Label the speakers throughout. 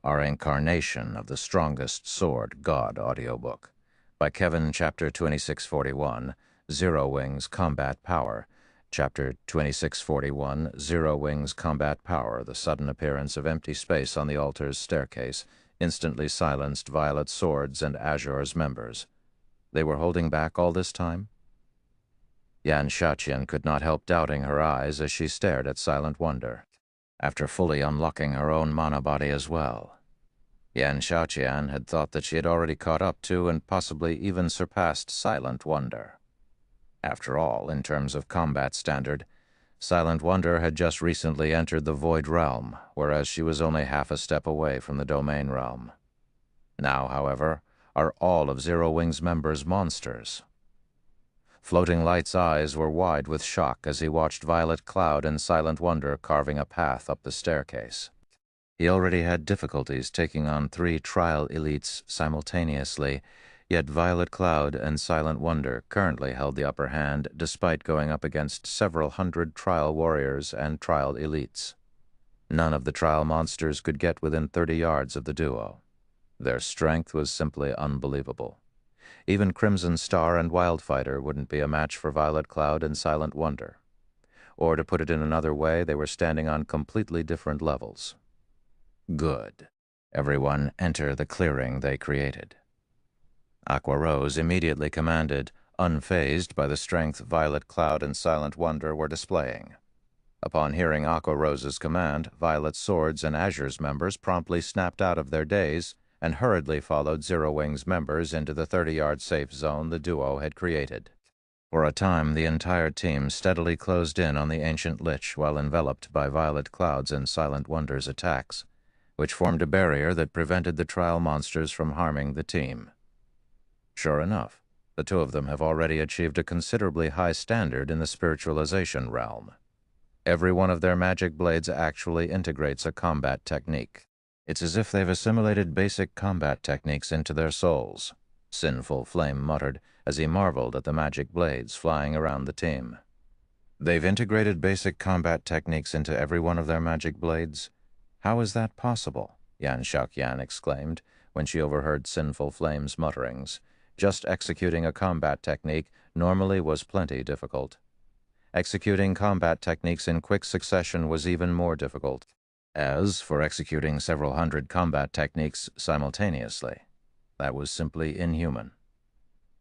Speaker 1: Our Incarnation of the Strongest Sword God audiobook by Kevin, Chapter 2641, Zero Wings Combat Power. Chapter 2641, Zero Wings Combat Power. The sudden appearance of empty space on the altar's staircase instantly silenced Violet Sword's and Azure's members. They were holding back all this time? Yan Shaoqian could not help doubting her eyes as she stared at Silent Wonder, after fully unlocking her own mana body as well. Yan Shaoqian had thought that she had already caught up to and possibly even surpassed Silent Wonder. After all, in terms of combat standard, Silent Wonder had just recently entered the Void Realm, whereas she was only half a step away from the Domain Realm. Now, however, are all of Zero Wing's members monsters? Floating Light's eyes were wide with shock as he watched Violet Cloud and Silent Wonder carving a path up the staircase. He already had difficulties taking on 3 trial elites simultaneously, yet Violet Cloud and Silent Wonder currently held the upper hand despite going up against several hundred trial warriors and trial elites. None of the trial monsters could get within 30 yards of the duo. Their strength was simply unbelievable. Even Crimson Star and Wildfighter wouldn't be a match for Violet Cloud and Silent Wonder. Or to put it in another way, they were standing on completely different levels. Good. Everyone enter the clearing they created. Aqua Rose immediately commanded, unfazed by the strength Violet Cloud and Silent Wonder were displaying. Upon hearing Aqua Rose's command, Violet Sword's and Azure's members promptly snapped out of their daze and hurriedly followed Zero Wing's members into the 30-yard safe zone the duo had created. For a time, the entire team steadily closed in on the Ancient Lich while enveloped by Violet Cloud's and Silent Wonder's attacks, which formed a barrier that prevented the trial monsters from harming the team. Sure enough, the two of them have already achieved a considerably high standard in the spiritualization realm. Every one of their magic blades actually integrates a combat technique. It's as if they've assimilated basic combat techniques into their souls, Sinful Flame muttered as he marveled at the magic blades flying around the team. They've integrated basic combat techniques into every one of their magic blades? How is that possible? Yan Shaoqian exclaimed when she overheard Sinful Flame's mutterings. Just executing a combat technique normally was plenty difficult. Executing combat techniques in quick succession was even more difficult. As for executing several hundred combat techniques simultaneously, that was simply inhuman.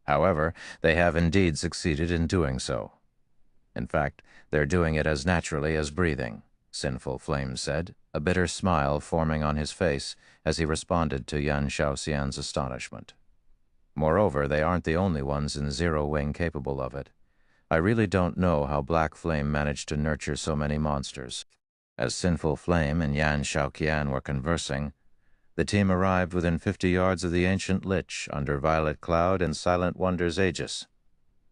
Speaker 1: However, they have indeed succeeded in doing so. In fact, they're doing it as naturally as breathing, Sinful Flame said, a bitter smile forming on his face as he responded to Yan Shaoqian's astonishment. Moreover, they aren't the only ones in Zero Wing capable of it. I really don't know how Black Flame managed to nurture so many monsters. As Sinful Flame and Yan Shaoqian were conversing, the team arrived within 50 yards of the Ancient Lich under Violet Cloud and Silent Wonder's aegis.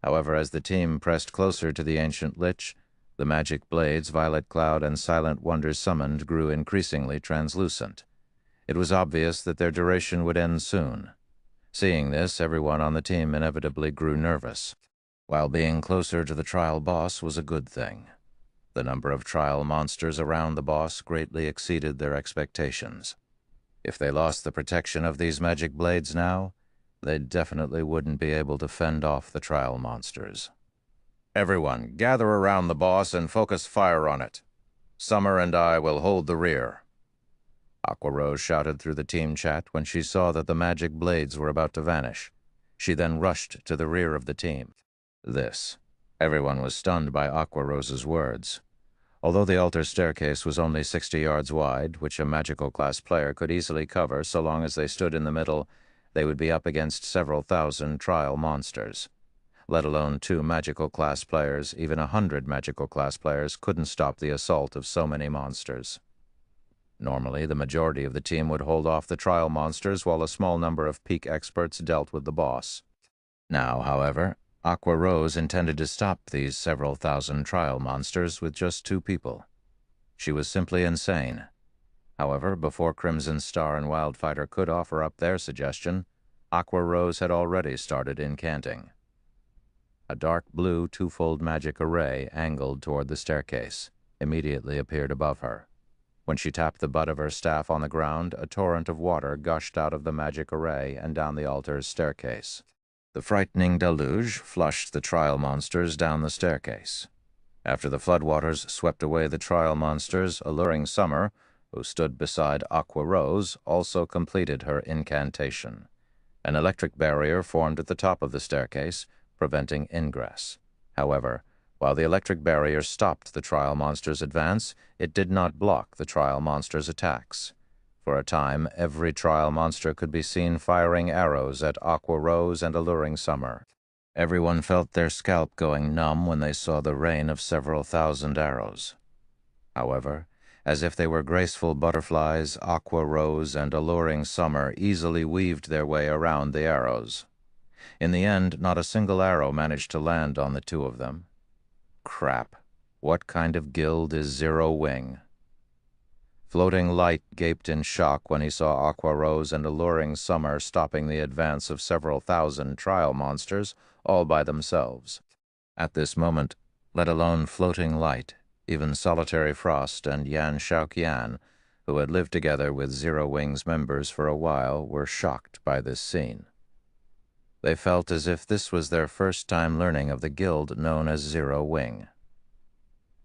Speaker 1: However, as the team pressed closer to the Ancient Lich, the magic blades Violet Cloud and Silent Wonder summoned grew increasingly translucent. It was obvious that their duration would end soon. Seeing this, everyone on the team inevitably grew nervous. While being closer to the trial boss was a good thing. The number of trial monsters around the boss greatly exceeded their expectations. If they lost the protection of these magic blades now, they definitely wouldn't be able to fend off the trial monsters. Everyone, gather around the boss and focus fire on it. Summer and I will hold the rear. Aqua Rose shouted through the team chat when she saw that the magic blades were about to vanish. She then rushed to the rear of the team. Everyone was stunned by Aqua Rose's words. Although the altar staircase was only 60 yards wide, which a magical class player could easily cover so long as they stood in the middle, they would be up against several thousand trial monsters. Let alone 2 magical class players, even 100 magical class players couldn't stop the assault of so many monsters. Normally, the majority of the team would hold off the trial monsters while a small number of peak experts dealt with the boss. Now, however, Aqua Rose intended to stop these several thousand trial monsters with just 2 people. She was simply insane. However, before Crimson Star and Wildfighter could offer up their suggestion, Aqua Rose had already started incanting. A dark blue 2-fold magic array angled toward the staircase immediately appeared above her. When she tapped the butt of her staff on the ground, a torrent of water gushed out of the magic array and down the altar's staircase. The frightening deluge flushed the trial monsters down the staircase. After the floodwaters swept away the trial monsters, Alluring Summer, who stood beside Aqua Rose, also completed her incantation. An electric barrier formed at the top of the staircase, preventing ingress. However, while the electric barrier stopped the trial monster's advance, it did not block the trial monster's attacks. For a time, every trial monster could be seen firing arrows at Aqua Rose and Alluring Summer. Everyone felt their scalp going numb when they saw the rain of several thousand arrows. However, as if they were graceful butterflies, Aqua Rose and Alluring Summer easily weaved their way around the arrows. In the end, not a single arrow managed to land on the two of them. Crap. What kind of guild is Zero Wing? Floating Light gaped in shock when he saw Aqua Rose and Alluring Summer stopping the advance of several thousand trial monsters all by themselves. At this moment, let alone Floating Light, even Solitary Frost and Yan Shaoqian, who had lived together with Zero Wing's members for a while, were shocked by this scene. They felt as if this was their first time learning of the guild known as Zero Wing.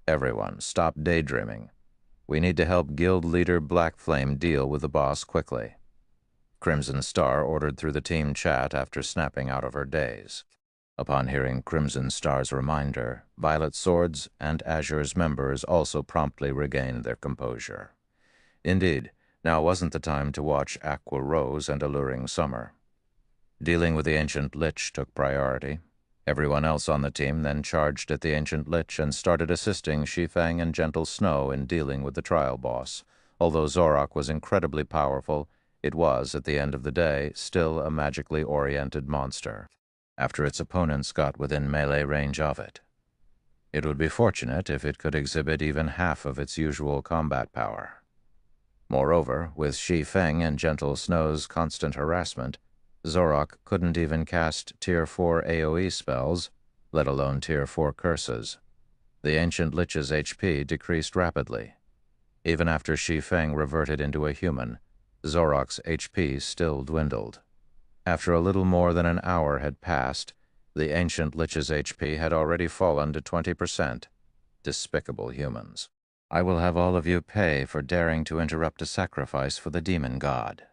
Speaker 1: Everyone, stop daydreaming. We need to help guild leader Black Flame deal with the boss quickly. Crimson Star ordered through the team chat after snapping out of her daze. Upon hearing Crimson Star's reminder, Violet Sword's and Azure's members also promptly regained their composure. Indeed, now wasn't the time to watch Aqua Rose and Alluring Summer. Dealing with the Ancient Lich took priority. Everyone else on the team then charged at the Ancient Lich and started assisting Shi Feng and Gentle Snow in dealing with the trial boss. Although Zorak was incredibly powerful, it was, at the end of the day, still a magically oriented monster, after its opponents got within melee range of it. It would be fortunate if it could exhibit even half of its usual combat power. Moreover, with Shi Feng and Gentle Snow's constant harassment, Zorak couldn't even cast Tier 4 AoE spells, let alone Tier 4 curses. The Ancient Lich's HP decreased rapidly. Even after Shi Feng reverted into a human, Zorak's HP still dwindled. After a little more than an hour had passed, the Ancient Lich's HP had already fallen to 20%. Despicable humans. I will have all of you pay for daring to interrupt a sacrifice for the demon god.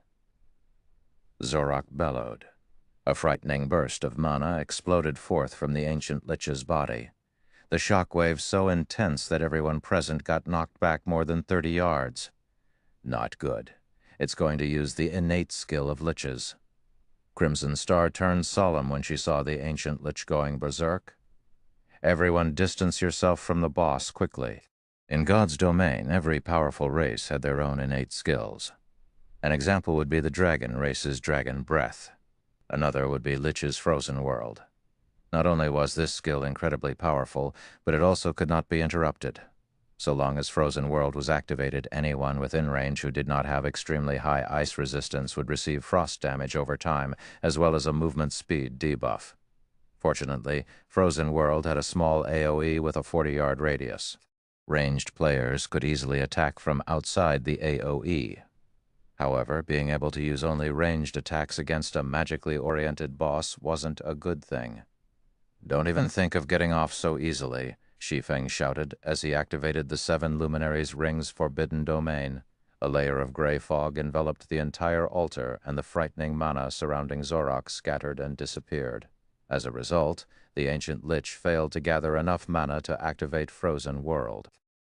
Speaker 1: Zorak bellowed. A frightening burst of mana exploded forth from the Ancient Lich's body. The shockwave so intense that everyone present got knocked back more than 30 yards. Not good. It's going to use the innate skill of liches. Crimson Star turned solemn when she saw the Ancient Lich going berserk. Everyone distance yourself from the boss quickly. In God's domain, every powerful race had their own innate skills. An example would be the dragon race's dragon breath. Another would be Lich's frozen world. Not only was this skill incredibly powerful, but it also could not be interrupted. So long as frozen world was activated, anyone within range who did not have extremely high ice resistance would receive frost damage over time, as well as a movement speed debuff. Fortunately, frozen world had a small AoE with a 40-yard radius. Ranged players could easily attack from outside the AoE. However, being able to use only ranged attacks against a magically oriented boss wasn't a good thing. Don't even think of getting off so easily, Shi Feng shouted as he activated the 7 Luminaries' Ring's forbidden domain. A layer of gray fog enveloped the entire altar, and the frightening mana surrounding Zorak scattered and disappeared. As a result, the Ancient Lich failed to gather enough mana to activate Frozen World.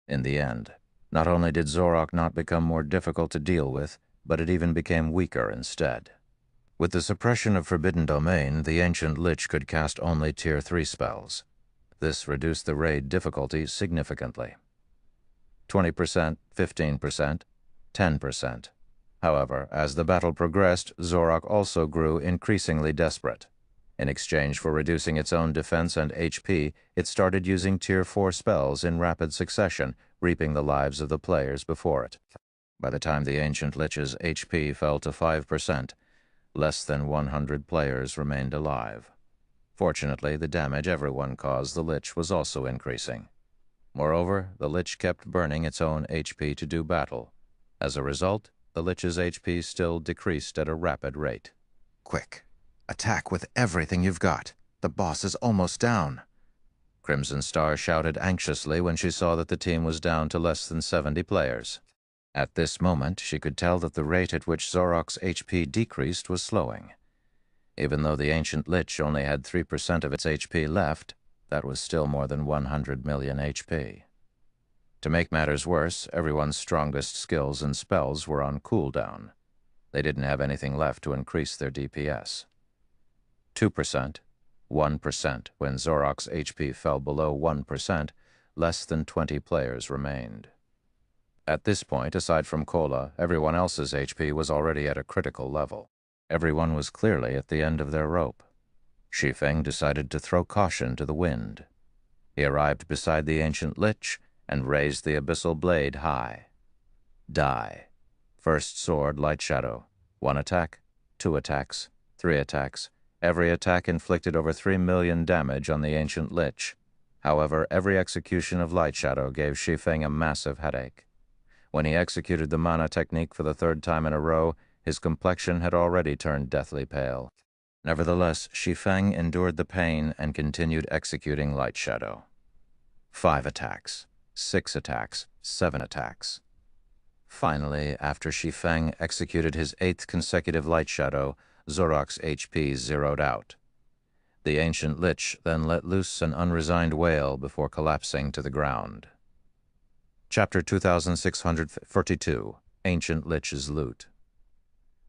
Speaker 1: In the end, not only did Zorak not become more difficult to deal with, but it even became weaker instead. With the suppression of Forbidden Domain, the Ancient Lich could cast only Tier 3 spells. This reduced the raid difficulty significantly. 20%, 15%, 10%. However, as the battle progressed, Zorak also grew increasingly desperate. In exchange for reducing its own defense and HP, it started using Tier 4 spells in rapid succession, reaping the lives of the players before it. By the time the Ancient Lich's HP fell to 5%, less than 100 players remained alive. Fortunately, the damage everyone caused the Lich was also increasing. Moreover, the Lich kept burning its own HP to do battle. As a result, the Lich's HP still decreased at a rapid rate.
Speaker 2: Quick! Attack with everything you've got! The boss is almost down!
Speaker 1: Crimson Star shouted anxiously when she saw that the team was down to less than 70 players. At this moment, she could tell that the rate at which Zorok's HP decreased was slowing. Even though the ancient Lich only had 3% of its HP left, that was still more than 100 million HP. To make matters worse, everyone's strongest skills and spells were on cooldown. They didn't have anything left to increase their DPS. 2%, 1%. When Zorok's HP fell below 1%, less than 20 players remained. At this point, aside from Kola, everyone else's HP was already at a critical level. Everyone was clearly at the end of their rope. Shi Feng decided to throw caution to the wind. He arrived beside the ancient Lich and raised the abyssal blade high. Die. First sword, light shadow. 1 attack, 2 attacks, 3 attacks. Every attack inflicted over 3 million damage on the ancient Lich. However, every execution of light shadow gave Shi Feng a massive headache. When he executed the mana technique for the 3rd time in a row, his complexion had already turned deathly pale. Nevertheless, Shi Feng endured the pain and continued executing light shadow. 5 attacks, 6 attacks, 7 attacks. Finally, after Shi Feng executed his 8th consecutive light shadow, Zorok's HP zeroed out. The ancient Lich then let loose an unresigned wail before collapsing to the ground. Chapter 2642, Ancient Lich's Loot.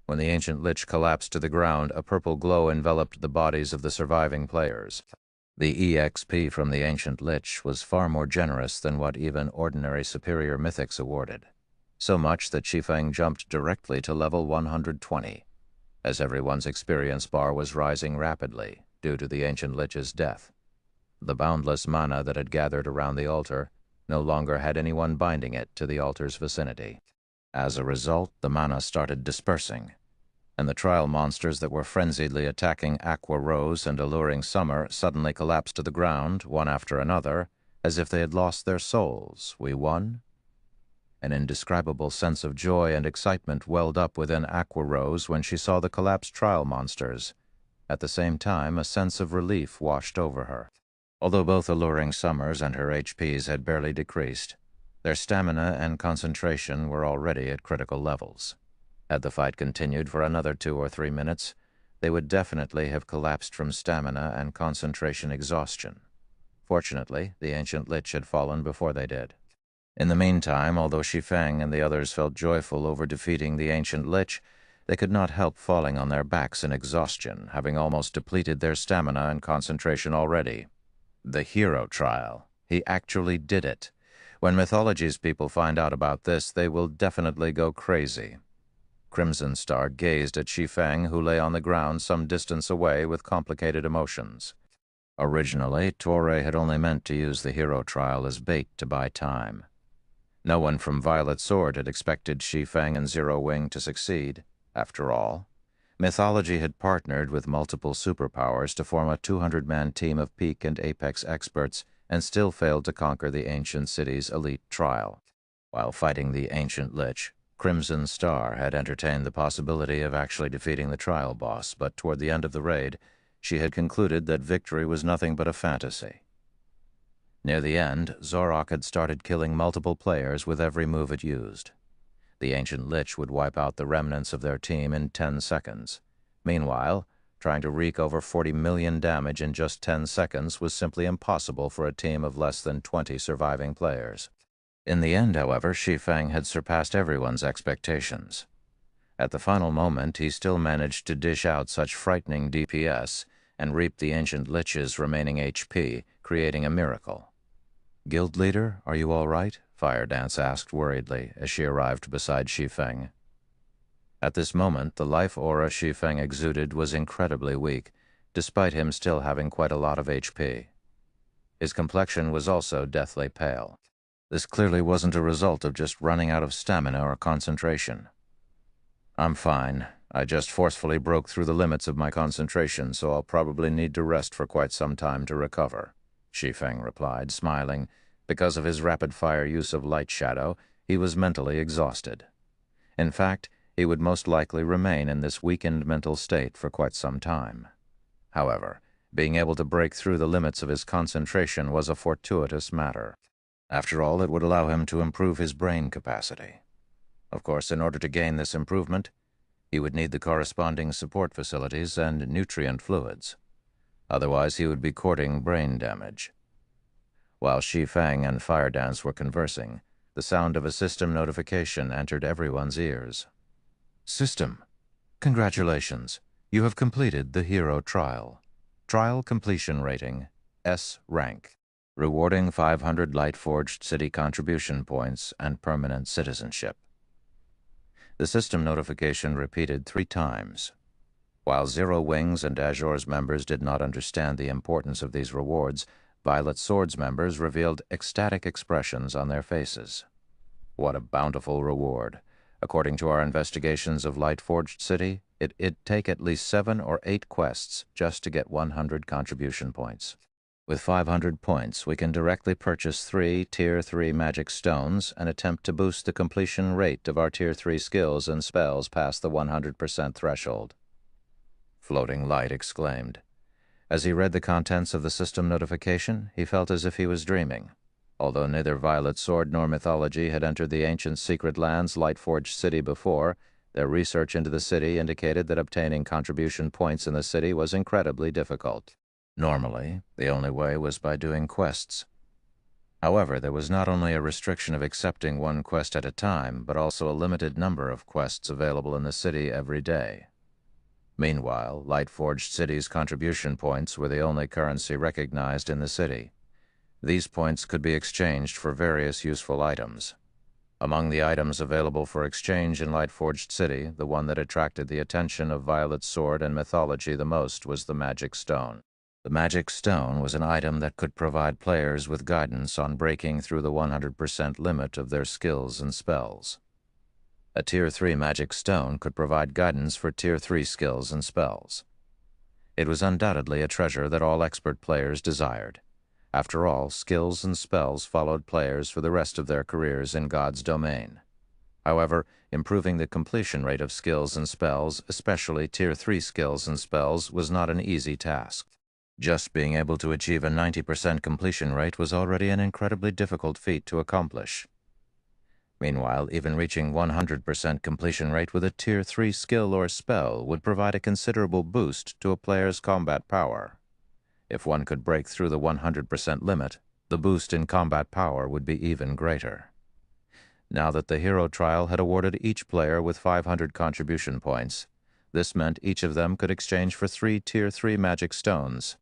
Speaker 1: When the ancient Lich collapsed to the ground, a purple glow enveloped the bodies of the surviving players. The EXP from the ancient Lich was far more generous than what even ordinary superior mythics awarded. So much that Shi Feng jumped directly to level 120, as everyone's experience bar was rising rapidly due to the ancient Lich's death. The boundless mana that had gathered around the altar no longer had anyone binding it to the altar's vicinity. As a result, the mana started dispersing, and the trial monsters that were frenziedly attacking Aqua Rose and Alluring Summer suddenly collapsed to the ground, one after another, as if they had lost their souls. We won? An indescribable sense of joy and excitement welled up within Aqua Rose when she saw the collapsed trial monsters. At the same time, a sense of relief washed over her. Although both Alluring Summers and her HPs had barely decreased, their stamina and concentration were already at critical levels. Had the fight continued for another 2 or 3 minutes, they would definitely have collapsed from stamina and concentration exhaustion. Fortunately, the ancient Lich had fallen before they did. In the meantime, although Shi Feng and the others felt joyful over defeating the ancient Lich, they could not help falling on their backs in exhaustion, having almost depleted their stamina and concentration already. The hero trial. He actually did it. When Mythology's people find out about this, they will definitely go crazy. Crimson Star gazed at Shi Feng, who lay on the ground some distance away with complicated emotions. Originally, Torre had only meant to use the hero trial as bait to buy time. No one from Violet Sword had expected Shi Feng and Zero Wing to succeed. After all, Mythology had partnered with multiple superpowers to form a 200-man team of peak and apex experts and still failed to conquer the ancient city's elite trial. While fighting the ancient Lich, Crimson Star had entertained the possibility of actually defeating the trial boss, but toward the end of the raid, she had concluded that victory was nothing but a fantasy. Near the end, Zorok had started killing multiple players with every move it used. The ancient Lich would wipe out the remnants of their team in 10 seconds. Meanwhile, trying to wreak over 40 million damage in just 10 seconds was simply impossible for a team of less than 20 surviving players. In the end, however, Shi Feng had surpassed everyone's expectations. At the final moment, he still managed to dish out such frightening DPS and reap the ancient Lich's remaining HP, creating a miracle. "Guild leader, are you all right?" Fire Dance asked worriedly as she arrived beside Shi Feng. At this moment, the life aura Shi Feng exuded was incredibly weak, despite him still having quite a lot of HP. His complexion was also deathly pale. This clearly wasn't a result of just running out of stamina or concentration. "I'm fine. I just forcefully broke through the limits of my concentration, so I'll probably need to rest for quite some time to recover," Shi Feng replied, smiling, Because of his rapid-fire use of light shadow, he was mentally exhausted. In fact, he would most likely remain in this weakened mental state for quite some time. However, being able to break through the limits of his concentration was a fortuitous matter. After all, it would allow him to improve his brain capacity. Of course, in order to gain this improvement, he would need the corresponding support facilities and nutrient fluids. Otherwise, he would be courting brain damage. While Shi Feng and Fire Dance were conversing, the sound of a system notification entered everyone's ears. System, congratulations. You have completed the Hero Trial. Trial completion rating, S rank. Rewarding 500 Lightforged City contribution points and permanent citizenship. The system notification repeated 3 times. While Zero Wings and Azure's members did not understand the importance of these rewards, Violet Sword's members revealed ecstatic expressions on their faces. What a bountiful reward. According to our investigations of Lightforged City, it'd take at least 7 or 8 quests just to get 100 contribution points. With 500 points, we can directly purchase 3 Tier 3 magic stones and attempt to boost the completion rate of our Tier 3 skills and spells past the 100% threshold. Floating Light exclaimed. As he read the contents of the system notification, he felt as if he was dreaming. Although neither Violet Sword nor Mythology had entered the ancient secret lands Lightforged City before, their research into the city indicated that obtaining contribution points in the city was incredibly difficult. Normally, the only way was by doing quests. However, there was not only a restriction of accepting 1 quest at a time, but also a limited number of quests available in the city every day. Meanwhile, Lightforged City's contribution points were the only currency recognized in the city. These points could be exchanged for various useful items. Among the items available for exchange in Lightforged City, the one that attracted the attention of Violet Sword and Mythology the most was the Magic Stone. The Magic Stone was an item that could provide players with guidance on breaking through the 100% limit of their skills and spells. A Tier 3 Magic Stone could provide guidance for Tier 3 skills and spells. It was undoubtedly a treasure that all expert players desired. After all, skills and spells followed players for the rest of their careers in God's domain. However, improving the completion rate of skills and spells, especially Tier 3 skills and spells, was not an easy task. Just being able to achieve a 90% completion rate was already an incredibly difficult feat to accomplish. Meanwhile, even reaching 100% completion rate with a Tier 3 skill or spell would provide a considerable boost to a player's combat power. If one could break through the 100% limit, the boost in combat power would be even greater. Now that the Hero Trial had awarded each player with 500 contribution points, this meant each of them could exchange for 3 Tier 3 magic stones.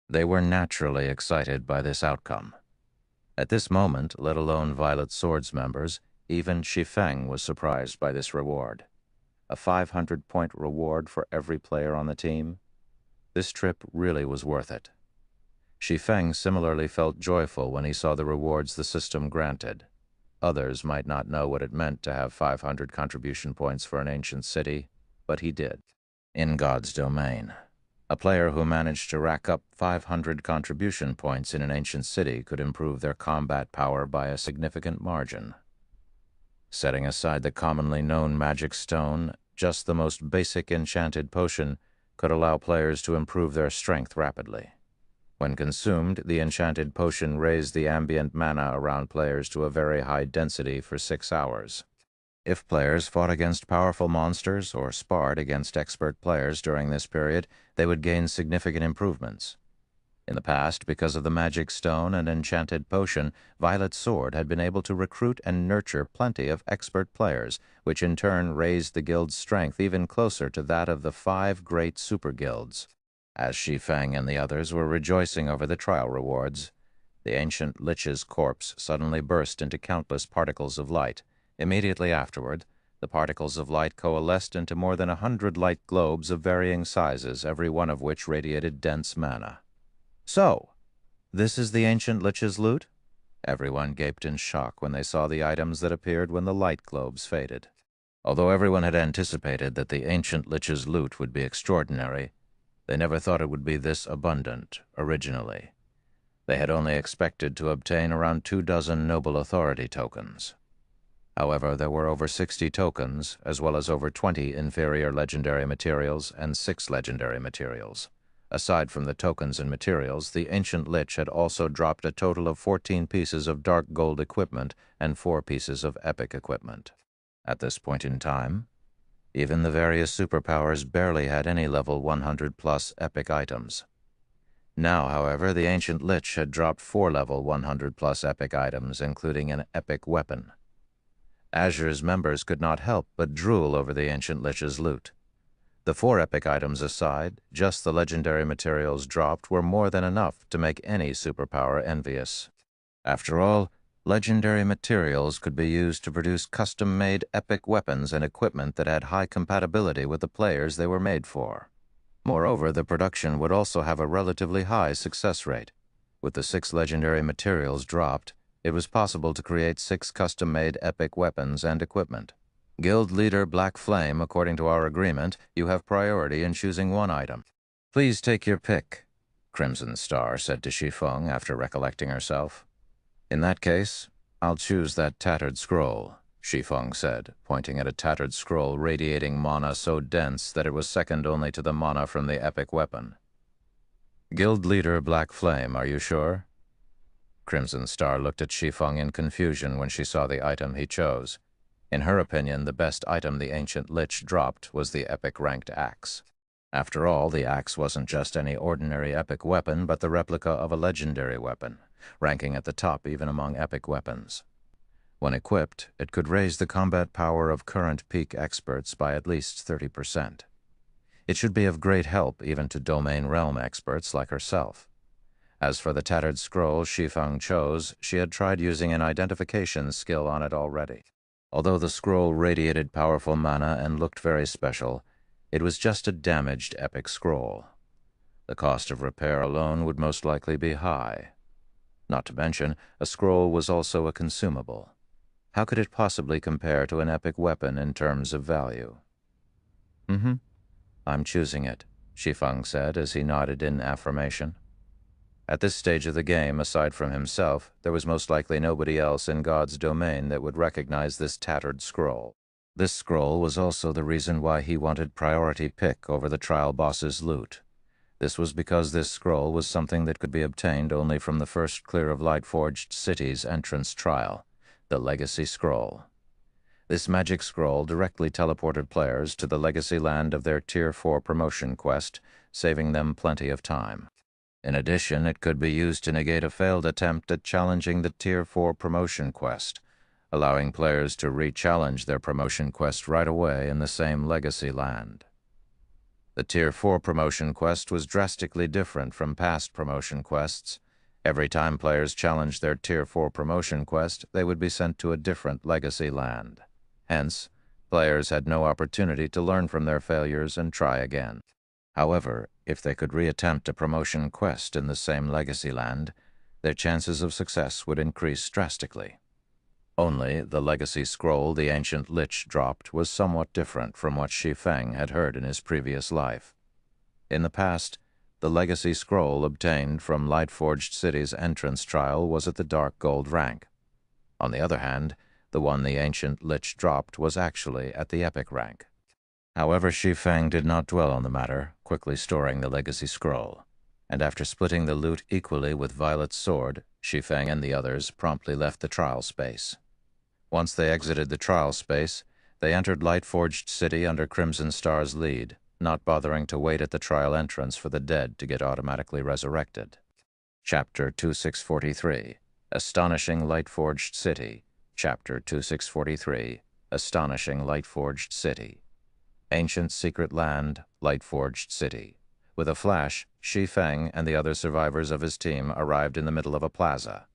Speaker 1: They were naturally excited by this outcome. At this moment, let alone Violet Sword's members, even Shi Feng was surprised by this reward. A 500-point reward for every player on the team? This trip really was worth it. Shi Feng similarly felt joyful when he saw the rewards the system granted. Others might not know what it meant to have 500 contribution points for an ancient city, but he did. In God's domain, a player who managed to rack up 500 contribution points in an ancient city could improve their combat power by a significant margin. Setting aside the commonly known magic stone, just the most basic enchanted potion could allow players to improve their strength rapidly. When consumed, the enchanted potion raised the ambient mana around players to a very high density for 6 hours. If players fought against powerful monsters or sparred against expert players during this period, they would gain significant improvements. In the past, because of the magic stone and enchanted potion, Violet Sword had been able to recruit and nurture plenty of expert players, which in turn raised the guild's strength even closer to that of the 5 great super guilds. As Shi Feng and the others were rejoicing over the trial rewards, the ancient lich's corpse suddenly burst into countless particles of light. Immediately afterward, the particles of light coalesced into more than 100 light globes of varying sizes, every one of which radiated dense mana. So, this is the ancient lich's loot? Everyone gaped in shock when they saw the items that appeared when the light globes faded. Although everyone had anticipated that the ancient lich's loot would be extraordinary, they never thought it would be this abundant originally. They had only expected to obtain around 24 noble authority tokens. However, there were over 60 tokens, as well as over 20 inferior legendary materials and 6 legendary materials. Aside from the tokens and materials, the Ancient Lich had also dropped a total of 14 pieces of dark gold equipment and 4 pieces of epic equipment. At this point in time, even the various superpowers barely had any level 100+ epic items. Now, however, the Ancient Lich had dropped 4 level 100+ epic items, including an epic weapon. Azure's members could not help but drool over the Ancient Lich's loot. The 4 epic items aside, just the legendary materials dropped were more than enough to make any superpower envious. After all, legendary materials could be used to produce custom-made epic weapons and equipment that had high compatibility with the players they were made for. Moreover, the production would also have a relatively high success rate. With the 6 legendary materials dropped, it was possible to create 6 custom-made epic weapons and equipment. Guild Leader Black Flame, according to our agreement, you have priority in choosing one item. Please take your pick, Crimson Star said to Shi Feng after recollecting herself. In that case, I'll choose that tattered scroll, Shi Feng said, pointing at a tattered scroll radiating mana so dense that it was second only to the mana from the epic weapon. Guild Leader Black Flame, are you sure? Crimson Star looked at Shi Feng in confusion when she saw the item he chose. In her opinion, the best item the Ancient Lich dropped was the epic-ranked axe. After all, the axe wasn't just any ordinary epic weapon, but the replica of a legendary weapon, ranking at the top even among epic weapons. When equipped, it could raise the combat power of current peak experts by at least 30%. It should be of great help even to domain realm experts like herself. As for the tattered scroll Shi Feng chose, she had tried using an identification skill on it already. Although the scroll radiated powerful mana and looked very special, it was just a damaged epic scroll. The cost of repair alone would most likely be high. Not to mention, a scroll was also a consumable. How could it possibly compare to an epic weapon in terms of value? I'm choosing it, Shi Feng said as he nodded in affirmation. At this stage of the game, aside from himself, there was most likely nobody else in God's domain that would recognize this tattered scroll. This scroll was also the reason why he wanted priority pick over the trial boss's loot. This was because this scroll was something that could be obtained only from the first clear of Lightforged City's entrance trial, the Legacy Scroll. This magic scroll directly teleported players to the legacy land of their Tier 4 promotion quest, saving them plenty of time. In addition, it could be used to negate a failed attempt at challenging the Tier 4 promotion quest, allowing players to re-challenge their promotion quest right away in the same legacy land. The Tier 4 promotion quest was drastically different from past promotion quests. Every time players challenged their Tier 4 promotion quest, they would be sent to a different legacy land. Hence, players had no opportunity to learn from their failures and try again. However, if they could reattempt a promotion quest in the same legacy land, their chances of success would increase drastically. Only the legacy scroll the Ancient Lich dropped was somewhat different from what Shi Feng had heard in his previous life. In the past, the legacy scroll obtained from Lightforged City's entrance trial was at the dark gold rank. On the other hand, the one the Ancient Lich dropped was actually at the epic rank. However, Shi Feng did not dwell on the matter, quickly storing the legacy scroll, and after splitting the loot equally with Violet's sword, Shi Feng and the others promptly left the trial space. Once they exited the trial space, they entered Lightforged City under Crimson Star's lead, not bothering to wait at the trial entrance for the dead to get automatically resurrected. Chapter 2643, Astonishing Lightforged City. Chapter 2643, Astonishing Lightforged City. Ancient Secret Land, Lightforged City. With a flash, Shi Feng and the other survivors of his team arrived in the middle of a plaza.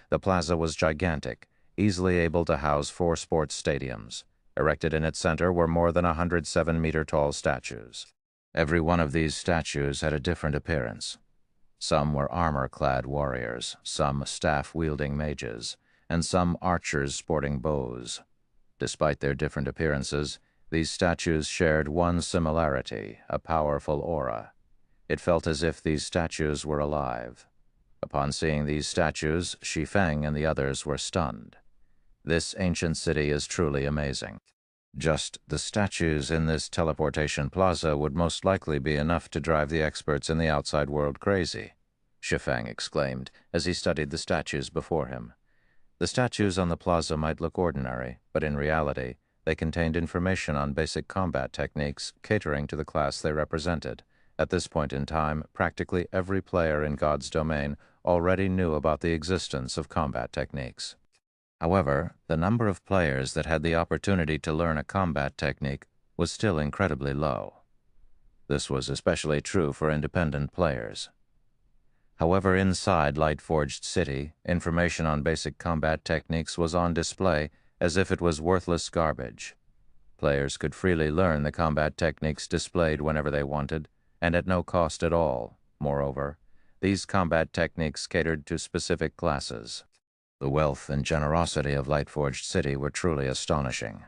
Speaker 1: The plaza was gigantic, easily able to house 4 sports stadiums. Erected in its center were more than 107-meter-tall statues. Every one of these statues had a different appearance. Some were armor-clad warriors, some staff-wielding mages, and some archers sporting bows. Despite their different appearances, these statues shared one similarity, a powerful aura. It felt as if these statues were alive. Upon seeing these statues, Shi Feng and the others were stunned. This ancient city is truly amazing. Just the statues in this teleportation plaza would most likely be enough to drive the experts in the outside world crazy, Shi Feng exclaimed as he studied the statues before him. The statues on the plaza might look ordinary, but in reality, they contained information on basic combat techniques catering to the class they represented. At this point in time, practically every player in God's domain already knew about the existence of combat techniques. However, the number of players that had the opportunity to learn a combat technique was still incredibly low. This was especially true for independent players. However, inside Lightforged City, information on basic combat techniques was on display as if it was worthless garbage. Players could freely learn the combat techniques displayed whenever they wanted, and at no cost at all. Moreover, these combat techniques catered to specific classes. The wealth and generosity of Lightforged City were truly astonishing.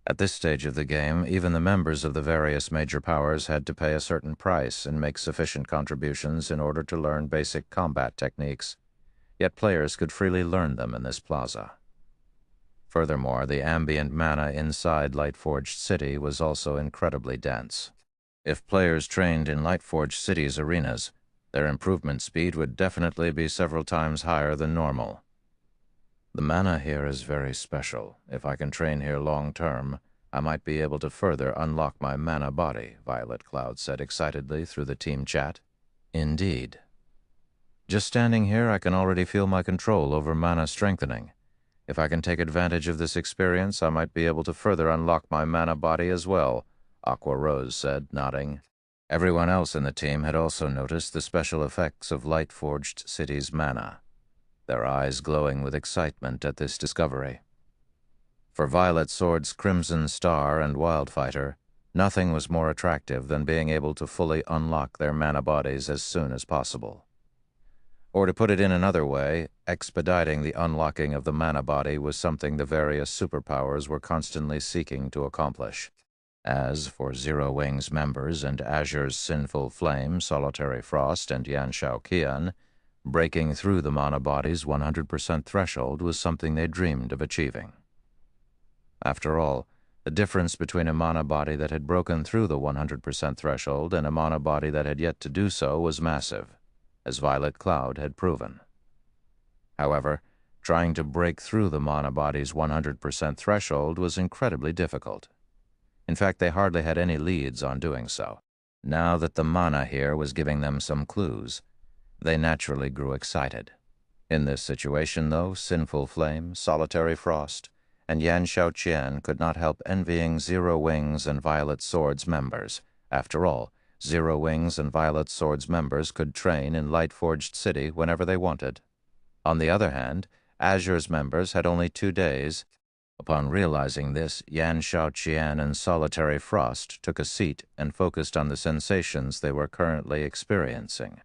Speaker 1: At this stage of the game, even the members of the various major powers had to pay a certain price and make sufficient contributions in order to learn basic combat techniques, yet players could freely learn them in this plaza. Furthermore, the ambient mana inside Lightforged City was also incredibly dense. If players trained in Lightforged City's arenas, their improvement speed would definitely be several times higher than normal. The mana here is very special. If I can train here long-term, I might be able to further unlock my mana body, Violet Cloud said excitedly through the team chat. Indeed. Just standing here, I can already feel my control over mana strengthening. If I can take advantage of this experience, I might be able to further unlock my mana body as well, Aqua Rose said, nodding. Everyone else in the team had also noticed the special effects of Lightforged City's mana, their eyes glowing with excitement at this discovery. For Violet Sword's Crimson Star and Wildfighter, nothing was more attractive than being able to fully unlock their mana bodies as soon as possible. Or to put it in another way, expediting the unlocking of the mana body was something the various superpowers were constantly seeking to accomplish. As for Zero Wing's members and Azure's Sinful Flame, Solitary Frost, and Yanshao Qian, breaking through the mana body's 100% threshold was something they dreamed of achieving. After all, the difference between a mana body that had broken through the 100% threshold and a mana body that had yet to do so was massive, as Violet Cloud had proven. However, trying to break through the mana body's 100% threshold was incredibly difficult. In fact, they hardly had any leads on doing so. Now that the mana here was giving them some clues, they naturally grew excited. In this situation, though, Sinful Flame, Solitary Frost, and Yan Xiaoqian could not help envying Zero Wings and Violet Sword's members. After all, Zero Wings and Violet Sword's members could train in Lightforged City whenever they wanted. On the other hand, Azure's members had only 2 days. Upon realizing this, Yan Xiaoqian and Solitary Frost took a seat and focused on the sensations they were currently experiencing.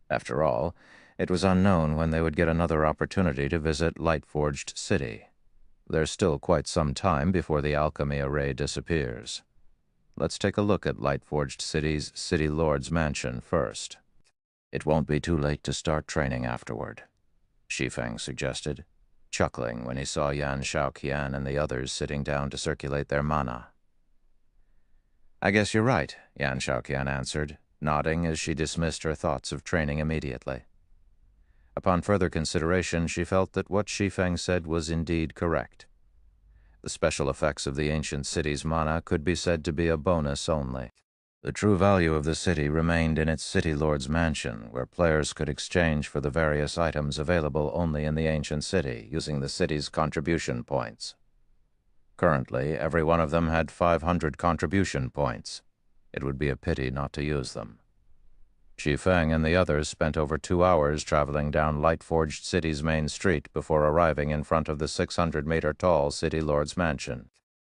Speaker 1: After all, it was unknown when they would get another opportunity to visit Lightforged City. There's still quite some time before the alchemy array disappears. Let's take a look at Lightforged City's City Lord's mansion first. It won't be too late to start training afterward, Shi Feng suggested, chuckling when he saw Yan Xiaoqian and the others sitting down to circulate their mana. I guess you're right, Yan Xiaoqian answered, nodding as she dismissed her thoughts of training immediately. Upon further consideration, she felt that what Shi Feng said was indeed correct. The special effects of the ancient city's mana could be said to be a bonus only. The true value of the city remained in its City Lord's mansion, where players could exchange for the various items available only in the ancient city, using the city's contribution points. Currently, every one of them had 500 contribution points. It would be a pity not to use them. Shi Feng and the others spent over 2 hours traveling down Lightforged City's main street before arriving in front of the 600-meter-tall City Lord's mansion.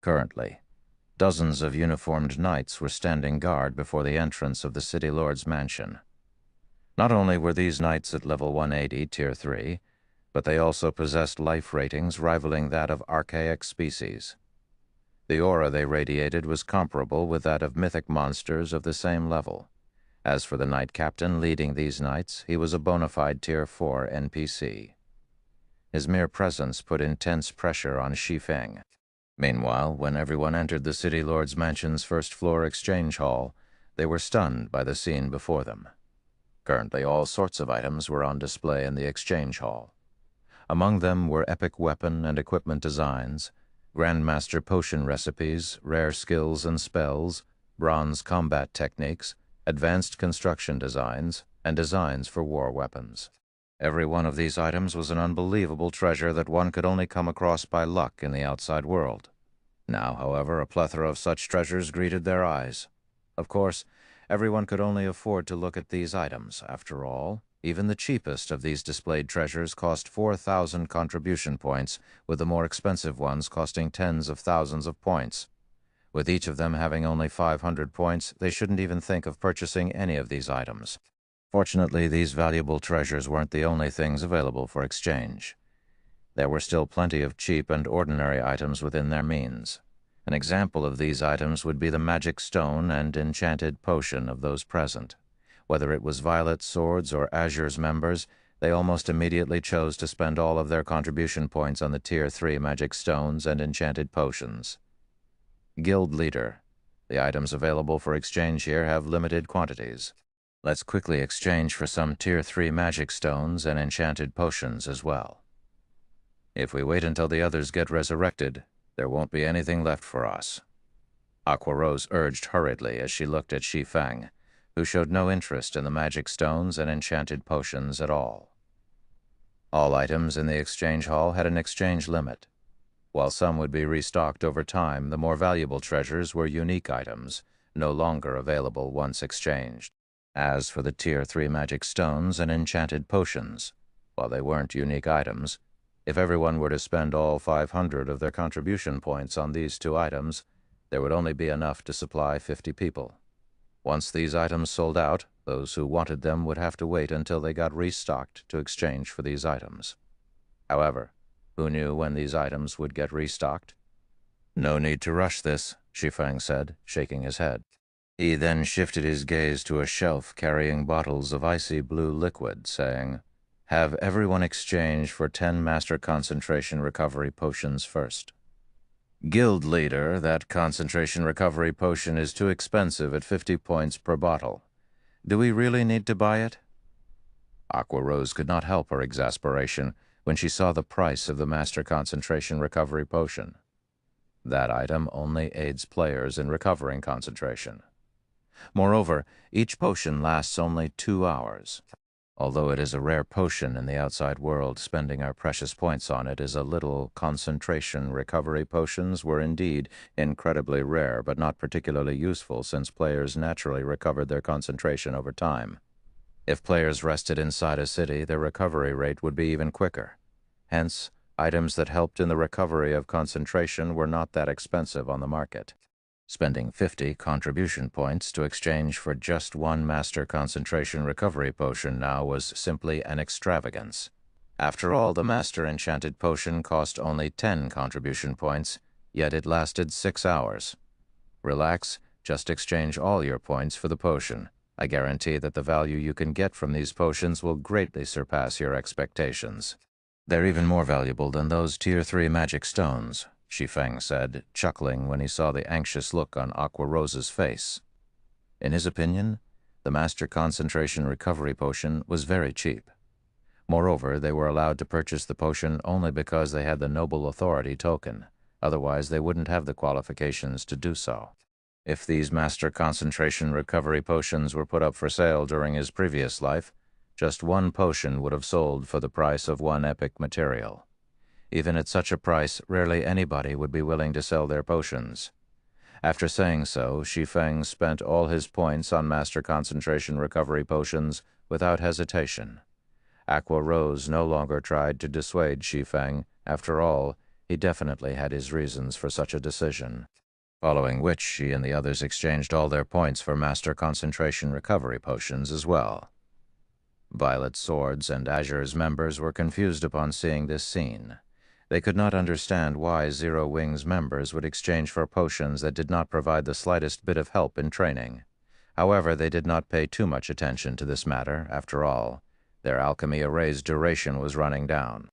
Speaker 1: Currently, dozens of uniformed knights were standing guard before the entrance of the City Lord's mansion. Not only were these knights at level 180, Tier 3, but they also possessed life ratings rivaling that of archaic species. The aura they radiated was comparable with that of mythic monsters of the same level. As for the knight captain leading these knights, he was a bona fide Tier 4 NPC. His mere presence put intense pressure on Shi Feng. Meanwhile, when everyone entered the City Lord's Mansion's first-floor exchange hall, they were stunned by the scene before them. Currently, all sorts of items were on display in the exchange hall. Among them were epic weapon and equipment designs, Grandmaster potion recipes, rare skills and spells, bronze combat techniques, advanced construction designs, and designs for war weapons. Every one of these items was an unbelievable treasure that one could only come across by luck in the outside world. Now, however, a plethora of such treasures greeted their eyes. Of course, everyone could only afford to look at these items. After all, even the cheapest of these displayed treasures cost 4,000 contribution points, with the more expensive ones costing tens of thousands of points. With each of them having only 500 points, they shouldn't even think of purchasing any of these items. Fortunately, these valuable treasures weren't the only things available for exchange. There were still plenty of cheap and ordinary items within their means. An example of these items would be the magic stone and enchanted potion of those present. Whether it was Violet's Swords or Azure's members, they almost immediately chose to spend all of their contribution points on the Tier 3 magic stones and enchanted potions. Guild Leader. The items available for exchange here have limited quantities. Let's quickly exchange for some Tier 3 magic stones and enchanted potions as well. If we wait until the others get resurrected, there won't be anything left for us. Aqua Rose urged hurriedly as she looked at Shi Feng, who showed no interest in the magic stones and enchanted potions at all. All items in the exchange hall had an exchange limit. While some would be restocked over time, the more valuable treasures were unique items, no longer available once exchanged. As for the Tier 3 magic stones and enchanted potions, while they weren't unique items, if everyone were to spend all 500 of their contribution points on these two items, there would only be enough to supply 50 people. Once these items sold out, those who wanted them would have to wait until they got restocked to exchange for these items. However, who knew when these items would get restocked? "No need to rush this," Shi Feng said, shaking his head. He then shifted his gaze to a shelf carrying bottles of icy blue liquid, saying, "Have everyone exchange for 10 Master Concentration Recovery Potions first." "Guild Leader, that Concentration Recovery Potion is too expensive at 50 points per bottle. Do we really need to buy it?" Aqua Rose could not help her exasperation when she saw the price of the Master Concentration Recovery Potion. That item only aids players in recovering concentration. Moreover, each potion lasts only 2 hours. Although it is a rare potion in the outside world, spending our precious points on it is a little. Concentration recovery potions were indeed incredibly rare, but not particularly useful since players naturally recovered their concentration over time. If players rested inside a city, their recovery rate would be even quicker. Hence, items that helped in the recovery of concentration were not that expensive on the market. Spending 50 contribution points to exchange for just one Master Concentration Recovery Potion now was simply an extravagance. After all, the Master Enchanted Potion cost only 10 contribution points, yet it lasted 6 hours. Relax, just exchange all your points for the potion. I guarantee that the value you can get from these potions will greatly surpass your expectations. They're even more valuable than those Tier 3 magic stones, Shi Feng said, chuckling when he saw the anxious look on Aqua Rose's face. In his opinion, the Master Concentration Recovery Potion was very cheap. Moreover, they were allowed to purchase the potion only because they had the Noble Authority token. Otherwise, they wouldn't have the qualifications to do so. If these Master Concentration Recovery Potions were put up for sale during his previous life, just one potion would have sold for the price of one epic material. Even at such a price, rarely anybody would be willing to sell their potions. After saying so, Shi Feng spent all his points on Master Concentration Recovery Potions without hesitation. Aqua Rose no longer tried to dissuade Shi Feng. After all, he definitely had his reasons for such a decision. Following which, she and the others exchanged all their points for Master Concentration Recovery Potions as well. Violet's Swords and Azure's members were confused upon seeing this scene. They could not understand why Zero Wing's members would exchange for potions that did not provide the slightest bit of help in training. However, they did not pay too much attention to this matter. After all, their alchemy array's duration was running down.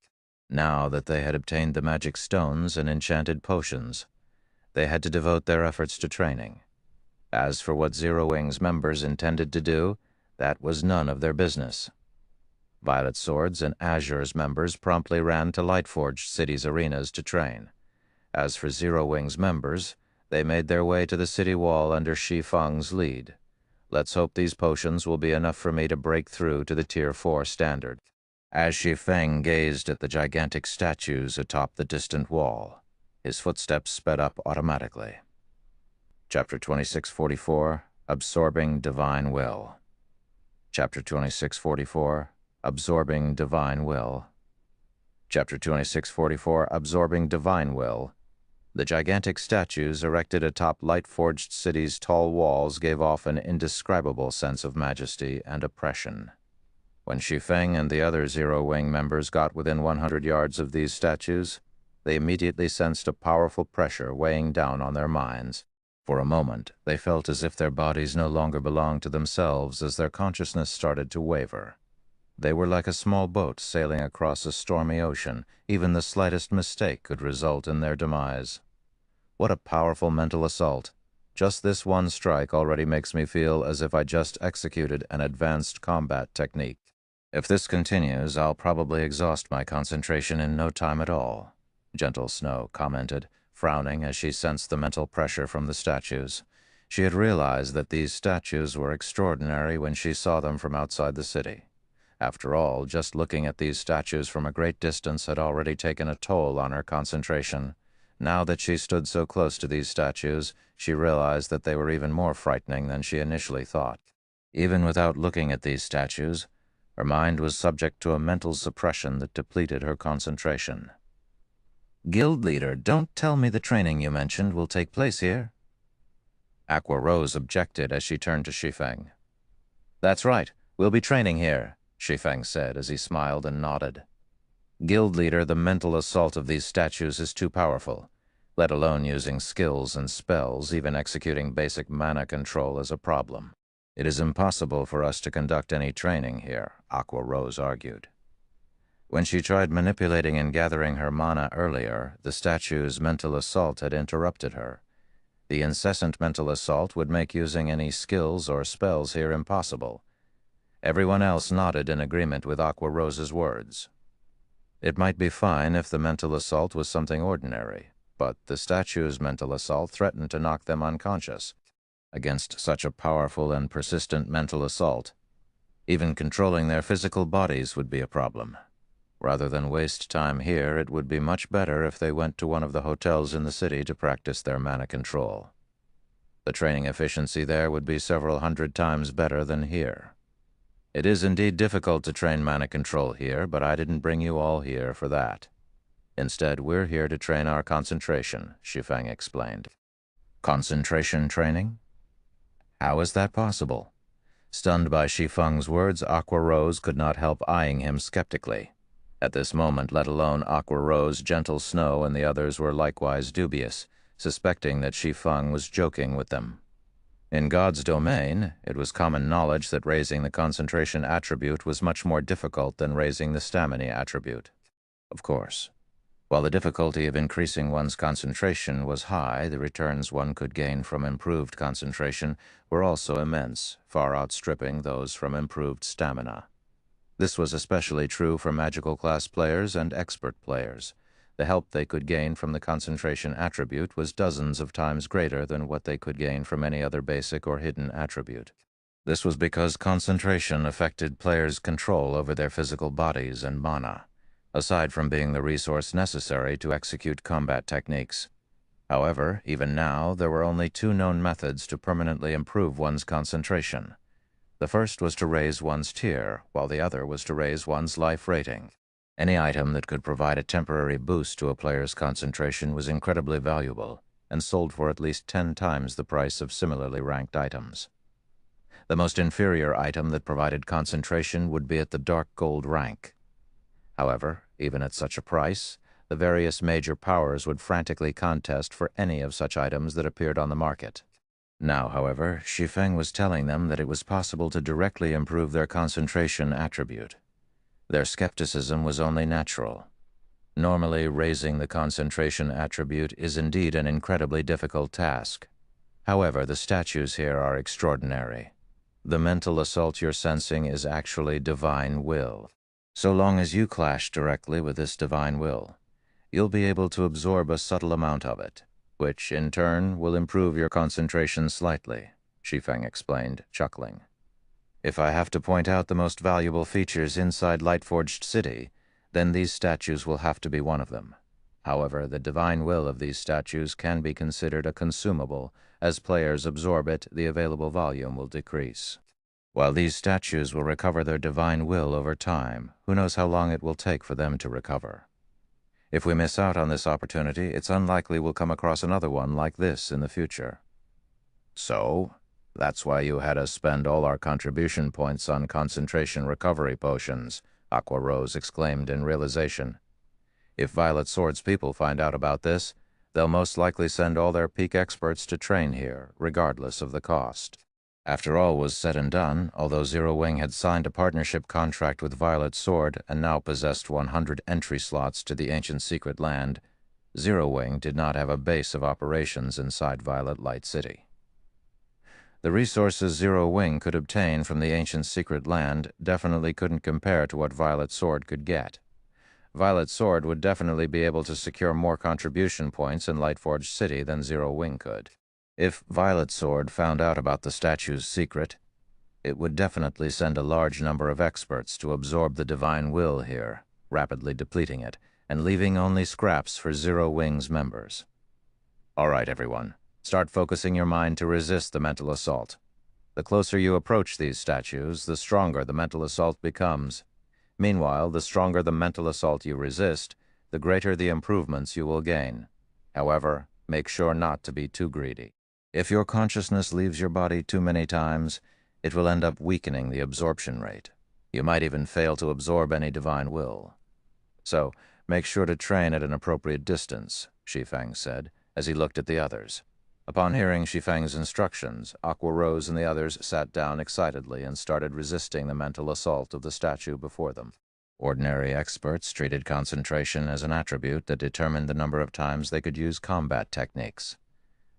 Speaker 1: Now that they had obtained the magic stones and enchanted potions, they had to devote their efforts to training. As for what Zero Wing's members intended to do, that was none of their business. Violet Sword's and Azure's members promptly ran to Lightforged City's arenas to train. As for Zero Wing's members, they made their way to the city wall under Shi Feng's lead. Let's hope these potions will be enough for me to break through to the Tier 4 standard. As Shi Feng gazed at the gigantic statues atop the distant wall, his footsteps sped up automatically. Chapter 2644, Absorbing Divine Will. Chapter 2644, Absorbing Divine Will. Chapter 2644, Absorbing Divine Will. The gigantic statues erected atop Lightforged City's tall walls gave off an indescribable sense of majesty and oppression. When Shi Feng and the other Zero Wing members got within 100 yards of these statues, they immediately sensed a powerful pressure weighing down on their minds. For a moment, they felt as if their bodies no longer belonged to themselves as their consciousness started to waver. They were like a small boat sailing across a stormy ocean. Even the slightest mistake could result in their demise. What a powerful mental assault. Just this one strike already makes me feel as if I just executed an advanced combat technique. If this continues, I'll probably exhaust my concentration in no time at all, Gentle Snow commented, frowning as she sensed the mental pressure from the statues. She had realized that these statues were extraordinary when she saw them from outside the city. After all, just looking at these statues from a great distance had already taken a toll on her concentration. Now that she stood so close to these statues, she realized that they were even more frightening than she initially thought. Even without looking at these statues, her mind was subject to a mental suppression that depleted her concentration. "Guild leader, don't tell me the training you mentioned will take place here." Aqua Rose objected as she turned to Shi Feng. "That's right, we'll be training here," Shi Feng said as he smiled and nodded. "Guild leader, the mental assault of these statues is too powerful. Let alone using skills and spells, even executing basic mana control is a problem. It is impossible for us to conduct any training here," Aqua Rose argued. When she tried manipulating and gathering her mana earlier, the statue's mental assault had interrupted her. The incessant mental assault would make using any skills or spells here impossible. Everyone else nodded in agreement with Aqua Rose's words. It might be fine if the mental assault was something ordinary, but the statue's mental assault threatened to knock them unconscious. Against such a powerful and persistent mental assault, even controlling their physical bodies would be a problem. Rather than waste time here, it would be much better if they went to one of the hotels in the city to practice their mana control. The training efficiency there would be several hundred times better than here. It is indeed difficult to train mana control here, but I didn't bring you all here for that. Instead, we're here to train our concentration, Shi Feng explained. Concentration training? How is that possible? Stunned by Shi Feng's words, Aqua Rose could not help eyeing him skeptically. At this moment, let alone Aqua Rose, Gentle Snow, and the others were likewise dubious, suspecting that Shi Feng was joking with them. In God's domain, it was common knowledge that raising the concentration attribute was much more difficult than raising the stamina attribute. Of course, while the difficulty of increasing one's concentration was high, the returns one could gain from improved concentration were also immense, far outstripping those from improved stamina. This was especially true for magical class players and expert players. The help they could gain from the concentration attribute was dozens of times greater than what they could gain from any other basic or hidden attribute. This was because concentration affected players' control over their physical bodies and mana, aside from being the resource necessary to execute combat techniques. However, even now, there were only two known methods to permanently improve one's concentration. The first was to raise one's tier, while the other was to raise one's life rating. Any item that could provide a temporary boost to a player's concentration was incredibly valuable, and sold for at least 10 times the price of similarly ranked items. The most inferior item that provided concentration would be at the dark gold rank. However, even at such a price, the various major powers would frantically contest for any of such items that appeared on the market. Now, however, Shi Feng was telling them that it was possible to directly improve their concentration attribute. Their skepticism was only natural. Normally, raising the concentration attribute is indeed an incredibly difficult task. However, the statues here are extraordinary. The mental assault you're sensing is actually divine will. So long as you clash directly with this divine will, you'll be able to absorb a subtle amount of it, which, in turn, will improve your concentration slightly, Shi Feng explained, chuckling. If I have to point out the most valuable features inside Lightforged City, then these statues will have to be one of them. However, the divine will of these statues can be considered a consumable. As players absorb it, the available volume will decrease. While these statues will recover their divine will over time, who knows how long it will take for them to recover. If we miss out on this opportunity, it's unlikely we'll come across another one like this in the future. So, that's why you had us spend all our contribution points on concentration recovery potions, Aqua Rose exclaimed in realization. If Violet Sword's people find out about this, they'll most likely send all their peak experts to train here, regardless of the cost. After all was said and done, although Zero Wing had signed a partnership contract with Violet Sword and now possessed 100 entry slots to the ancient secret land, Zero Wing did not have a base of operations inside Violet Light City. The resources Zero Wing could obtain from the ancient secret land definitely couldn't compare to what Violet Sword could get. Violet Sword would definitely be able to secure more contribution points in Lightforged City than Zero Wing could. If Violet Sword found out about the statue's secret, it would definitely send a large number of experts to absorb the divine will here, rapidly depleting it, and leaving only scraps for Zero Wing's members. All right, everyone. Start focusing your mind to resist the mental assault. The closer you approach these statues, the stronger the mental assault becomes. Meanwhile, the stronger the mental assault you resist, the greater the improvements you will gain. However, make sure not to be too greedy. If your consciousness leaves your body too many times, it will end up weakening the absorption rate. You might even fail to absorb any divine will. So, make sure to train at an appropriate distance, Shi Feng said, as he looked at the others. Upon hearing Shi Feng's instructions, Aqua Rose and the others sat down excitedly and started resisting the mental assault of the statue before them. Ordinary experts treated concentration as an attribute that determined the number of times they could use combat techniques.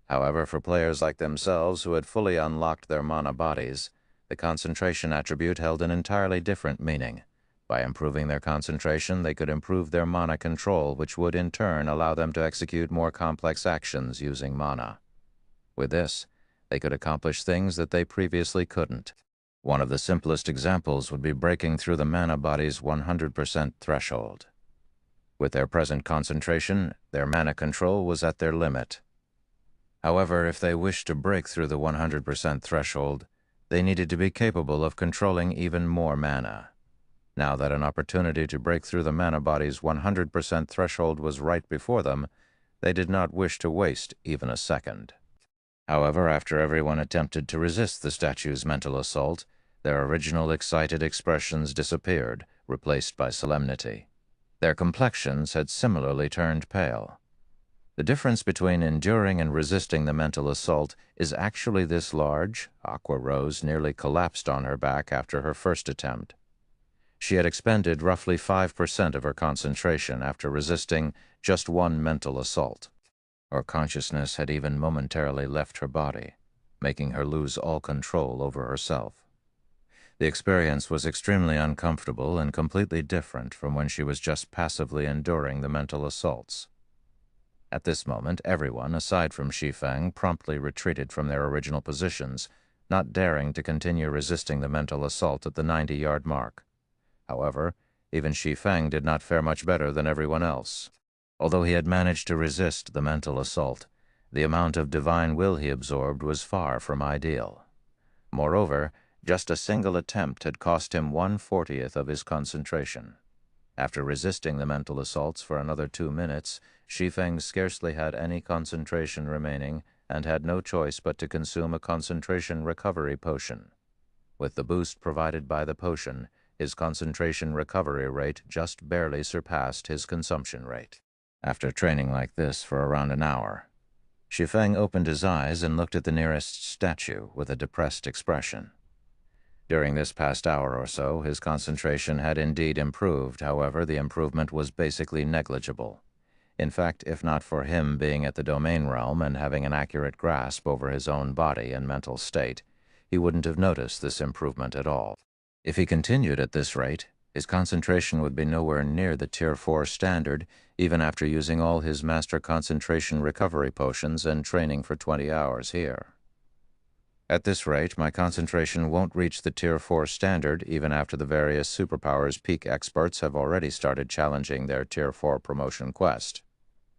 Speaker 1: However, for players like themselves who had fully unlocked their mana bodies, the concentration attribute held an entirely different meaning. By improving their concentration, they could improve their mana control, which would in turn allow them to execute more complex actions using mana. With this, they could accomplish things that they previously couldn't. One of the simplest examples would be breaking through the mana body's 100% threshold. With their present concentration, their mana control was at their limit. However, if they wished to break through the 100% threshold, they needed to be capable of controlling even more mana. Now that an opportunity to break through the mana body's 100% threshold was right before them, they did not wish to waste even a second. However, after everyone attempted to resist the statue's mental assault, their original excited expressions disappeared, replaced by solemnity. Their complexions had similarly turned pale. The difference between enduring and resisting the mental assault is actually this large. Aqua Rose nearly collapsed on her back after her first attempt. She had expended roughly 5% of her concentration after resisting just one mental assault. Her consciousness had even momentarily left her body, making her lose all control over herself. The experience was extremely uncomfortable and completely different from when she was just passively enduring the mental assaults. At this moment, everyone, aside from Shi Feng, promptly retreated from their original positions, not daring to continue resisting the mental assault at the 90-yard mark. However, even Shi Feng did not fare much better than everyone else. Although he had managed to resist the mental assault, the amount of divine will he absorbed was far from ideal. Moreover, just a single attempt had cost him 1/40th of his concentration. After resisting the mental assaults for another 2 minutes, Shi Feng scarcely had any concentration remaining and had no choice but to consume a concentration recovery potion. With the boost provided by the potion, his concentration recovery rate just barely surpassed his consumption rate. After training like this for around an hour, Shi Feng opened his eyes and looked at the nearest statue with a depressed expression. During this past hour or so, his concentration had indeed improved. However, the improvement was basically negligible. In fact, if not for him being at the domain realm and having an accurate grasp over his own body and mental state, he wouldn't have noticed this improvement at all. If he continued at this rate, his concentration would be nowhere near the Tier 4 standard, even after using all his master concentration recovery potions and training for 20 hours here. At this rate, my concentration won't reach the Tier 4 standard even after the various superpowers peak experts have already started challenging their Tier 4 promotion quest.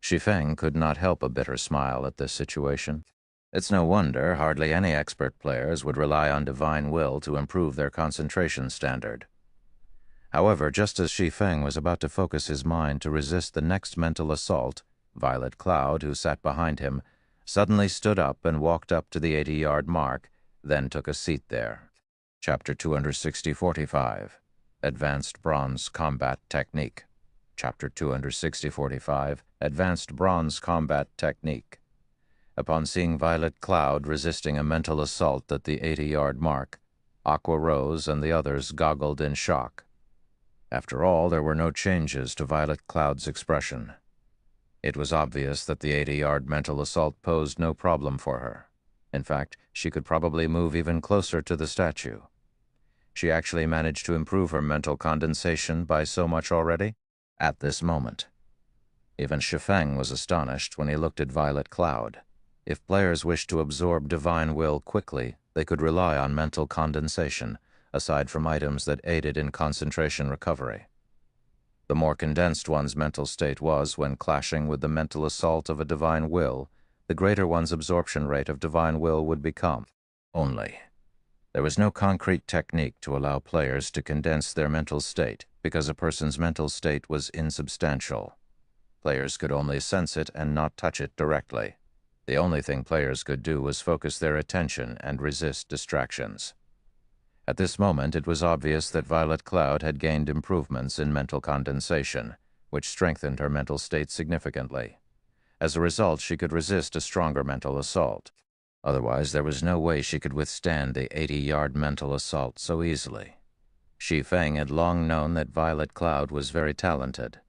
Speaker 1: Shi Feng could not help a bitter smile at this situation. It's no wonder hardly any expert players would rely on divine will to improve their concentration standard. However, just as Shi Feng was about to focus his mind to resist the next mental assault, Violet Cloud, who sat behind him, suddenly stood up and walked up to the 80-yard mark, then took a seat there. Chapter 260-45, Advanced Bronze Combat Technique. Chapter 260-45, Advanced Bronze Combat Technique. Upon seeing Violet Cloud resisting a mental assault at the 80-yard mark, Aqua Rose and the others goggled in shock. After all, there were no changes to Violet Cloud's expression. It was obvious that the 80-yard mental assault posed no problem for her. In fact, she could probably move even closer to the statue. She actually managed to improve her mental condensation by so much already at this moment. Even Shi Feng was astonished when he looked at Violet Cloud. If players wished to absorb divine will quickly, they could rely on mental condensation, aside from items that aided in concentration recovery. The more condensed one's mental state was when clashing with the mental assault of a divine will, the greater one's absorption rate of divine will would become. Only, there was no concrete technique to allow players to condense their mental state because a person's mental state was insubstantial. Players could only sense it and not touch it directly. The only thing players could do was focus their attention and resist distractions. At this moment, it was obvious that Violet Cloud had gained improvements in mental condensation, which strengthened her mental state significantly. As a result, she could resist a stronger mental assault. Otherwise, there was no way she could withstand the 80-yard mental assault so easily. Shi Feng had long known that Violet Cloud was very talented.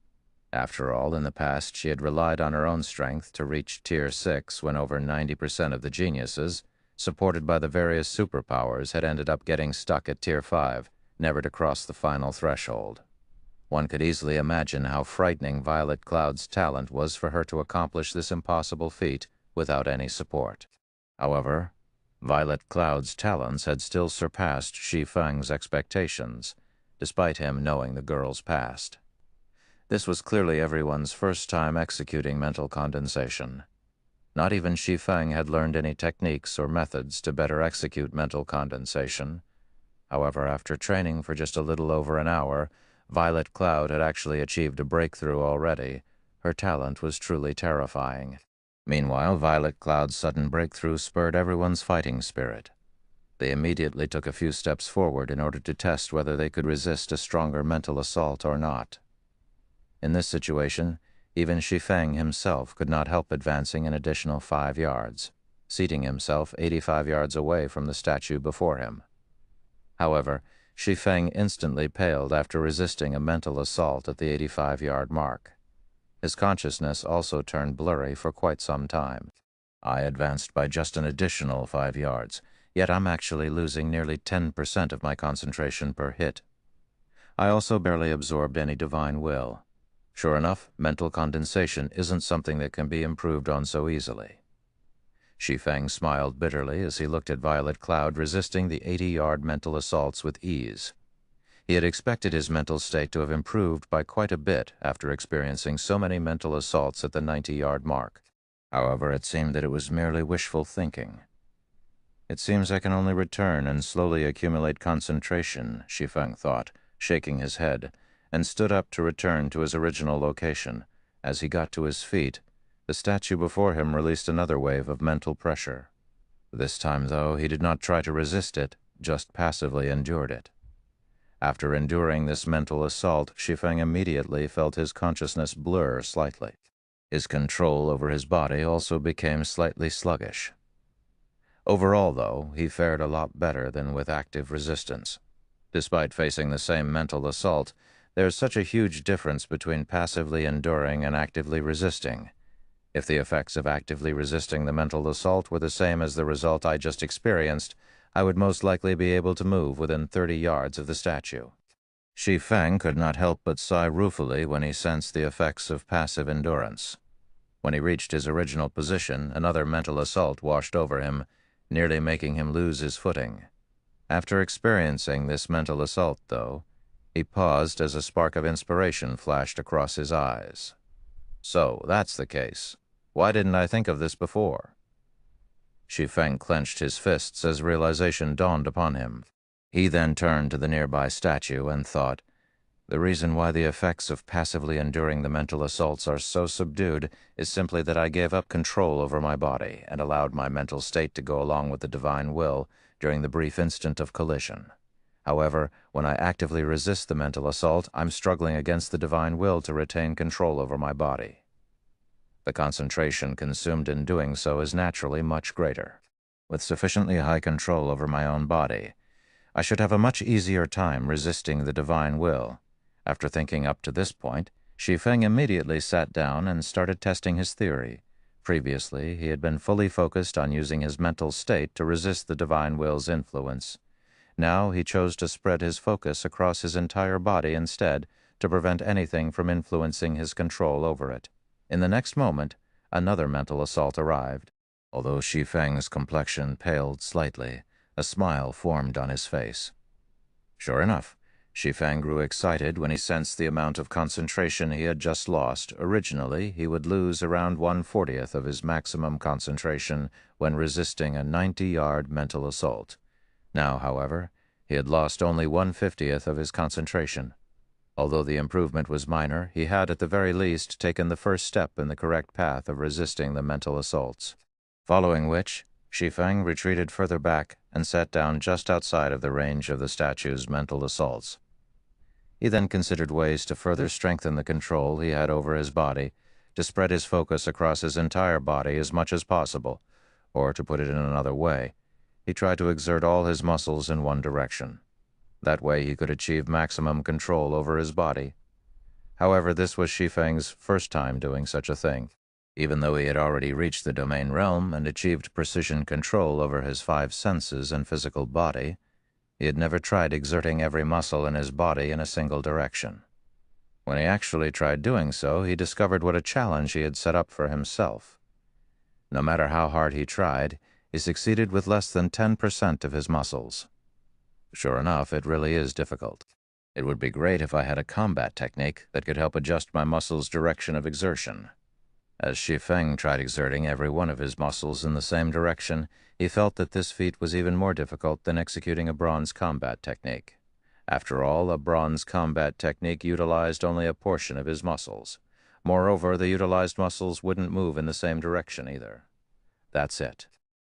Speaker 1: After all, in the past, she had relied on her own strength to reach Tier 6 when over 90% of the geniuses, supported by the various superpowers, had ended up getting stuck at Tier 5, never to cross the final threshold. One could easily imagine how frightening Violet Cloud's talent was for her to accomplish this impossible feat without any support. However, Violet Cloud's talents had still surpassed Shi Feng's expectations, despite him knowing the girl's past. This was clearly everyone's first time executing mental condensation. Not even Shi Feng had learned any techniques or methods to better execute mental condensation. However, after training for just a little over an hour, Violet Cloud had actually achieved a breakthrough already. Her talent was truly terrifying. Meanwhile, Violet Cloud's sudden breakthrough spurred everyone's fighting spirit. They immediately took a few steps forward in order to test whether they could resist a stronger mental assault or not. In this situation, even Shi Feng himself could not help advancing an additional 5 yards, seating himself 85 yards away from the statue before him. However, Shi Feng instantly paled after resisting a mental assault at the 85-yard mark. His consciousness also turned blurry for quite some time. I advanced by just an additional 5 yards, yet I'm actually losing nearly 10% of my concentration per hit. I also barely absorbed any divine will. Sure enough, mental condensation isn't something that can be improved on so easily. Shi Feng smiled bitterly as he looked at Violet Cloud resisting the 80-yard mental assaults with ease. He had expected his mental state to have improved by quite a bit after experiencing so many mental assaults at the 90-yard mark. However, it seemed that it was merely wishful thinking. It seems I can only return and slowly accumulate concentration, Shi Feng thought, shaking his head, and stood up to return to his original location. As he got to his feet, the statue before him released another wave of mental pressure. This time, though, he did not try to resist it, just passively endured it. After enduring this mental assault, Shi Feng immediately felt his consciousness blur slightly. His control over his body also became slightly sluggish. Overall, though, he fared a lot better than with active resistance. Despite facing the same mental assault, there's such a huge difference between passively enduring and actively resisting. If the effects of actively resisting the mental assault were the same as the result I just experienced, I would most likely be able to move within 30 yards of the statue. Shi Feng could not help but sigh ruefully when he sensed the effects of passive endurance. When he reached his original position, another mental assault washed over him, nearly making him lose his footing. After experiencing this mental assault, though, he paused as a spark of inspiration flashed across his eyes. So, that's the case. Why didn't I think of this before? Shi Feng clenched his fists as realization dawned upon him. He then turned to the nearby statue and thought, the reason why the effects of passively enduring the mental assaults are so subdued is simply that I gave up control over my body and allowed my mental state to go along with the divine will during the brief instant of collision. However, when I actively resist the mental assault, I'm struggling against the divine will to retain control over my body. The concentration consumed in doing so is naturally much greater. With sufficiently high control over my own body, I should have a much easier time resisting the divine will. After thinking up to this point, Shi Feng immediately sat down and started testing his theory. Previously, he had been fully focused on using his mental state to resist the divine will's influence. Now he chose to spread his focus across his entire body instead, to prevent anything from influencing his control over it. In the next moment, another mental assault arrived. Although Shi Feng's complexion paled slightly, a smile formed on his face. Sure enough, Shi Feng grew excited when he sensed the amount of concentration he had just lost. Originally, he would lose around 1/40th of his maximum concentration when resisting a 90-yard mental assault. Now, however, he had lost only 1/50th of his concentration. Although the improvement was minor, he had at the very least taken the first step in the correct path of resisting the mental assaults. Following which, Shi Feng retreated further back and sat down just outside of the range of the statue's mental assaults. He then considered ways to further strengthen the control he had over his body, to spread his focus across his entire body as much as possible, or to put it in another way, he tried to exert all his muscles in one direction. That way he could achieve maximum control over his body. However, this was Shi Feng's first time doing such a thing. Even though he had already reached the domain realm and achieved precision control over his 5 senses and physical body, he had never tried exerting every muscle in his body in a single direction. When he actually tried doing so, he discovered what a challenge he had set up for himself. No matter how hard he tried, he succeeded with less than 10% of his muscles. Sure enough, it really is difficult. It would be great if I had a combat technique that could help adjust my muscles' direction of exertion. As Shi Feng tried exerting every one of his muscles in the same direction, he felt that this feat was even more difficult than executing a bronze combat technique. After all, a bronze combat technique utilized only a portion of his muscles. Moreover, the utilized muscles wouldn't move in the same direction either. That's it.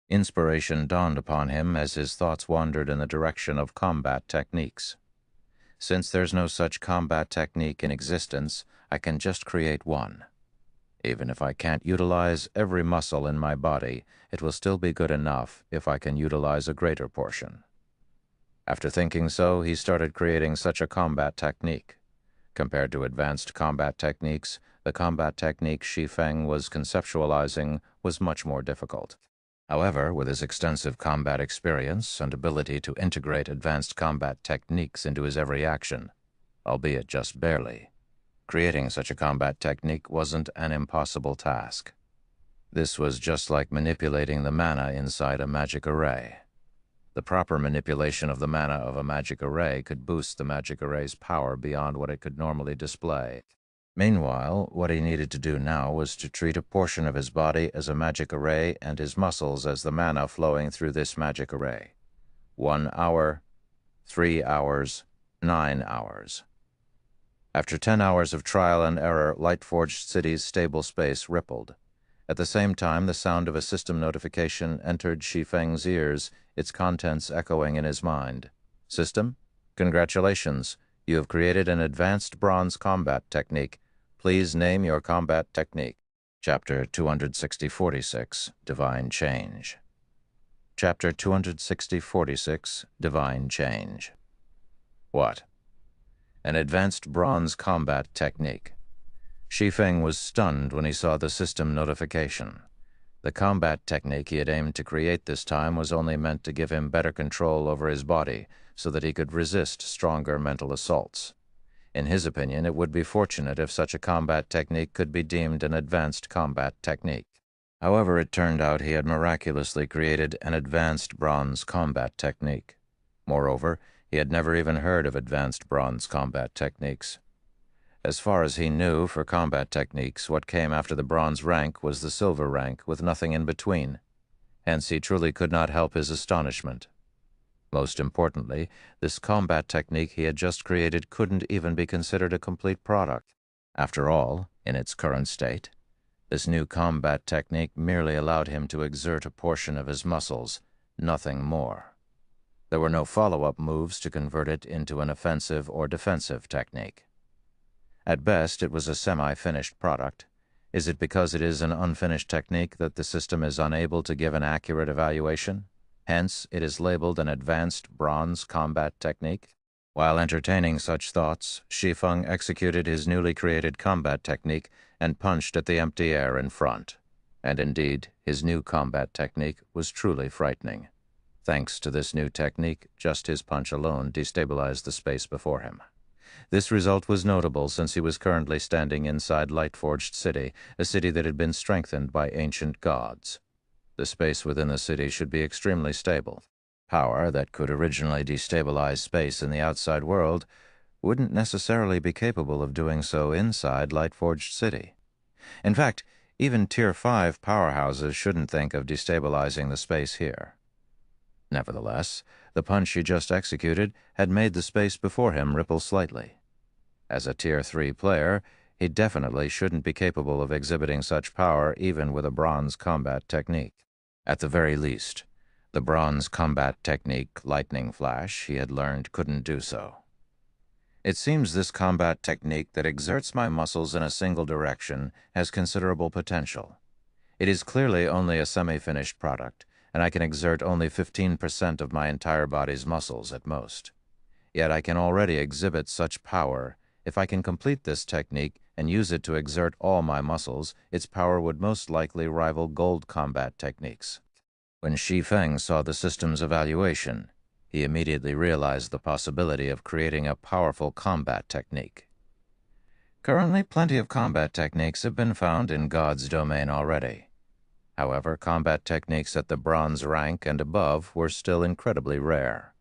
Speaker 1: Inspiration dawned upon him as his thoughts wandered in the direction of combat techniques. Since there's no such combat technique in existence, I can just create one. Even if I can't utilize every muscle in my body, it will still be good enough if I can utilize a greater portion. After thinking so, he started creating such a combat technique. Compared to advanced combat techniques, the combat technique Shi Feng was conceptualizing was much more difficult. However, with his extensive combat experience and ability to integrate advanced combat techniques into his every action, albeit just barely, creating such a combat technique wasn't an impossible task. This was just like manipulating the mana inside a magic array. The proper manipulation of the mana of a magic array could boost the magic array's power beyond what it could normally display. Meanwhile, what he needed to do now was to treat a portion of his body as a magic array and his muscles as the mana flowing through this magic array. 1 hour, 3 hours, 9 hours. After 10 hours of trial and error, Lightforged City's stable space rippled. At the same time, the sound of a system notification entered Shi Feng's ears, its contents echoing in his mind. System? Congratulations. You have created an advanced bronze combat technique. Please name your combat technique. Chapter 260-46, Divine Change. Chapter 260-46, Divine Change. What? An advanced bronze combat technique. Shi Feng was stunned when he saw the system notification. The combat technique he had aimed to create this time was only meant to give him better control over his body so that he could resist stronger mental assaults. In his opinion, it would be fortunate if such a combat technique could be deemed an advanced combat technique. However, it turned out he had miraculously created an advanced bronze combat technique. Moreover, he had never even heard of advanced bronze combat techniques. As far as he knew, for combat techniques, what came after the bronze rank was the silver rank, with nothing in between. Hence, he truly could not help his astonishment. Most importantly, this combat technique he had just created couldn't even be considered a complete product. After all, in its current state, this new combat technique merely allowed him to exert a portion of his muscles, nothing more. There were no follow-up moves to convert it into an offensive or defensive technique. At best, it was a semi-finished product. Is it because it is an unfinished technique that the system is unable to give an accurate evaluation? Hence, it is labeled an advanced bronze combat technique. While entertaining such thoughts, Shi Feng executed his newly created combat technique and punched at the empty air in front. And indeed, his new combat technique was truly frightening. Thanks to this new technique, just his punch alone destabilized the space before him. This result was notable since he was currently standing inside Lightforged City, a city that had been strengthened by ancient gods. The space within the city should be extremely stable. Power that could originally destabilize space in the outside world wouldn't necessarily be capable of doing so inside Lightforged City. In fact, even Tier 5 powerhouses shouldn't think of destabilizing the space here. Nevertheless, the punch he just executed had made the space before him ripple slightly. As a Tier 3 player, he definitely shouldn't be capable of exhibiting such power even with a bronze combat technique. At the very least, the bronze combat technique, Lightning Flash, he had learned couldn't do so. It seems this combat technique that exerts my muscles in a single direction has considerable potential. It is clearly only a semi-finished product, and I can exert only 15% of my entire body's muscles at most. Yet I can already exhibit such power. If I can complete this technique and use it to exert all my muscles, its power would most likely rival gold combat techniques. When Shi Feng saw the system's evaluation, he immediately realized the possibility of creating a powerful combat technique. Currently, plenty of combat techniques have been found in God's domain already. However, combat techniques at the bronze rank and above were still incredibly rare.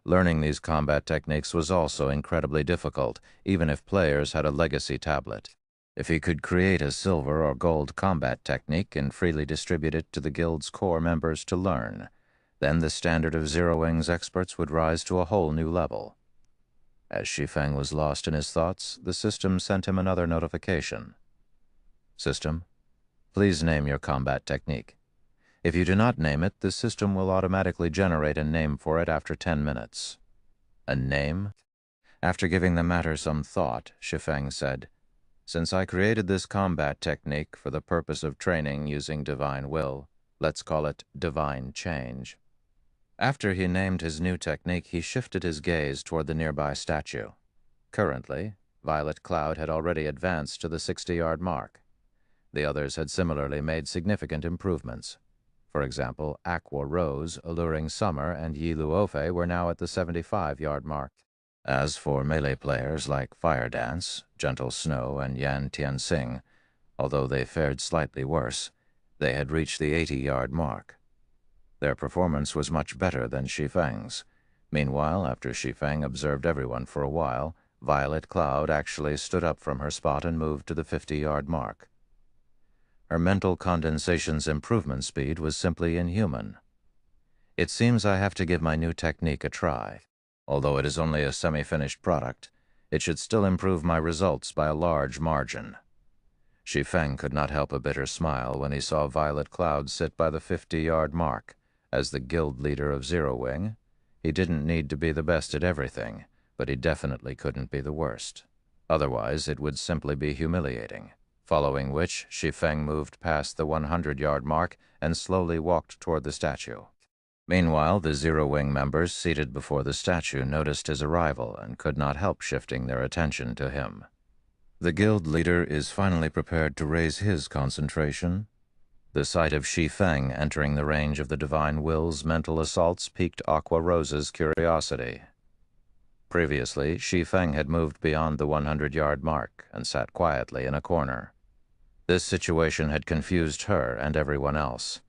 Speaker 1: Learning these combat techniques was also incredibly difficult, even if players had a legacy tablet. If he could create a silver or gold combat technique and freely distribute it to the guild's core members to learn, then the standard of Zero Wing's experts would rise to a whole new level. As Shi Feng was lost in his thoughts, the system sent him another notification. System, please name your combat technique. If you do not name it, the system will automatically generate a name for it after 10 minutes. A name? After giving the matter some thought, Shi Feng said, "Since I created this combat technique for the purpose of training using divine will, let's call it divine change." After he named his new technique, he shifted his gaze toward the nearby statue. Currently, Violet Cloud had already advanced to the 60-yard mark. The others had similarly made significant improvements. For example, Aqua Rose, Alluring Summer, and Yi Luofe were now at the 75-yard mark. As for melee players like Fire Dance, Gentle Snow, and Yan Tianxing, although they fared slightly worse, they had reached the 80-yard mark. Their performance was much better than Shi Feng's. Meanwhile, after Shi Feng observed everyone for a while, Violet Cloud actually stood up from her spot and moved to the 50-yard mark. Her mental condensation's improvement speed was simply inhuman. It seems I have to give my new technique a try. Although it is only a semi-finished product, it should still improve my results by a large margin. Shi Feng could not help a bitter smile when he saw Violet Cloud sit by the 50-yard mark. As the guild leader of Zero Wing, he didn't need to be the best at everything, but he definitely couldn't be the worst. Otherwise, it would simply be humiliating. following which Shi Feng moved past the 100-yard mark and slowly walked toward the statue. Meanwhile, the Zero Wing members seated before the statue noticed his arrival and could not help shifting their attention to him. The guild leader is finally prepared to raise his concentration. The sight of Shi Feng entering the range of the Divine Will's mental assaults piqued Aqua Rose's curiosity. Previously, Shi Feng had moved beyond the 100-yard mark and sat quietly in a corner. This situation had confused her and everyone else.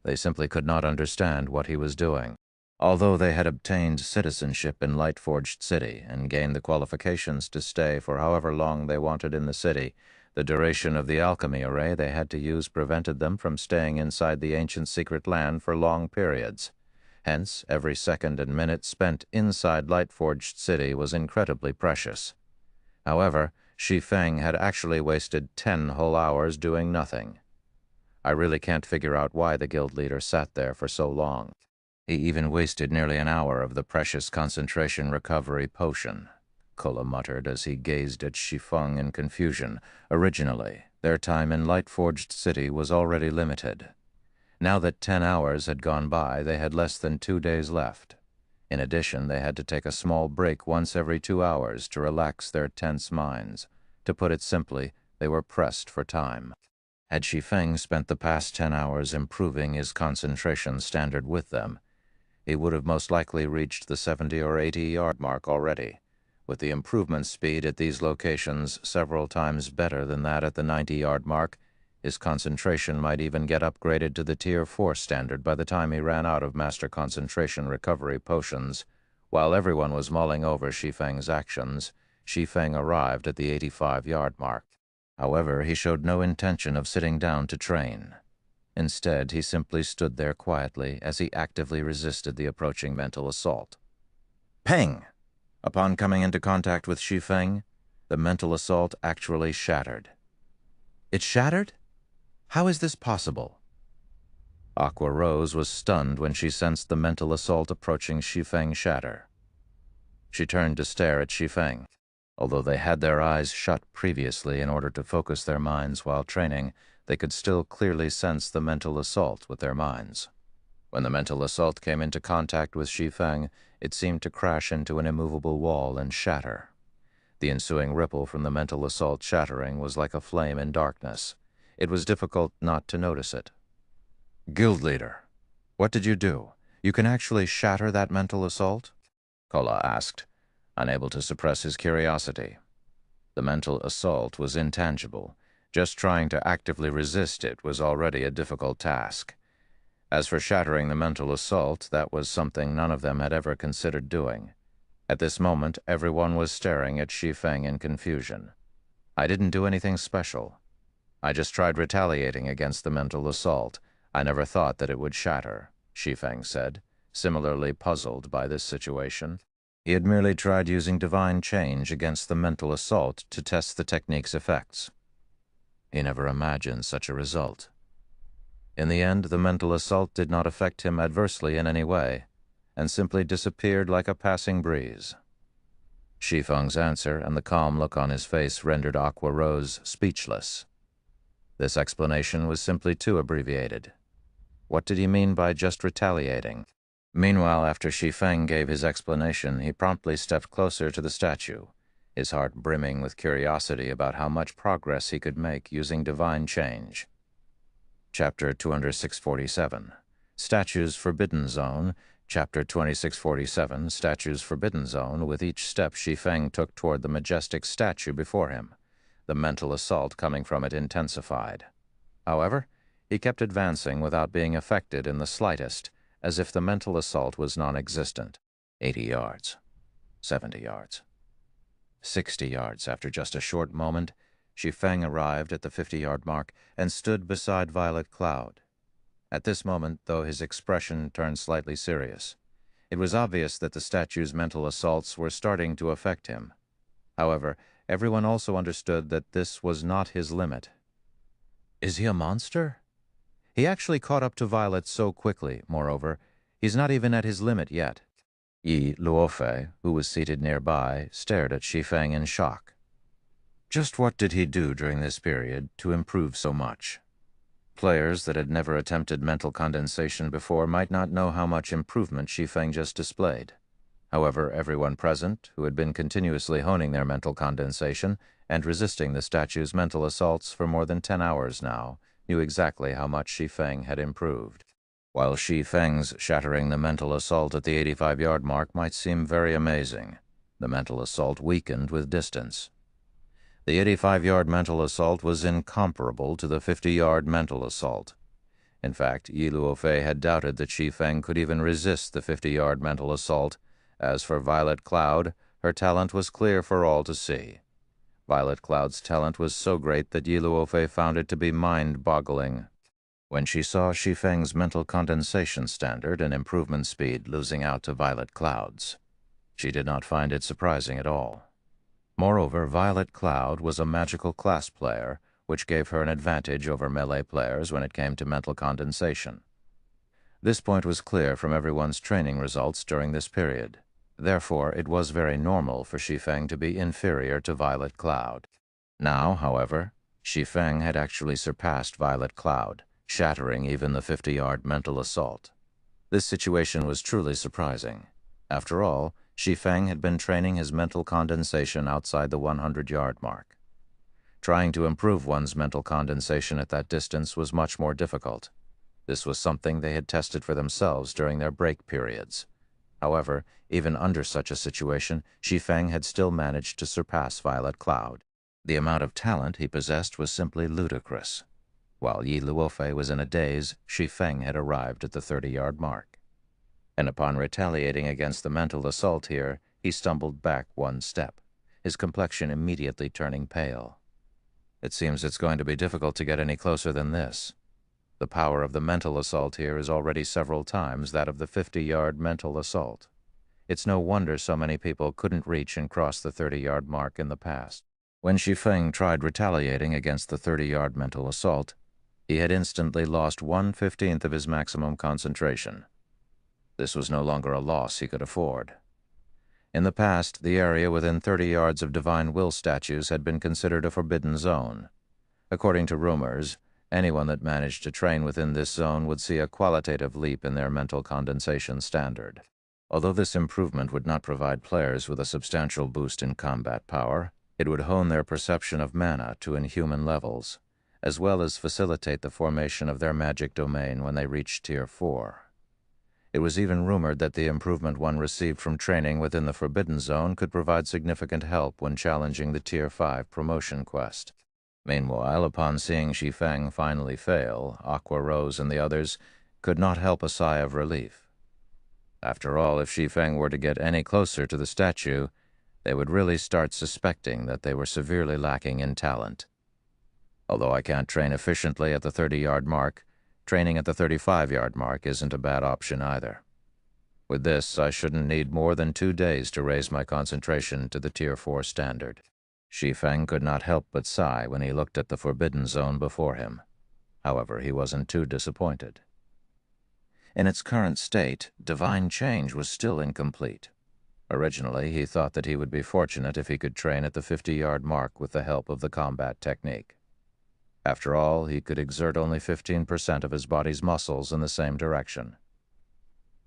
Speaker 1: They simply could not understand what he was doing. Although they had obtained citizenship in Lightforged City and gained the qualifications to stay for however long they wanted in the city, the duration of the alchemy array they had to use prevented them from staying inside the ancient secret land for long periods. Hence, every second and minute spent inside Lightforged City was incredibly precious. However, Shi Feng had actually wasted 10 whole hours doing nothing. I really can't figure out why the guild leader sat there for so long. He even wasted nearly an hour of the precious concentration recovery potion, Kola muttered as he gazed at Shi Feng in confusion. Originally, their time in Lightforged City was already limited. Now that 10 hours had gone by, they had less than 2 days left. In addition, they had to take a small break once every 2 hours to relax their tense minds. To put it simply, they were pressed for time. Had Shi Feng spent the past 10 hours improving his concentration standard with them, he would have most likely reached the 70 or 80-yard mark already, with the improvement speed at these locations several times better than that at the 90-yard mark. His concentration might even get upgraded to the Tier 4 standard by the time he ran out of Master Concentration Recovery potions. While everyone was mulling over Shi Feng's actions, Shi Feng arrived at the 85-yard mark. However, he showed no intention of sitting down to train. Instead, he simply stood there quietly as he actively resisted the approaching mental assault. Peng! Upon coming into contact with Shi Feng, the mental assault actually shattered. It shattered? How is this possible? Aqua Rose was stunned when she sensed the mental assault approaching Shi Feng shatter. She turned to stare at Shi Feng. Although they had their eyes shut previously in order to focus their minds while training, they could still clearly sense the mental assault with their minds. When the mental assault came into contact with Shi Feng, it seemed to crash into an immovable wall and shatter. The ensuing ripple from the mental assault shattering was like a flame in darkness. It was difficult not to notice it. Guild leader, what did you do? You can actually shatter that mental assault? Kola asked, unable to suppress his curiosity. The mental assault was intangible. Just trying to actively resist it was already a difficult task. As for shattering the mental assault, that was something none of them had ever considered doing. At this moment, everyone was staring at Shi Feng in confusion. I didn't do anything special. I just tried retaliating against the mental assault. I never thought that it would shatter, Shi Feng said, similarly puzzled by this situation. He had merely tried using divine change against the mental assault to test the technique's effects. He never imagined such a result. In the end, the mental assault did not affect him adversely in any way, and simply disappeared like a passing breeze. Shi Feng's answer and the calm look on his face rendered Aqua Rose speechless. This explanation was simply too abbreviated. What did he mean by just retaliating? Meanwhile, after Shi Feng gave his explanation, he promptly stepped closer to the statue, his heart brimming with curiosity about how much progress he could make using divine change. Chapter 2647, Statue's Forbidden Zone. Chapter 2647, Statue's Forbidden Zone. With each step Shi Feng took toward the majestic statue before him, the mental assault coming from it intensified. However, he kept advancing without being affected in the slightest, as if the mental assault was non-existent. 80 yards, 70 yards, 60 yards. After just a short moment, Shi Feng arrived at the 50-yard mark and stood beside Violet Cloud. At this moment, though his expression turned slightly serious, it was obvious that the statue's mental assaults were starting to affect him. However, everyone also understood that this was not his limit. Is he a monster? He actually caught up to Violet so quickly, moreover, he's not even at his limit yet. Yi Luofei, who was seated nearby, stared at Shi Feng in shock. Just what did he do during this period to improve so much? Players that had never attempted mental condensation before might not know how much improvement Shi Feng just displayed. However, everyone present, who had been continuously honing their mental condensation and resisting the statue's mental assaults for more than 10 hours now, knew exactly how much Shi Feng had improved. While Shi Feng's shattering the mental assault at the 85-yard mark might seem very amazing, the mental assault weakened with distance. The 85-yard mental assault was incomparable to the 50-yard mental assault. In fact, Yi Luofei had doubted that Shi Feng could even resist the 50-yard mental assault. As for Violet Cloud, her talent was clear for all to see. Violet Cloud's talent was so great that Yi Luofei found it to be mind-boggling. When she saw Shi Feng's mental condensation standard and improvement speed losing out to Violet Cloud's, she did not find it surprising at all. Moreover, Violet Cloud was a magical class player, which gave her an advantage over melee players when it came to mental condensation. This point was clear from everyone's training results during this period. Therefore, it was very normal for Shi Feng to be inferior to Violet Cloud. Now, however, Shi Feng had actually surpassed Violet Cloud, shattering even the 50-yard mental assault. This situation was truly surprising. After all, Shi Feng had been training his mental condensation outside the 100-yard mark. Trying to improve one's mental condensation at that distance was much more difficult. This was something they had tested for themselves during their break periods. However, even under such a situation, Shi Feng had still managed to surpass Violet Cloud. The amount of talent he possessed was simply ludicrous. While Yi Luofei was in a daze, Shi Feng had arrived at the 30-yard mark. And upon retaliating against the mental assault here, he stumbled back one step, his complexion immediately turning pale. It seems it's going to be difficult to get any closer than this. The power of the mental assault here is already several times that of the 50-yard mental assault. It's no wonder so many people couldn't reach and cross the 30-yard mark in the past. When Shi Feng tried retaliating against the 30-yard mental assault, he had instantly lost 1/15 of his maximum concentration. This was no longer a loss he could afford. In the past, the area within 30 yards of Divine Will statues had been considered a forbidden zone. According to rumors, anyone that managed to train within this zone would see a qualitative leap in their mental condensation standard. Although this improvement would not provide players with a substantial boost in combat power, it would hone their perception of mana to inhuman levels, as well as facilitate the formation of their magic domain when they reached Tier 4. It was even rumored that the improvement one received from training within the Forbidden Zone could provide significant help when challenging the Tier 5 promotion quest. Meanwhile, upon seeing Shi Feng finally fail, Aqua Rose and the others could not help a sigh of relief. After all, if Shi Feng were to get any closer to the statue, they would really start suspecting that they were severely lacking in talent. Although I can't train efficiently at the 30-yard mark, training at the 35-yard mark isn't a bad option either. With this, I shouldn't need more than 2 days to raise my concentration to the Tier 4 standard. Shi Feng could not help but sigh when he looked at the Forbidden Zone before him. However, he wasn't too disappointed. In its current state, divine change was still incomplete. Originally, he thought that he would be fortunate if he could train at the 50-yard mark with the help of the combat technique. After all, he could exert only 15% of his body's muscles in the same direction.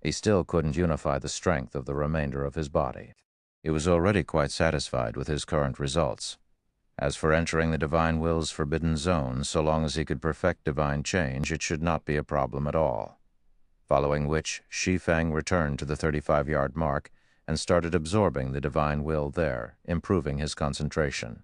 Speaker 1: He still couldn't unify the strength of the remainder of his body. He was already quite satisfied with his current results. As for entering the Divine Will's Forbidden Zone, so long as he could perfect divine change, it should not be a problem at all. Following which, Shi Feng returned to the 35-yard mark and started absorbing the Divine Will there, improving his concentration.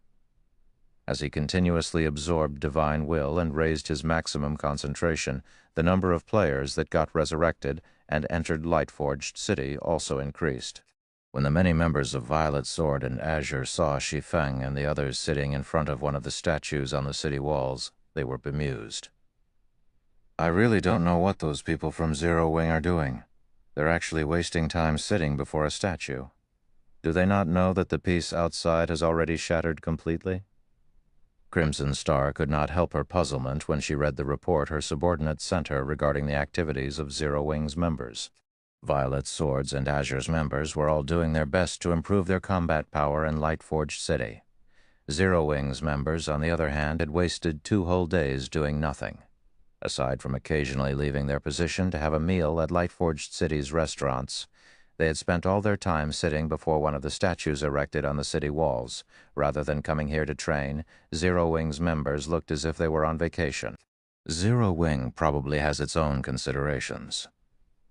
Speaker 1: As he continuously absorbed Divine Will and raised his maximum concentration, the number of players that got resurrected and entered Lightforged City also increased. When the many members of Violet Sword and Azure saw Shi Feng and the others sitting in front of one of the statues on the city walls, they were bemused. I really don't know what those people from Zero Wing are doing. They're actually wasting time sitting before a statue. Do they not know that the piece outside has already shattered completely? Crimson Star could not help her puzzlement when she read the report her subordinate sent her regarding the activities of Zero Wing's members. Violet Swords and Azure's members were all doing their best to improve their combat power in Lightforged City. Zero Wing's members, on the other hand, had wasted 2 whole days doing nothing. Aside from occasionally leaving their position to have a meal at Lightforged City's restaurants, they had spent all their time sitting before one of the statues erected on the city walls. Rather than coming here to train, Zero Wing's members looked as if they were on vacation. Zero Wing probably has its own considerations.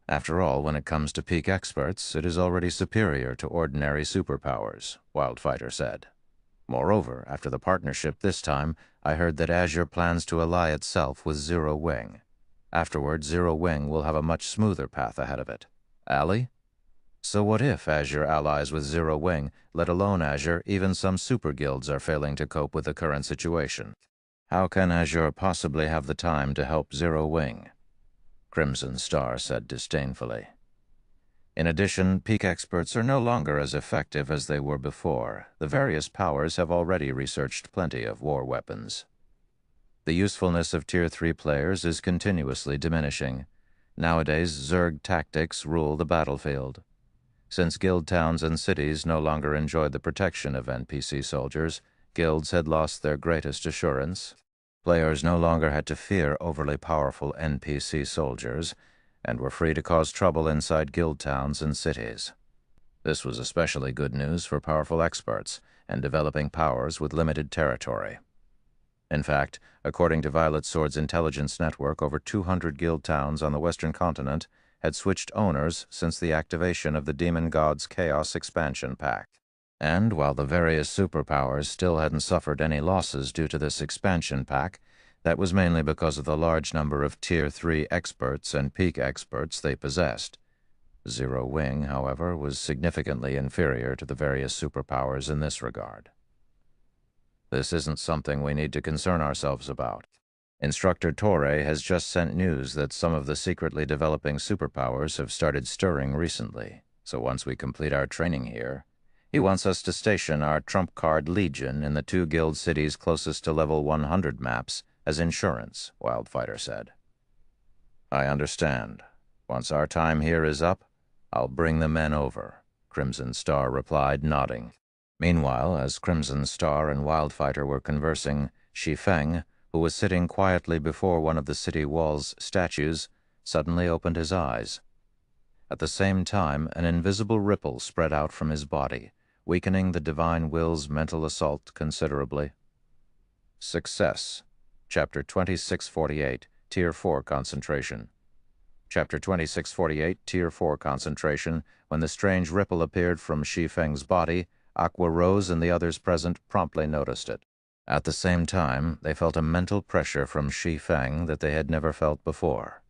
Speaker 1: After all, when it comes to peak experts, it is already superior to ordinary superpowers, Wildfighter said. Moreover, after the partnership this time, I heard that Azure plans to ally itself with Zero Wing. Afterward, Zero Wing will have a much smoother path ahead of it. Ally? So what if Azure allies with Zero Wing, let alone Azure, even some super guilds are failing to cope with the current situation? How can Azure possibly have the time to help Zero Wing? Crimson Star said disdainfully. In addition, peak experts are no longer as effective as they were before. The various powers have already researched plenty of war weapons. The usefulness of Tier 3 players is continuously diminishing. Nowadays, Zerg tactics rule the battlefield. Since guild towns and cities no longer enjoyed the protection of NPC soldiers, guilds had lost their greatest assurance. Players no longer had to fear overly powerful NPC soldiers, and were free to cause trouble inside guild towns and cities. This was especially good news for powerful experts and developing powers with limited territory. In fact, according to Violet Sword's intelligence network, over 200 guild towns on the western continent had switched owners since the activation of the Demon God's Chaos Expansion Pack. And while the various superpowers still hadn't suffered any losses due to this expansion pack, that was mainly because of the large number of Tier 3 experts and peak experts they possessed. Zero Wing, however, was significantly inferior to the various superpowers in this regard. This isn't something we need to concern ourselves about. Instructor Torre has just sent news that some of the secretly developing superpowers have started stirring recently, so once we complete our training here, he wants us to station our trump card Legion in the 2 guild cities closest to level 100 maps as insurance, Wildfighter said. I understand. Once our time here is up, I'll bring the men over, Crimson Star replied, nodding. Meanwhile, as Crimson Star and Wildfighter were conversing, Shi Feng, who was sitting quietly before one of the city wall's statues, suddenly opened his eyes. At the same time, an invisible ripple spread out from his body, weakening the Divine Will's mental assault considerably. Success. Chapter 2648, Tier 4 Concentration. Chapter 2648, Tier 4 Concentration. When the strange ripple appeared from Shi Feng's body, Aqua Rose and the others present promptly noticed it. At the same time, they felt a mental pressure from Shi Feng that they had never felt before.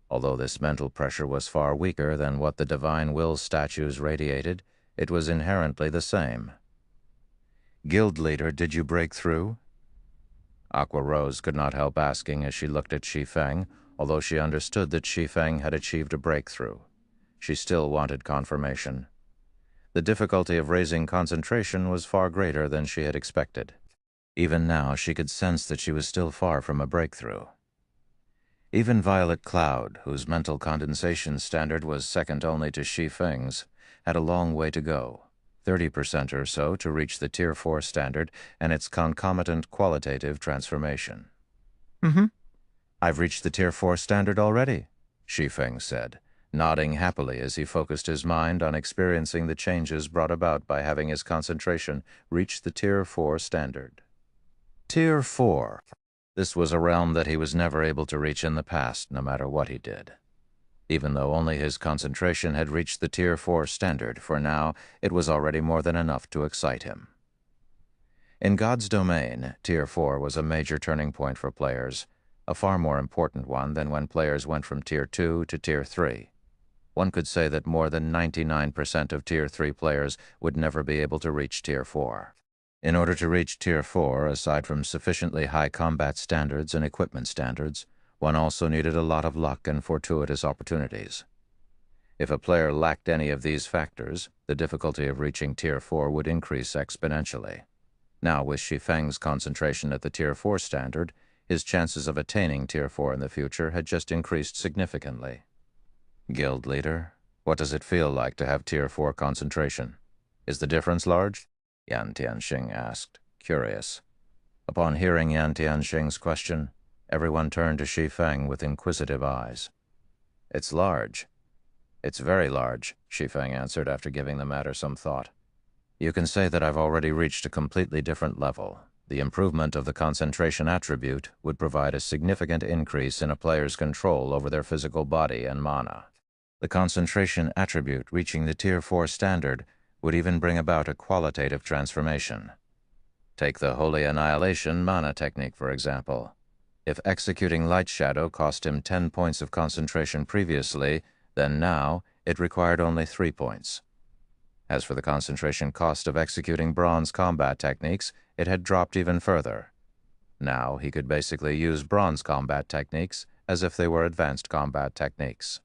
Speaker 1: Although this mental pressure was far weaker than what the Divine Will statues radiated, it was inherently the same. Guild leader, did you break through? Aqua Rose could not help asking as she looked at Shi Feng, although she understood that Shi Feng had achieved a breakthrough. She still wanted confirmation. The difficulty of raising concentration was far greater than she had expected. Even now, she could sense that she was still far from a breakthrough. Even Violet Cloud, whose mental condensation standard was second only to Shi Feng's, had a long way to go, 30% or so to reach the Tier 4 standard and its concomitant qualitative transformation. I've reached the Tier 4 standard already, Shi Feng said, nodding happily as he focused his mind on experiencing the changes brought about by having his concentration reach the Tier 4 standard. Tier 4. This was a realm that he was never able to reach in the past, no matter what he did. Even though only his concentration had reached the Tier 4 standard, for now it was already more than enough to excite him. In God's domain, Tier 4 was a major turning point for players, a far more important one than when players went from Tier 2 to Tier 3. One could say that more than 99% of Tier 3 players would never be able to reach Tier 4. In order to reach Tier 4, aside from sufficiently high combat standards and equipment standards, one also needed a lot of luck and fortuitous opportunities. If a player lacked any of these factors, the difficulty of reaching Tier 4 would increase exponentially. Now, with Shi Feng's concentration at the Tier 4 standard, his chances of attaining Tier 4 in the future had just increased significantly. Guild leader, what does it feel like to have Tier 4 concentration? Is the difference large? Yan Tianxing asked, curious. Upon hearing Yan Tianxing's question, everyone turned to Shi Feng with inquisitive eyes. "It's large." "It's very large," Shi Feng answered after giving the matter some thought. "You can say that I've already reached a completely different level. The improvement of the concentration attribute would provide a significant increase in a player's control over their physical body and mana. The concentration attribute reaching the Tier 4 standard would even bring about a qualitative transformation. Take the Holy Annihilation mana technique, for example. If executing Light Shadow cost him 10 points of concentration previously, then now it required only 3 points. As for the concentration cost of executing bronze combat techniques, it had dropped even further. Now he could basically use bronze combat techniques as if they were advanced combat techniques.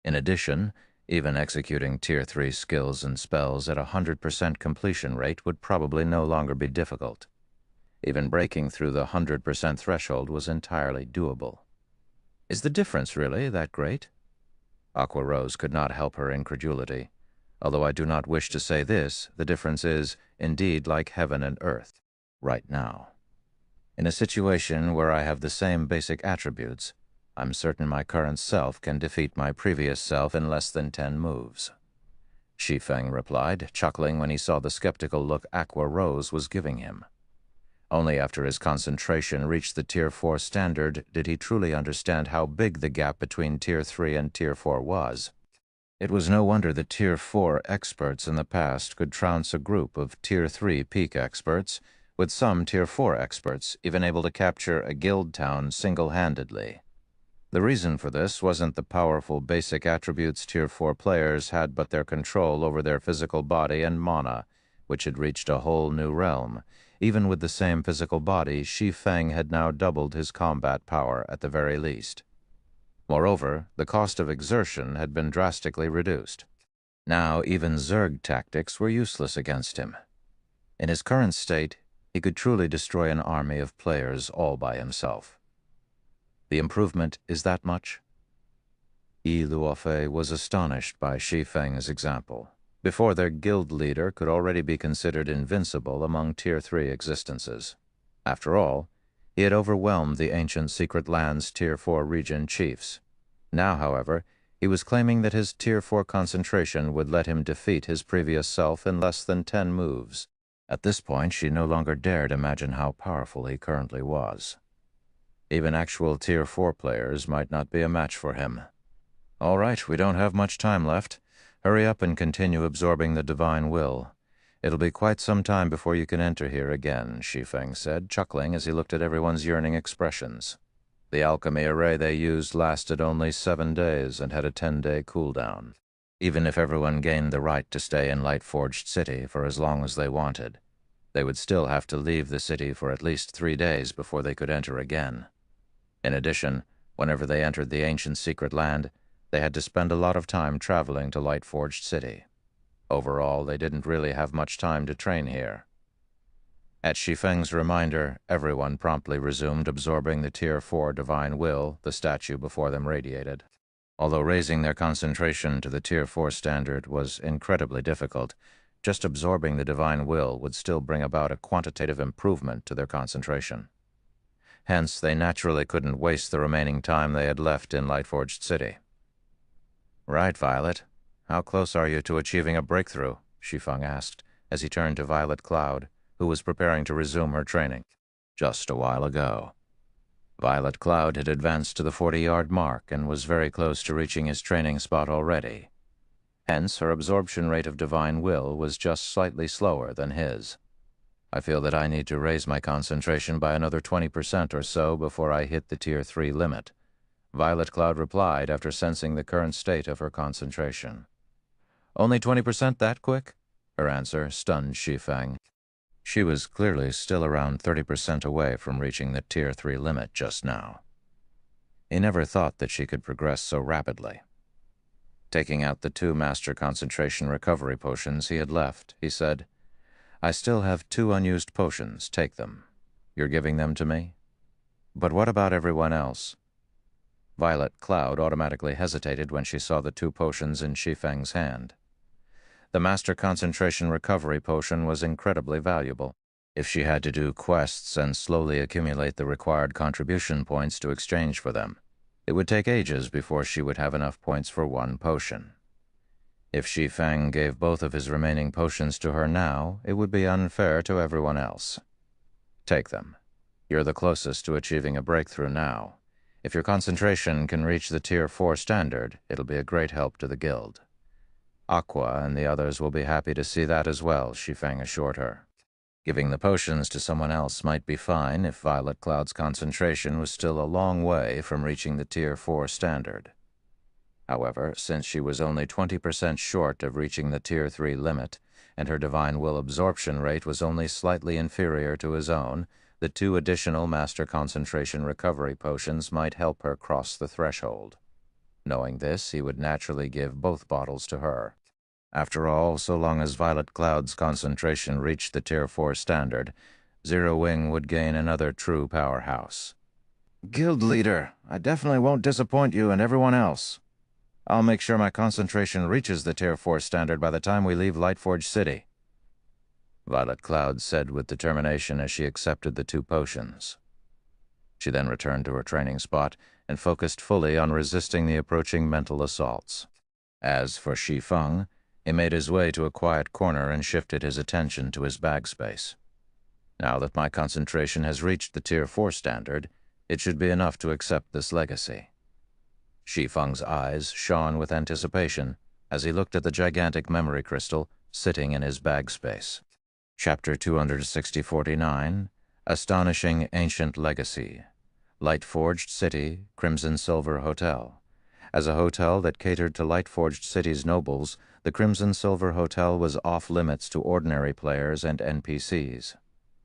Speaker 1: In addition, even executing Tier 3 skills and spells at 100% completion rate would probably no longer be difficult. Even breaking through the 100% threshold was entirely doable. Is the difference really that great? Aqua Rose could not help her incredulity. Although I do not wish to say this, the difference is, indeed, like heaven and earth, right now. In a situation where I have the same basic attributes, I'm certain my current self can defeat my previous self in less than 10 moves. Shi Feng replied, chuckling when he saw the skeptical look Aqua Rose was giving him. Only after his concentration reached the Tier 4 standard did he truly understand how big the gap between Tier 3 and Tier 4 was. It was no wonder that Tier 4 experts in the past could trounce a group of Tier 3 peak experts, with some Tier 4 experts even able to capture a guild town single-handedly. The reason for this wasn't the powerful basic attributes Tier 4 players had, but their control over their physical body and mana, which had reached a whole new realm. Even with the same physical body, Shi Feng had now doubled his combat power at the very least. Moreover, the cost of exertion had been drastically reduced. Now even Zerg tactics were useless against him. In his current state, he could truly destroy an army of players all by himself. The improvement is that much? Yi Luofei was astonished by Shi Feng's example. Before their guild leader could already be considered invincible among Tier 3 existences. After all, he had overwhelmed the ancient Secret Lands Tier 4 region chiefs. Now, however, he was claiming that his Tier 4 concentration would let him defeat his previous self in less than 10 moves. At this point, she no longer dared imagine how powerful he currently was. Even actual Tier 4 players might not be a match for him. "All right, we don't have much time left. Hurry up and continue absorbing the divine will. It'll be quite some time before you can enter here again," Shi Feng said, chuckling as he looked at everyone's yearning expressions. The alchemy array they used lasted only 7 days and had a 10-day cooldown. Even if everyone gained the right to stay in Lightforged City for as long as they wanted, they would still have to leave the city for at least 3 days before they could enter again. In addition, whenever they entered the ancient secret land, they had to spend a lot of time traveling to Lightforged City. Overall, they didn't really have much time to train here. At Shi Feng's reminder, everyone promptly resumed absorbing the Tier 4 Divine Will the statue before them radiated. Although raising their concentration to the Tier 4 standard was incredibly difficult, just absorbing the Divine Will would still bring about a quantitative improvement to their concentration. Hence, they naturally couldn't waste the remaining time they had left in Lightforged City. "Right, Violet. How close are you to achieving a breakthrough?" Shi Feng asked, as he turned to Violet Cloud, who was preparing to resume her training. "Just a while ago." Violet Cloud had advanced to the 40-yard mark and was very close to reaching his training spot already. Hence, her absorption rate of Divine Will was just slightly slower than his. "I feel that I need to raise my concentration by another 20% or so before I hit the Tier 3 limit," Violet Cloud replied after sensing the current state of her concentration. "Only 20% that quick?" Her answer stunned Shi Feng. She was clearly still around 30% away from reaching the Tier 3 limit just now. He never thought that she could progress so rapidly. Taking out the 2 Master Concentration Recovery Potions he had left, he said, "I still have 2 unused potions. Take them. You're giving them to me? But what about everyone else?" Violet Cloud automatically hesitated when she saw the 2 potions in Shi Feng's hand. The Master Concentration Recovery Potion was incredibly valuable. if she had to do quests and slowly accumulate the required contribution points to exchange for them, it would take ages before she would have enough points for one potion. If Shi Feng gave both of his remaining potions to her now, it would be unfair to everyone else. Take them. You're the closest to achieving a breakthrough now. If your concentration can reach the Tier 4 standard, it'll be a great help to the guild. Aqua and the others will be happy to see that as well, Shi Feng assured her. Giving the potions to someone else might be fine if Violet Cloud's concentration was still a long way from reaching the Tier 4 standard. However, since she was only 20% short of reaching the Tier 3 limit, and her Divine Will absorption rate was only slightly inferior to his own, the 2 additional Master Concentration Recovery Potions might help her cross the threshold. Knowing this, he would naturally give both bottles to her. After all, so long as Violet Cloud's concentration reached the Tier 4 standard, Zero Wing would gain another true powerhouse.
Speaker 2: Guild leader, I definitely won't disappoint you and everyone else. I'll make sure my concentration reaches the Tier 4 standard by the time we leave Lightforge City,
Speaker 1: Violet Cloud said with determination as she accepted the 2 potions. She then returned to her training spot and focused fully on resisting the approaching mental assaults. As for Shi Feng, he made his way to a quiet corner and shifted his attention to his bag space. Now that my concentration has reached the Tier 4 standard, it should be enough to accept this legacy. Shi Feng's eyes shone with anticipation as he looked at the gigantic memory crystal sitting in his bag space. Chapter 260-49, Astonishing Ancient Legacy. Lightforged City, Crimson Silver Hotel. As a hotel that catered to Lightforged City's nobles, the Crimson Silver Hotel was off-limits to ordinary players and NPCs.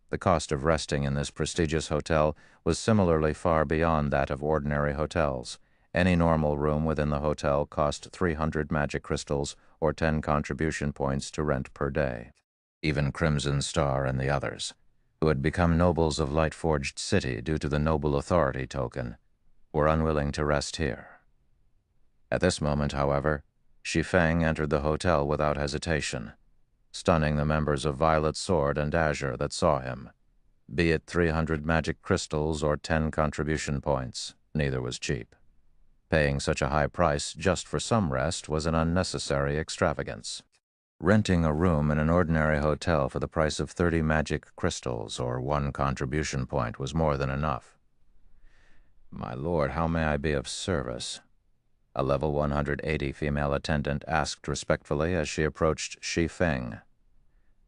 Speaker 1: The cost of resting in this prestigious hotel was similarly far beyond that of ordinary hotels. Any normal room within the hotel cost 300 magic crystals or 10 contribution points to rent per day. Even Crimson Star and the others, who had become nobles of Lightforged City due to the Noble Authority token, were unwilling to rest here. At this moment, however, Shi Feng entered the hotel without hesitation, stunning the members of Violet Sword and Azure that saw him. Be it 300 magic crystals or 10 contribution points, neither was cheap. Paying such a high price just for some rest was an unnecessary extravagance. Renting a room in an ordinary hotel for the price of 30 magic crystals or 1 contribution point was more than enough. "My lord, how may I be of service?" a level 180 female attendant asked respectfully as she approached Shi Feng.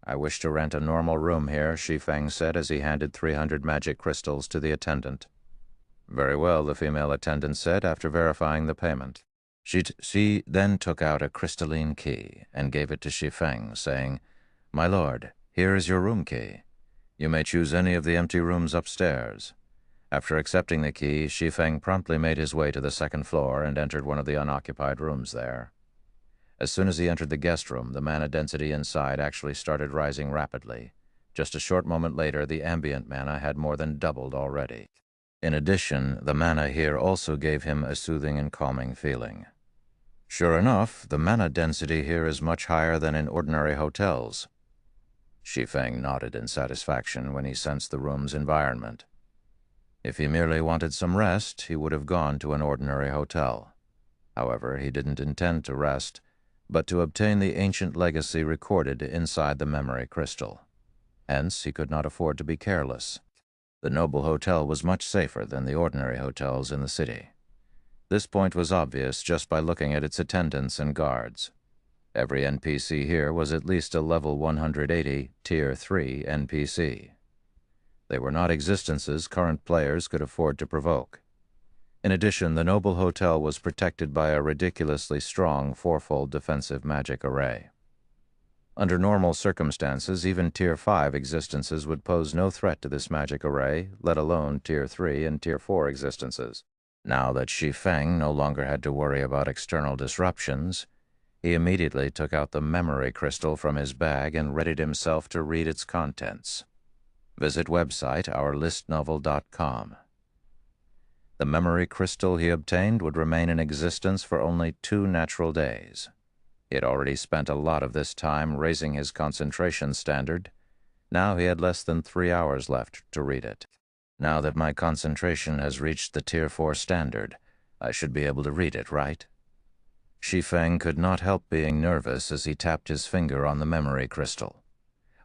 Speaker 1: "I wish to rent a normal room here," Shi Feng said as he handed 300 magic crystals to the attendant. "Very well," the female attendant said after verifying the payment. She then took out a crystalline key and gave it to Shi Feng, saying, "My lord, here is your room key. You may choose any of the empty rooms upstairs." After accepting the key, Shi Feng promptly made his way to the 2nd floor and entered one of the unoccupied rooms there. As soon as he entered the guest room, the mana density inside actually started rising rapidly. Just a short moment later, the ambient mana had more than doubled already. In addition, the mana here also gave him a soothing and calming feeling. "Sure enough, the mana density here is much higher than in ordinary hotels." Shi Feng nodded in satisfaction when he sensed the room's environment. If he merely wanted some rest, he would have gone to an ordinary hotel. However, he didn't intend to rest, but to obtain the ancient legacy recorded inside the memory crystal. Hence, he could not afford to be careless. The Noble Hotel was much safer than the ordinary hotels in the city. This point was obvious just by looking at its attendants and guards. Every NPC here was at least a level 180 Tier 3 NPC. They were not existences current players could afford to provoke. In addition, the Noble Hotel was protected by a ridiculously strong 4-fold defensive magic array. Under normal circumstances, even Tier 5 existences would pose no threat to this magic array, let alone Tier 3 and Tier 4 existences. Now that Shi Feng no longer had to worry about external disruptions, he immediately took out the memory crystal from his bag and readied himself to read its contents. Visit website ourlistnovel.com. The memory crystal he obtained would remain in existence for only 2 natural days. He had already spent a lot of this time raising his concentration standard. Now he had less than 3 hours left to read it. Now that my concentration has reached the Tier 4 standard, I should be able to read it, right? Shi Feng could not help being nervous as he tapped his finger on the memory crystal.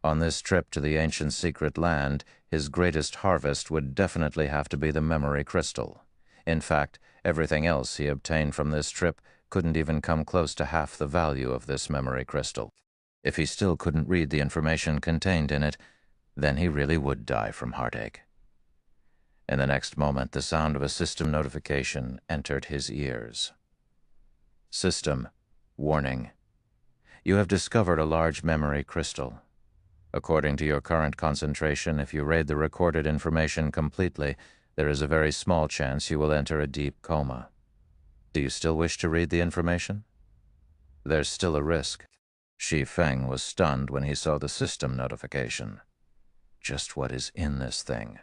Speaker 1: On this trip to the ancient secret land, his greatest harvest would definitely have to be the memory crystal. In fact, everything else he obtained from this trip couldn't even come close to half the value of this memory crystal. If he still couldn't read the information contained in it, then he really would die from heartache. In the next moment, the sound of a system notification entered his ears. System. Warning. You have discovered a large memory crystal. According to your current concentration, if you read the recorded information completely, there is a very small chance you will enter a deep coma. Do you still wish to read the information? There's still a risk. Shi Feng was stunned when he saw the system notification. Just what is in this thing?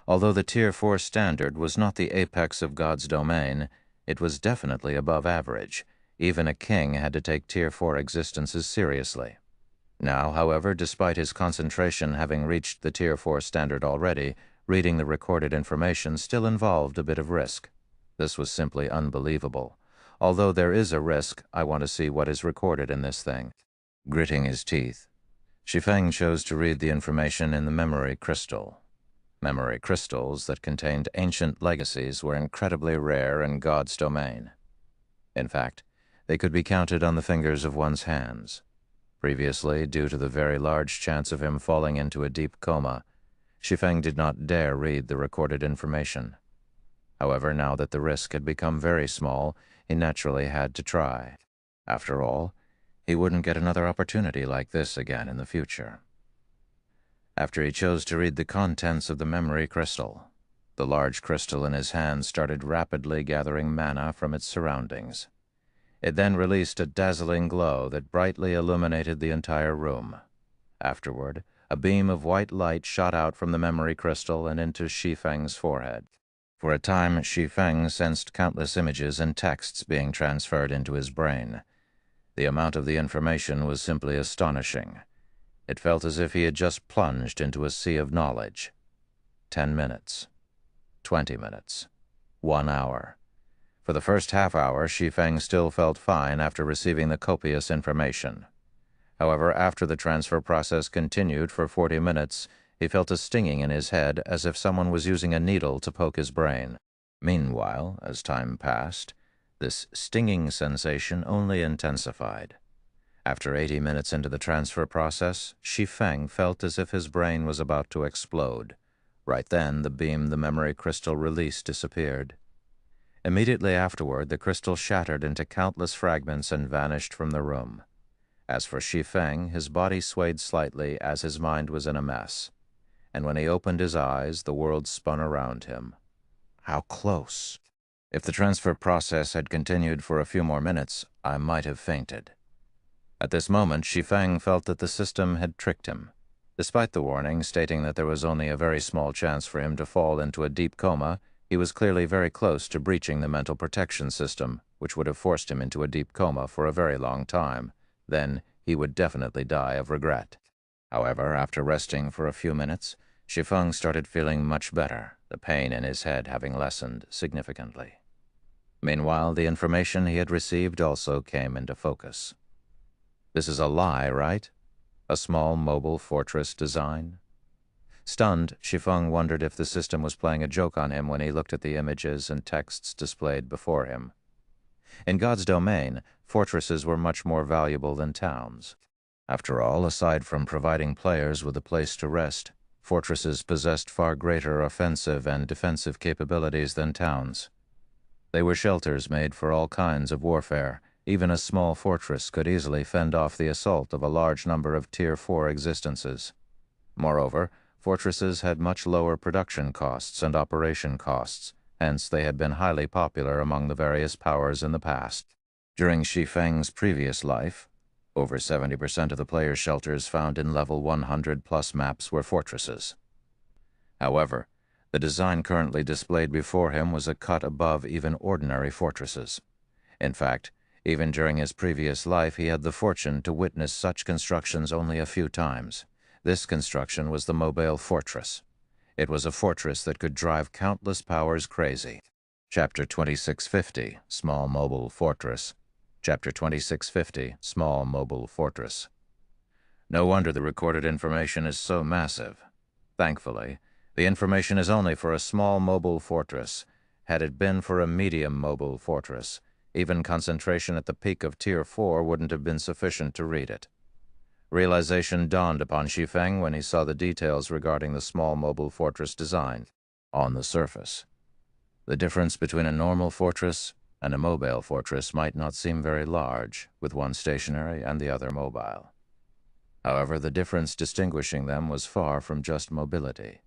Speaker 1: Although the Tier 4 standard was not the apex of God's domain, it was definitely above average. Even a king had to take Tier 4 existences seriously. Now, however, despite his concentration having reached the Tier 4 standard already, reading the recorded information still involved a bit of risk. This was simply unbelievable. Although there is a risk, I want to see what is recorded in this thing. Gritting his teeth, Shi Feng chose to read the information in the memory crystal. Memory crystals that contained ancient legacies were incredibly rare in God's domain. In fact, they could be counted on the fingers of one's hands. Previously, due to the very large chance of him falling into a deep coma, Shi Feng did not dare read the recorded information. However, now that the risk had become very small, he naturally had to try. After all, he wouldn't get another opportunity like this again in the future. After he chose to read the contents of the memory crystal, the large crystal in his hand started rapidly gathering mana from its surroundings. It then released a dazzling glow that brightly illuminated the entire room. Afterward, a beam of white light shot out from the memory crystal and into Shi Feng's forehead. For a time, Shi Feng sensed countless images and texts being transferred into his brain. The amount of the information was simply astonishing. It felt as if he had just plunged into a sea of knowledge. 10 minutes. 20 minutes. 1 hour. For the first half hour, Shi Feng still felt fine after receiving the copious information. However, after the transfer process continued for 40 minutes, he felt a stinging in his head as if someone was using a needle to poke his brain. Meanwhile, as time passed, this stinging sensation only intensified. After 80 minutes into the transfer process, Shi Feng felt as if his brain was about to explode. Right then, the beam the memory crystal released disappeared. Immediately afterward, the crystal shattered into countless fragments and vanished from the room. As for Shi Feng, his body swayed slightly as his mind was in a mess. And when he opened his eyes, the world spun around him. How close! If the transfer process had continued for a few more minutes, I might have fainted. At this moment, Shi Feng felt that the system had tricked him. Despite the warning stating that there was only a very small chance for him to fall into a deep coma, he was clearly very close to breaching the mental protection system, which would have forced him into a deep coma for a very long time. Then he would definitely die of regret. However, after resting for a few minutes, Shi Feng started feeling much better, the pain in his head having lessened significantly. Meanwhile, the information he had received also came into focus. This is a lie, right? A small mobile fortress design? Stunned, Shi Feng wondered if the system was playing a joke on him when he looked at the images and texts displayed before him. In God's domain, fortresses were much more valuable than towns. After all, aside from providing players with a place to rest, fortresses possessed far greater offensive and defensive capabilities than towns. They were shelters made for all kinds of warfare. Even a small fortress could easily fend off the assault of a large number of Tier 4 existences. Moreover, fortresses had much lower production costs and operation costs, hence they had been highly popular among the various powers in the past. During Shi Feng's previous life, over 70% of the players' shelters found in level 100+ maps were fortresses. However, the design currently displayed before him was a cut above even ordinary fortresses. In fact, even during his previous life, he had the fortune to witness such constructions only a few times. This construction was the mobile fortress. It was a fortress that could drive countless powers crazy. Chapter 2650, Small Mobile Fortress. Chapter 2650, Small Mobile Fortress. No wonder the recorded information is so massive. Thankfully, the information is only for a small mobile fortress. Had it been for a medium mobile fortress, even concentration at the peak of Tier 4 wouldn't have been sufficient to read it. Realization dawned upon Shi Feng when he saw the details regarding the small mobile fortress design. On the surface, the difference between a normal fortress and a mobile fortress might not seem very large, with one stationary and the other mobile. However, the difference distinguishing them was far from just mobility.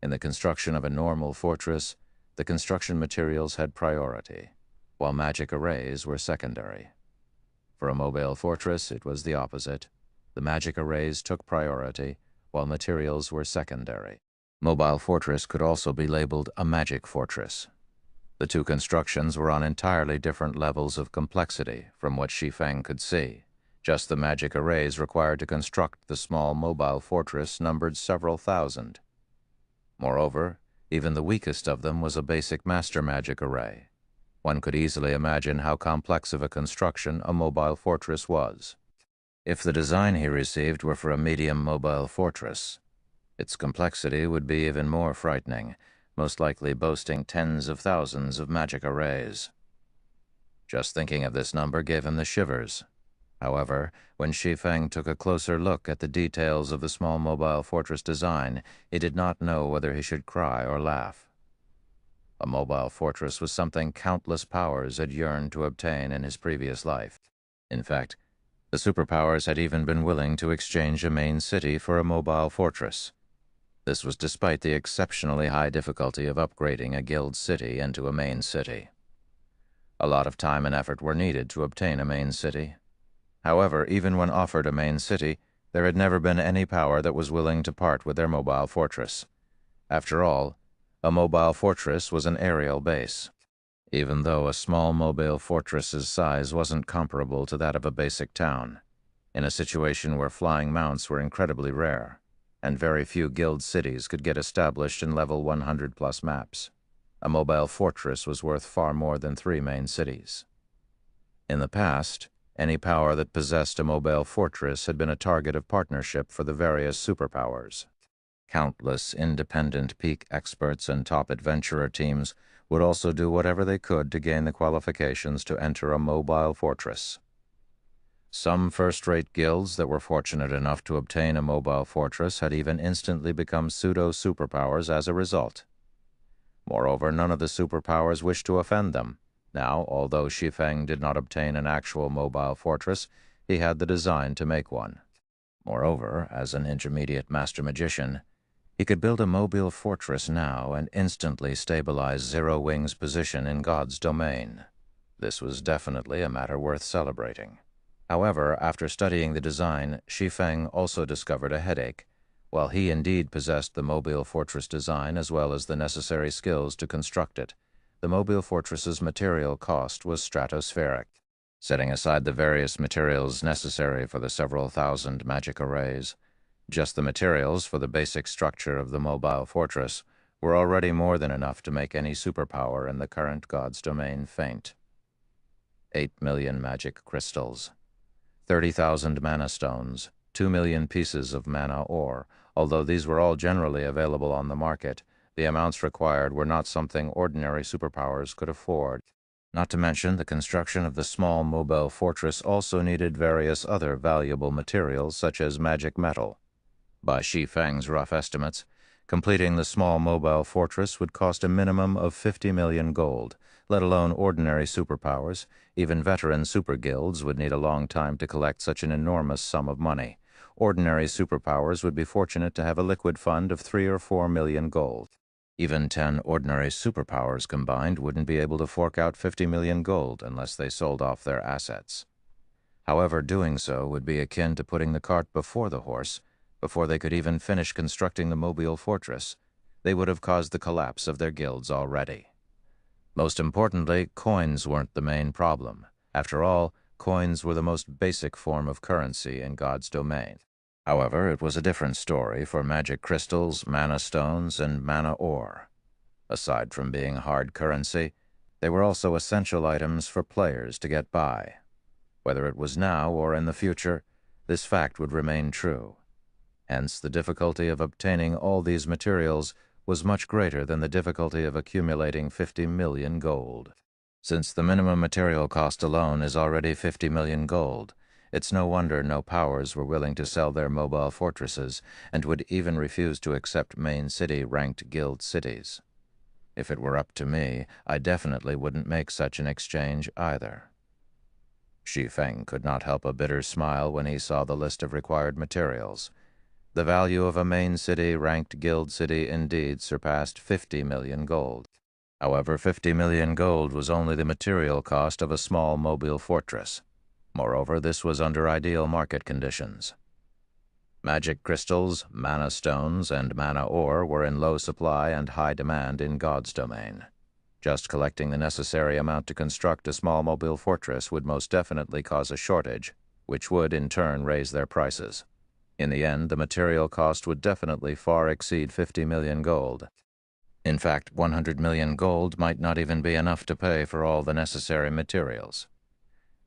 Speaker 1: In the construction of a normal fortress, the construction materials had priority, while magic arrays were secondary. For a mobile fortress, it was the opposite. The magic arrays took priority, while materials were secondary. Mobile fortress could also be labeled a magic fortress. The two constructions were on entirely different levels of complexity from what Shi Feng could see. Just the magic arrays required to construct the small mobile fortress numbered several thousand. Moreover, even the weakest of them was a basic master magic array. One could easily imagine how complex of a construction a mobile fortress was. If the design he received were for a medium mobile fortress, its complexity would be even more frightening, most likely boasting tens of thousands of magic arrays. Just thinking of this number gave him the shivers. However, when Shi Feng took a closer look at the details of the small mobile fortress design, he did not know whether he should cry or laugh. A mobile fortress was something countless powers had yearned to obtain in his previous life. In fact, the superpowers had even been willing to exchange a main city for a mobile fortress. This was despite the exceptionally high difficulty of upgrading a guild city into a main city. A lot of time and effort were needed to obtain a main city. However, even when offered a main city, there had never been any power that was willing to part with their mobile fortress. After all, a mobile fortress was an aerial base. Even though a small mobile fortress's size wasn't comparable to that of a basic town, in a situation where flying mounts were incredibly rare, and very few guild cities could get established in level 100+ maps, a mobile fortress was worth far more than 3 main cities. In the past, any power that possessed a mobile fortress had been a target of partnership for the various superpowers. Countless independent peak experts and top adventurer teams would also do whatever they could to gain the qualifications to enter a mobile fortress. Some first-rate guilds that were fortunate enough to obtain a mobile fortress had even instantly become pseudo-superpowers as a result. Moreover, none of the superpowers wished to offend them. Now, although Shi Feng did not obtain an actual mobile fortress, he had the design to make one. Moreover, as an intermediate master magician, he could build a mobile fortress now and instantly stabilize Zero Wing's position in God's domain. This was definitely a matter worth celebrating. However, after studying the design, Shi Feng also discovered a headache. While he indeed possessed the mobile fortress design as well as the necessary skills to construct it, the mobile fortress's material cost was stratospheric. Setting aside the various materials necessary for the several thousand magic arrays, just the materials for the basic structure of the mobile fortress were already more than enough to make any superpower in the current God's domain faint. 8 million magic crystals, 30,000 mana stones, 2 million pieces of mana ore. Although these were all generally available on the market, the amounts required were not something ordinary superpowers could afford. Not to mention, the construction of the small mobile fortress also needed various other valuable materials such as magic metal. By Shi Feng's rough estimates, completing the small mobile fortress would cost a minimum of 50 million gold, let alone ordinary superpowers. Even veteran super guilds would need a long time to collect such an enormous sum of money. Ordinary superpowers would be fortunate to have a liquid fund of 3 or 4 million gold. Even 10 ordinary superpowers combined wouldn't be able to fork out 50 million gold unless they sold off their assets. However, doing so would be akin to putting the cart before the horse. Before they could even finish constructing the mobile fortress, they would have caused the collapse of their guilds already. Most importantly, coins weren't the main problem. After all, coins were the most basic form of currency in God's domain. However, it was a different story for magic crystals, mana stones, and mana ore. Aside from being hard currency, they were also essential items for players to get by. Whether it was now or in the future, this fact would remain true. Hence, the difficulty of obtaining all these materials was much greater than the difficulty of accumulating 50 million gold. Since the minimum material cost alone is already 50 million gold, it's no wonder no powers were willing to sell their mobile fortresses and would even refuse to accept main city-ranked guild cities. If it were up to me, I definitely wouldn't make such an exchange either. Shi Feng could not help a bitter smile when he saw the list of required materials. The value of a main city-ranked guild city indeed surpassed 50 million gold. However, 50 million gold was only the material cost of a small mobile fortress. Moreover, this was under ideal market conditions. Magic crystals, mana stones, and mana ore were in low supply and high demand in God's domain. Just collecting the necessary amount to construct a small mobile fortress would most definitely cause a shortage, which would in turn raise their prices. In the end, the material cost would definitely far exceed 50 million gold. In fact, 100 million gold might not even be enough to pay for all the necessary materials.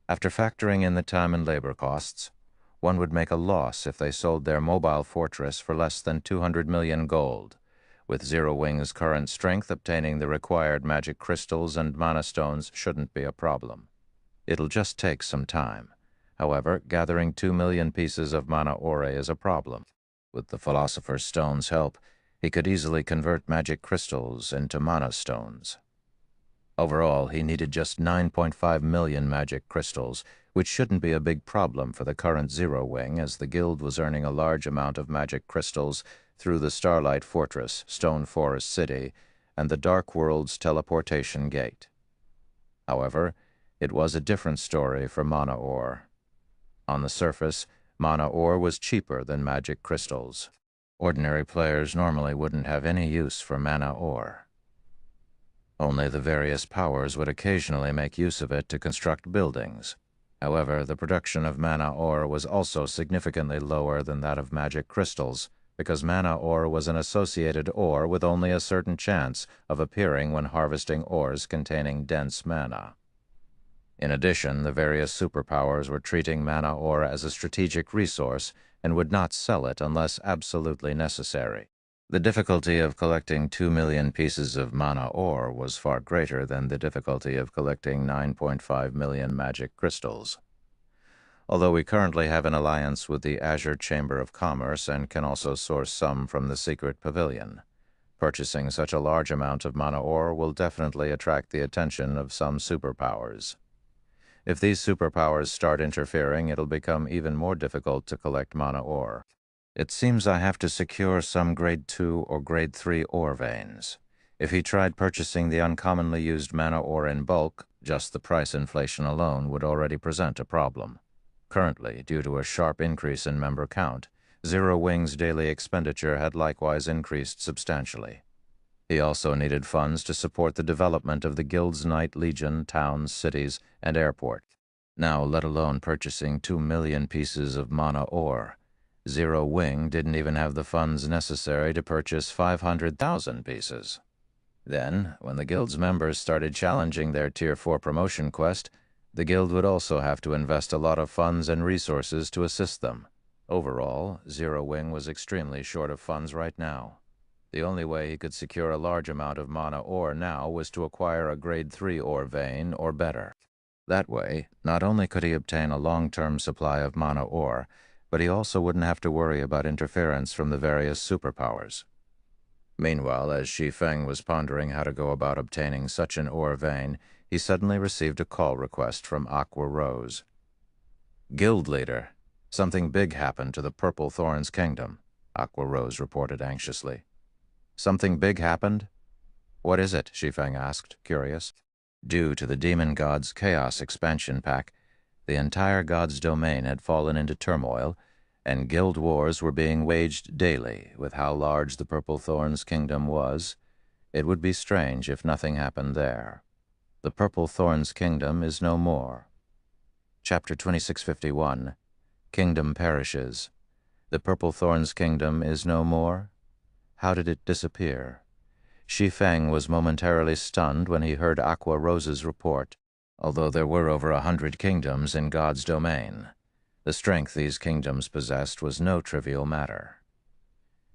Speaker 1: After factoring in the time and labor costs, one would make a loss if they sold their mobile fortress for less than 200 million gold. With Zero Wing's current strength, obtaining the required magic crystals and mana stones shouldn't be a problem. It'll just take some time. However, gathering 2 million pieces of mana ore is a problem. With the Philosopher's Stone's help, he could easily convert magic crystals into mana stones. Overall, he needed just 9.5 million magic crystals, which shouldn't be a big problem for the current Zero Wing, as the guild was earning a large amount of magic crystals through the Starlight Fortress, Stone Forest City, and the Dark World's teleportation gate. However, it was a different story for mana ore. On the surface, mana ore was cheaper than magic crystals. Ordinary players normally wouldn't have any use for mana ore. Only the various powers would occasionally make use of it to construct buildings. However, the production of mana ore was also significantly lower than that of magic crystals, because mana ore was an associated ore with only a certain chance of appearing when harvesting ores containing dense mana. In addition, the various superpowers were treating mana ore as a strategic resource and would not sell it unless absolutely necessary. The difficulty of collecting 2 million pieces of mana ore was far greater than the difficulty of collecting 9.5 million magic crystals. Although we currently have an alliance with the Azure Chamber of Commerce and can also source some from the Secret Pavilion, purchasing such a large amount of mana ore will definitely attract the attention of some superpowers. If these superpowers start interfering, it'll become even more difficult to collect mana ore. It seems I have to secure some grade 2 or grade 3 ore veins. If he tried purchasing the uncommonly used mana ore in bulk, just the price inflation alone would already present a problem. Currently, due to a sharp increase in member count, Zero Wing's daily expenditure had likewise increased substantially. He also needed funds to support the development of the Guild's Knight Legion, towns, cities, and airport. Now, let alone purchasing 2 million pieces of mana ore, Zero Wing didn't even have the funds necessary to purchase 500,000 pieces. Then, when the Guild's members started challenging their Tier 4 promotion quest, the Guild would also have to invest a lot of funds and resources to assist them. Overall, Zero Wing was extremely short of funds right now. The only way he could secure a large amount of mana ore now was to acquire a grade 3 ore vein or better. That way, not only could he obtain a long-term supply of mana ore, but he also wouldn't have to worry about interference from the various superpowers. Meanwhile, as Shi Feng was pondering how to go about obtaining such an ore vein, he suddenly received a call request from Aqua Rose. "Guild leader, something big happened to the Purple Thorns Kingdom," Aqua Rose reported anxiously. "Something big happened? What is it?" Shi Feng asked, curious. Due to the Demon God's Chaos expansion pack, the entire God's domain had fallen into turmoil, and guild wars were being waged daily. With how large the Purple Thorns Kingdom was, it would be strange if nothing happened there. The Purple Thorns Kingdom is no more. Chapter 2651, Kingdom Perishes. The Purple Thorn's kingdom is no more? How did it disappear? Shi Feng was momentarily stunned when he heard Aqua Rose's report. Although there were over 100 kingdoms in God's domain, the strength these kingdoms possessed was no trivial matter.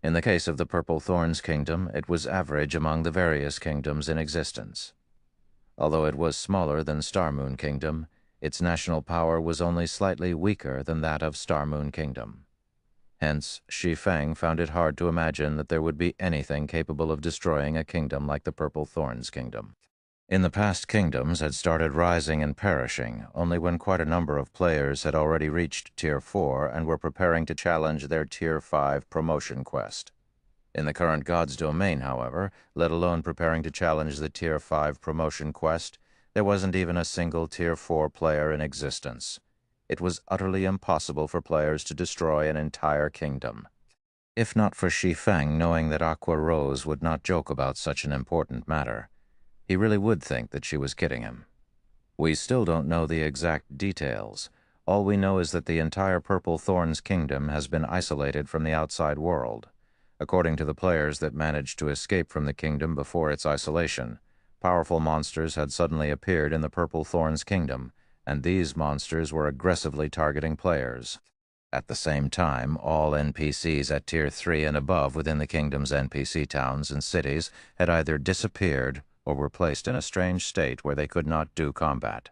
Speaker 1: In the case of the Purple Thorn's kingdom, it was average among the various kingdoms in existence. Although it was smaller than Star Moon Kingdom, its national power was only slightly weaker than that of Star Moon Kingdom. Hence, Shi Feng found it hard to imagine that there would be anything capable of destroying a kingdom like the Purple Thorn's kingdom. In the past, kingdoms had started rising and perishing only when quite a number of players had already reached Tier 4 and were preparing to challenge their Tier 5 promotion quest. In the current God's domain, however, let alone preparing to challenge the Tier 5 promotion quest, there wasn't even a single Tier 4 player in existence. It was utterly impossible for players to destroy an entire kingdom. If not for Shi Feng knowing that Aqua Rose would not joke about such an important matter, he really would think that she was kidding him. We still don't know the exact details. All we know is that the entire Purple Thorn's kingdom has been isolated from the outside world. According to the players that managed to escape from the kingdom before its isolation, powerful monsters had suddenly appeared in the Purple Thorn's kingdom, and these monsters were aggressively targeting players. At the same time, all NPCs at Tier 3 and above within the kingdom's NPC towns and cities had either disappeared or were placed in a strange state where they could not do combat.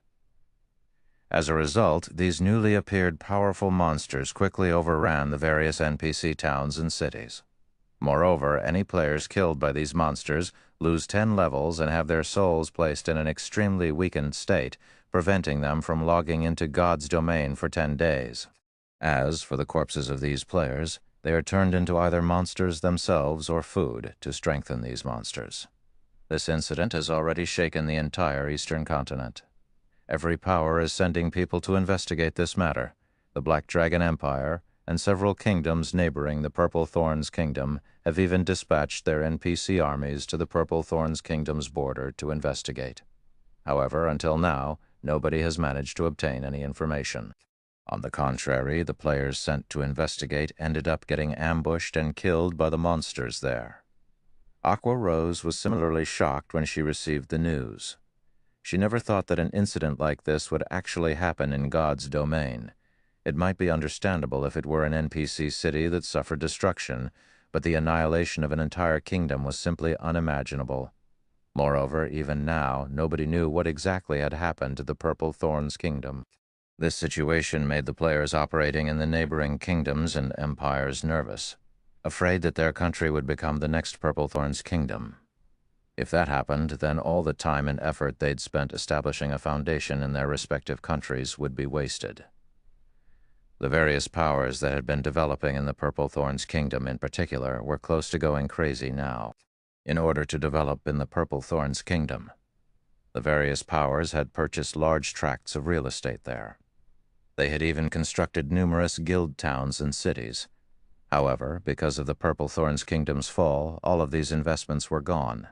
Speaker 1: As a result, these newly appeared powerful monsters quickly overran the various NPC towns and cities. Moreover, any players killed by these monsters lose 10 levels and have their souls placed in an extremely weakened state, preventing them from logging into God's domain for 10 days. As for the corpses of these players, they are turned into either monsters themselves or food to strengthen these monsters. This incident has already shaken the entire Eastern continent. Every power is sending people to investigate this matter. The Black Dragon Empire and several kingdoms neighboring the Purple Thorn's kingdom have even dispatched their NPC armies to the Purple Thorn's kingdom's border to investigate. However, until now, nobody has managed to obtain any information. On the contrary, the players sent to investigate ended up getting ambushed and killed by the monsters there. Aqua Rose was similarly shocked when she received the news. She never thought that an incident like this would actually happen in God's domain. It might be understandable if it were an NPC city that suffered destruction, but the annihilation of an entire kingdom was simply unimaginable. Moreover, even now, nobody knew what exactly had happened to the Purple Thorn's kingdom. This situation made the players operating in the neighboring kingdoms and empires nervous, afraid that their country would become the next Purple Thorn's kingdom. If that happened, then all the time and effort they'd spent establishing a foundation in their respective countries would be wasted. The various powers that had been developing in the Purple Thorn's kingdom in particular were close to going crazy now. In order to develop in the Purple Thorn's kingdom, the various powers had purchased large tracts of real estate there. They had even constructed numerous guild towns and cities. However, because of the Purple Thorn's kingdom's fall, all of these investments were gone.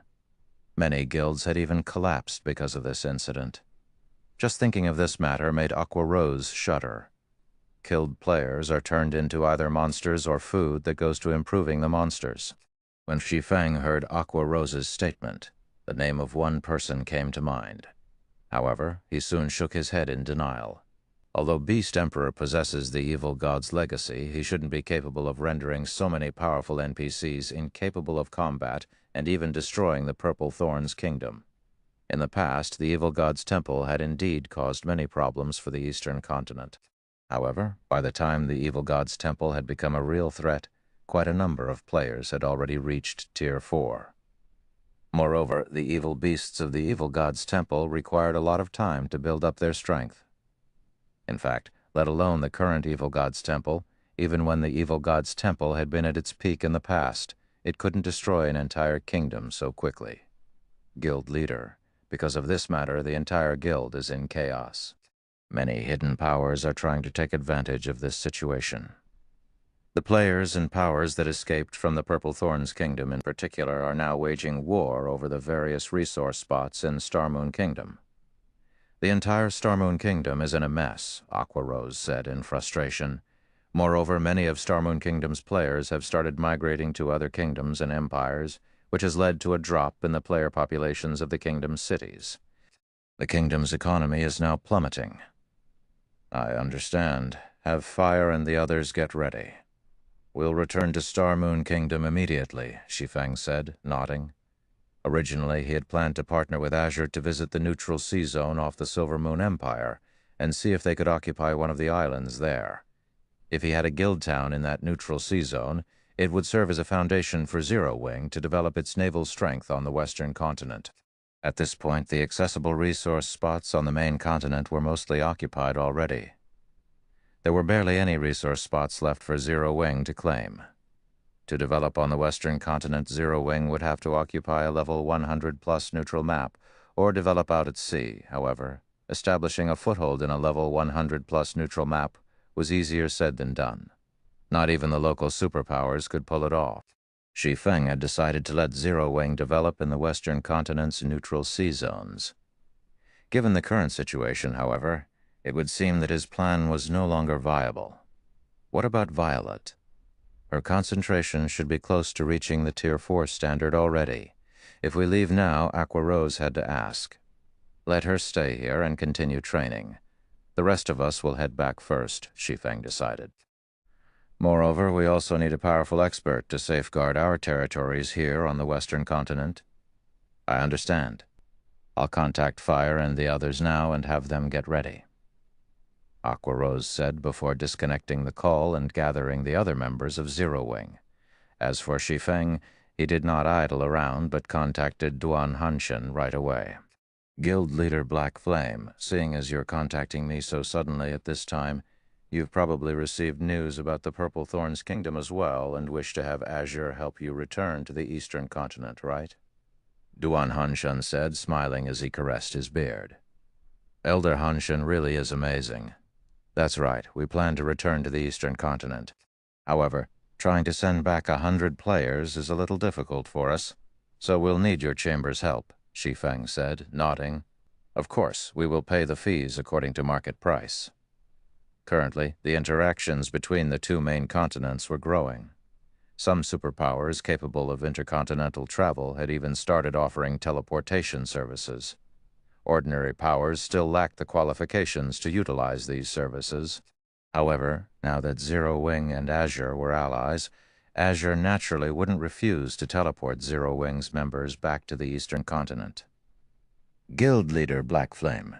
Speaker 1: Many guilds had even collapsed because of this incident. Just thinking of this matter made Aqua Rose shudder. Killed players are turned into either monsters or food that goes to improving the monsters. When Shi Feng heard Aqua Rose's statement, the name of one person came to mind. However, he soon shook his head in denial. Although Beast Emperor possesses the evil god's legacy, he shouldn't be capable of rendering so many powerful NPCs incapable of combat and even destroying the Purple Thorn's kingdom. In the past, the evil god's temple had indeed caused many problems for the Eastern continent. However, by the time the evil god's temple had become a real threat, quite a number of players had already reached Tier 4. Moreover, the evil beasts of the evil god's temple required a lot of time to build up their strength. In fact, let alone the current evil god's temple, even when the evil god's temple had been at its peak in the past, it couldn't destroy an entire kingdom so quickly. Guild leader, because of this matter, the entire guild is in chaos. Many hidden powers are trying to take advantage of this situation. The players and powers that escaped from the Purple Thorn's kingdom in particular are now waging war over the various resource spots in Star Moon Kingdom. The entire Star Moon Kingdom is in a mess, Aqua Rose said in frustration. Moreover, many of Star Moon Kingdom's players have started migrating to other kingdoms and empires, which has led to a drop in the player populations of the kingdom's cities. The kingdom's economy is now plummeting. I understand. Have Fire and the others get ready. We'll return to Star Moon Kingdom immediately, Shi Feng said, nodding. Originally, he had planned to partner with Azure to visit the neutral sea zone off the Silver Moon Empire and see if they could occupy one of the islands there. If he had a guild town in that neutral sea zone, it would serve as a foundation for Zero Wing to develop its naval strength on the western continent. At this point, the accessible resource spots on the main continent were mostly occupied already. There were barely any resource spots left for Zero Wing to claim. To develop on the western continent, Zero Wing would have to occupy a level 100-plus neutral map, or develop out at sea. However, establishing a foothold in a level 100-plus neutral map was easier said than done. Not even the local superpowers could pull it off. Shi Feng had decided to let Zero Wing develop in the western continent's neutral sea zones. Given the current situation, however, it would seem that his plan was no longer viable. What about Violet? Her concentration should be close to reaching the Tier 4 standard already. If we leave now, Aqua Rose had to ask. Let her stay here and continue training. The rest of us will head back first, Shi Feng decided. Moreover, we also need a powerful expert to safeguard our territories here on the western continent. I understand. I'll contact Fire and the others now and have them get ready. Aqua Rose said before disconnecting the call and gathering the other members of Zero Wing. As for Shi Feng, he did not idle around but contacted Duan Hanshan right away. Guild leader Black Flame, seeing as you're contacting me so suddenly at this time, you've probably received news about the Purple Thorn's kingdom as well and wish to have Azure help you return to the eastern continent, right? Duan Hanshan said, smiling as he caressed his beard. Elder Hanshan really is amazing. That's right, we plan to return to the eastern continent. However, trying to send back 100 players is a little difficult for us, so we'll need your chamber's help, Shi Feng said, nodding. Of course, we will pay the fees according to market price. Currently, the interactions between the two main continents were growing. Some superpowers capable of intercontinental travel had even started offering teleportation services. Ordinary powers still lacked the qualifications to utilize these services. However, now that Zero Wing and Azure were allies, Azure naturally wouldn't refuse to teleport Zero Wing's members back to the eastern continent. Guild leader Black Flame,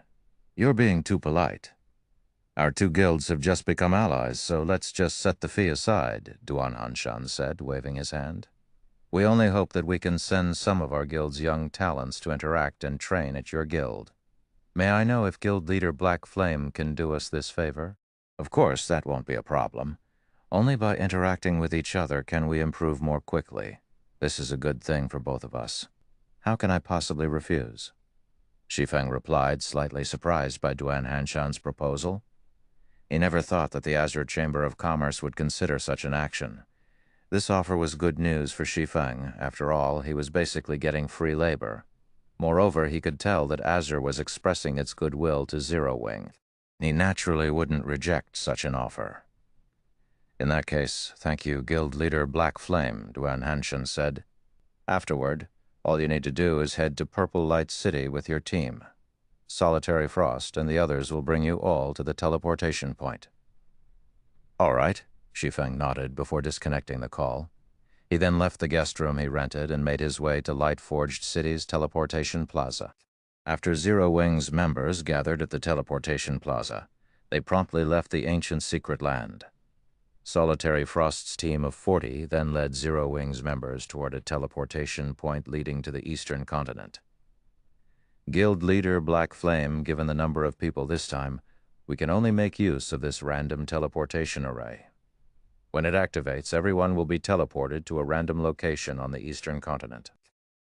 Speaker 1: you're being too polite. Our two guilds have just become allies, so let's just set the fee aside, Duan Hanshan said, waving his hand. We only hope that we can send some of our guild's young talents to interact and train at your guild. May I know if Guild Leader Black Flame can do us this favor? Of course, that won't be a problem. Only by interacting with each other can we improve more quickly. This is a good thing for both of us. How can I possibly refuse? Shi Feng replied, slightly surprised by Duan Hanshan's proposal. He never thought that the Azure Chamber of Commerce would consider such an action. This offer was good news for Shi Feng. After all, he was basically getting free labor. Moreover, he could tell that Azure was expressing its goodwill to Zero Wing. He naturally wouldn't reject such an offer. In that case, thank you, Guild Leader Black Flame, Duan Hanshan said. Afterward, all you need to do is head to Purple Light City with your team. Solitary Frost and the others will bring you all to the teleportation point. All right. Shi Feng nodded before disconnecting the call. He then left the guest room he rented and made his way to Light-Forged City's teleportation plaza. After Zero Wing's members gathered at the teleportation plaza, they promptly left the ancient secret land. Solitary Frost's team of 40 then led Zero Wing's members toward a teleportation point leading to the eastern continent. Guild leader Black Flame, given the number of people this time, we can only make use of this random teleportation array. When it activates, everyone will be teleported to a random location on the eastern continent.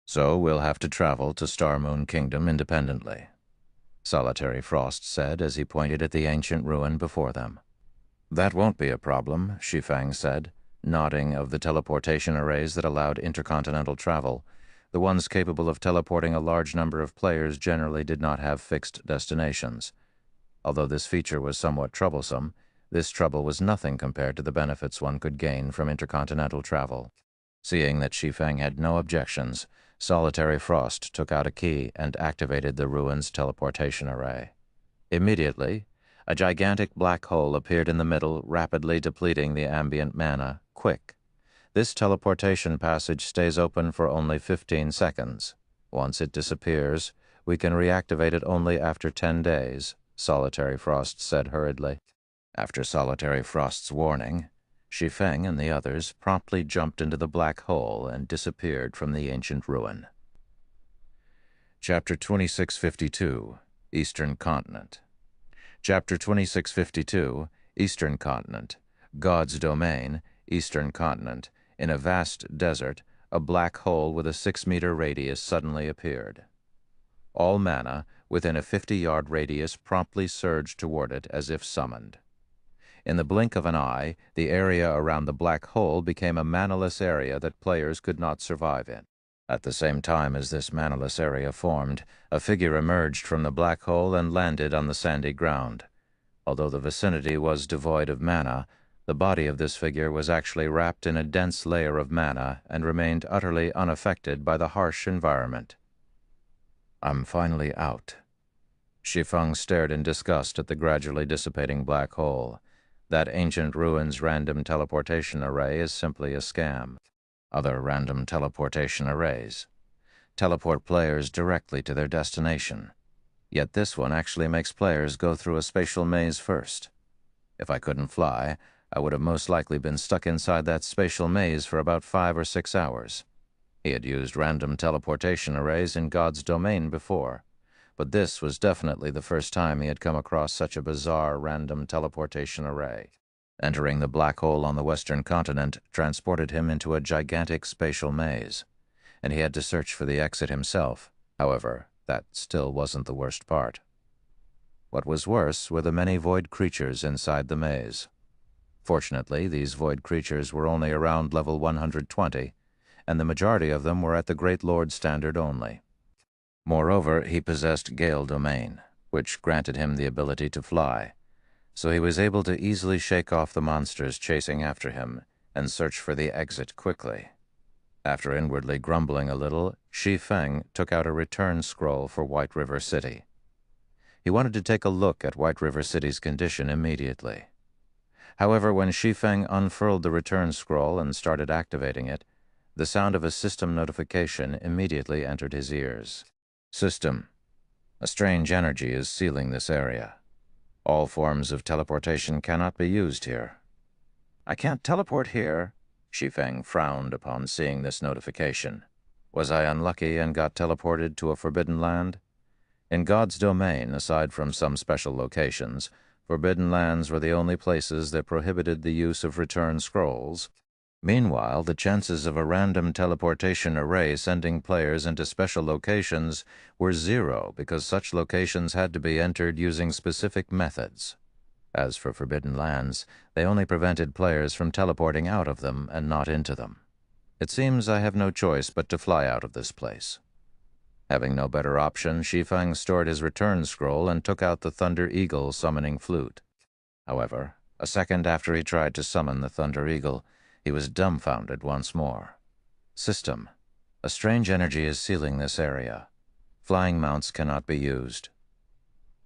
Speaker 1: So we'll have to travel to Star Moon Kingdom independently, Solitary Frost said as he pointed at the ancient ruin before them. That won't be a problem, Shi Feng said, nodding of the teleportation arrays that allowed intercontinental travel. The ones capable of teleporting a large number of players generally did not have fixed destinations. Although this feature was somewhat troublesome, This trouble was nothing compared to the benefits one could gain from intercontinental travel. Seeing that Shi Feng had no objections, Solitary Frost took out a key and activated the ruin's teleportation array. Immediately, a gigantic black hole appeared in the middle, rapidly depleting the ambient mana, quick. This teleportation passage stays open for only 15 seconds. Once it disappears, we can reactivate it only after 10 days, Solitary Frost said hurriedly. After Solitary Frost's warning, Shi Feng and the others promptly jumped into the black hole and disappeared from the ancient ruin. Chapter 2652, Eastern Continent. Chapter 2652, Eastern Continent. God's Domain, Eastern Continent. In a vast desert, a black hole with a 6-meter radius suddenly appeared. All mana within a 50-yard radius promptly surged toward it as if summoned. In the blink of an eye, the area around the black hole became a manaless area that players could not survive in. At the same time as this manaless area formed, a figure emerged from the black hole and landed on the sandy ground. Although the vicinity was devoid of mana, the body of this figure was actually wrapped in a dense layer of mana and remained utterly unaffected by the harsh environment. "I'm finally out." Shi Feng stared in disgust at the gradually dissipating black hole. That ancient ruin's random teleportation array is simply a scam. Other random teleportation arrays teleport players directly to their destination. Yet this one actually makes players go through a spatial maze first. If I couldn't fly, I would have most likely been stuck inside that spatial maze for about 5 or 6 hours. He had used random teleportation arrays in God's Domain before, but this was definitely the first time he had come across such a bizarre random teleportation array. Entering the black hole on the western continent transported him into a gigantic spatial maze, and he had to search for the exit himself. However, that still wasn't the worst part. What was worse were the many void creatures inside the maze. Fortunately, these void creatures were only around level 120, and the majority of them were at the Great Lord standard only. Moreover, he possessed Gale Domain, which granted him the ability to fly, so he was able to easily shake off the monsters chasing after him and search for the exit quickly. After inwardly grumbling a little, Shi Feng took out a return scroll for White River City. He wanted to take a look at White River City's condition immediately. However, when Shi Feng unfurled the return scroll and started activating it, the sound of a system notification immediately entered his ears. "System, a strange energy is sealing this area. All forms of teleportation cannot be used here." "I can't teleport here," Shi Feng frowned upon seeing this notification. Was I unlucky and got teleported to a forbidden land? In God's Domain, aside from some special locations, forbidden lands were the only places that prohibited the use of return scrolls. Meanwhile, the chances of a random teleportation array sending players into special locations were 0 because such locations had to be entered using specific methods. As for forbidden lands, they only prevented players from teleporting out of them and not into them. It seems I have no choice but to fly out of this place. Having no better option, Shi Feng stored his return scroll and took out the Thunder Eagle summoning flute. However, a second after he tried to summon the Thunder Eagle, he was dumbfounded once more. "System, a strange energy is sealing this area. Flying mounts cannot be used."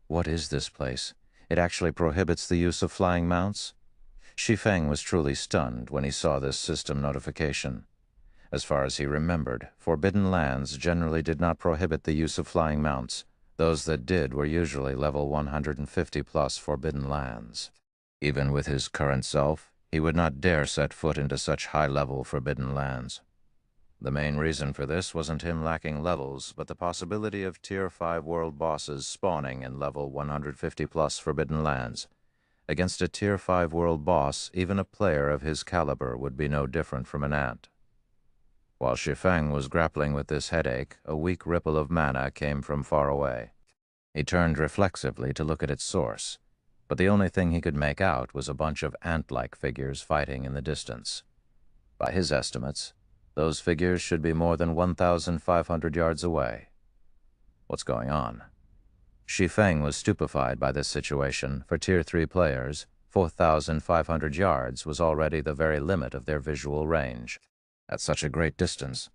Speaker 1: What is this place? It actually prohibits the use of flying mounts? Shi Feng was truly stunned when he saw this system notification. As far as he remembered, forbidden lands generally did not prohibit the use of flying mounts. Those that did were usually level 150+ forbidden lands. Even with his current self, he would not dare set foot into such high-level forbidden lands. The main reason for this wasn't him lacking levels, but the possibility of Tier 5 world bosses spawning in level 150+ forbidden lands. Against a Tier 5 world boss, even a player of his caliber would be no different from an ant. While Shi Feng was grappling with this headache, a weak ripple of mana came from far away. He turned reflexively to look at its source, but the only thing he could make out was a bunch of ant-like figures fighting in the distance. By his estimates, those figures should be more than 1,500 yards away. What's going on? Shi Feng was stupefied by this situation. For Tier 3 players, 4,500 yards was already the very limit of their visual range.
Speaker 2: At such a great distance.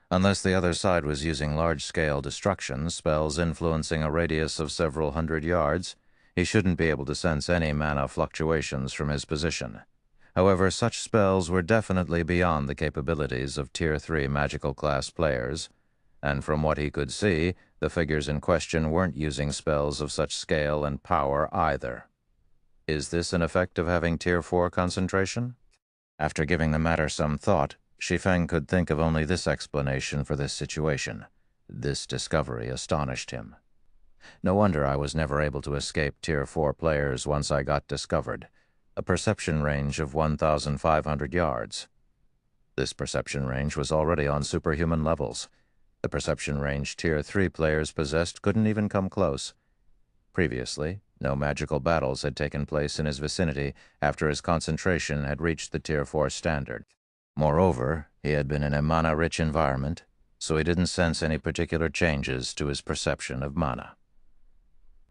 Speaker 2: Unless the other side was using large-scale destruction spells influencing a radius of several hundred yards, he shouldn't be able to sense any mana fluctuations from his position. However, such spells were definitely beyond the capabilities of Tier 3 magical class players, and from what he could see, the figures in question weren't using spells of such scale and power either. Is this an effect of having Tier 4 concentration? After giving the matter some thought, Shi Feng could think of only this explanation for this situation. This discovery astonished him. No wonder I was never able to escape Tier 4 players once I got discovered. A perception range of 1,500 yards. This perception range was already on superhuman levels. The perception range Tier 3 players possessed couldn't even come close. Previously, no magical battles had taken place in his vicinity after his concentration had reached the Tier 4 standard. Moreover, he had been in a mana-rich environment, so he didn't sense any particular changes to his perception of mana.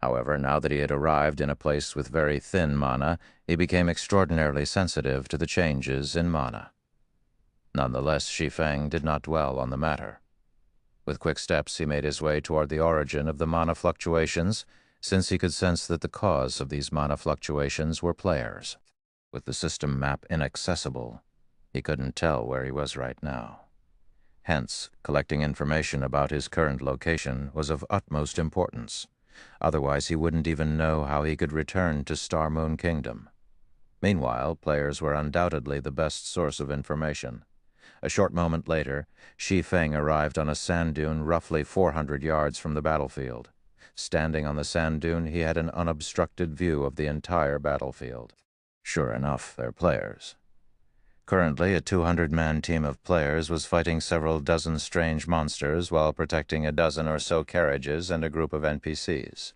Speaker 2: However, now that he had arrived in a place with very thin mana, he became extraordinarily sensitive to the changes in mana. Nonetheless, Shi Feng did not dwell on the matter. With quick steps, he made his way toward the origin of the mana fluctuations, since he could sense that the cause of these mana fluctuations were players. With the system map inaccessible, he couldn't tell where he was right now. Hence, collecting information about his current location was of utmost importance. Otherwise, he wouldn't even know how he could return to Star Moon Kingdom. Meanwhile, players were undoubtedly the best source of information. A short moment later, Shi Feng arrived on a sand dune roughly 400 yards from the battlefield. Standing on the sand dune, he had an unobstructed view of the entire battlefield. Sure enough, they're players. Currently, a 200-man team of players was fighting several dozen strange monsters while protecting a dozen or so carriages and a group of NPCs.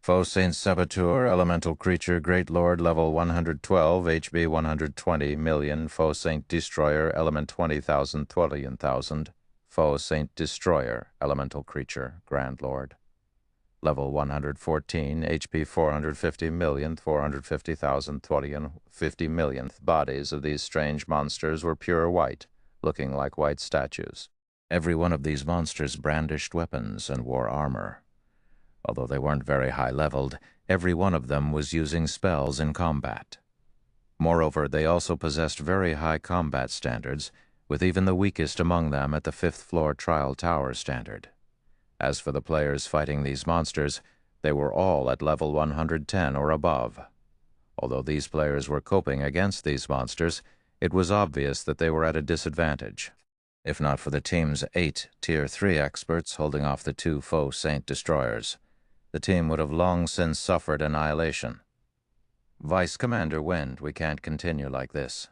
Speaker 2: Faux Saint Saboteur, Elemental Creature, Great Lord, Level 112, HB 120 million, Faux Saint Destroyer, Element 20,000, 20,000, Faux Saint Destroyer, Elemental Creature, Grand Lord. Level 114, HP 450 millionth, 450,000, 50 millionth. Bodies of these strange monsters were pure white, looking like white statues. Every one of these monsters brandished weapons and wore armor. Although they weren't very high-leveled, every one of them was using spells in combat. Moreover, they also possessed very high combat standards, with even the weakest among them at the 5th-floor Trial Tower standard. As for the players fighting these monsters, they were all at level 110 or above. Although these players were coping against these monsters, it was obvious that they were at a disadvantage. If not for the team's 8 Tier 3 experts holding off the 2 Faux Saint Destroyers, the team would have long since suffered annihilation. Vice Commander Wind, we can't continue like this.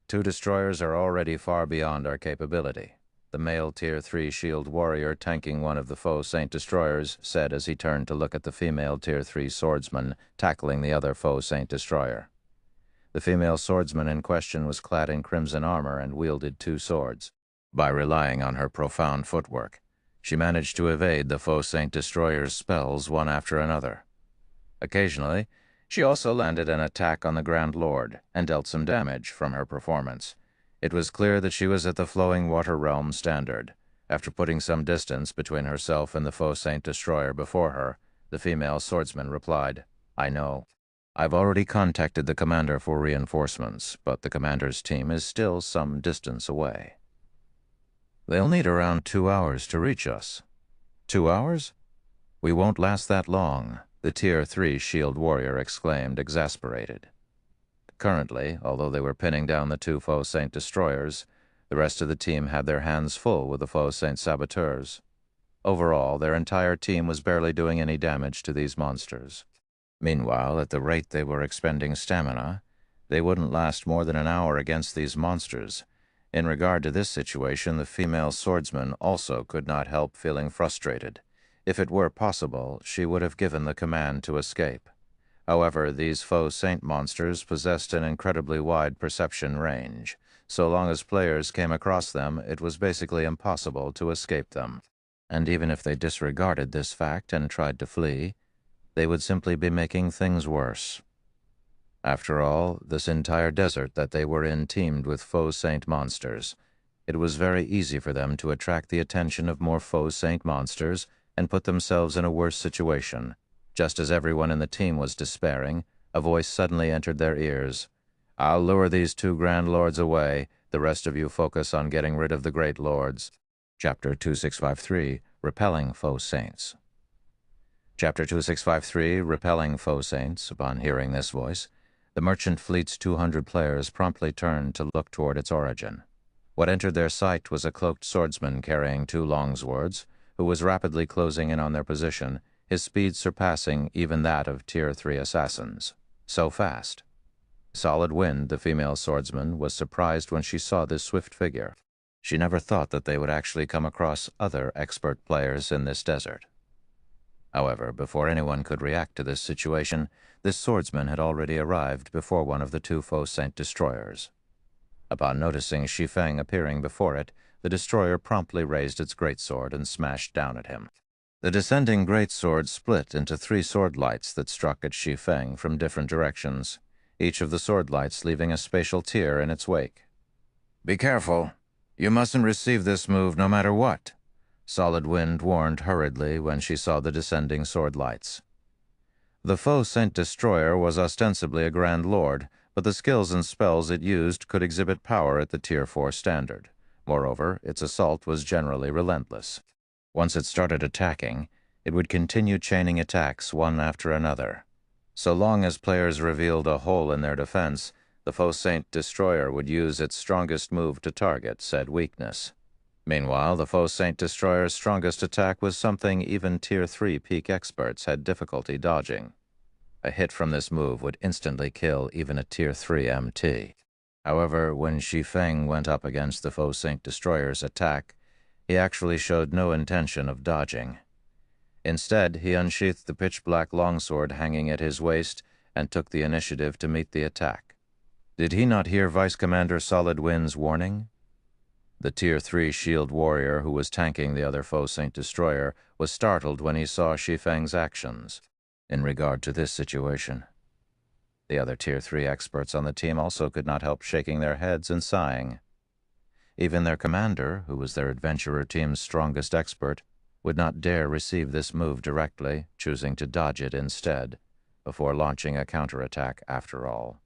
Speaker 2: 2 destroyers are already far beyond our capability. The male Tier 3 shield warrior tanking one of the Faux Saint Destroyers said as he turned to look at the female Tier 3 swordsman tackling the other Faux Saint Destroyer. The female swordsman in question was clad in crimson armor and wielded 2 swords. By relying on her profound footwork, she managed to evade the Faux Saint Destroyer's spells one after another. Occasionally, she also landed an attack on the Grand Lord and dealt some damage from her performance. It was clear that she was at the Flowing Water Realm standard. After putting some distance between herself and the Faux Saint Destroyer before her, the female swordsman replied, "I know. I've already contacted the commander for reinforcements, but the commander's team is still some distance away. They'll need around 2 hours to reach us." 2 hours? We won't last that long, the Tier 3 shield warrior exclaimed, exasperated. Currently, although they were pinning down the 2 Faux Saint Destroyers, the rest of the team had their hands full with the Faux Saint Saboteurs. Overall, their entire team was barely doing any damage to these monsters. Meanwhile, at the rate they were expending stamina, they wouldn't last more than an hour against these monsters. In regard to this situation, the female swordsman also could not help feeling frustrated. If it were possible, she would have given the command to escape. However, these Faux Saint monsters possessed an incredibly wide perception range. So long as players came across them, it was basically impossible to escape them. And even if they disregarded this fact and tried to flee, they would simply be making things worse. After all, this entire desert that they were in teemed with faux saint monsters. It was very easy for them to attract the attention of more faux saint monsters and put themselves in a worse situation. Just as everyone in the team was despairing, a voice suddenly entered their ears. "I'll lure these two grand lords away. The rest of you focus on getting rid of the great lords." Chapter 2653, Repelling Faux Saints. Chapter 2653, Repelling Faux Saints. Upon hearing this voice, the merchant fleet's 200 players promptly turned to look toward its origin. What entered their sight was a cloaked swordsman carrying two longswords, who was rapidly closing in on their position, his speed surpassing even that of Tier 3 assassins. So fast. Solid Wind, the female swordsman, was surprised when she saw this swift figure. She never thought that they would actually come across other expert players in this desert. However, before anyone could react to this situation, this swordsman had already arrived before one of the two faux saint destroyers. Upon noticing Shi Feng appearing before it, the destroyer promptly raised its greatsword and smashed down at him. The descending greatsword split into 3 sword lights that struck at Shi Feng from different directions, each of the sword lights leaving a spatial tear in its wake. "Be careful. You mustn't receive this move no matter what," Solid Wind warned hurriedly when she saw the descending sword lights. The faux saint destroyer was ostensibly a grand lord, but the skills and spells it used could exhibit power at the Tier 4 standard. Moreover, its assault was generally relentless. Once it started attacking, it would continue chaining attacks one after another. So long as players revealed a hole in their defense, the faux saint destroyer would use its strongest move to target said weakness. Meanwhile, the faux saint destroyer's strongest attack was something even Tier 3 peak experts had difficulty dodging. A hit from this move would instantly kill even a Tier 3 MT. However, when Shi Feng went up against the faux saint destroyer's attack, he actually showed no intention of dodging. Instead, he unsheathed the pitch-black longsword hanging at his waist and took the initiative to meet the attack. Did he not hear Vice Commander Solid Wind's warning? The Tier 3 shield warrior who was tanking the other faux saint destroyer was startled when he saw Shi Feng's actions in regard to this situation. The other Tier 3 experts on the team also could not help shaking their heads and sighing. Even their commander, who was their adventurer team's strongest expert, would not dare receive this move directly, choosing to dodge it instead, before launching a counterattack after all.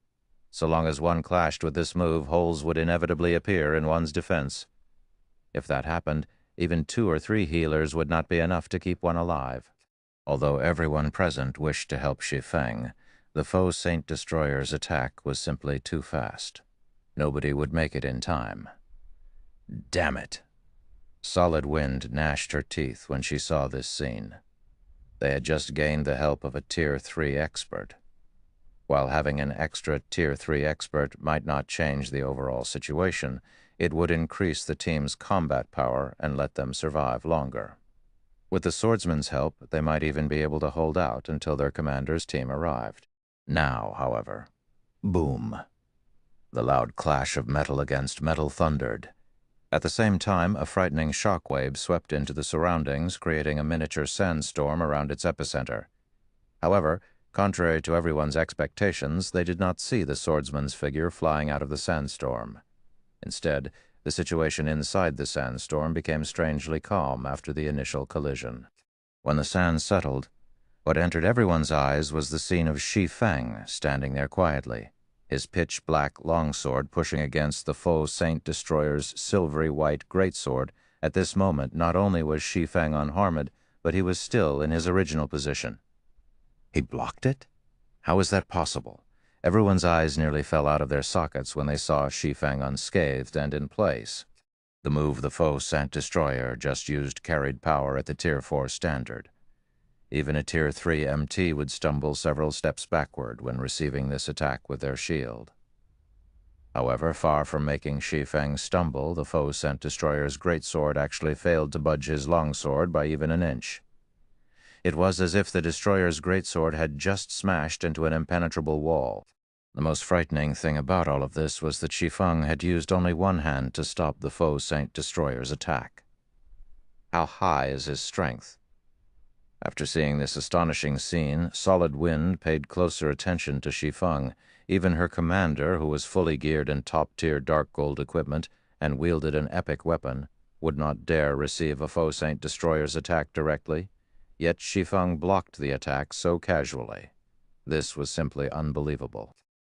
Speaker 2: So long as one clashed with this move, holes would inevitably appear in one's defense. If that happened, even 2 or 3 healers would not be enough to keep one alive. Although everyone present wished to help Shi Feng, the faux saint destroyer's attack was simply too fast. Nobody would make it in time. Damn it! Solid Wind gnashed her teeth when she saw this scene. They had just gained the help of a Tier 3 expert. While having an extra Tier 3 expert might not change the overall situation, it would increase the team's combat power and let them survive longer. With the swordsman's help, they might even be able to hold out until their commander's team arrived. Now, however, boom! The loud clash of metal against metal thundered. At the same time, a frightening shockwave swept into the surroundings, creating a miniature sandstorm around its epicenter. However, contrary to everyone's expectations, they did not see the swordsman's figure flying out of the sandstorm. Instead, the situation inside the sandstorm became strangely calm after the initial collision. When the sand settled, what entered everyone's eyes was the scene of Shi Feng standing there quietly, his pitch-black longsword pushing against the faux saint destroyer's silvery white greatsword. At this moment, not only was Shi Feng unharmed, but he was still in his original position. He blocked it? How was that possible? Everyone's eyes nearly fell out of their sockets when they saw Shi Feng unscathed and in place. The move the faux saint destroyer just used carried power at the Tier 4 standard. Even a Tier 3 MT would stumble several steps backward when receiving this attack with their shield. However, far from making Shi Feng stumble, the faux saint destroyer's greatsword actually failed to budge his longsword by even an inch. It was as if the destroyer's greatsword had just smashed into an impenetrable wall. The most frightening thing about all of this was that Shi Feng had used only one hand to stop the faux saint destroyer's attack. How high is his strength? After seeing this astonishing scene, Solid Wind paid closer attention to Shi Feng. Even her commander, who was fully geared in top-tier dark gold equipment and wielded an epic weapon, would not dare receive a foe Saint Destroyer's attack directly, yet Shi Feng blocked the attack so casually. This was simply unbelievable.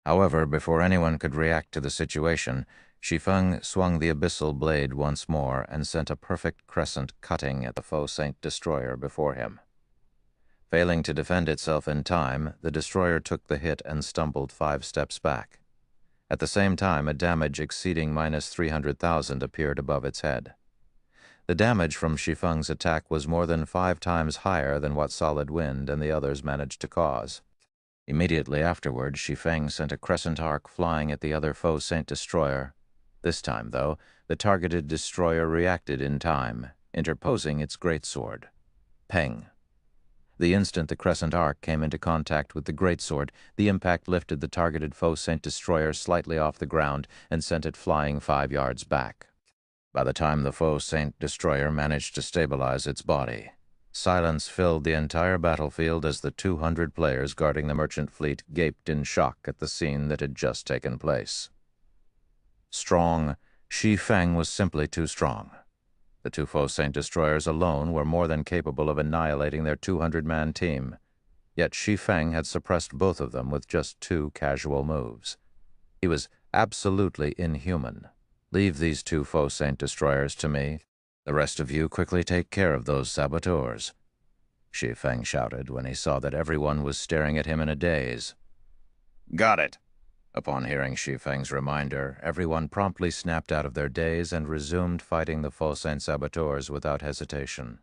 Speaker 2: However, before anyone could react to the situation, Shi Feng swung the abyssal blade once more and sent a perfect crescent cutting at the foe Saint Destroyer before him. Failing to defend itself in time, the destroyer took the hit and stumbled 5 steps back. At the same time, a damage exceeding minus 300,000 appeared above its head. The damage from Shi Feng's attack was more than 5 times higher than what Solid Wind and the others managed to cause. Immediately afterward, Shi Feng sent a crescent arc flying at the other foe Saint Destroyer. This time, though, the targeted destroyer reacted in time, interposing its greatsword. Peng. The instant the crescent arc came into contact with the greatsword, the impact lifted the targeted foe Saint Destroyer slightly off the ground and sent it flying 5 yards back. By the time the foe Saint Destroyer managed to stabilize its body, silence filled the entire battlefield as the 200 players guarding the merchant fleet gaped in shock at the scene that had just taken place. Strong, Shi Feng was simply too strong. The 2 foe Saint Destroyers alone were more than capable of annihilating their 200-man team, yet Shi Feng had suppressed both of them with just 2 casual moves. He was absolutely inhuman. Leave these 2 foe Saint Destroyers to me. The rest of you quickly take care of those saboteurs, Shi Feng shouted when he saw that everyone was staring at him in a daze. Got it. Upon hearing Shi Feng's reminder, everyone promptly snapped out of their daze and resumed fighting the foe Saint Saboteurs without hesitation.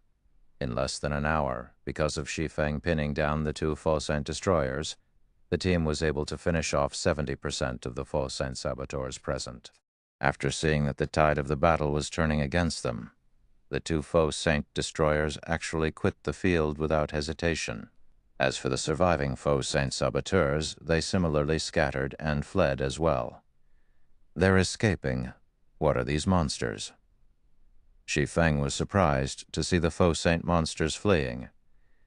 Speaker 2: In less than an hour, because of Shi Feng pinning down the 2 foe Saint Destroyers, the team was able to finish off 70% of the foe Saint Saboteurs present. After seeing that the tide of the battle was turning against them, the 2 foe Saint Destroyers actually quit the field without hesitation. As for the surviving foe Saint Saboteurs, they similarly scattered and fled as well. They're escaping. What are these monsters? Shi Feng was surprised to see the foe Saint monsters fleeing.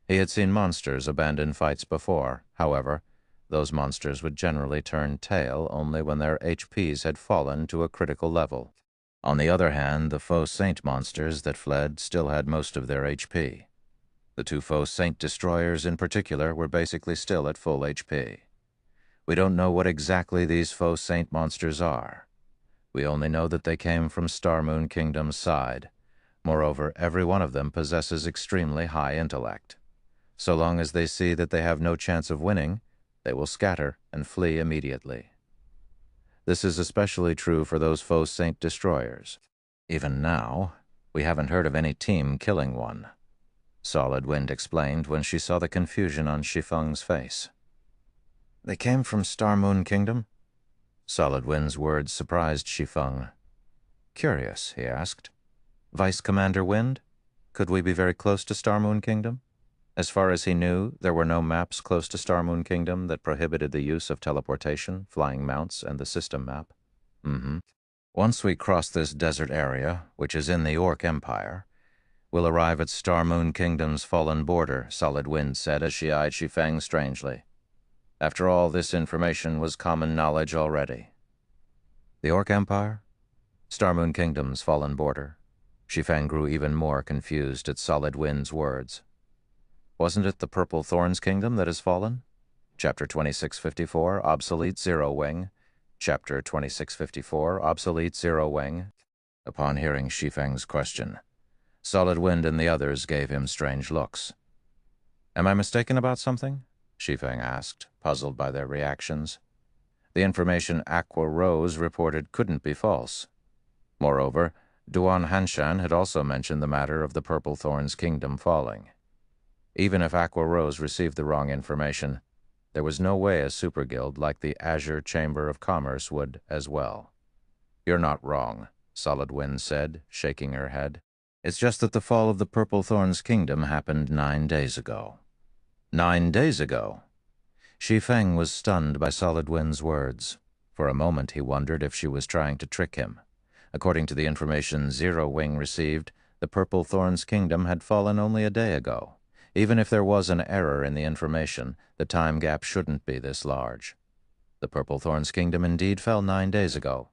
Speaker 2: He had seen monsters abandon fights before. However, those monsters would generally turn tail only when their HPs had fallen to a critical level. On the other hand, the foe Saint monsters that fled still had most of their HP. The 2 foe Saint Destroyers in particular were basically still at full HP. We don't know what exactly these foe Saint monsters are. We only know that they came from Star Moon Kingdom's side. Moreover, every one of them possesses extremely high intellect. So long as they see that they have no chance of winning, they will scatter and flee immediately. This is especially true for those foe Saint Destroyers. Even now, we haven't heard of any team killing one, Solid Wind explained when she saw the confusion on Shi Feng's face. They came from Star Moon Kingdom? Solid Wind's words surprised Shi Feng. Curious, he asked. Vice Commander Wind, could we be very close to Star Moon Kingdom? As far as he knew, there were no maps close to Star Moon Kingdom that prohibited the use of teleportation, flying mounts, and the system map. Once we cross this desert area, which is in the Orc Empire, we'll arrive at Star Moon Kingdom's fallen border, Solid Wind said as she eyed Shi Feng strangely. After all, this information was common knowledge already. The Orc Empire? Star Moon Kingdom's fallen border. Shi Feng grew even more confused at Solid Wind's words. Wasn't it the Purple Thorns Kingdom that has fallen? Chapter 2654, Obsolete Zero Wing. Chapter 2654, Obsolete Zero Wing. Upon hearing Shi Feng's question, Solid Wind and the others gave him strange looks. Am I mistaken about something? Shi Feng asked, puzzled by their reactions. The information Aqua Rose reported couldn't be false. Moreover, Duan Hanshan had also mentioned the matter of the Purple Thorns Kingdom falling. Even if Aqua Rose received the wrong information, there was no way a super guild like the Azure Chamber of Commerce would as well. You're not wrong, Solid Wind said, shaking her head. It's just that the fall of the Purple Thorns Kingdom happened 9 days ago. 9 days ago? Shi Feng was stunned by Solid Wind's words. For a moment he wondered if she was trying to trick him. According to the information Zero Wing received, the Purple Thorns Kingdom had fallen only a day ago. Even if there was an error in the information, the time gap shouldn't be this large. The Purple Thorn's kingdom indeed fell 9 days ago.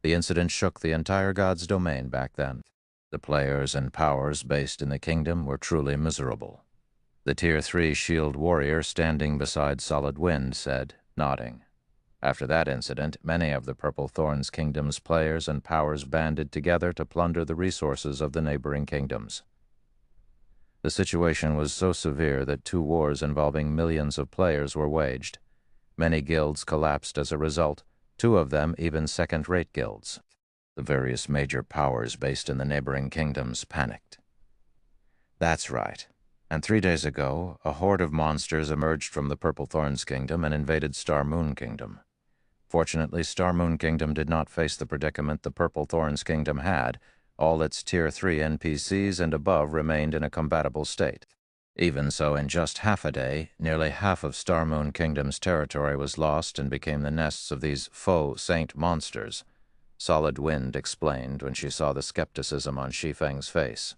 Speaker 2: The incident shook the entire god's domain back then. The players and powers based in the kingdom were truly miserable. The Tier 3 shield warrior standing beside Solid Wind said, nodding. After that incident, many of the Purple Thorn's kingdom's players and powers banded together to plunder the resources of the neighboring kingdoms. The situation was so severe that 2 wars involving millions of players were waged. Many guilds collapsed as a result, 2 of them even second-rate guilds. The various major powers based in the neighboring kingdoms panicked. That's right. And 3 days ago, a horde of monsters emerged from the Purple Thorn's kingdom and invaded Star Moon Kingdom. Fortunately, Star Moon Kingdom did not face the predicament the Purple Thorn's kingdom had. All its Tier 3 NPCs and above remained in a combatable state. Even so, in just half a day, nearly half of Star Moon Kingdom's territory was lost and became the nests of these faux saint monsters, Solid Wind explained when she saw the skepticism on Shi Feng's face.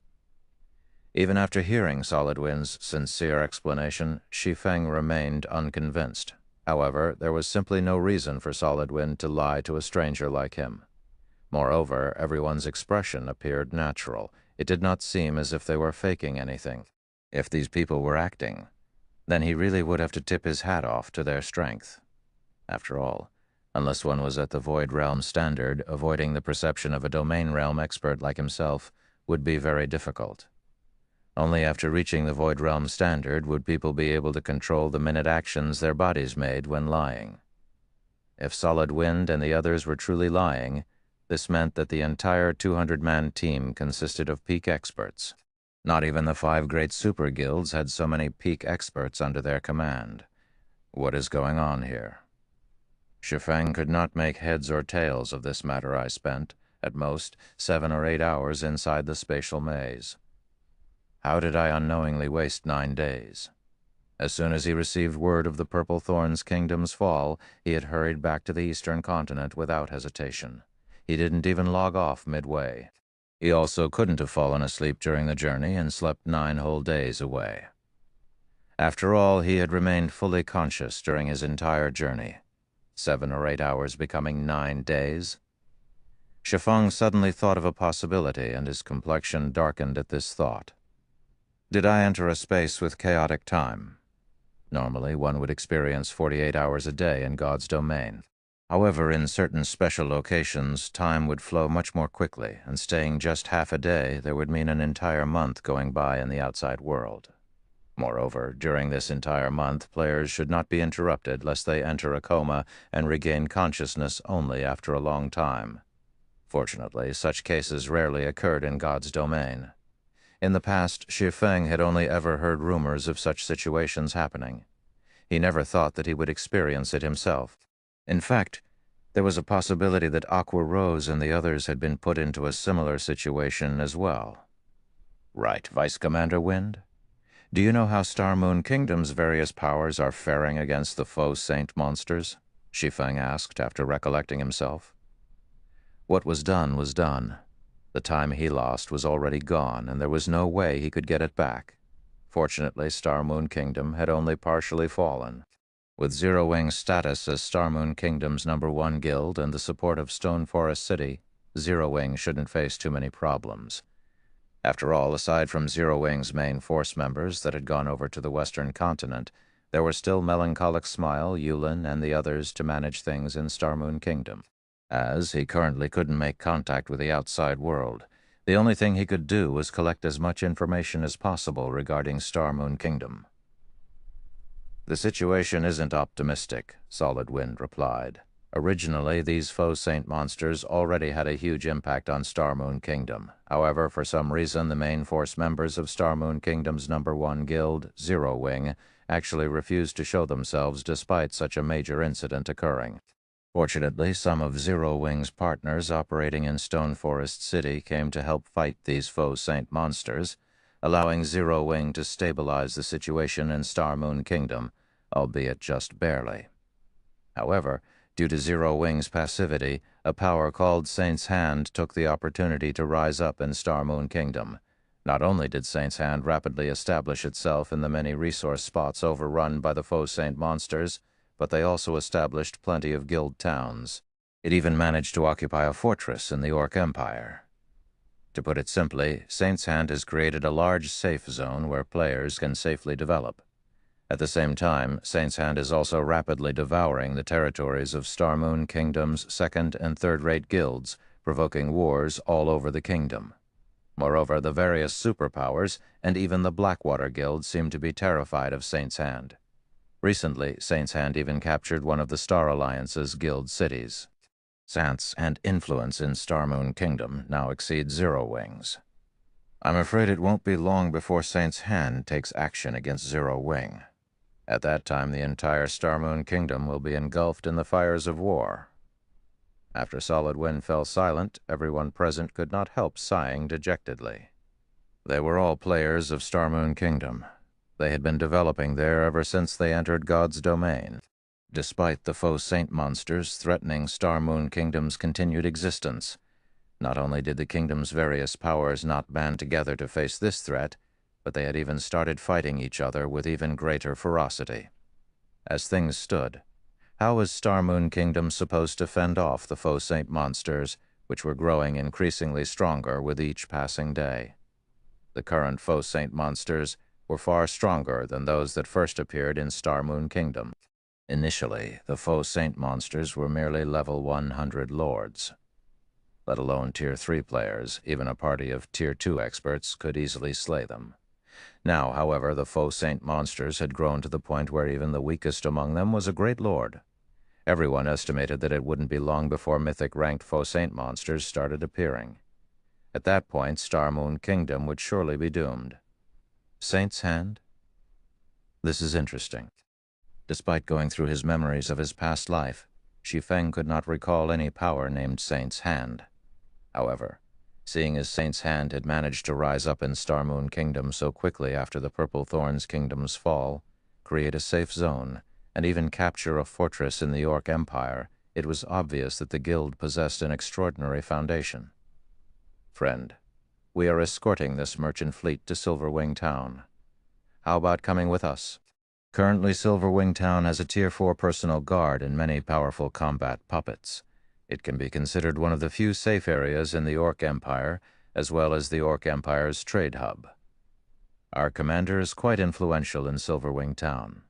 Speaker 2: Even after hearing Solid Wind's sincere explanation, Shi Feng remained unconvinced. However, there was simply no reason for Solid Wind to lie to a stranger like him. Moreover, everyone's expression appeared natural. It did not seem as if they were faking anything. If these people were acting, then he really would have to tip his hat off to their strength. After all, unless one was at the Void Realm standard, avoiding the perception of a domain realm expert like himself would be very difficult. Only after reaching the Void Realm standard would people be able to control the minute actions their bodies made when lying. If Solid Wind and the others were truly lying, this meant that the entire 200-man team consisted of peak experts. Not even the 5 great super guilds had so many peak experts under their command. What is going on here? Shi Feng could not make heads or tails of this matter. I spent, at most, 7 or 8 hours inside the spatial maze. How did I unknowingly waste 9 days? As soon as he received word of the Purple Thorn's kingdom's fall, he had hurried back to the eastern continent without hesitation. He didn't even log off midway. He also couldn't have fallen asleep during the journey and slept 9 whole days away. After all, he had remained fully conscious during his entire journey. 7 or 8 hours becoming 9 days. Shi Feng suddenly thought of a possibility, and his complexion darkened at this thought. Did I enter a space with chaotic time? Normally, one would experience 48 hours a day in God's domain. However, in certain special locations, time would flow much more quickly, and staying just half a day, there would mean an entire month going by in the outside world. Moreover, during this entire month, players should not be interrupted lest they enter a coma and regain consciousness only after a long time. Fortunately, such cases rarely occurred in God's domain. In the past, Shi Feng had only ever heard rumors of such situations happening. He never thought that he would experience it himself. In fact, there was a possibility that Aqua Rose and the others had been put into a similar situation as well. Right, Vice Commander Wind? Do you know how Star Moon Kingdom's various powers are faring against the faux saint monsters? Shi Feng asked after recollecting himself. What was done was done. The time he lost was already gone, and there was no way he could get it back. Fortunately, Star Moon Kingdom had only partially fallen. With Zero Wing's status as Star Moon Kingdom's #1 guild and the support of Stone Forest City, Zero Wing shouldn't face too many problems. After all, aside from Zero Wing's main force members that had gone over to the western continent, there were still Melancholic Smile, Yulin, and the others to manage things in Star Moon Kingdom. As he currently couldn't make contact with the outside world, the only thing he could do was collect as much information as possible regarding Star Moon Kingdom. The situation isn't optimistic, Solid Wind replied. Originally, these faux saint monsters already had a huge impact on Star Moon Kingdom. However, for some reason, the main force members of Star Moon Kingdom's #1 guild, Zero Wing, actually refused to show themselves despite such a major incident occurring. Fortunately, some of Zero Wing's partners operating in Stone Forest City came to help fight these faux saint monsters, allowing Zero Wing to stabilize the situation in Star Moon Kingdom, albeit just barely. However, due to Zero Wing's passivity, a power called Saint's Hand took the opportunity to rise up in Star Moon Kingdom. Not only did Saint's Hand rapidly establish itself in the many resource spots overrun by the faux saint monsters, but they also established plenty of guild towns. It even managed to occupy a fortress in the Orc Empire. To put it simply, Saint's Hand has created a large safe zone where players can safely develop. At the same time, Saint's Hand is also rapidly devouring the territories of Star Moon Kingdom's second- and third-rate guilds, provoking wars all over the kingdom. Moreover, the various superpowers and even the Blackwater Guild seem to be terrified of Saint's Hand. Recently, Saint's Hand even captured one of the Star Alliance's guild cities. Saint's Hand influence in Star Moon Kingdom now exceeds Zero Wings. I'm afraid it won't be long before Saint's Hand takes action against Zero Wing. At that time, the entire Star Moon Kingdom will be engulfed in the fires of war. After Solid Wind fell silent, everyone present could not help sighing dejectedly. They were all players of Star Moon Kingdom. They had been developing there ever since they entered God's domain. Despite the faux saint monsters threatening Star Moon Kingdom's continued existence, not only did the kingdom's various powers not band together to face this threat, but they had even started fighting each other with even greater ferocity. As things stood, how was Star Moon Kingdom supposed to fend off the faux saint monsters, which were growing increasingly stronger with each passing day? The current faux saint monsters were far stronger than those that first appeared in Star Moon Kingdom. Initially, the faux saint monsters were merely level 100 lords. Let alone Tier 3 players, even a party of Tier 2 experts could easily slay them. Now, however, the faux saint monsters had grown to the point where even the weakest among them was a great lord. Everyone estimated that it wouldn't be long before mythic-ranked faux saint monsters started appearing. At that point, Star Moon Kingdom would surely be doomed. Saint's Hand? This is interesting. Despite going through his memories of his past life, Shi Feng could not recall any power named Saint's Hand. However, seeing as Saint's Hand had managed to rise up in Star Moon Kingdom so quickly after the Purple Thorns Kingdom's fall, create a safe zone, and even capture a fortress in the Orc Empire, it was obvious that the guild possessed an extraordinary foundation. Friend, we are escorting this merchant fleet to Silverwing Town. How about coming with us? Currently, Silverwing Town has a Tier 4 personal guard and many powerful combat puppets. It can be considered one of the few safe areas in the Orc Empire, as well as the Orc Empire's trade hub. Our commander is quite influential in Silverwing Town.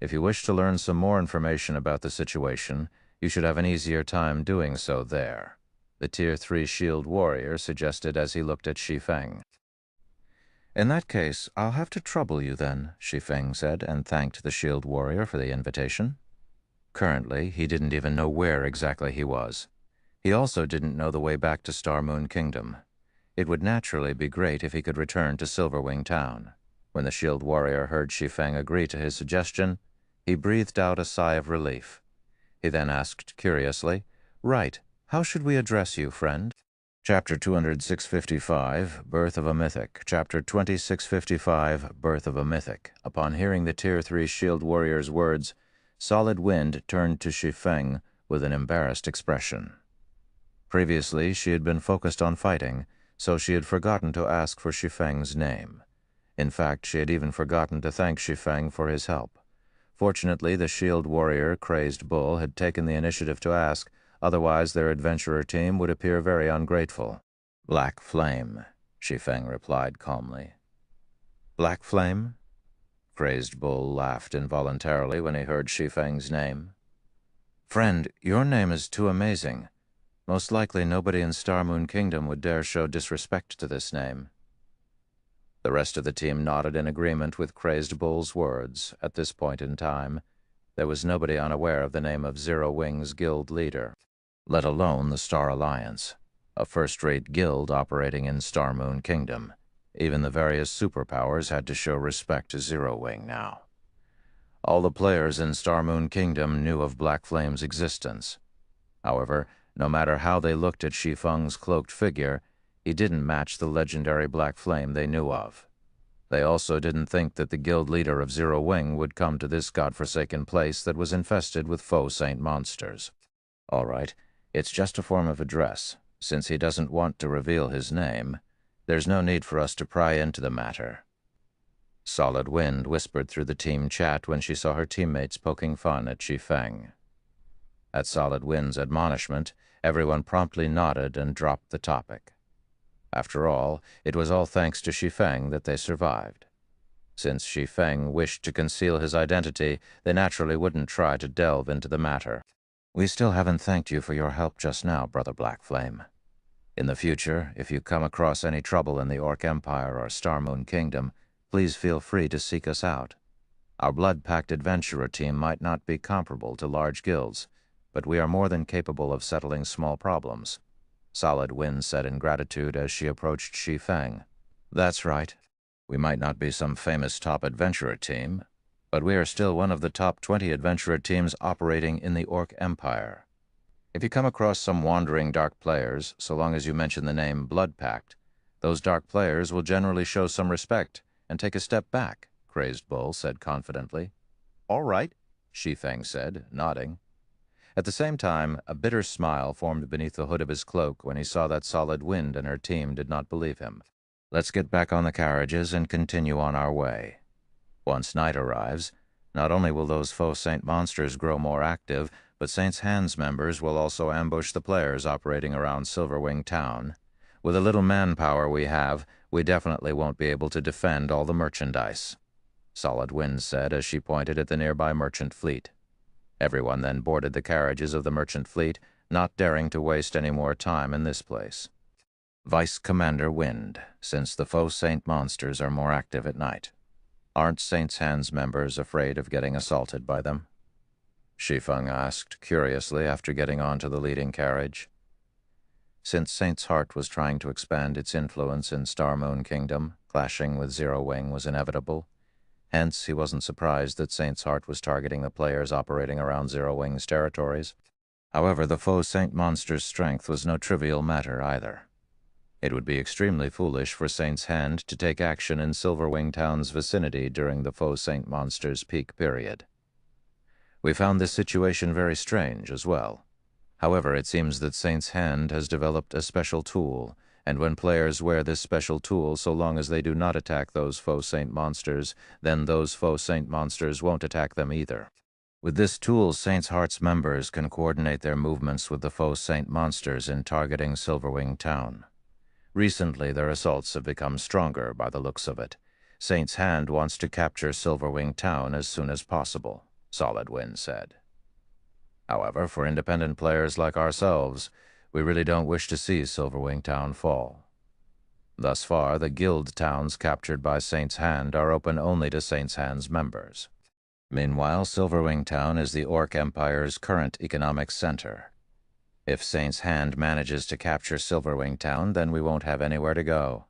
Speaker 2: If you wish to learn some more information about the situation, you should have an easier time doing so there, the Tier 3 Shield Warrior suggested as he looked at Shi Feng. In that case, I'll have to trouble you then, Shi Feng said, and thanked the Shield Warrior for the invitation. Currently, he didn't even know where exactly he was. He also didn't know the way back to Star Moon Kingdom. It would naturally be great if he could return to Silverwing Town. When the Shield Warrior heard Shi Feng agree to his suggestion, he breathed out a sigh of relief. He then asked curiously, "Right, how should we address you, friend?" Chapter 2655, Birth of a Mythic. Chapter 2655, Birth of a Mythic. Upon hearing the Tier 3 Shield Warrior's words, Solid Wind turned to Shi Feng with an embarrassed expression. Previously, she had been focused on fighting, so she had forgotten to ask for Shi Feng's name. In fact, she had even forgotten to thank Shi Feng for his help. Fortunately, the Shield Warrior, Crazed Bull, had taken the initiative to ask, otherwise their adventurer team would appear very ungrateful. "Black Flame," Shi Feng replied calmly. "Black Flame?" Crazed Bull laughed involuntarily when he heard Shi Feng's name. "Friend, your name is too amazing. Most likely nobody in Star Moon Kingdom would dare show disrespect to this name." The rest of the team nodded in agreement with Crazed Bull's words. At this point in time, there was nobody unaware of the name of Zero Wing's guild leader, let alone the Star Alliance, a first-rate guild operating in Star Moon Kingdom. Even the various superpowers had to show respect to Zero Wing now. All the players in Star Moon Kingdom knew of Black Flame's existence. However, no matter how they looked at Shi Feng's cloaked figure, he didn't match the legendary Black Flame they knew of. They also didn't think that the guild leader of Zero Wing would come to this godforsaken place that was infested with faux saint monsters. All right, it's just a form of address. Since he doesn't want to reveal his name, there's no need for us to pry into the matter. Solid Wind whispered through the team chat when she saw her teammates poking fun at Shi Feng. At Solid Wind's admonishment, everyone promptly nodded and dropped the topic. After all, it was all thanks to Shi Feng that they survived. Since Shi Feng wished to conceal his identity, they naturally wouldn't try to delve into the matter. "We still haven't thanked you for your help just now, Brother Black Flame. In the future, if you come across any trouble in the Orc Empire or Star Moon Kingdom, please feel free to seek us out. Our blood-packed adventurer team might not be comparable to large guilds, but we are more than capable of settling small problems," Solid Wind said in gratitude as she approached Shi Feng. "That's right. We might not be some famous top adventurer team, but we are still one of the top 20 adventurer teams operating in the Orc Empire. If you come across some wandering dark players, so long as you mention the name Blood Pact, those dark players will generally show some respect and take a step back," Crazed Bull said confidently. "All right," Shi Feng said, nodding. At the same time, a bitter smile formed beneath the hood of his cloak when he saw that Solid Wind and her team did not believe him. "Let's get back on the carriages and continue on our way. Once night arrives, not only will those faux Saint monsters grow more active, but Saint's Hands members will also ambush the players operating around Silverwing Town. With the little manpower we have, we definitely won't be able to defend all the merchandise," Solid Wind said as she pointed at the nearby merchant fleet. Everyone then boarded the carriages of the merchant fleet, not daring to waste any more time in this place. "Vice Commander Wind, since the faux Saint monsters are more active at night, aren't Saint's Hands members afraid of getting assaulted by them?" Shi Feng asked curiously after getting onto the leading carriage. Since Saint's Heart was trying to expand its influence in Star Moon Kingdom, clashing with Zero Wing was inevitable. Hence, he wasn't surprised that Saint's Heart was targeting the players operating around Zero Wing's territories. However, the faux Saint monster's strength was no trivial matter either. It would be extremely foolish for Saint's Hand to take action in Silverwing Town's vicinity during the faux Saint monster's peak period. We found this situation very strange as well. However, it seems that Saint's Hand has developed a special tool, and when players wear this special tool, so long as they do not attack those faux Saint monsters, then those faux Saint monsters won't attack them either. With this tool, Saint's Heart's members can coordinate their movements with the faux Saint monsters in targeting Silverwing Town. Recently, their assaults have become stronger by the looks of it. Saint's Hand wants to capture Silverwing Town as soon as possible, Solid Wind said. However, for independent players like ourselves, we really don't wish to see Silverwing Town fall. Thus far, the guild towns captured by Saint's Hand are open only to Saint's Hand's members. Meanwhile, Silverwing Town is the Orc Empire's current economic center. If Saint's Hand manages to capture Silverwing Town, then we won't have anywhere to go.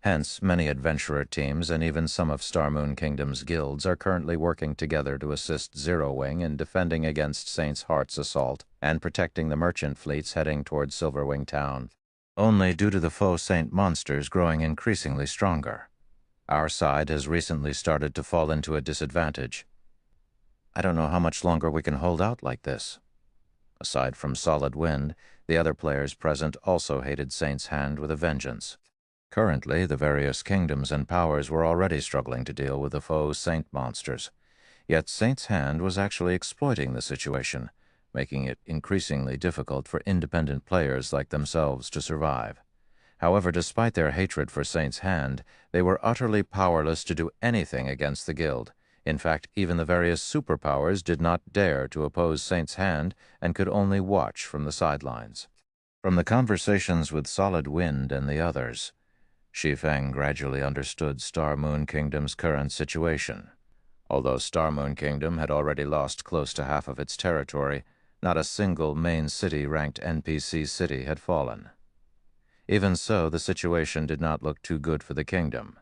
Speaker 2: Hence, many adventurer teams and even some of Star Moon Kingdom's guilds are currently working together to assist Zero Wing in defending against Saint's Heart's assault and protecting the merchant fleets heading towards Silverwing Town. Only due to the faux Saint monsters growing increasingly stronger, our side has recently started to fall into a disadvantage. I don't know how much longer we can hold out like this. Aside from Solid Wind, the other players present also hated Saint's Hand with a vengeance. Currently, the various kingdoms and powers were already struggling to deal with the faux Saint monsters. Yet Saint's Hand was actually exploiting the situation, making it increasingly difficult for independent players like themselves to survive. However, despite their hatred for Saint's Hand, they were utterly powerless to do anything against the guild. In fact, even the various superpowers did not dare to oppose Saint's Hand and could only watch from the sidelines. From the conversations with Solid Wind and the others, Shi Feng gradually understood Star Moon Kingdom's current situation. Although Star Moon Kingdom had already lost close to half of its territory, not a single main city-ranked NPC city had fallen. Even so, the situation did not look too good for the kingdom.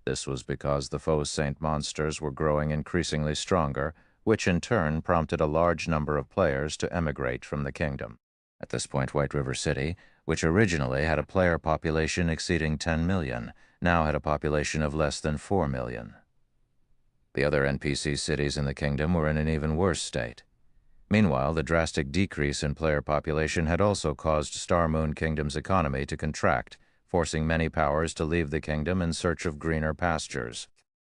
Speaker 2: This was because the faux Saint monsters were growing increasingly stronger, which in turn prompted a large number of players to emigrate from the kingdom. At this point, White River City, which originally had a player population exceeding 10 million, now had a population of less than 4 million. The other NPC cities in the kingdom were in an even worse state. Meanwhile, the drastic decrease in player population had also caused Star Moon Kingdom's economy to contract, forcing many powers to leave the kingdom in search of greener pastures.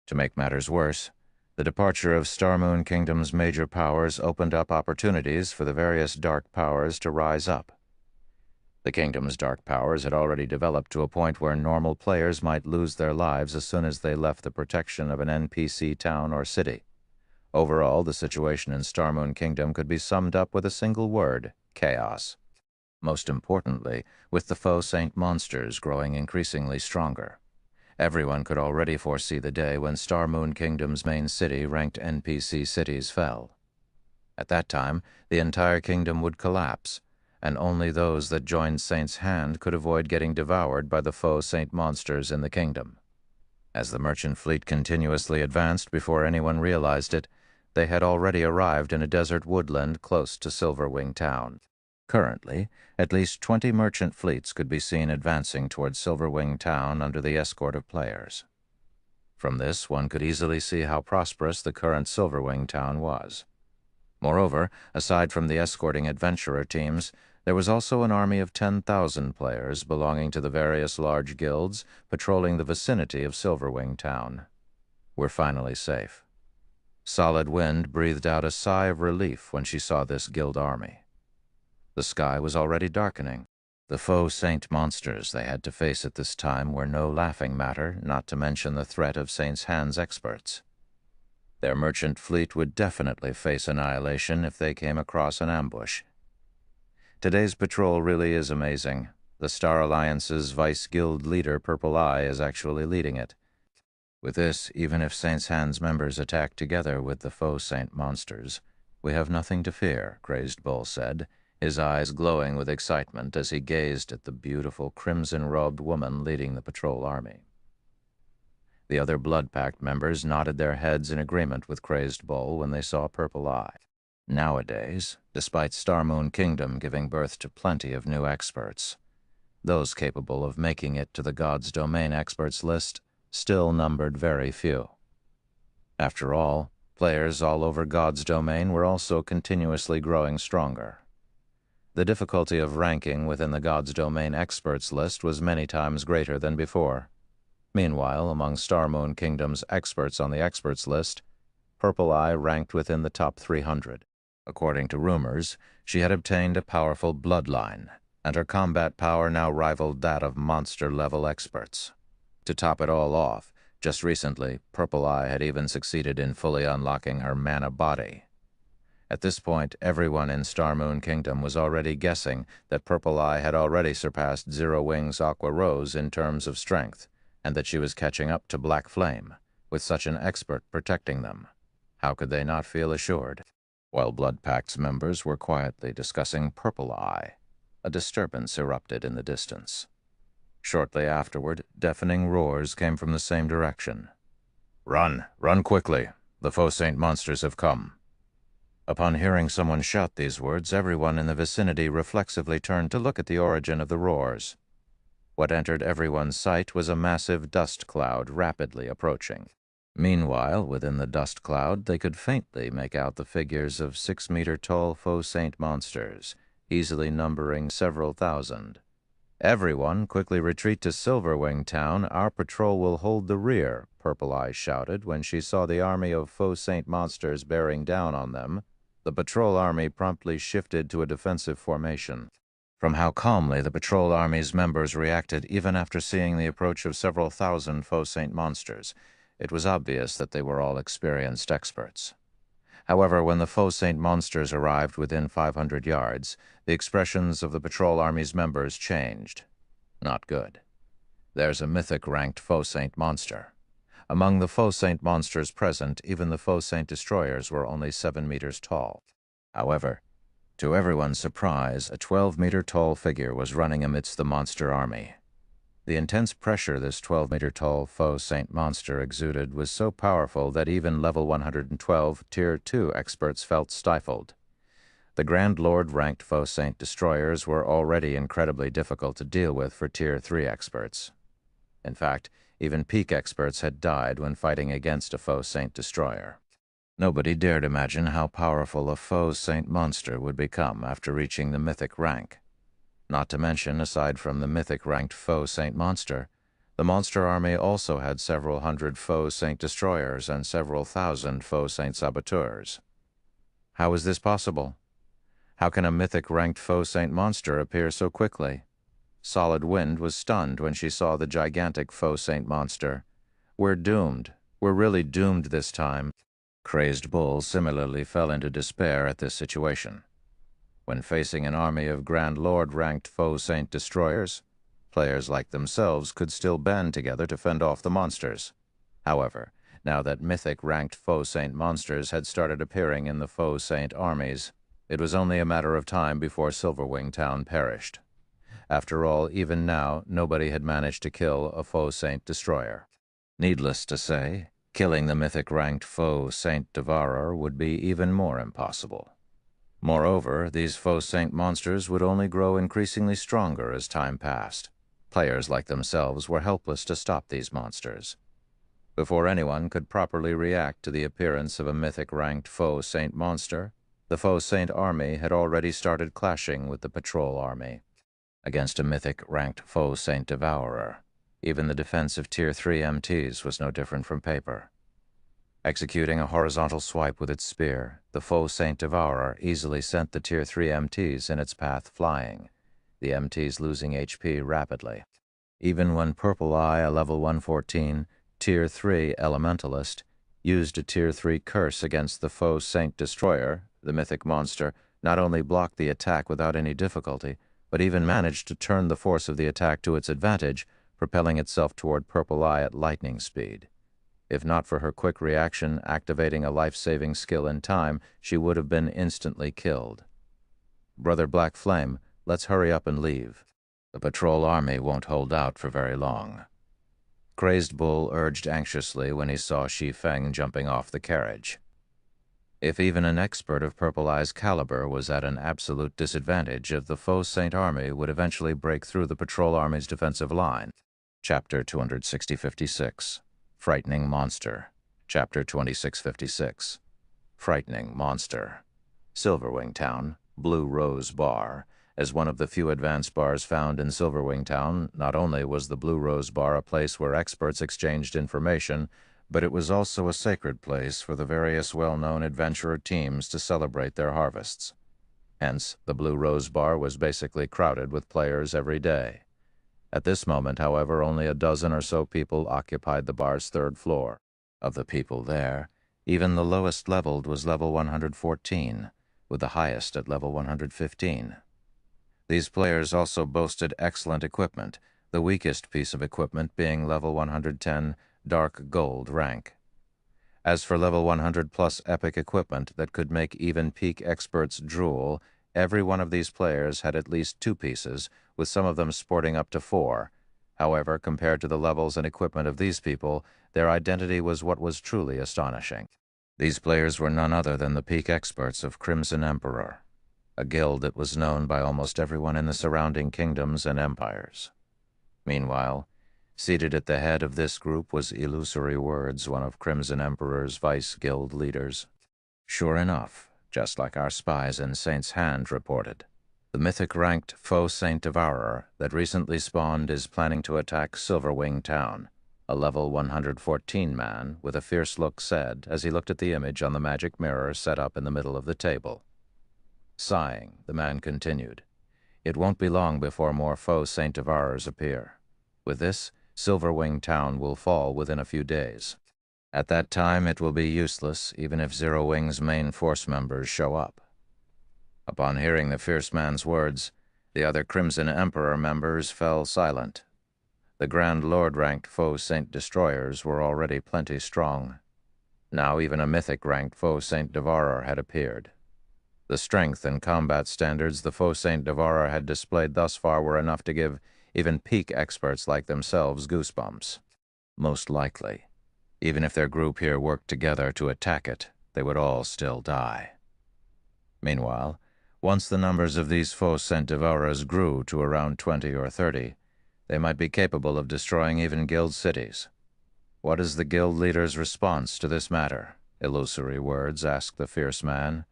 Speaker 2: To make matters worse, the departure of Star Moon Kingdom's major powers opened up opportunities for the various dark powers to rise up. The kingdom's dark powers had already developed to a point where normal players might lose their lives as soon as they left the protection of an NPC town or city. Overall, the situation in Star Moon Kingdom could be summed up with a single word: chaos. Most importantly, with the faux saint monsters growing increasingly stronger. Everyone could already foresee the day when Star Moon Kingdom's main city ranked NPC cities fell. At that time, the entire kingdom would collapse, and only those that joined Saint's hand could avoid getting devoured by the faux saint monsters in the kingdom. As the merchant fleet continuously advanced before anyone realized it, they had already arrived in a desert woodland close to Silverwing Town. Currently, at least 20 merchant fleets could be seen advancing towards Silverwing Town under the escort of players. From this, one could easily see how prosperous the current Silverwing Town was. Moreover, aside from the escorting adventurer teams, there was also an army of 10,000 players belonging to the various large guilds patrolling the vicinity of Silverwing Town. We're finally safe. Solid Wind breathed out a sigh of relief when she saw this guild army. The sky was already darkening. The faux saint monsters they had to face at this time were no laughing matter, not to mention the threat of Saint's Hand's experts. Their merchant fleet would definitely face annihilation if they came across an ambush. Today's patrol really is amazing. The Star Alliance's Vice Guild leader, Purple Eye, is actually leading it. With this, even if Saint's Hand's members attack together with the faux saint monsters, we have nothing to fear, Crazed Bull said, his eyes glowing with excitement as he gazed at the beautiful crimson-robed woman leading the patrol army. The other Blood Pact members nodded their heads in agreement with Crazed Bull when they saw Purple Eye. Nowadays, despite Star Moon Kingdom giving birth to plenty of new experts, those capable of making it to the God's Domain experts list still numbered very few. After all, players all over God's Domain were also continuously growing stronger. The difficulty of ranking within the God's Domain experts list was many times greater than before. Meanwhile, among Star Moon Kingdom's experts on the experts list, Purple Eye ranked within the top 300. According to rumors, she had obtained a powerful bloodline, and her combat power now rivaled that of monster-level experts. To top it all off, just recently, Purple Eye had even succeeded in fully unlocking her mana body. At this point, everyone in Star Moon Kingdom was already guessing that Purple Eye had already surpassed Zero Wings Aqua Rose in terms of strength, and that she was catching up to Black Flame, with such an expert protecting them. How could they not feel assured? While Blood Pact's members were quietly discussing Purple Eye, a disturbance erupted in the distance. Shortly afterward, deafening roars came from the same direction. "Run! Run quickly! The faux saint monsters have come!" Upon hearing someone shout these words, everyone in the vicinity reflexively turned to look at the origin of the roars. What entered everyone's sight was a massive dust cloud rapidly approaching. Meanwhile, within the dust cloud, they could faintly make out the figures of 6-meter-tall faux saint monsters, easily numbering several thousand. "Everyone, quickly retreat to Silverwing Town. Our patrol will hold the rear," Purple Eye shouted when she saw the army of faux saint monsters bearing down on them. The patrol army promptly shifted to a defensive formation. From how calmly the patrol army's members reacted even after seeing the approach of several thousand faux saint monsters, it was obvious that they were all experienced experts. However, when the faux saint monsters arrived within 500 yards, the expressions of the patrol army's members changed. Not good. There's a mythic-ranked faux saint monster. Among the faux saint monsters present, even the faux saint destroyers were only 7 meters tall. However, to everyone's surprise, a 12-meter-tall figure was running amidst the monster army. The intense pressure this 12-meter-tall faux saint monster exuded was so powerful that even level 112 Tier 2 experts felt stifled. The Grand Lord-ranked faux saint destroyers were already incredibly difficult to deal with for Tier 3 experts. In fact, even peak experts had died when fighting against a faux saint destroyer. Nobody dared imagine how powerful a faux saint monster would become after reaching the mythic rank. Not to mention, aside from the mythic-ranked faux saint monster, The monster army also had several hundred faux Saint Destroyers and several thousand faux Saint Saboteurs. How is this possible? How can a mythic-ranked faux Saint monster appear so quickly? Solid Wind was stunned when she saw the gigantic faux Saint monster. We're doomed. We're really doomed this time. Crazed Bull similarly fell into despair at this situation. When facing an army of Grand Lord-ranked faux Saint Destroyers, players like themselves could still band together to fend off the monsters. However, now that mythic-ranked faux Saint monsters had started appearing in the faux Saint armies, it was only a matter of time before Silverwing Town perished. After all, even now, nobody had managed to kill a faux Saint Destroyer. Needless to say, killing the mythic-ranked faux Saint Devourer would be even more impossible. Moreover, these faux Saint monsters would only grow increasingly stronger as time passed. Players like themselves were helpless to stop these monsters. Before anyone could properly react to the appearance of a mythic-ranked faux Saint monster, the faux Saint army had already started clashing with the patrol army. Against a mythic-ranked faux Saint Devourer, even the defense of Tier 3 MTs was no different from paper. Executing a horizontal swipe with its spear, the faux Saint Devourer easily sent the Tier 3 MTs in its path flying, the MTs losing HP rapidly. Even when Purple Eye, a level 114, Tier 3 Elementalist, used a Tier 3 curse against the faux Saint Destroyer, the mythic monster not only blocked the attack without any difficulty, but even managed to turn the force of the attack to its advantage, propelling itself toward Purple Eye at lightning speed. If not for her quick reaction, activating a life-saving skill in time, she would have been instantly killed. Brother Black Flame, let's hurry up and leave. The patrol army won't hold out for very long. Crazed Bull urged anxiously when he saw Shi Feng jumping off the carriage. If even an expert of Purple Eye's caliber was at an absolute disadvantage, the faux Saint army would eventually break through the patrol army's defensive line. Chapter 260-56. Frightening Monster. Chapter 2656. Frightening Monster. Silverwing Town, Blue Rose Bar. As one of the few advanced bars found in Silverwing Town, not only was the Blue Rose Bar a place where experts exchanged information, but it was also a sacred place for the various well-known adventurer teams to celebrate their harvests. Hence, the Blue Rose Bar was basically crowded with players every day. At this moment, however, only a dozen or so people occupied the bar's third floor. Of the people there, even the lowest leveled was level 114, with the highest at level 115. These players also boasted excellent equipment, the weakest piece of equipment being level 110 Dark Gold rank. As for level 100-plus epic equipment that could make even peak experts drool, every one of these players had at least 2 pieces, with some of them sporting up to 4. However, compared to the levels and equipment of these people, their identity was what was truly astonishing. These players were none other than the peak experts of Crimson Emperor, a guild that was known by almost everyone in the surrounding kingdoms and empires. Meanwhile, seated at the head of this group was Illusory Words, one of Crimson Emperor's vice guild leaders. Sure enough, just like our spies in Saint's Hand reported, the mythic-ranked faux Saint Devourer that recently spawned is planning to attack Silverwing Town, a level 114 man with a fierce look said as he looked at the image on the magic mirror set up in the middle of the table. Sighing, the man continued, "It won't be long before more faux Saint Devourers appear. With this, Silverwing Town will fall within a few days. At that time, it will be useless, even if Zero Wing's main force members show up." Upon hearing the fierce man's words, the other Crimson Emperor members fell silent. The Grand Lord-ranked faux Saint Destroyers were already plenty strong. Now even a mythic-ranked faux Saint Devourer had appeared. The strength and combat standards the faux Saint Devourer had displayed thus far were enough to give even peak experts like themselves goosebumps. Most likely, even if their group here worked together to attack it, they would all still die. Meanwhile, once the numbers of these faux Saint Devourers grew to around 20 or 30, they might be capable of destroying even guild cities. What is the guild leader's response to this matter? Illusory Words asked the fierce man.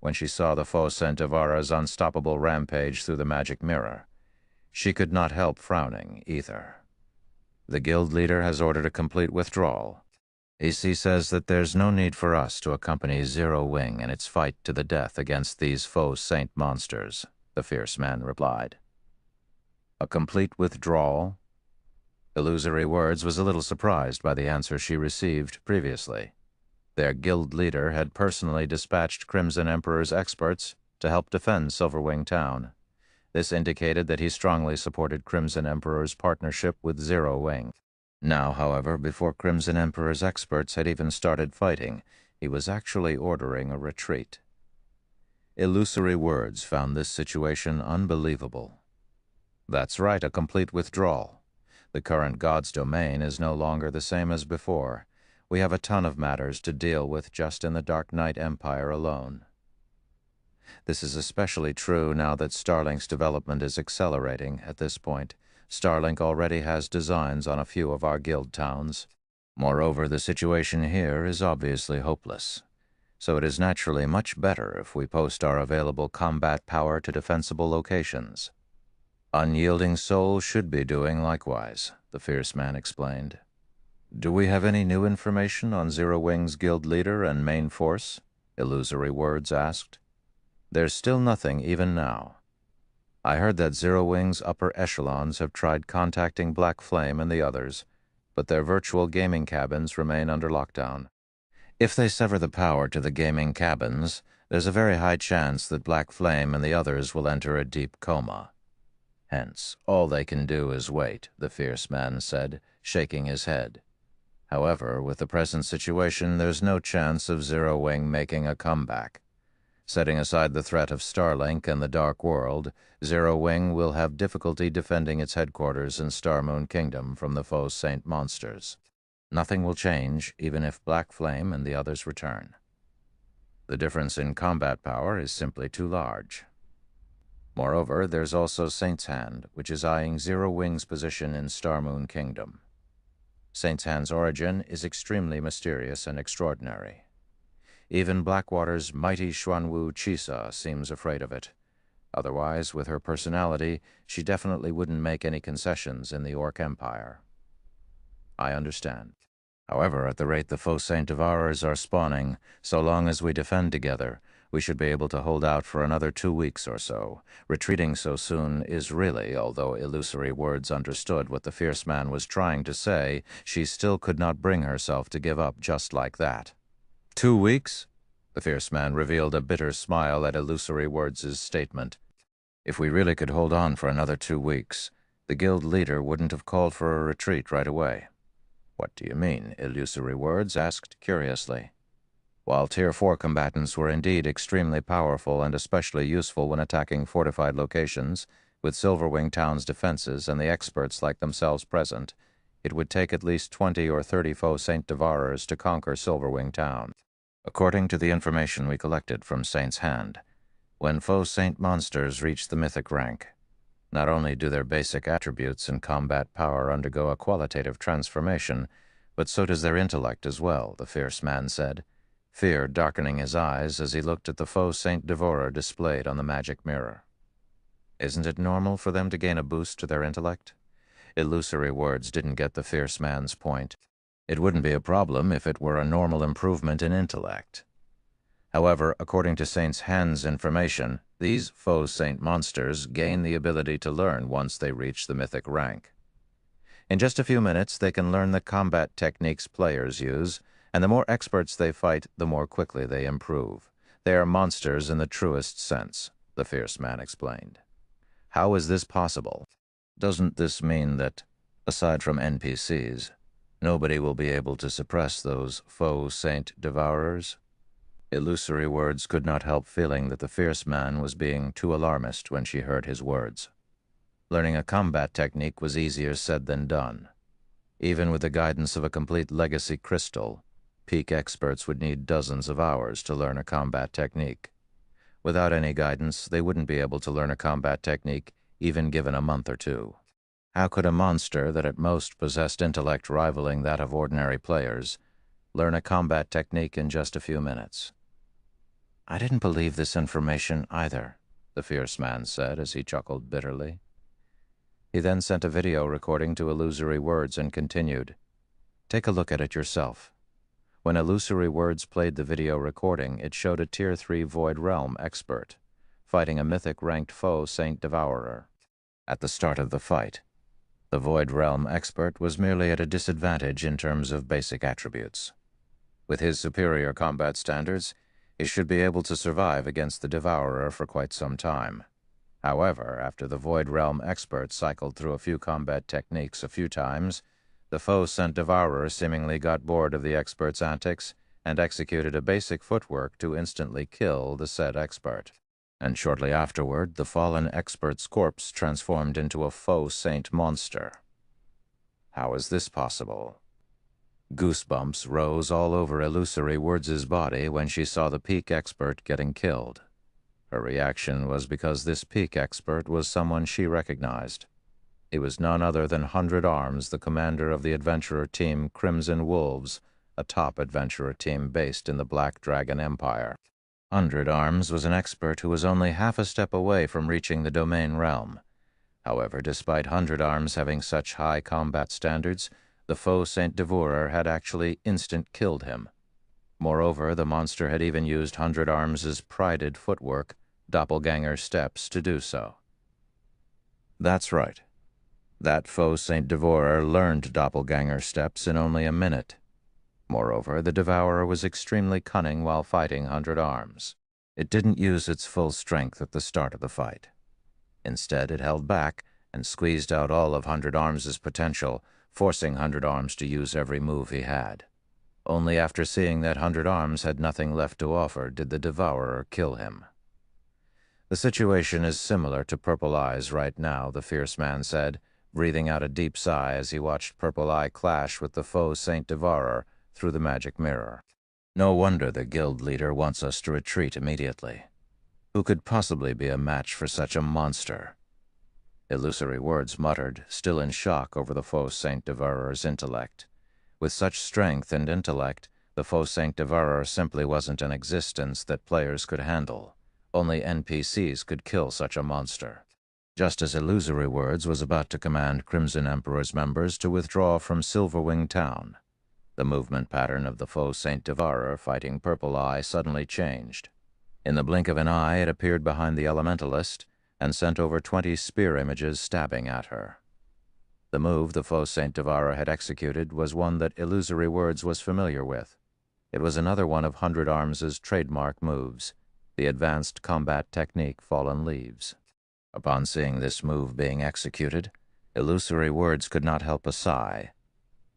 Speaker 2: When she saw the faux Saint Devoureur's unstoppable rampage through the magic mirror, she could not help frowning either. The guild leader has ordered a complete withdrawal. He says that there's no need for us to accompany Zero Wing in its fight to the death against these faux saint monsters, the fierce man replied. A complete withdrawal? Illusory Words was a little surprised by the answer she received previously. Their guild leader had personally dispatched Crimson Emperor's experts to help defend Silverwing Town. This indicated that he strongly supported Crimson Emperor's partnership with Zero Wing. Now, however, before Crimson Emperor's experts had even started fighting, he was actually ordering a retreat. Illusory Words found this situation unbelievable. That's right, a complete withdrawal. The current God's domain is no longer the same as before. We have a ton of matters to deal with just in the Dark Knight Empire alone. This is especially true now that Starlink's development is accelerating at this point. Starlink already has designs on a few of our guild towns. Moreover, the situation here is obviously hopeless. So it is naturally much better if we post our available combat power to defensible locations. Unyielding Soul should be doing likewise, the fierce man explained. Do we have any new information on Zero Wing's guild leader and main force? Illusory Words asked. There's still nothing even now. I heard that Zero Wing's upper echelons have tried contacting Black Flame and the others, but their virtual gaming cabins remain under lockdown. If they sever the power to the gaming cabins, there's a very high chance that Black Flame and the others will enter a deep coma. Hence, all they can do is wait, the fierce man said, shaking his head. However, with the present situation, there's no chance of Zero Wing making a comeback. Setting aside the threat of Starlink and the Dark World, Zero Wing will have difficulty defending its headquarters in Star Moon Kingdom from the faux saint monsters. Nothing will change, even if Black Flame and the others return. The difference in combat power is simply too large. Moreover, there's also Saint's Hand, which is eyeing Zero Wing's position in Star Moon Kingdom. Saint's Hand's origin is extremely mysterious and extraordinary. Even Blackwater's mighty Xuanwu Chisa seems afraid of it. Otherwise, with her personality, she definitely wouldn't make any concessions in the Orc Empire. I understand. However, at the rate the faux saint devourers are spawning, so long as we defend together, we should be able to hold out for another 2 weeks or so. Retreating so soon is really, although Illusory Words understood what the fierce man was trying to say, she still could not bring herself to give up just like that. 2 weeks? The fierce man revealed a bitter smile at Illusory Words' statement. If we really could hold on for another 2 weeks, the guild leader wouldn't have called for a retreat right away. What do you mean? Illusory Words asked curiously. While Tier 4 combatants were indeed extremely powerful and especially useful when attacking fortified locations, with Silverwing Town's defenses and the experts like themselves present, it would take at least 20 or 30 faux saint devourers to conquer Silverwing Town. According to the information we collected from Saint's Hand, when faux saint monsters reach the mythic rank, not only do their basic attributes and combat power undergo a qualitative transformation, but so does their intellect as well, the fierce man said, fear darkening his eyes as he looked at the faux saint devourer displayed on the magic mirror. Isn't it normal for them to gain a boost to their intellect? Illusory Words didn't get the fierce man's point. It wouldn't be a problem if it were a normal improvement in intellect. However, according to Saint's Hand's information, these faux saint monsters gain the ability to learn once they reach the mythic rank. In just a few minutes, they can learn the combat techniques players use, and the more experts they fight, the more quickly they improve. They are monsters in the truest sense, the fierce man explained. How is this possible? Doesn't this mean that, aside from NPCs, nobody will be able to suppress those faux saint devourers? Illusory Words could not help feeling that the fierce man was being too alarmist when she heard his words. Learning a combat technique was easier said than done. Even with the guidance of a complete legacy crystal, peak experts would need dozens of hours to learn a combat technique. Without any guidance, they wouldn't be able to learn a combat technique even given a month or two. How could a monster that at most possessed intellect rivaling that of ordinary players learn a combat technique in just a few minutes? I didn't believe this information either, the fierce man said as he chuckled bitterly.
Speaker 1: He then sent a video recording to Illusory Words and continued, "Take a look at it yourself." When Illusory Words played the video recording, it showed a Tier 3 Void Realm expert fighting a mythic-ranked foe Saint Devourer. At the start of the fight, the Void Realm expert was merely at a disadvantage in terms of basic attributes. With his superior combat standards, he should be able to survive against the Devourer for quite some time. However, after the Void Realm expert cycled through a few combat techniques a few times, the foe Saint Devourer seemingly got bored of the expert's antics and executed a basic footwork to instantly kill the said expert. And shortly afterward, the fallen expert's corpse transformed into a foe saint monster. How is this possible? Goosebumps rose all over Illusory Words' body when she saw the peak expert getting killed. Her reaction was because this peak expert was someone she recognized. He was none other than 100 Arms, the commander of the adventurer team Crimson Wolves, a top adventurer team based in the Black Dragon Empire. 100 Arms was an expert who was only half a step away from reaching the Domain Realm. However, despite 100 Arms having such high combat standards, the foe Saint Devourer had actually instant-killed him. Moreover, the monster had even used 100 Arms' prided footwork, doppelganger steps, to do so. That's right. That foe Saint Devourer learned doppelganger steps in only a minute. Moreover, the Devourer was extremely cunning while fighting 100 Arms. It didn't use its full strength at the start of the fight. Instead, it held back and squeezed out all of 100 Arms' potential, forcing 100 Arms to use every move he had. Only after seeing that 100 Arms had nothing left to offer did the Devourer kill him. The situation is similar to Purple Eye's right now, the fierce man said, breathing out a deep sigh as he watched Purple Eye clash with the foe Saint Devourer through the magic mirror. No wonder the guild leader wants us to retreat immediately. Who could possibly be a match for such a monster? Illusory Words muttered, still in shock over the foe Saint Devourer's intellect. With such strength and intellect, the foe Saint Devourer simply wasn't an existence that players could handle. Only NPCs could kill such a monster. Just as Illusory Words was about to command Crimson Emperor's members to withdraw from Silverwing Town, the movement pattern of the foe Saint Devourer fighting Purple Eye suddenly changed. In the blink of an eye, it appeared behind the Elementalist and sent over 20 spear images stabbing at her. The move the foe Saint Devourer had executed was one that Illusory Words was familiar with. It was another one of 100 Arms' trademark moves, the advanced combat technique Fallen Leaves. Upon seeing this move being executed, Illusory Words could not help a sigh.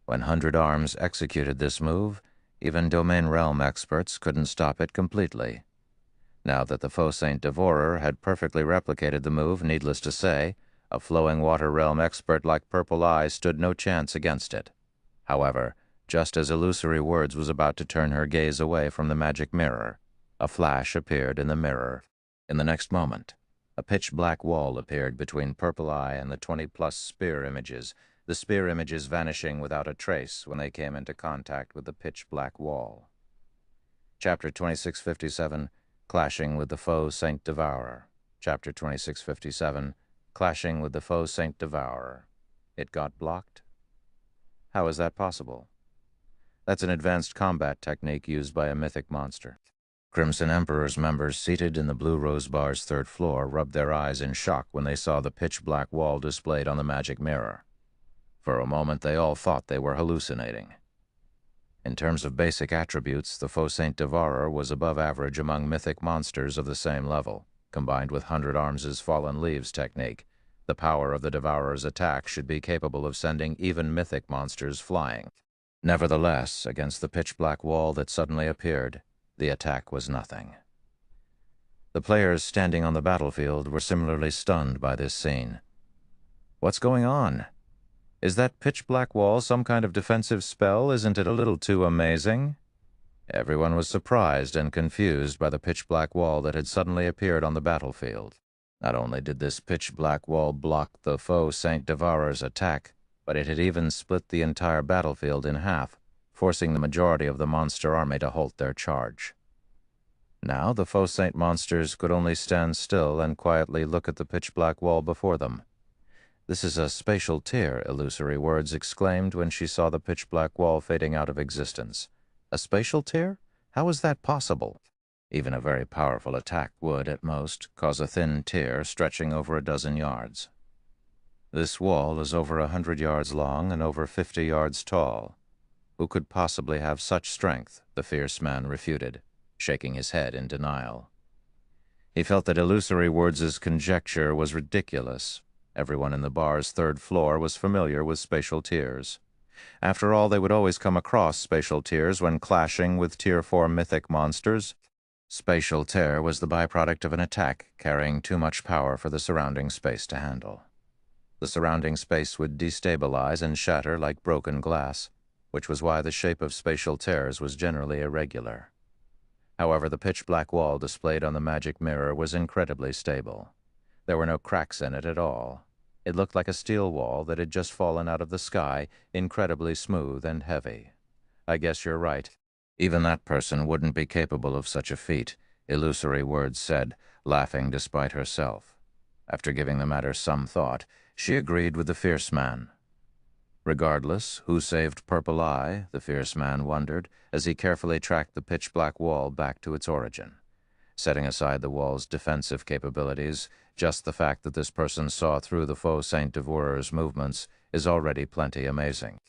Speaker 1: When 100 Arms executed this move, even Domain Realm experts couldn't stop it completely. Now that the foe Saint Devourer had perfectly replicated the move, needless to say, a Flowing Water Realm expert like Purple Eye stood no chance against it. However, just as Illusory Words was about to turn her gaze away from the magic mirror, a flash appeared in the mirror. In the next moment, a pitch-black wall appeared between Purple Eye and the 20-plus spear images, the spear images vanishing without a trace when they came into contact with the pitch-black wall. Chapter 2657, Clashing with the Foe Saint Devourer. Chapter 2657, Clashing with the Foe Saint Devourer. It got blocked? How is that possible? That's an advanced combat technique used by a mythic monster. Crimson Emperor's members seated in the Blue Rose Bar's 3rd floor rubbed their eyes in shock when they saw the pitch-black wall displayed on the magic mirror. For a moment they all thought they were hallucinating. In terms of basic attributes, the foe Saint Devourer was above average among mythic monsters of the same level. Combined with 100 Arms' Fallen Leaves technique, the power of the Devourer's attack should be capable of sending even mythic monsters flying. Nevertheless, against the pitch-black wall that suddenly appeared, the attack was nothing. The players standing on the battlefield were similarly stunned by this scene. What's going on? Is that pitch-black wall some kind of defensive spell? Isn't it a little too amazing? Everyone was surprised and confused by the pitch-black wall that had suddenly appeared on the battlefield. Not only did this pitch-black wall block the foe Saint Devourer's attack, but it had even split the entire battlefield in half, forcing the majority of the monster army to halt their charge. Now the foe Saint monsters could only stand still and quietly look at the pitch-black wall before them.
Speaker 2: "This is a spatial tear," Illusory Words exclaimed when she saw the pitch-black wall fading out of existence. "A spatial tear? How is that possible?" Even a very powerful attack would, at most, cause a thin tear stretching over a dozen yards. "This wall is over 100 yards long and over 50 yards tall. Who could possibly have such strength?" the fierce man refuted, shaking his head in denial. He felt that Illusory Words' conjecture was ridiculous. Everyone in the bar's third floor was familiar with spatial tears. After all, they would always come across spatial tears when clashing with Tier 4 mythic monsters. Spatial tear was the byproduct of an attack carrying too much power for the surrounding space to handle. The surrounding space would destabilize and shatter like broken glass, which was why the shape of spatial tears was generally irregular. However, the pitch-black wall displayed on the magic mirror was incredibly stable. There were no cracks in it at all. It looked like a steel wall that had just fallen out of the sky, incredibly smooth and heavy. "I guess you're right. Even that person wouldn't be capable of such a feat," Illusory Words said, laughing despite herself. After giving the matter some thought, she agreed with the fierce man. Regardless, who saved Purple Eye, the fierce man wondered, as he carefully tracked the pitch-black wall back to its origin. Setting aside the wall's defensive capabilities, just the fact that this person saw through the faux Saint Devourer's movements is already plenty amazing.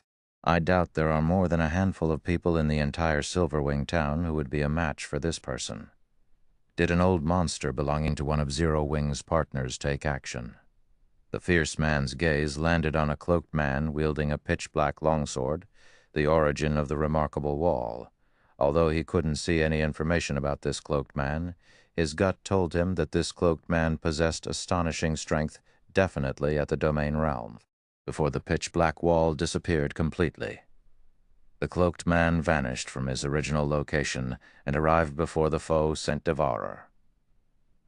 Speaker 2: "I doubt there are more than a handful of people in the entire Silverwing town who would be a match for this person. Did an old monster belonging to one of Zero Wing's partners take action?" The fierce man's gaze landed on a cloaked man wielding a pitch-black longsword, the origin of the remarkable wall. Although he couldn't see any information about this cloaked man, his gut told him that this cloaked man possessed astonishing strength, definitely at the domain realm. Before the pitch-black wall disappeared completely, the cloaked man vanished from his original location and arrived before the faux Saint Devourer.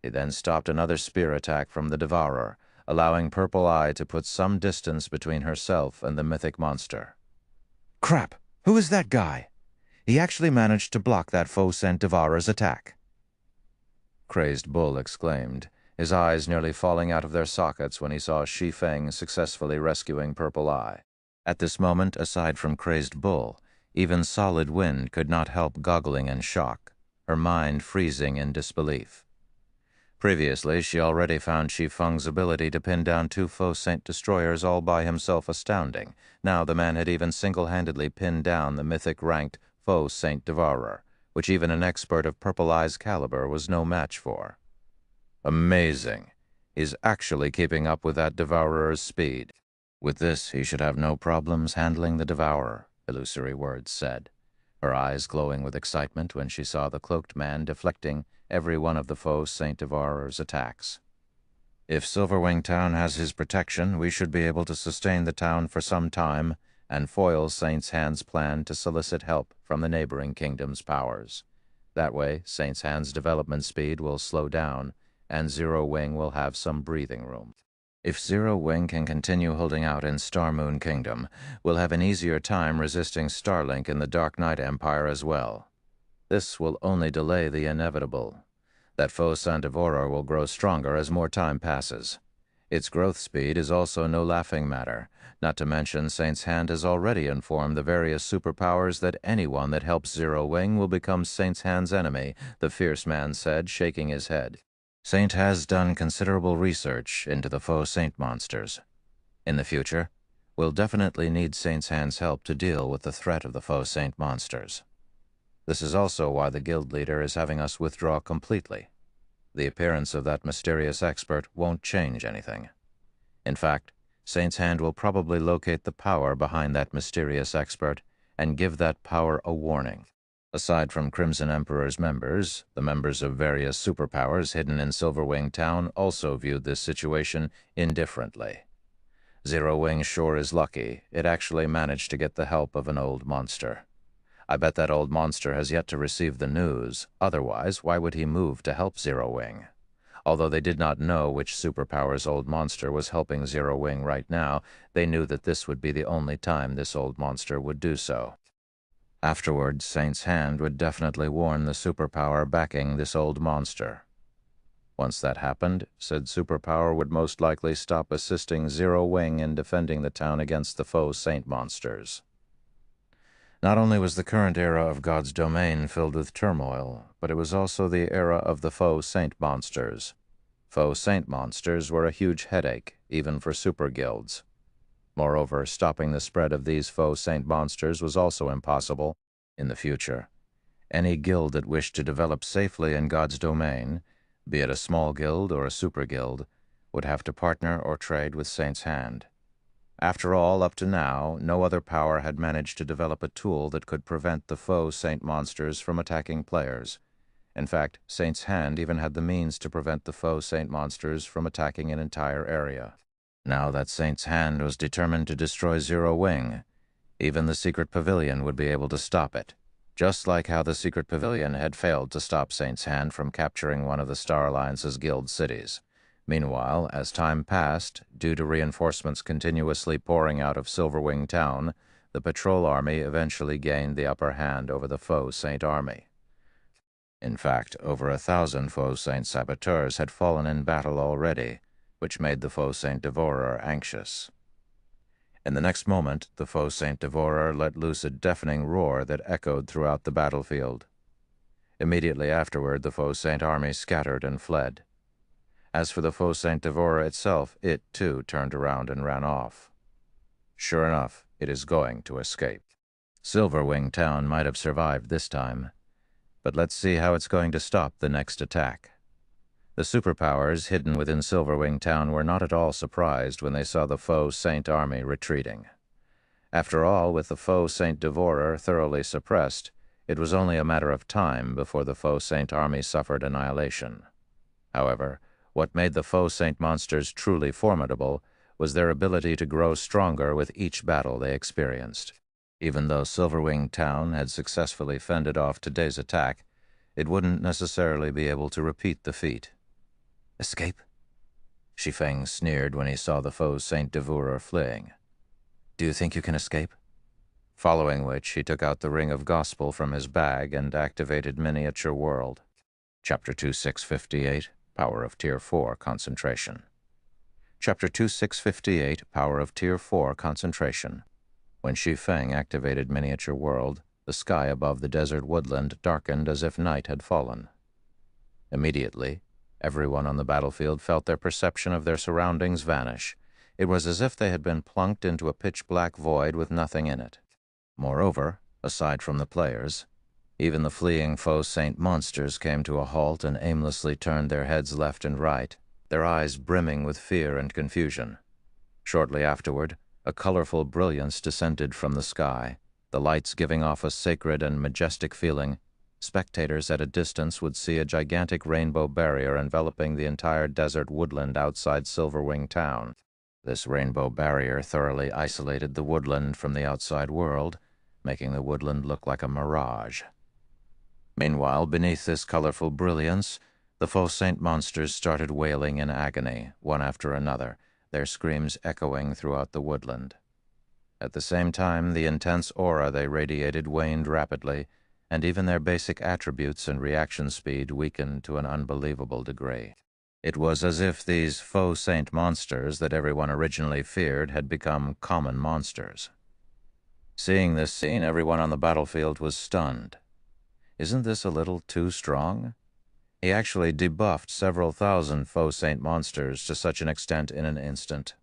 Speaker 2: He then stopped another spear attack from the Devourer, allowing Purple Eye to put some distance between herself and the mythic monster. "Crap! Who is that guy? He actually managed to block that faux Saint Devourer's attack!" Crazed Bull exclaimed, his eyes nearly falling out of their sockets when he saw Shi Feng successfully rescuing Purple Eye. At this moment, aside from Crazed Bull, even Solid Wind could not help goggling in shock, her mind freezing in disbelief. Previously, she already found Shi Feng's ability to pin down two faux Saint Destroyers all by himself astounding. Now the man had even single-handedly pinned down the mythic-ranked faux Saint Devourer, which even an expert of Purple Eye's caliber was no match for. Amazing. He's actually keeping up with that Devourer's speed. With this, he should have no problems handling the Devourer, Illusory Words said, her eyes glowing with excitement when she saw the cloaked man deflecting every one of the faux Saint Devourer's attacks. "If Silverwing Town has his protection, we should be able to sustain the town for some time and foil Saint's Hand's plan to solicit help from the neighboring kingdom's powers. That way, Saint's Hand's development speed will slow down, and Zero Wing will have some breathing room. If Zero Wing can continue holding out in Star Moon Kingdom, we'll have an easier time resisting Starlink in the Dark Knight Empire as well. This will only delay the inevitable. That faux Saint Devourer will grow stronger as more time passes. Its growth speed is also no laughing matter, not to mention Saint's Hand has already informed the various superpowers that anyone that helps Zero Wing will become Saint's Hand's enemy, the fierce man said, shaking his head. Saint has done considerable research into the faux Saint monsters. In the future, we'll definitely need Saint's Hand's help to deal with the threat of the faux Saint monsters. This is also why the guild leader is having us withdraw completely. The appearance of that mysterious expert won't change anything. In fact, Saint's Hand will probably locate the power behind that mysterious expert and give that power a warning. Aside from Crimson Emperor's members, the members of various superpowers hidden in Silverwing Town also viewed this situation indifferently. Zero Wing sure is lucky. It actually managed to get the help of an old monster. I bet that old monster has yet to receive the news. Otherwise, why would he move to help Zero Wing? Although they did not know which superpower's old monster was helping Zero Wing right now, they knew that this would be the only time this old monster would do so. Afterward, Saint's Hand would definitely warn the superpower backing this old monster. Once that happened, said superpower would most likely stop assisting Zero Wing in defending the town against the foe saint monsters. Not only was the current era of God's domain filled with turmoil, but it was also the era of the foe saint monsters. Foe saint monsters were a huge headache, even for super guilds. Moreover, stopping the spread of these foe saint monsters was also impossible in the future. Any guild that wished to develop safely in God's domain, be it a small guild or a super guild, would have to partner or trade with Saint's Hand. After all, up to now, no other power had managed to develop a tool that could prevent the foe saint monsters from attacking players. In fact, Saint's Hand even had the means to prevent the foe saint monsters from attacking an entire area. Now that Saint's Hand was determined to destroy Zero Wing, even the secret pavilion would be able to stop it, just like how the secret pavilion had failed to stop Saint's Hand from capturing one of the Star Alliance's guild cities. Meanwhile, as time passed, due to reinforcements continuously pouring out of Silverwing Town, the patrol army eventually gained the upper hand over the foe Saint army. In fact, over 1,000 foe Saint saboteurs had fallen in battle already, which made the foe Saint Devourer anxious. In the next moment, the foe Saint Devourer let loose a deafening roar that echoed throughout the battlefield. Immediately afterward, the foe Saint army scattered and fled. As for the foe Saint Devourer itself, it, too, turned around and ran off. Sure enough, it is going to escape. Silverwing Town might have survived this time, but let's see how it's going to stop the next attack. The superpowers hidden within Silverwing Town were not at all surprised when they saw the foe Saint army retreating. After all, with the foe Saint Devourer thoroughly suppressed, it was only a matter of time before the foe Saint army suffered annihilation. However, what made the foe Saint monsters truly formidable was their ability to grow stronger with each battle they experienced. Even though Silverwing Town had successfully fended off today's attack, it wouldn't necessarily be able to repeat the feat. Escape? Shi Feng sneered when he saw the foe Saint Devourer fleeing. Do you think you can escape? Following which, he took out the Ring of Gospel from his bag and activated Miniature World. Chapter 2658, Power of Tier 4 Concentration. Chapter 2658, Power of Tier 4 Concentration. When Shi Feng activated Miniature World, the sky above the desert woodland darkened as if night had fallen. Immediately, everyone on the battlefield felt their perception of their surroundings vanish. It was as if they had been plunked into a pitch-black void with nothing in it. Moreover, aside from the players, even the fleeing foe Saint monsters came to a halt and aimlessly turned their heads left and right, their eyes brimming with fear and confusion. Shortly afterward, a colorful brilliance descended from the sky, the lights giving off a sacred and majestic feeling. Spectators at a distance would see a gigantic rainbow barrier enveloping the entire desert woodland outside Silverwing Town. This rainbow barrier thoroughly isolated the woodland from the outside world, making the woodland look like a mirage. Meanwhile, beneath this colorful brilliance, the foe Saint monsters started wailing in agony, one after another, their screams echoing throughout the woodland. At the same time, the intense aura they radiated waned rapidly, and even their basic attributes and reaction speed weakened to an unbelievable degree. It was as if these foe Saint monsters that everyone originally feared had become common monsters. Seeing this scene, everyone on the battlefield was stunned. Isn't this a little too strong? He actually debuffed several thousand foe Saint monsters to such an extent in an instant.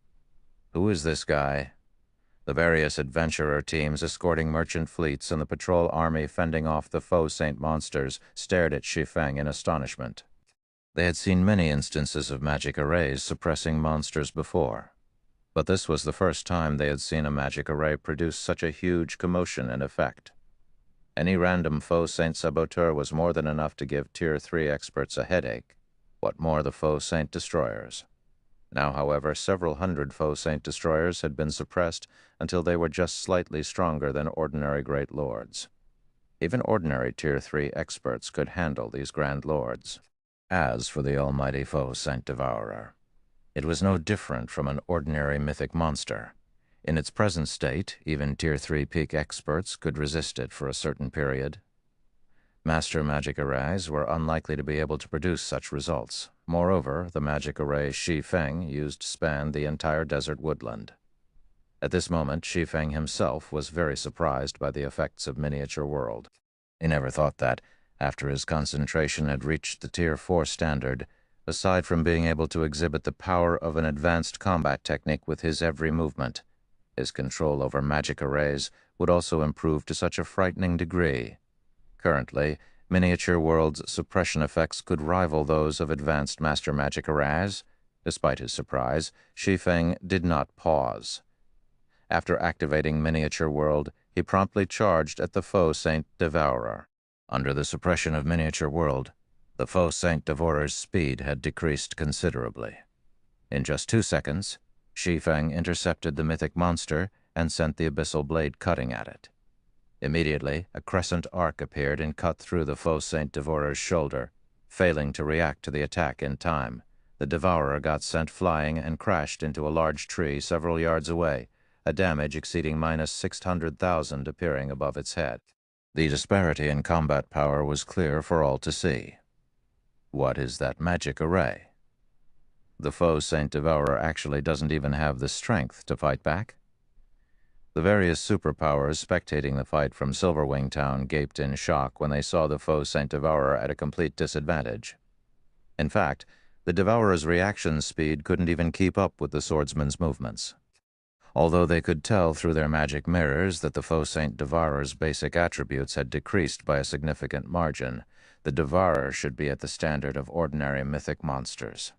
Speaker 2: Who is this guy? The various adventurer teams escorting merchant fleets and the patrol army fending off the foe Saint monsters stared at Shi Feng in astonishment. They had seen many instances of magic arrays suppressing monsters before, but this was the first time they had seen a magic array produce such a huge commotion and effect. Any random foe Saint saboteur was more than enough to give Tier 3 experts a headache. What more the foe Saint destroyers? Now, however, several hundred foe Saint destroyers had been suppressed until they were just slightly stronger than ordinary great lords. Even ordinary Tier 3 experts could handle these grand lords. As for the almighty foe Saint Devourer, it was no different from an ordinary mythic monster. In its present state, even Tier 3 peak experts could resist it for a certain period. Master magic arrays were unlikely to be able to produce such results,
Speaker 1: Moreover, the magic array Shi Feng used spanned the entire desert woodland. At this moment, Shi Feng himself was very surprised by the effects of Miniature World. He never thought that, after his concentration had reached the Tier 4 standard, aside from being able to exhibit the power of an advanced combat technique with his every movement, his control over magic arrays would also improve to such a frightening degree. Currently, Miniature World's suppression effects could rival those of advanced master magic arrays. Despite his surprise, Shi Feng did not pause. After activating Miniature World, he promptly charged at the Faux Saint Devourer. Under the suppression of Miniature World, the Faux Saint Devourer's speed had decreased considerably. In just 2 seconds, Shi Feng intercepted the mythic monster and sent the abyssal blade cutting at it. Immediately, a crescent arc appeared and cut through the Faux Saint Devourer's shoulder. Failing to react to the attack in time, the Devourer got sent flying and crashed into a large tree several yards away, a damage exceeding minus 600,000 appearing above its head. The disparity in combat power was clear for all to see. What is that magic array? The Faux Saint Devourer actually doesn't even have the strength to fight back. The various superpowers spectating the fight from Silverwing Town gaped in shock when they saw the Faux Saint Devourer at a complete disadvantage. In fact, the Devourer's reaction speed couldn't even keep up with the swordsman's movements. Although they could tell through their magic mirrors that the Faux Saint Devourer's basic attributes had decreased by a significant margin, the Devourer should be at the standard of ordinary mythic monsters.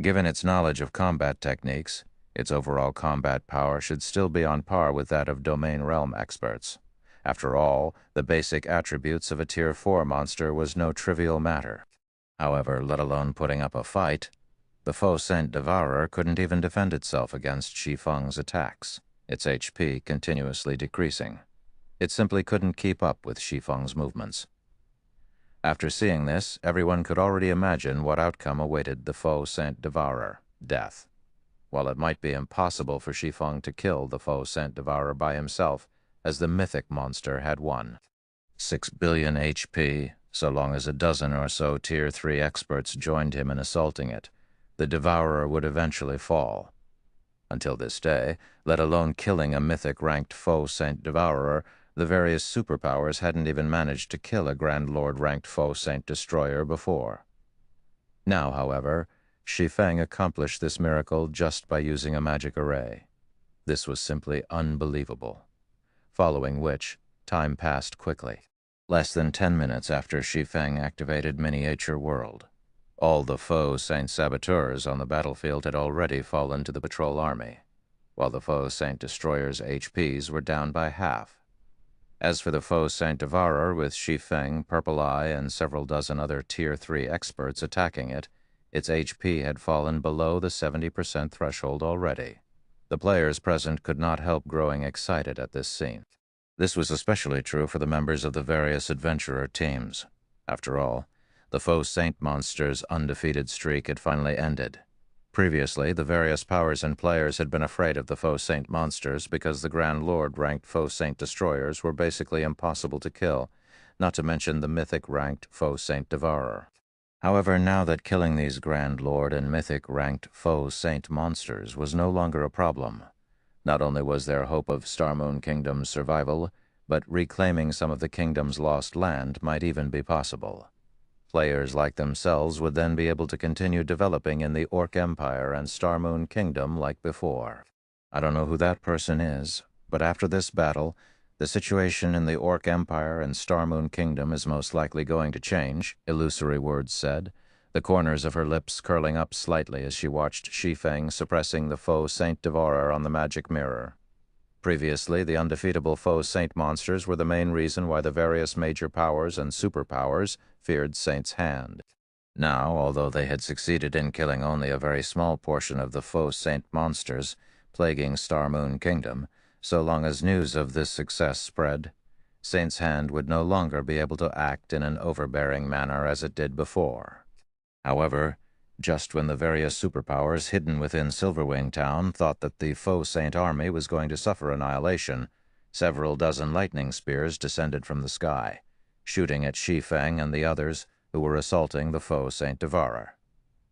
Speaker 1: Given its knowledge of combat techniques, its overall combat power should still be on par with that of domain realm experts. After all, the basic attributes of a Tier 4 monster was no trivial matter. However, let alone putting up a fight, the Faux Saint Devourer couldn't even defend itself against Shi Feng's attacks, its HP continuously decreasing. It simply couldn't keep up with Shi Feng's movements. After seeing this, everyone could already imagine what outcome awaited the Faux Saint Devourer: death. While it might be impossible for Shi Feng to kill the Faux Saint Devourer by himself, as the mythic monster had won. 6 billion HP, so long as a dozen or so Tier 3 experts joined him in assaulting it, the Devourer would eventually fall. Until this day, let alone killing a mythic-ranked Faux Saint Devourer, the various superpowers hadn't even managed to kill a Grand Lord-ranked Faux Saint Destroyer before. Now, however, Shi Feng accomplished this miracle just by using a magic array. This was simply unbelievable. Following which, time passed quickly. Less than 10 minutes after Shi Feng activated Miniature World, all the Faux Saint Saboteurs on the battlefield had already fallen to the patrol army, while the Faux Saint Destroyer's HPs were down by half. As for the Faux Saint Devourer, with Shi Feng, Purple Eye, and several dozen other Tier 3 experts attacking it, its HP had fallen below the 70% threshold already. The players present could not help growing excited at this scene. This was especially true for the members of the various adventurer teams. After all, the Faux Saint monster's undefeated streak had finally ended. Previously, the various powers and players had been afraid of the Faux Saint monsters because the Grand Lord-ranked Faux Saint Destroyers were basically impossible to kill, not to mention the mythic-ranked Faux Saint Devourer. However, now that killing these Grand Lord and mythic-ranked Faux Saint monsters was no longer a problem, not only was there hope of Star Moon Kingdom's survival, but reclaiming some of the kingdom's lost land might even be possible. Players like themselves would then be able to continue developing in the Orc Empire and Star Moon Kingdom like before. I don't know who that person is, but after this battle, the situation in the Orc Empire and Star Moon Kingdom is most likely going to change, Illusory Words said, the corners of her lips curling up slightly as she watched Shi Feng suppressing the Faux Saint Devourer on the magic mirror. Previously, the undefeatable Faux Saint monsters were the main reason why the various major powers and superpowers feared Saint's hand. Now, although they had succeeded in killing only a very small portion of the Faux Saint monsters plaguing Star Moon Kingdom, so long as news of this success spread, Saint's hand would no longer be able to act in an overbearing manner as it did before. However, just when the various superpowers hidden within Silverwing Town thought that the Faux Saint army was going to suffer annihilation, several dozen lightning spears descended from the sky, shooting at Shi Feng and the others who were assaulting the Faux Saint Devourer.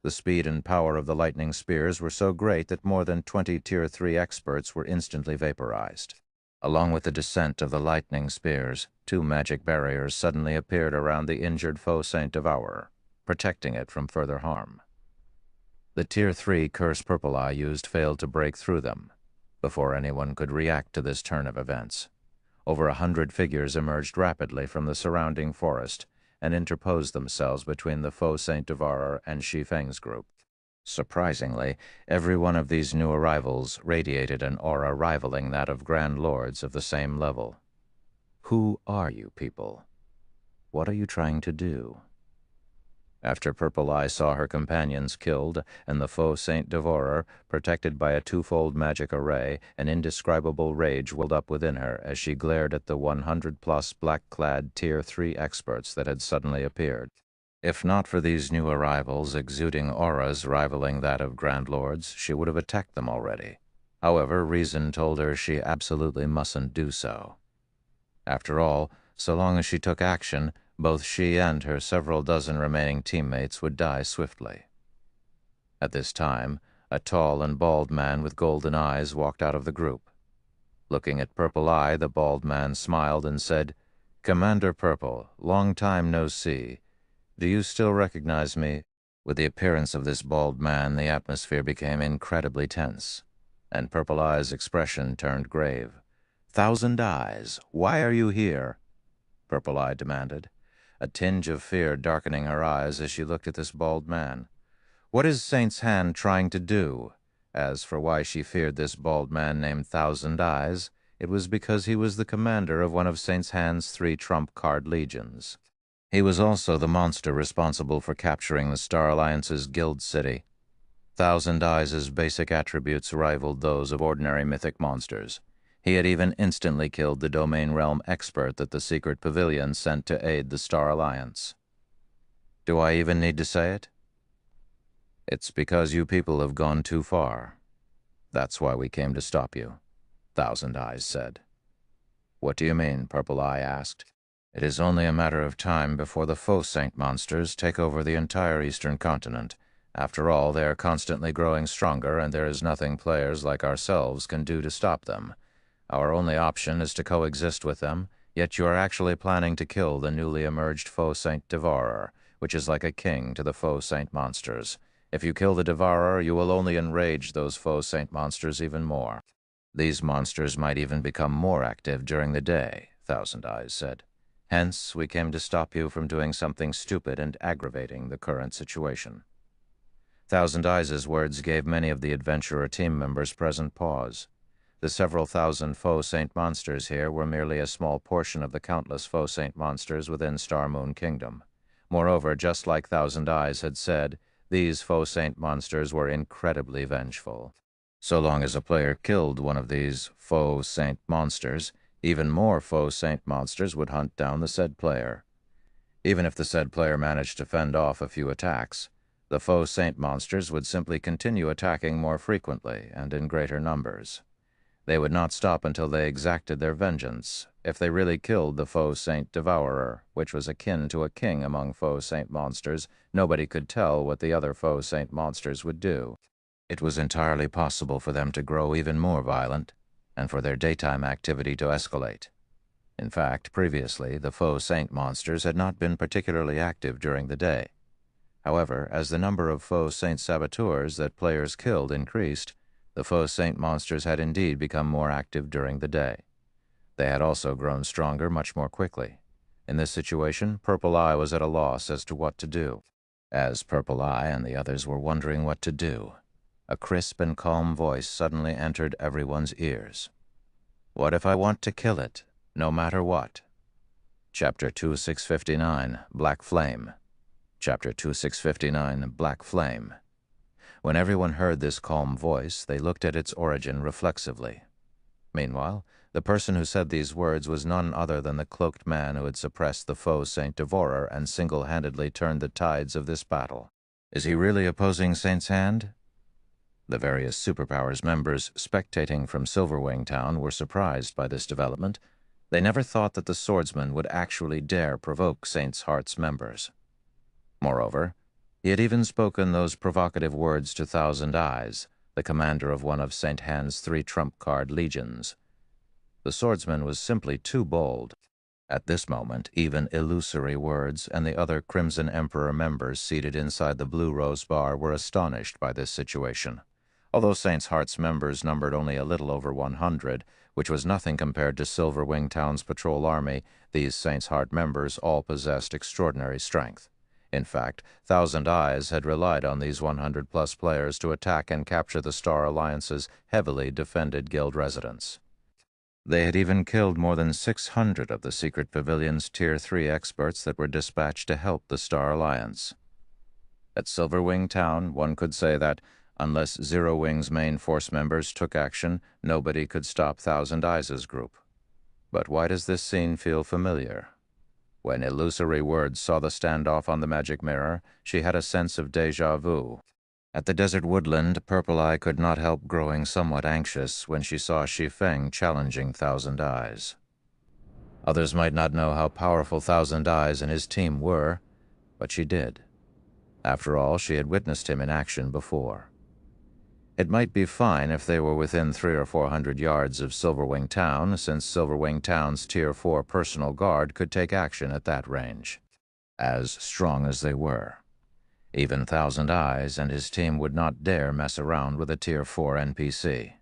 Speaker 2: The speed and power of the lightning spears were so great that more than 20 Tier 3 experts were instantly vaporized. Along with the descent of the lightning spears, 2 magic barriers suddenly appeared around the injured Faux Saint Devourer, protecting it from further harm. The Tier 3 curse Purple Eye used failed to break through them. Before anyone could react to this turn of events, over 100 figures emerged rapidly from the surrounding forest and interposed themselves between the Faux Saint Devourer and Shi Feng's group. Surprisingly, every one of these new arrivals radiated an aura rivaling that of Grand Lords of the same level. Who are you people? What are you trying to do? After Purple Eye saw her companions killed and the Faux Saint Devourer protected by a twofold magic array, an indescribable rage welled up within her as she glared at the 100-plus black-clad Tier 3 experts that had suddenly appeared. If not for these new arrivals exuding auras rivaling that of Grand Lords, she would have attacked them already. However, reason told her she absolutely mustn't do so. After all, so long as she took action, both she and her several dozen remaining teammates would die swiftly. At this time, a tall and bald man with golden eyes walked out of the group. Looking at Purple Eye, the bald man smiled and said, "Commander Purple, long time no see. Do you still recognize me?" With the appearance of this bald man, the atmosphere became incredibly tense, and Purple Eye's expression turned grave. "Thousand Eyes, why are you here?" Purple Eye demanded, a tinge of fear darkening her eyes as she looked at this bald man. What is Saint's Hand trying to do? As for why she feared this bald man named Thousand Eyes, it was because he was the commander of one of Saint's Hand's 3 trump card legions. He was also the monster responsible for capturing the Star Alliance's guild city. Thousand Eyes' basic attributes rivaled those of ordinary mythic monsters. He had even instantly killed the Domain Realm expert that the Secret Pavilion sent to aid the Star Alliance. Do I even need to say it? It's because you people have gone too far. That's why we came to stop you, Thousand Eyes said. What do you mean? Purple Eye asked. It is only a matter of time before the Faux Saint monsters take over the entire eastern continent. After all, they are constantly growing stronger, and there is nothing players like ourselves can do to stop them. Our only option is to coexist with them, yet you are actually planning to kill the newly emerged Faux Saint Devourer, which is like a king to the Faux Saint monsters. If you kill the Devourer, you will only enrage those Faux Saint monsters even more. These monsters might even become more active during the day, Thousand Eyes said. Hence, we came to stop you from doing something stupid and aggravating the current situation. Thousand Eyes' words gave many of the adventurer team members present pause. The several thousand Faux Saint monsters here were merely a small portion of the countless Faux Saint monsters within Star Moon Kingdom. Moreover, just like Thousand Eyes had said, these Faux Saint monsters were incredibly vengeful. So long as a player killed one of these Faux Saint monsters, even more Faux Saint monsters would hunt down the said player. Even if the said player managed to fend off a few attacks, the Faux Saint monsters would simply continue attacking more frequently and in greater numbers. They would not stop until they exacted their vengeance. If they really killed the Faux Saint Devourer, which was akin to a king among Faux Saint monsters, nobody could tell what the other Faux Saint monsters would do. It was entirely possible for them to grow even more violent, and for their daytime activity to escalate. In fact, previously, the Faux Saint monsters had not been particularly active during the day. However, as the number of Faux Saint saboteurs that players killed increased, the Faux Saint monsters had indeed become more active during the day. They had also grown stronger much more quickly. In this situation, Purple Eye was at a loss as to what to do. As Purple Eye and the others were wondering what to do, a crisp and calm voice suddenly entered everyone's ears. What if I want to kill it, no matter what? Chapter 2659, Black Flame. Chapter 2659, Black Flame. When everyone heard this calm voice, they looked at its origin reflexively. Meanwhile, the person who said these words was none other than the cloaked man who had suppressed the Faux Saint Devourer and single-handedly turned the tides of this battle. Is he really opposing Saint's Hand? The various Superpowers members spectating from Silverwing Town were surprised by this development. They never thought that the swordsman would actually dare provoke Saint's Heart's members. Moreover, He had even spoken those provocative words to Thousand Eyes, the commander of one of St. Han's 3 trump-card legions. The swordsman was simply too bold. At this moment, even Illusory Words and the other Crimson Emperor members seated inside the Blue Rose Bar were astonished by this situation. Although Saint's Heart's members numbered only a little over 100, which was nothing compared to Silverwing Town's patrol army, these Saint's Heart members all possessed extraordinary strength. In fact, Thousand Eyes had relied on these 100-plus players to attack and capture the Star Alliance's heavily defended guild residents. They had even killed more than 600 of the Secret Pavilion's Tier 3 experts that were dispatched to help the Star Alliance. At Silverwing Town, one could say that, unless Zero Wing's main force members took action, nobody could stop Thousand Eyes' group. But why does this scene feel familiar? When Illusory Words saw the standoff on the magic mirror, she had a sense of déjà vu. At the desert woodland, Purple Eye could not help growing somewhat anxious when she saw Shi Feng challenging Thousand Eyes. Others might not know how powerful Thousand Eyes and his team were, but she did. After all, she had witnessed him in action before. It might be fine if they were within 300 or 400 yards of Silverwing Town, since Silverwing Town's Tier 4 personal guard could take action at that range. As strong as they were, even Thousand Eyes and his team would not dare mess around with a Tier 4 NPC.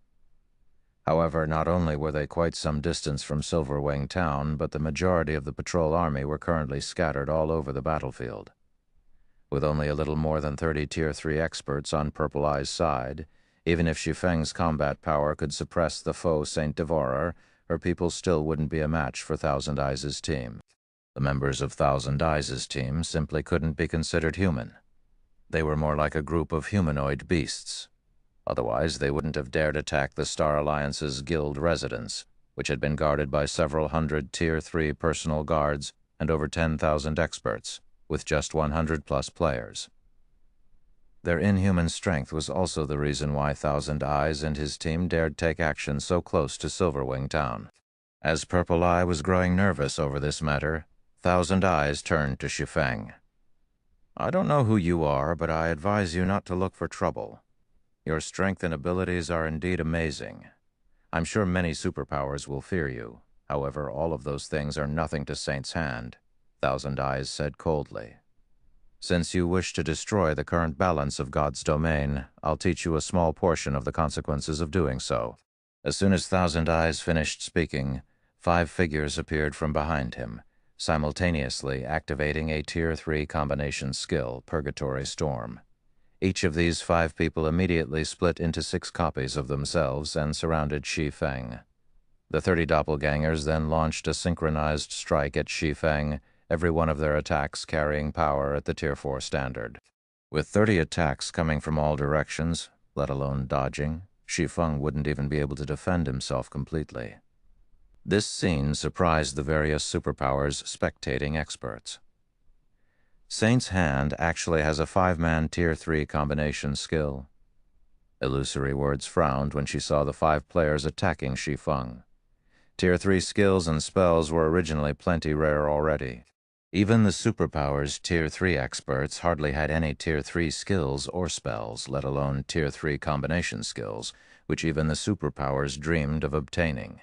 Speaker 2: However, not only were they quite some distance from Silverwing Town, but the majority of the patrol army were currently scattered all over the battlefield. With only a little more than 30 Tier 3 experts on Purple Eye's side, even if Shi Feng's combat power could suppress the foe Saint Devourer, her people still wouldn't be a match for Thousand Eyes' team. The members of Thousand Eyes' team simply couldn't be considered human. They were more like a group of humanoid beasts. Otherwise, they wouldn't have dared attack the Star Alliance's guild residence, which had been guarded by several hundred Tier 3 personal guards and over 10,000 experts, with just 100-plus players. Their inhuman strength was also the reason why Thousand Eyes and his team dared take action so close to Silverwing Town. As Purple Eye was growing nervous over this matter, Thousand Eyes turned to Shi Feng. "I don't know who you are, but I advise you not to look for trouble. Your strength and abilities are indeed amazing. I'm sure many superpowers will fear you. However, all of those things are nothing to Saint's Hand," Thousand Eyes said coldly. "Since you wish to destroy the current balance of God's domain, I'll teach you a small portion of the consequences of doing so." As soon as Thousand Eyes finished speaking, 5 figures appeared from behind him, simultaneously activating a Tier 3 combination skill, Purgatory Storm. Each of these 5 people immediately split into 6 copies of themselves and surrounded Shi Feng. The 30 doppelgangers then launched a synchronized strike at Shi Feng, every one of their attacks carrying power at the Tier 4 standard. With 30 attacks coming from all directions, let alone dodging, Shi Feng wouldn't even be able to defend himself completely. This scene surprised the various superpowers spectating experts. Saint's Hand actually has a 5-man Tier 3 combination skill. Illusory Words frowned when she saw the 5 players attacking Shi Feng. Tier 3 skills and spells were originally plenty rare already. Even the superpowers' Tier 3 experts hardly had any Tier 3 skills or spells, let alone Tier 3 combination skills, which even the superpowers dreamed of obtaining.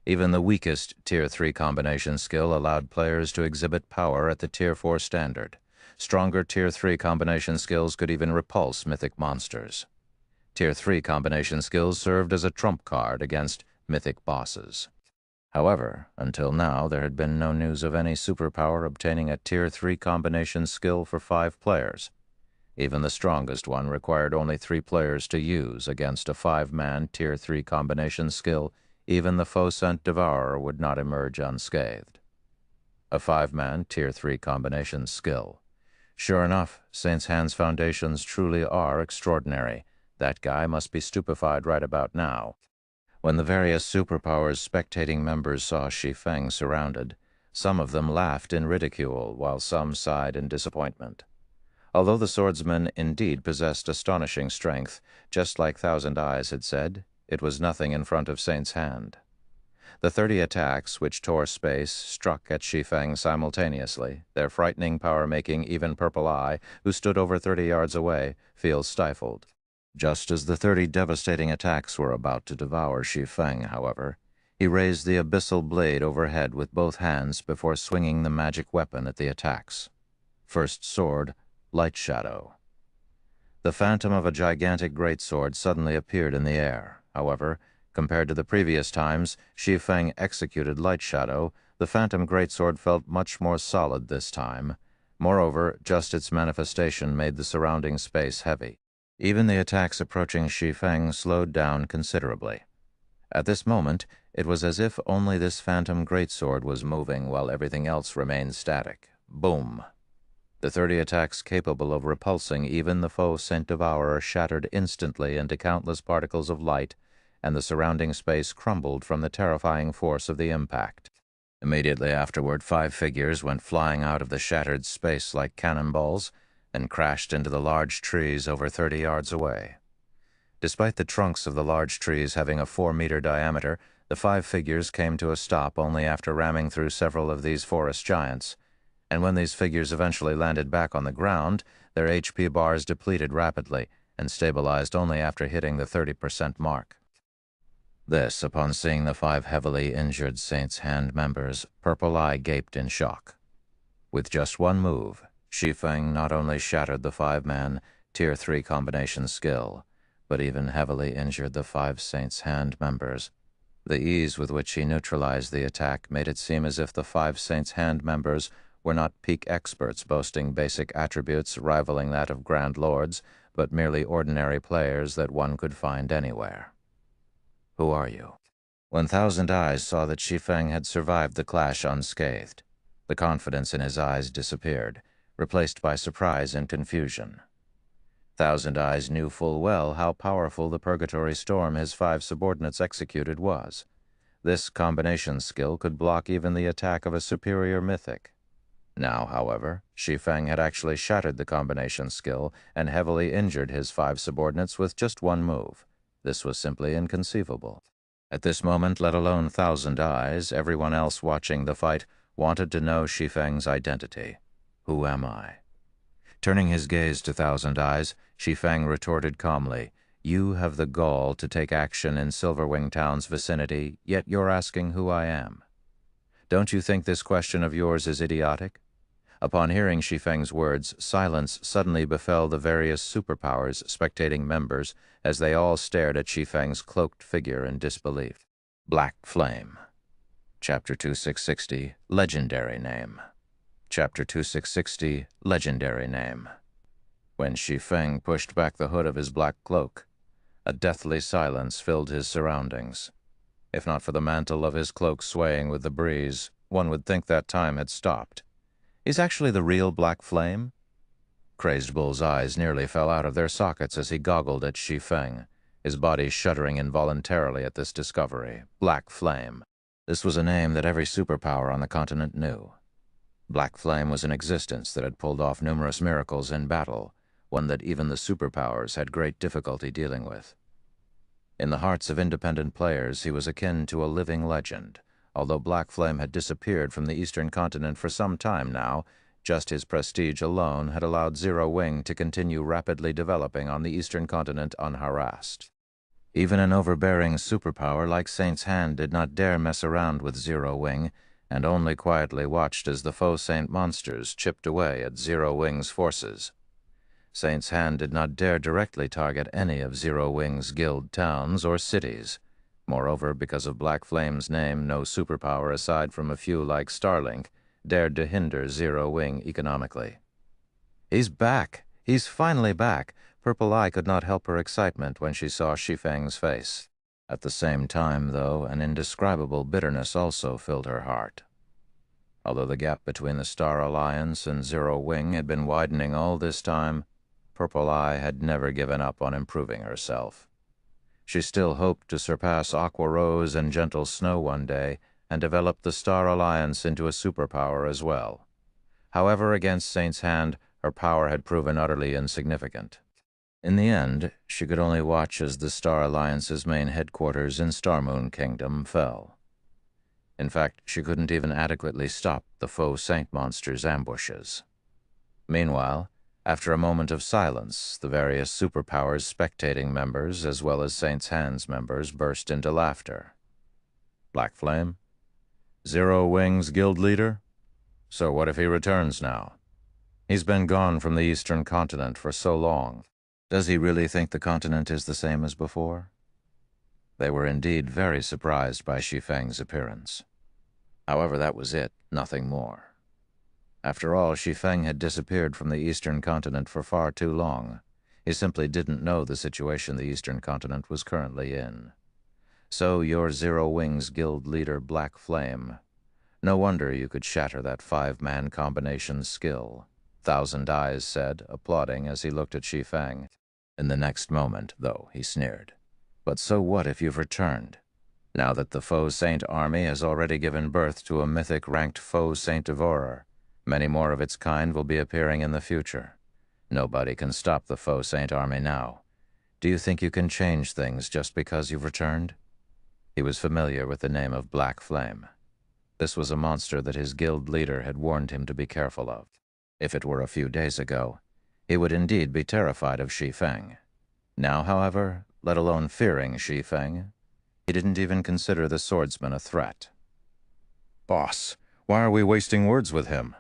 Speaker 2: Even the weakest Tier 3 combination skill allowed players to exhibit power at the Tier 4 standard. Stronger Tier 3 combination skills could even repulse mythic monsters. Tier 3 combination skills served as a trump card against mythic bosses. However, until now, there had been no news of any superpower obtaining a Tier 3 combination skill for 5 players. Even the strongest one required only 3 players to use against a 5-man Tier 3 combination skill. Even the foe Saint Devourer would not emerge unscathed. A 5-man Tier 3 combination skill. Sure enough, Saint's Hand's foundations truly are extraordinary. That guy must be stupefied right about now. When the various superpowers spectating members saw Shi Feng surrounded, some of them laughed in ridicule, while some sighed in disappointment. Although the swordsman indeed possessed astonishing strength, just like Thousand Eyes had said, it was nothing in front of Saint's Hand. The 30 attacks which tore space struck at Shi Feng simultaneously, their frightening power making even Purple Eye, who stood over 30 yards away, feel stifled. Just as the 30 devastating attacks were about to devour Shi Feng, however, he raised the abyssal blade overhead with both hands before swinging the magic weapon at the attacks. First sword, Light Shadow. The phantom of a gigantic greatsword suddenly appeared in the air. However, compared to the previous times Shi Feng executed Light Shadow, the phantom greatsword felt much more solid this time. Moreover, just its manifestation made the surrounding space heavy. Even the attacks approaching Shi Feng slowed down considerably. At this moment, it was as if only this phantom greatsword was moving while everything else remained static. Boom! The 30 attacks capable of repulsing even the foe Saint Devourer shattered instantly into countless particles of light, and the surrounding space crumbled from the terrifying force of the impact. Immediately afterward, 5 figures went flying out of the shattered space like cannonballs and crashed into the large trees over 30 yards away. Despite the trunks of the large trees having a 4-meter diameter, the 5 figures came to a stop only after ramming through several of these forest giants, and when these figures eventually landed back on the ground, their HP bars depleted rapidly and stabilized only after hitting the 30% mark. This, upon seeing the 5 heavily injured Saint's Hand members, Purple Eye gaped in shock. With just one move, Shi Feng not only shattered the 5-man Tier 3 combination skill, but even heavily injured the 5 Saint's Hand members. The ease with which he neutralized the attack made it seem as if the 5 Saint's Hand members were not peak experts boasting basic attributes rivaling that of Grand Lords, but merely ordinary players that one could find anywhere. Who are you? When Thousand Eyes saw that Shi Feng had survived the clash unscathed, the confidence in his eyes disappeared, replaced by surprise and confusion. Thousand Eyes knew full well how powerful the Purgatory Storm his 5 subordinates executed was. This combination skill could block even the attack of a superior mythic. Now, however, Shi Feng had actually shattered the combination skill and heavily injured his 5 subordinates with just one move. This was simply inconceivable. At this moment, let alone Thousand Eyes, everyone else watching the fight wanted to know Shi Feng's identity. Who am I? Turning his gaze to Thousand Eyes, Shi Feng retorted calmly, "You have the gall to take action in Silverwing Town's vicinity, yet you're asking who I am. Don't you think this question of yours is idiotic?" Upon hearing Shi Feng's words, silence suddenly befell the various superpowers spectating members as they all stared at Shi Feng's cloaked figure in disbelief. Black Flame. Chapter 2660, Legendary Name. Chapter 2660, Legendary Name. When Shi Feng pushed back the hood of his black cloak, a deathly silence filled his surroundings. If not for the mantle of his cloak swaying with the breeze, one would think that time had stopped. Is actually the real Black Flame? Crazed Bull's eyes nearly fell out of their sockets as he goggled at Shi Feng, his body shuddering involuntarily at this discovery. Black Flame. This was a name that every superpower on the continent knew. Black Flame was an existence that had pulled off numerous miracles in battle, one that even the superpowers had great difficulty dealing with. In the hearts of independent players, he was akin to a living legend. Although Black Flame had disappeared from the eastern continent for some time now, just his prestige alone had allowed Zero Wing to continue rapidly developing on the eastern continent unharassed. Even an overbearing superpower like Saint's Hand did not dare mess around with Zero Wing, and only quietly watched as the foe Saint monsters chipped away at Zero Wing's forces. Saint's Hand did not dare directly target any of Zero Wing's guild towns or cities. Moreover, because of Black Flame's name, no superpower aside from a few like Starlink dared to hinder Zero Wing economically. "He's back! He's finally back!" Purple Eye could not help her excitement when she saw Shi Feng's face. At the same time, though, an indescribable bitterness also filled her heart. Although the gap between the Star Alliance and Zero Wing had been widening all this time, Purple Eye had never given up on improving herself. She still hoped to surpass Aqua Rose and Gentle Snow one day and develop the Star Alliance into a superpower as well. However, against Saint's Hand, her power had proven utterly insignificant. In the end, she could only watch as the Star Alliance's main headquarters in Starmoon Kingdom fell. In fact, she couldn't even adequately stop the faux saint monster's ambushes. Meanwhile, after a moment of silence, the various superpowers spectating members as well as Saint's Hands members burst into laughter. Black Flame? Zero Wings Guild leader? So what if he returns now? He's been gone from the Eastern continent for so long. Does he really think the continent is the same as before? They were indeed very surprised by Shi Feng's appearance. However, that was it, nothing more. After all, Shi Feng had disappeared from the Eastern continent for far too long. He simply didn't know the situation the Eastern continent was currently in. So your Zero Wings Guild leader, Black Flame. No wonder you could shatter that 5-man combination skill, Thousand Eyes said, applauding as he looked at Shi Feng. In the next moment, though, he sneered. But so what if you've returned? Now that the Faux Saint army has already given birth to a mythic-ranked Faux Saint Devourer, many more of its kind will be appearing in the future. Nobody can stop the Faux Saint army now. Do you think you can change things just because you've returned? He was familiar with the name of Black Flame. This was a monster that his guild leader had warned him to be careful of. If it were a few days ago, he would indeed be terrified of Shi Feng. Now, however, let alone fearing Shi Feng, he didn't even consider the swordsman a threat. Boss, why are we wasting words with him?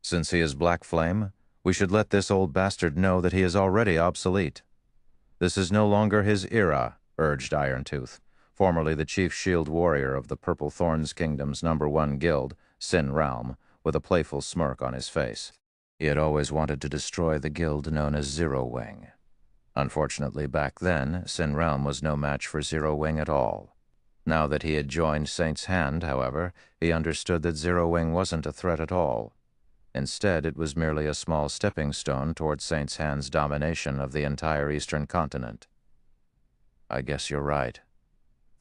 Speaker 2: Since he is Black Flame, we should let this old bastard know that he is already obsolete. This is no longer his era, urged Irontooth, formerly the chief shield warrior of the Purple Thorns Kingdom's #1 guild, Sin Realm, with a playful smirk on his face. He had always wanted to destroy the guild known as Zero Wing. Unfortunately, back then, Sin Realm was no match for Zero Wing at all. Now that he had joined Saint's Hand, however, he understood that Zero Wing wasn't a threat at all. Instead, it was merely a small stepping stone towards Saint's Hand's domination of the entire Eastern continent. I guess you're right.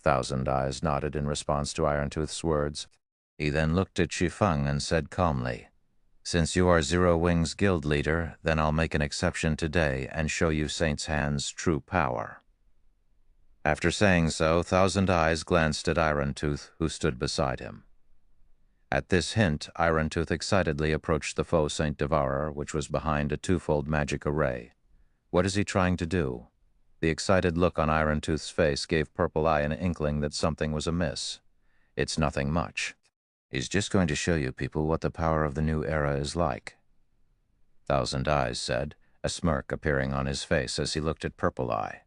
Speaker 2: Thousand Eyes nodded in response to Irontooth's words. He then looked at Shi Feng and said calmly, Since you are Zero Wing's guild leader, then I'll make an exception today and show you Saint's Hand's true power. After saying so, Thousand Eyes glanced at Irontooth, who stood beside him. At this hint, Irontooth excitedly approached the Faux Saint Devourer, which was behind a twofold magic array. What is he trying to do? The excited look on Irontooth's face gave Purple Eye an inkling that something was amiss. It's nothing much. He's just going to show you people what the power of the new era is like, Thousand Eyes said, a smirk appearing on his face as he looked at Purple Eye.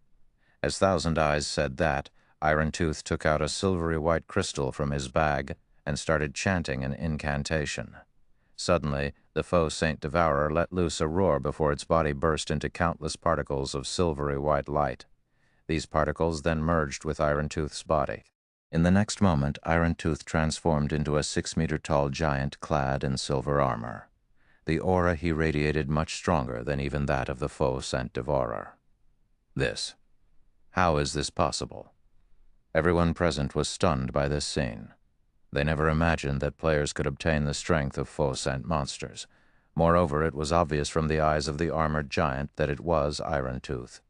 Speaker 2: As Thousand Eyes said that, Irontooth took out a silvery white crystal from his bag and started chanting an incantation. Suddenly, the Faux Saint Devourer let loose a roar before its body burst into countless particles of silvery white light. These particles then merged with Irontooth's body. In the next moment, Irontooth transformed into a 6-meter-tall giant clad in silver armor. The aura he radiated much stronger than even that of the Faux Saint Devourer. How is this possible? Everyone present was stunned by this scene. They never imagined that players could obtain the strength of Faux Saint monsters. Moreover, it was obvious from the eyes of the armored giant that it was Irontooth.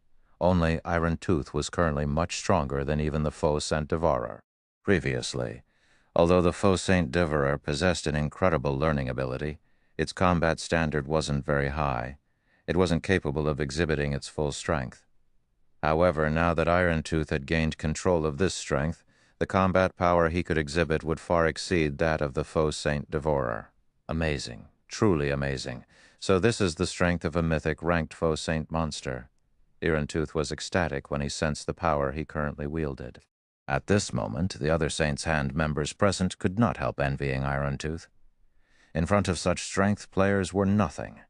Speaker 2: Only Irontooth was currently much stronger than even the Faux Saint Devourer. Previously, although the Faux Saint Devourer possessed an incredible learning ability, its combat standard wasn't very high. It wasn't capable of exhibiting its full strength. However, now that Irontooth had gained control of this strength, the combat power he could exhibit would far exceed that of the Faux Saint Devourer. Amazing, truly amazing. So this is the strength of a mythic-ranked Faux Saint monster. Irontooth was ecstatic when he sensed the power he currently wielded. At this moment, the other Saint's Hand members present could not help envying Irontooth. In front of such strength, players were nothing.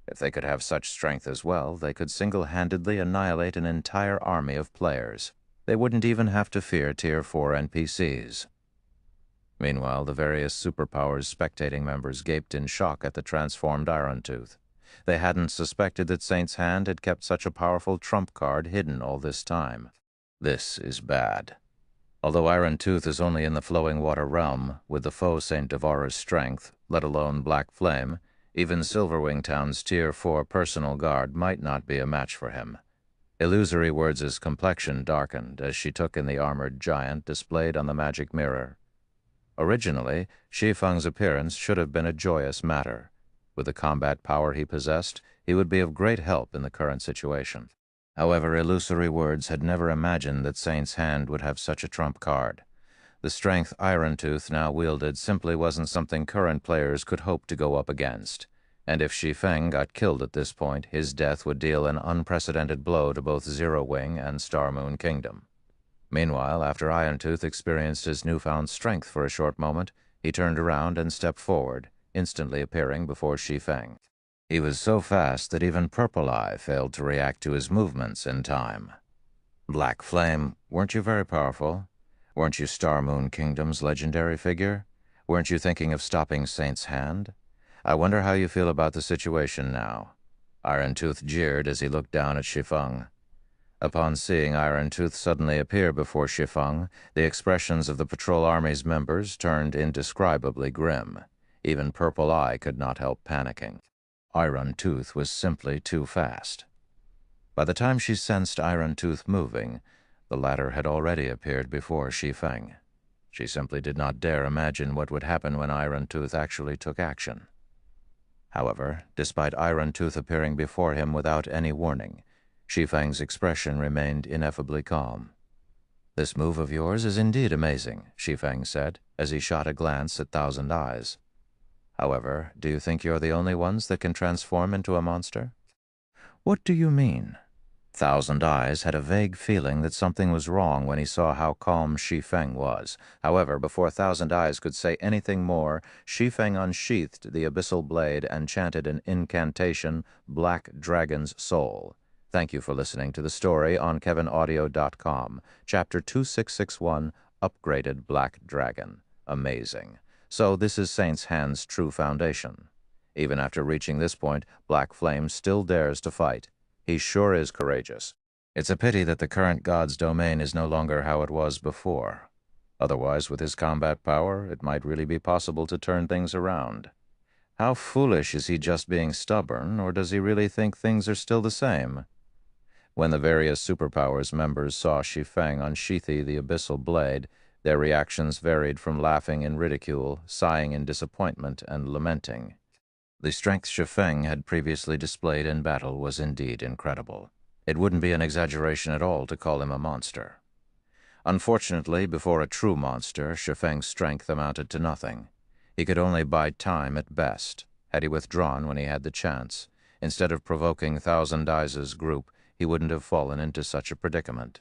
Speaker 2: If they could have such strength as well, they could single-handedly annihilate an entire army of players. They wouldn't even have to fear Tier 4 NPCs. Meanwhile, the various superpowers spectating members gaped in shock at the transformed Irontooth. They hadn't suspected that Saint's Hand had kept such a powerful trump card hidden all this time. This is bad. Although Irontooth is only in the Flowing Water realm, with the Faux Saint Devourer's strength, let alone Black Flame, even Silverwing Town's Tier 4 personal guard might not be a match for him. Illusory Words' complexion darkened as she took in the armored giant displayed on the magic mirror. Originally, Shi Feng's appearance should have been a joyous matter. With the combat power he possessed, he would be of great help in the current situation. However, illusory words had never imagined that Saint's hand would have such a trump card. The strength Iron Tooth now wielded simply wasn't something current players could hope to go up against. And if Shi Feng got killed at this point, his death would deal an unprecedented blow to both Zero Wing and Star Moon Kingdom. Meanwhile, after Iron Tooth experienced his newfound strength for a short moment, he turned around and stepped forward, instantly appearing before Shi Feng. He was so fast that even Purple Eye failed to react to his movements in time. Black Flame, weren't you very powerful? Weren't you Star Moon Kingdom's legendary figure? Weren't you thinking of stopping Saint's hand? I wonder how you feel about the situation now. Iron Tooth jeered as he looked down at Shi Feng. Upon seeing Iron Tooth suddenly appear before Shi Feng, the expressions of the patrol army's members turned indescribably grim. Even Purple Eye could not help panicking. Iron Tooth was simply too fast. By the time she sensed Iron Tooth moving, the latter had already appeared before Shi Feng. She simply did not dare imagine what would happen when Iron Tooth actually took action. However, despite Iron Tooth appearing before him without any warning, Shi Feng's expression remained ineffably calm. "This move of yours is indeed amazing," Shi Feng said, as he shot a glance at Thousand Eyes. "However, do you think you're the only ones that can transform into a monster?" "What do you mean?" Thousand Eyes had a vague feeling that something was wrong when he saw how calm Shi Feng was. However, before Thousand Eyes could say anything more, Shi Feng unsheathed the abyssal blade and chanted an incantation, Black Dragon's Soul. Thank you for listening to the story on KevinAudio.com. Chapter 2661, Upgraded Black Dragon. Amazing. So this is Saint's hand's true foundation. Even after reaching this point, Black Flame still dares to fight. He sure is courageous. It's a pity that the current god's domain is no longer how it was before. Otherwise, with his combat power, it might really be possible to turn things around. How foolish is he just being stubborn, or does he really think things are still the same? When the various superpowers members saw Shi Feng unsheath the abyssal blade, their reactions varied from laughing in ridicule, sighing in disappointment, and lamenting. The strength Shi Feng had previously displayed in battle was indeed incredible. It wouldn't be an exaggeration at all to call him a monster. Unfortunately, before a true monster, Shi Feng's strength amounted to nothing. He could only bide time at best. Had he withdrawn when he had the chance, instead of provoking Thousand Eyes' group, he wouldn't have fallen into such a predicament.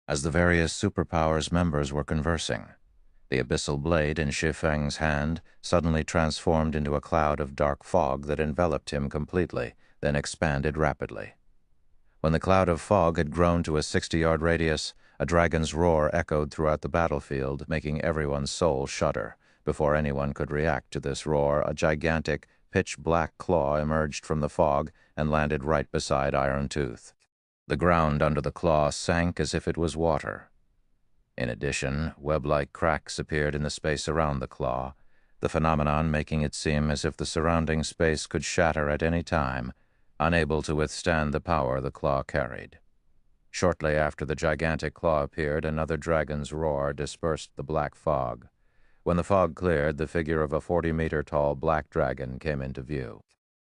Speaker 2: As the various superpowers members were conversing, the abyssal blade in Shi Feng's hand suddenly transformed into a cloud of dark fog that enveloped him completely, then expanded rapidly. When the cloud of fog had grown to a 60-yard radius, a dragon's roar echoed throughout the battlefield, making everyone's soul shudder. Before anyone could react to this roar, a gigantic, pitch-black claw emerged from the fog and landed right beside Iron Tooth. The ground under the claw sank as if it was water. In addition, web-like cracks appeared in the space around the claw, the phenomenon making it seem as if the surrounding space could shatter at any time, unable to withstand the power the claw carried. Shortly after the gigantic claw appeared, another dragon's roar dispersed the black fog. When the fog cleared, the figure of a 40-meter-tall black dragon came into view.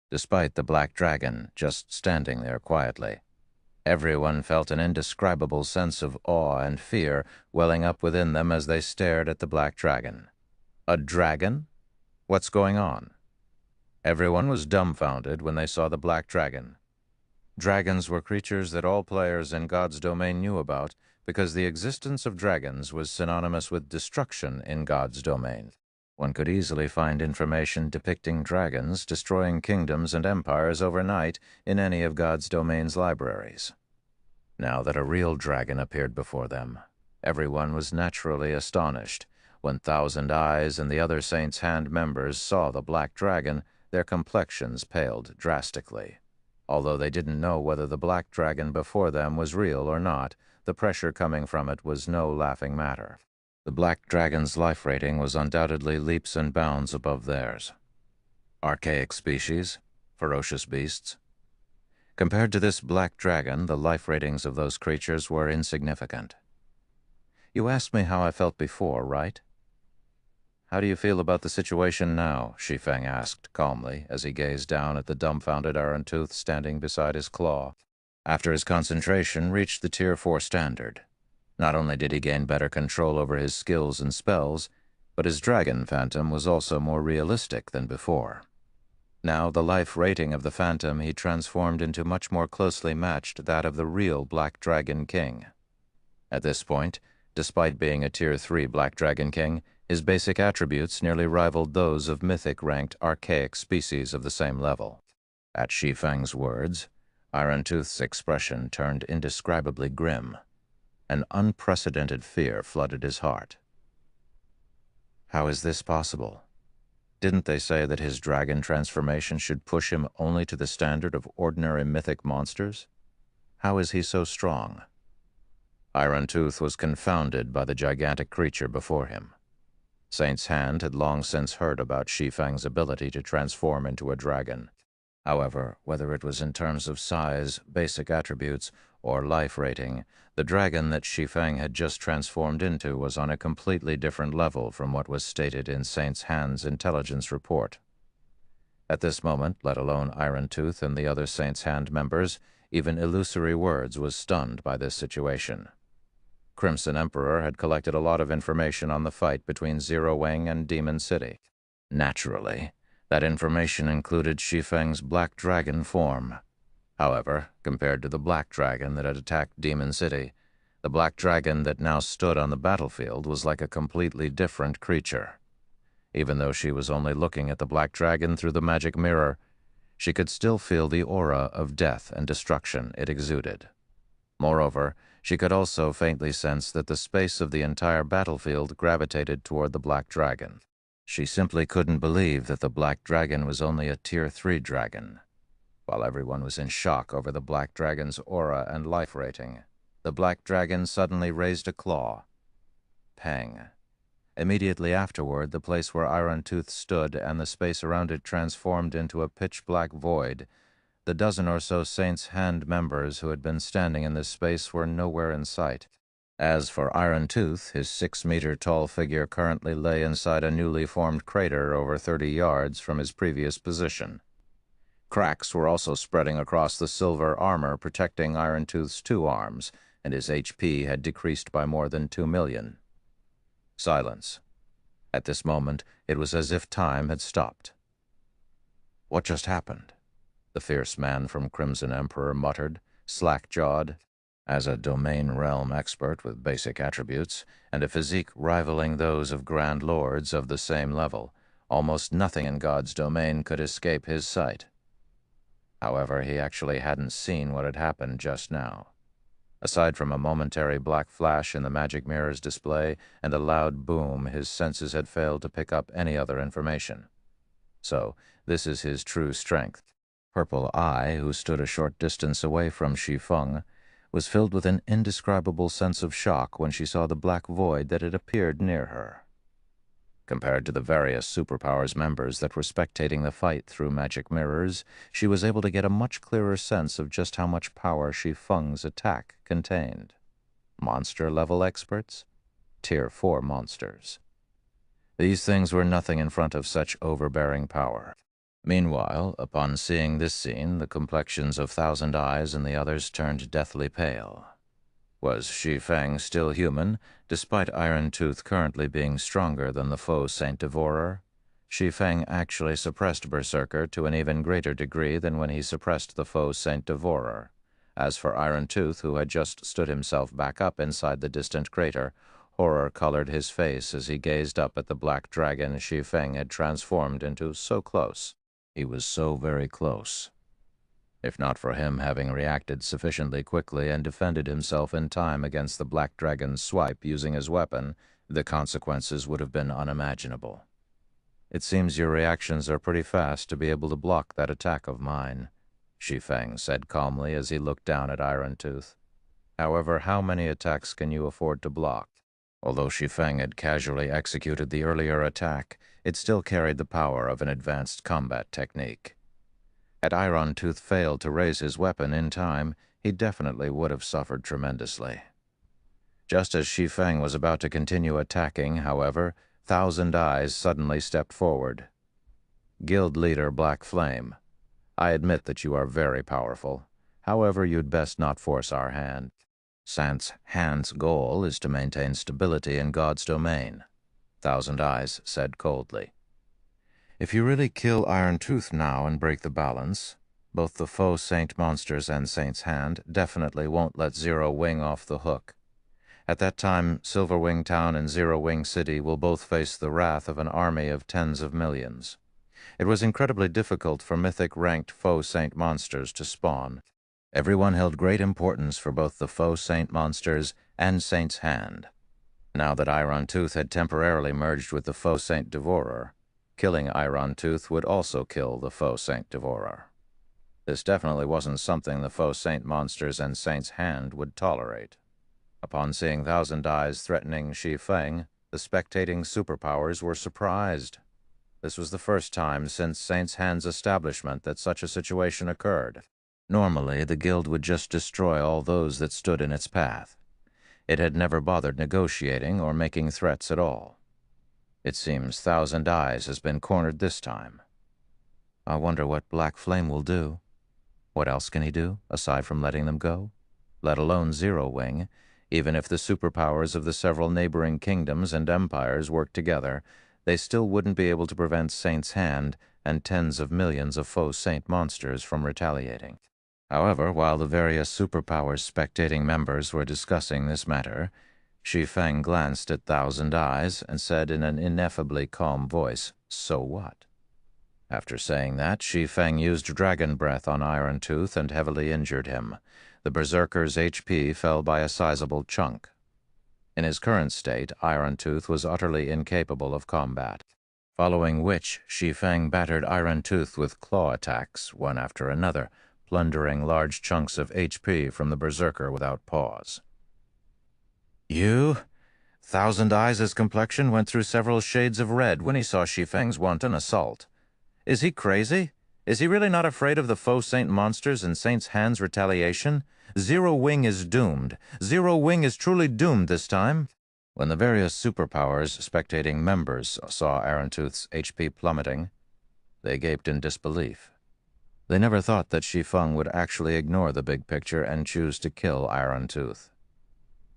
Speaker 2: Despite the black dragon just standing there quietly, everyone felt an indescribable sense of awe and fear welling up within them as they stared at the black dragon. A dragon? What's going on? Everyone was dumbfounded when they saw the black dragon. Dragons were creatures that all players in God's domain knew about because the existence of dragons was synonymous with destruction in God's domain. One could easily find information depicting dragons destroying kingdoms and empires overnight in any of God's domain's libraries. Now that a real dragon appeared before them, everyone was naturally astonished. When Thousand Eyes and the other Saint's Hand members saw the black dragon, their complexions paled drastically. Although they didn't know whether the black dragon before them was real or not, the pressure coming from it was no laughing matter. The black dragon's life rating was undoubtedly leaps and bounds above theirs. Archaic species, ferocious beasts. Compared to this black dragon, the life ratings of those creatures were insignificant. You asked me how I felt before, right? How do you feel about the situation now? Shi Feng asked calmly as he gazed down at the dumbfounded Iron Tooth standing beside his claw. After his concentration reached the Tier 4 standard, not only did he gain better control over his skills and spells, but his dragon phantom was also more realistic than before. Now the life rating of the phantom he transformed into much more closely matched that of the real Black Dragon King. At this point, despite being a Tier 3 Black Dragon King, his basic attributes nearly rivaled those of mythic-ranked archaic species of the same level. At Shi Feng's words, Iron Tooth's expression turned indescribably grim. An unprecedented fear flooded his heart. How is this possible? Didn't they say that his dragon transformation should push him only to the standard of ordinary mythic monsters? How is he so strong? Iron Tooth was confounded by the gigantic creature before him. Saint's Hand had long since heard about Shi Feng's ability to transform into a dragon. However, whether it was in terms of size, basic attributes, or life rating, the dragon that Shi Feng had just transformed into was on a completely different level from what was stated in Saint's Hand's intelligence report. At this moment, let alone Iron Tooth and the other Saint's Hand members, even Illusory Words was stunned by this situation. Crimson Emperor had collected a lot of information on the fight between Zero Wing and Demon City. Naturally, that information included Shi Feng's Black Dragon form. However, compared to the Black Dragon that had attacked Demon City, the Black Dragon that now stood on the battlefield was like a completely different creature. Even though she was only looking at the Black Dragon through the magic mirror, she could still feel the aura of death and destruction it exuded. Moreover, she could also faintly sense that the space of the entire battlefield gravitated toward the Black Dragon. She simply couldn't believe that the Black Dragon was only a Tier 3 dragon. While everyone was in shock over the Black Dragon's aura and life rating, the Black Dragon suddenly raised a claw. Pang. Immediately afterward, the place where Iron Tooth stood and the space around it transformed into a pitch-black void. The dozen or so Saint's Hand members who had been standing in this space were nowhere in sight. As for Iron Tooth, his 6-meter-tall figure currently lay inside a newly formed crater over 30 yards from his previous position. Cracks were also spreading across the silver armor protecting Iron Tooth's 2 arms, and his HP had decreased by more than 2 million. Silence. At this moment, it was as if time had stopped. What just happened? The fierce man from Crimson Emperor muttered, slack-jawed. As a domain realm expert with basic attributes, and a physique rivaling those of Grand Lords of the same level, almost nothing in God's domain could escape his sight. However, he actually hadn't seen what had happened just now. Aside from a momentary black flash in the magic mirror's display and a loud boom, his senses had failed to pick up any other information. So, this is his true strength. Purple Eye, who stood a short distance away from Shi Feng, was filled with an indescribable sense of shock when she saw the black void that had appeared near her. Compared to the various superpowers members that were spectating the fight through magic mirrors, she was able to get a much clearer sense of just how much power Shi Feng's attack contained. Monster-level experts? Tier 4 monsters. These things were nothing in front of such overbearing power. Meanwhile, upon seeing this scene, the complexions of Thousand Eyes and the others turned deathly pale. Was Shi Feng still human, despite Iron Tooth currently being stronger than the foe Saint Devourer? Shi Feng actually suppressed Berserker to an even greater degree than when he suppressed the foe Saint Devourer. As for Iron Tooth, who had just stood himself back up inside the distant crater, horror colored his face as he gazed up at the black dragon Shi Feng had transformed into so close. He was so very close. If not for him having reacted sufficiently quickly and defended himself in time against the Black Dragon's swipe using his weapon, the consequences would have been unimaginable. It seems your reactions are pretty fast to be able to block that attack of mine, Shi Feng said calmly as he looked down at Iron Tooth. However, how many attacks can you afford to block? Although Shi Feng had casually executed the earlier attack, it still carried the power of an advanced combat technique. Had Iron Tooth failed to raise his weapon in time, he definitely would have suffered tremendously. Just as Shi Feng was about to continue attacking, however, Thousand Eyes suddenly stepped forward. Guild leader Black Flame, I admit that you are very powerful. However, you'd best not force our hand. Sans Hand's goal is to maintain stability in God's domain, Thousand Eyes said coldly. If you really kill Iron Tooth now and break the balance, both the faux Saint monsters and Saint's Hand definitely won't let Zero Wing off the hook. At that time, Silver Wing Town and Zero Wing City will both face the wrath of an army of tens of millions. It was incredibly difficult for mythic-ranked faux Saint monsters to spawn. Everyone held great importance for both the faux Saint monsters and Saint's Hand. Now that Iron Tooth had temporarily merged with the faux Saint Devourer, killing Iron Tooth would also kill the faux Saint Devourer. This definitely wasn't something the faux Saint monsters and Saint's Hand would tolerate. Upon seeing Thousand Eyes threatening Shi Feng, the spectating superpowers were surprised. This was the first time since Saint's Hand's establishment that such a situation occurred. Normally, the guild would just destroy all those that stood in its path. It had never bothered negotiating or making threats at all. It seems Thousand Eyes has been cornered this time. I wonder what Black Flame will do. What else can he do, aside from letting them go? Let alone Zero Wing. Even if the superpowers of the several neighboring kingdoms and empires worked together, they still wouldn't be able to prevent Saint's Hand and tens of millions of faux Saint monsters from retaliating. However, while the various superpowers' spectating members were discussing this matter, Shi Feng glanced at Thousand Eyes and said in an ineffably calm voice, "So what?" After saying that, Shi Feng used Dragon Breath on Iron Tooth and heavily injured him. The Berserker's HP fell by a sizable chunk. In his current state, Iron Tooth was utterly incapable of combat, following which Shi Feng battered Iron Tooth with claw attacks, one after another, plundering large chunks of HP from the Berserker without pause. Thousand Eyes' complexion went through several shades of red when he saw Shi Feng's wanton assault. Is he crazy? Is he really not afraid of the faux Saint monsters and Saint's Hand's retaliation? Zero Wing is doomed. Zero Wing is truly doomed this time. When the various superpowers spectating members saw Iron Tooth's HP plummeting, they gaped in disbelief. They never thought that Shi Feng would actually ignore the big picture and choose to kill Iron Tooth.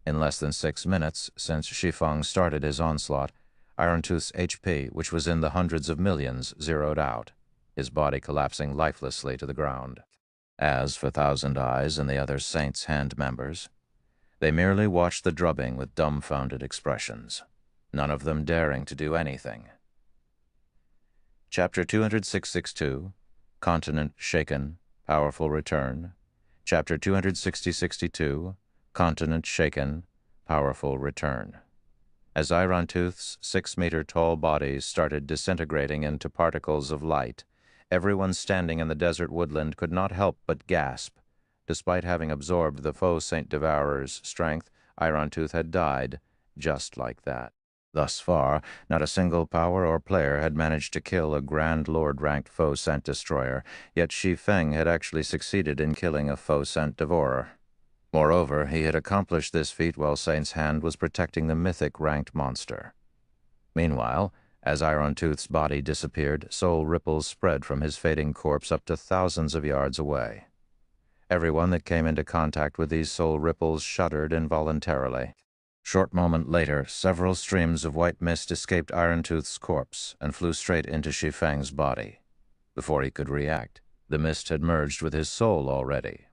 Speaker 2: In less than 6 minutes since Shi Feng started his onslaught, Iron Tooth's HP, which was in the hundreds of millions, zeroed out, his body collapsing lifelessly to the ground. As for Thousand Eyes and the other Saint's Hand members, they merely watched the drubbing with dumbfounded expressions, none of them daring to do anything. Chapter 206-62, Continent Shaken, Powerful Return. Chapter 260-62, Continent Shaken, Powerful Return. As Iron Tooth's 6-meter-tall body started disintegrating into particles of light, everyone standing in the desert woodland could not help but gasp. Despite having absorbed the faux Saint Devourer's strength, Iron Tooth had died, just like that. Thus far, not a single power or player had managed to kill a Grand Lord-ranked faux Saint Destroyer, yet Shi Feng had actually succeeded in killing a faux Saint Devourer. Moreover, he had accomplished this feat while Saint's Hand was protecting the mythic-ranked monster. Meanwhile, as Iron Tooth's body disappeared, soul ripples spread from his fading corpse up to thousands of yards away. Everyone that came into contact with these soul ripples shuddered involuntarily. Short moment later, several streams of white mist escaped Iron Tooth's corpse and flew straight into Shi Feng's body. Before he could react, the mist had merged with his soul already.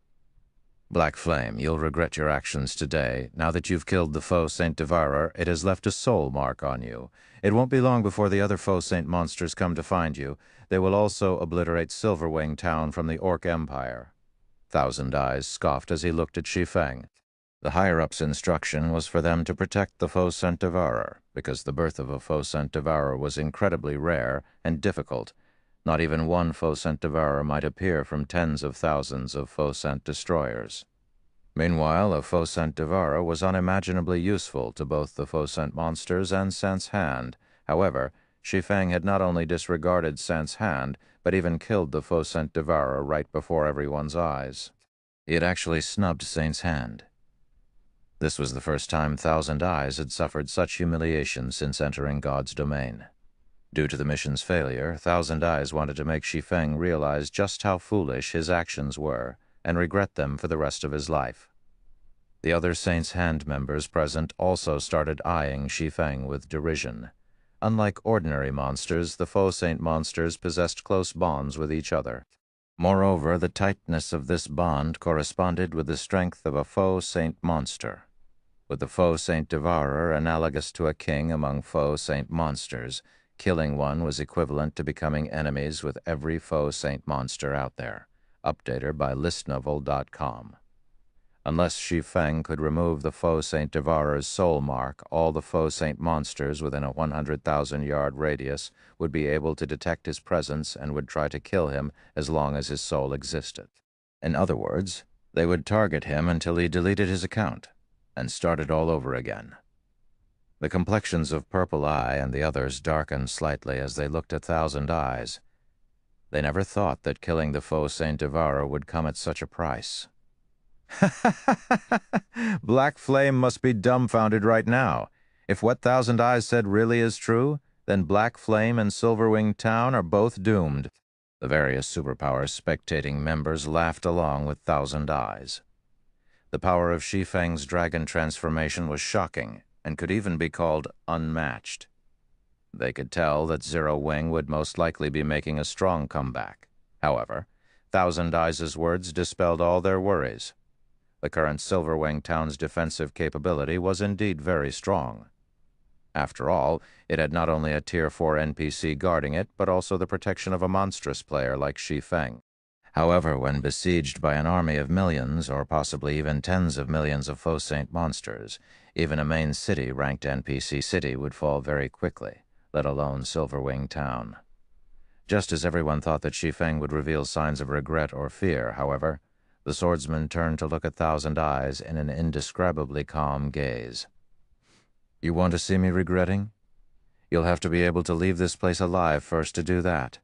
Speaker 2: Black Flame, you'll regret your actions today. Now that you've killed the faux Saint Devourer, it has left a soul mark on you. It won't be long before the other faux Saint monsters come to find you. They will also obliterate Silverwing Town from the Orc Empire. Thousand Eyes scoffed as he looked at Shi Feng. The higher-up's instruction was for them to protect the faux Saint Devourer, because the birth of a faux Saint Devourer was incredibly rare and difficult. Not even one faux Saint Devourer might appear from tens of thousands of faux Saint Destroyers. Meanwhile, a faux Saint Devourer was unimaginably useful to both the faux Saint monsters and Saint's Hand. However, Shi Feng had not only disregarded Saint's Hand, but even killed the faux Saint Devourer right before everyone's eyes. He had actually snubbed Saint's Hand. This was the first time Thousand Eyes had suffered such humiliation since entering God's domain. Due to the mission's failure, Thousand Eyes wanted to make Shi Feng realize just how foolish his actions were and regret them for the rest of his life. The other Saint's Hand members present also started eyeing Shi Feng with derision. Unlike ordinary monsters, the faux saint monsters possessed close bonds with each other. Moreover, the tightness of this bond corresponded with the strength of a faux saint monster. With the faux saint devourer analogous to a king among faux saint monsters, killing one was equivalent to becoming enemies with every faux saint monster out there. Updater by listnovel.com. Unless Shi Feng could remove the faux saint devourer's soul mark, all the faux saint monsters within a 100,000-yard radius would be able to detect his presence and would try to kill him as long as his soul existed. In other words, they would target him until he deleted his account and started all over again. The complexions of Purple Eye and the others darkened slightly as they looked at Thousand Eyes. They never thought that killing the faux saint devourer would come at such a price. Black Flame must be dumbfounded right now. If what Thousand Eyes said really is true, then Black Flame and Silverwing Town are both doomed. The various superpowers spectating members laughed along with Thousand Eyes. The power of Shi Feng's dragon transformation was shocking and could even be called unmatched. They could tell that Zero Wing would most likely be making a strong comeback. However, Thousand Eyes' words dispelled all their worries. The current Silverwing Town's defensive capability was indeed very strong. After all, it had not only a Tier 4 NPC guarding it, but also the protection of a monstrous player like Shi Feng. However, when besieged by an army of millions, or possibly even tens of millions of faux saint monsters, even a main city-ranked NPC city would fall very quickly, let alone Silverwing Town. Just as everyone thought that Shi Feng would reveal signs of regret or fear, however, the swordsman turned to look at Thousand Eyes in an indescribably calm gaze. "You want to see me regretting? You'll have to be able to leave this place alive first to do that."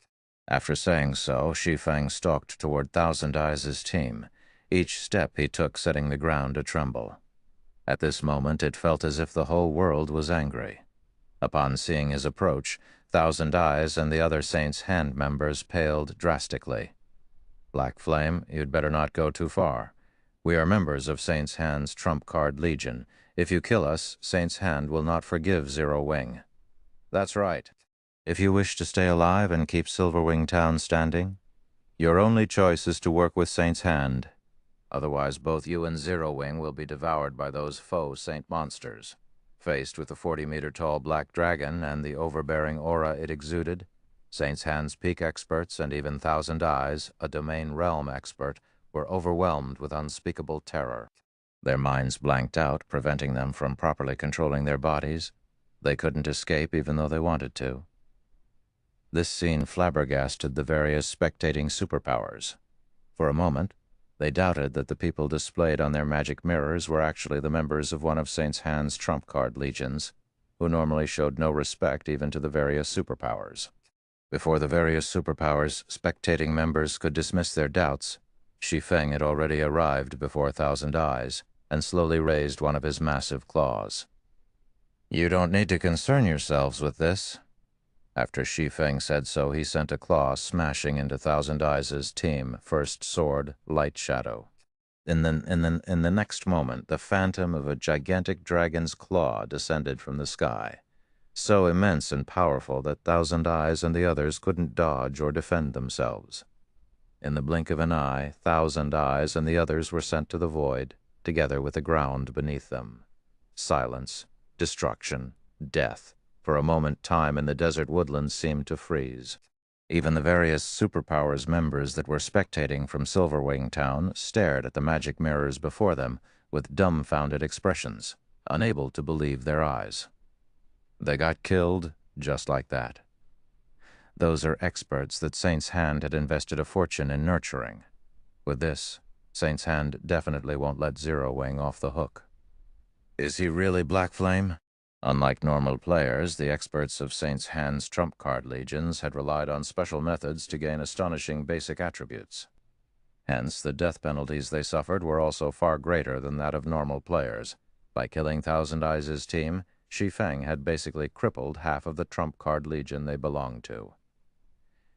Speaker 2: After saying so, Shi Feng stalked toward Thousand Eyes' team, each step he took setting the ground to tremble. At this moment it felt as if the whole world was angry. Upon seeing his approach, Thousand Eyes and the other Saints' Hand members paled drastically. "Black Flame, you'd better not go too far. We are members of Saints' Hand's Trump Card Legion. If you kill us, Saints' Hand will not forgive Zero Wing." "That's right. If you wish to stay alive and keep Silverwing Town standing, your only choice is to work with Saints' Hand. Otherwise, both you and Zero Wing will be devoured by those faux saint monsters." Faced with the 40-meter-tall black dragon and the overbearing aura it exuded, Saints' Hand's peak experts and even Thousand Eyes, a domain realm expert, were overwhelmed with unspeakable terror. Their minds blanked out, preventing them from properly controlling their bodies. They couldn't escape even though they wanted to. This scene flabbergasted the various spectating superpowers. For a moment, they doubted that the people displayed on their magic mirrors were actually the members of one of Saints' Hand's trump card legions, who normally showed no respect even to the various superpowers. Before the various superpowers' spectating members could dismiss their doubts, Shi Feng had already arrived before Thousand Eyes and slowly raised one of his massive claws. "You don't need to concern yourselves with this." After Shi Feng said so, he sent a claw smashing into Thousand Eyes' team, First Sword, Light Shadow. In the next moment, the phantom of a gigantic dragon's claw descended from the sky, so immense and powerful that Thousand Eyes and the others couldn't dodge or defend themselves. In the blink of an eye, Thousand Eyes and the others were sent to the void, together with the ground beneath them. Silence, destruction, death. For a moment, time in the desert woodlands seemed to freeze. Even the various superpowers members that were spectating from Silverwing Town stared at the magic mirrors before them with dumbfounded expressions, unable to believe their eyes. They got killed just like that. Those are experts that Saint's Hand had invested a fortune in nurturing. With this, Saint's Hand definitely won't let Zero Wing off the hook. Is he really Black Flame? Unlike normal players, the experts of Saint's Hand's trump card legions had relied on special methods to gain astonishing basic attributes. Hence, the death penalties they suffered were also far greater than that of normal players. By killing Thousand Eyes' team, Shi Feng had basically crippled half of the trump card legion they belonged to.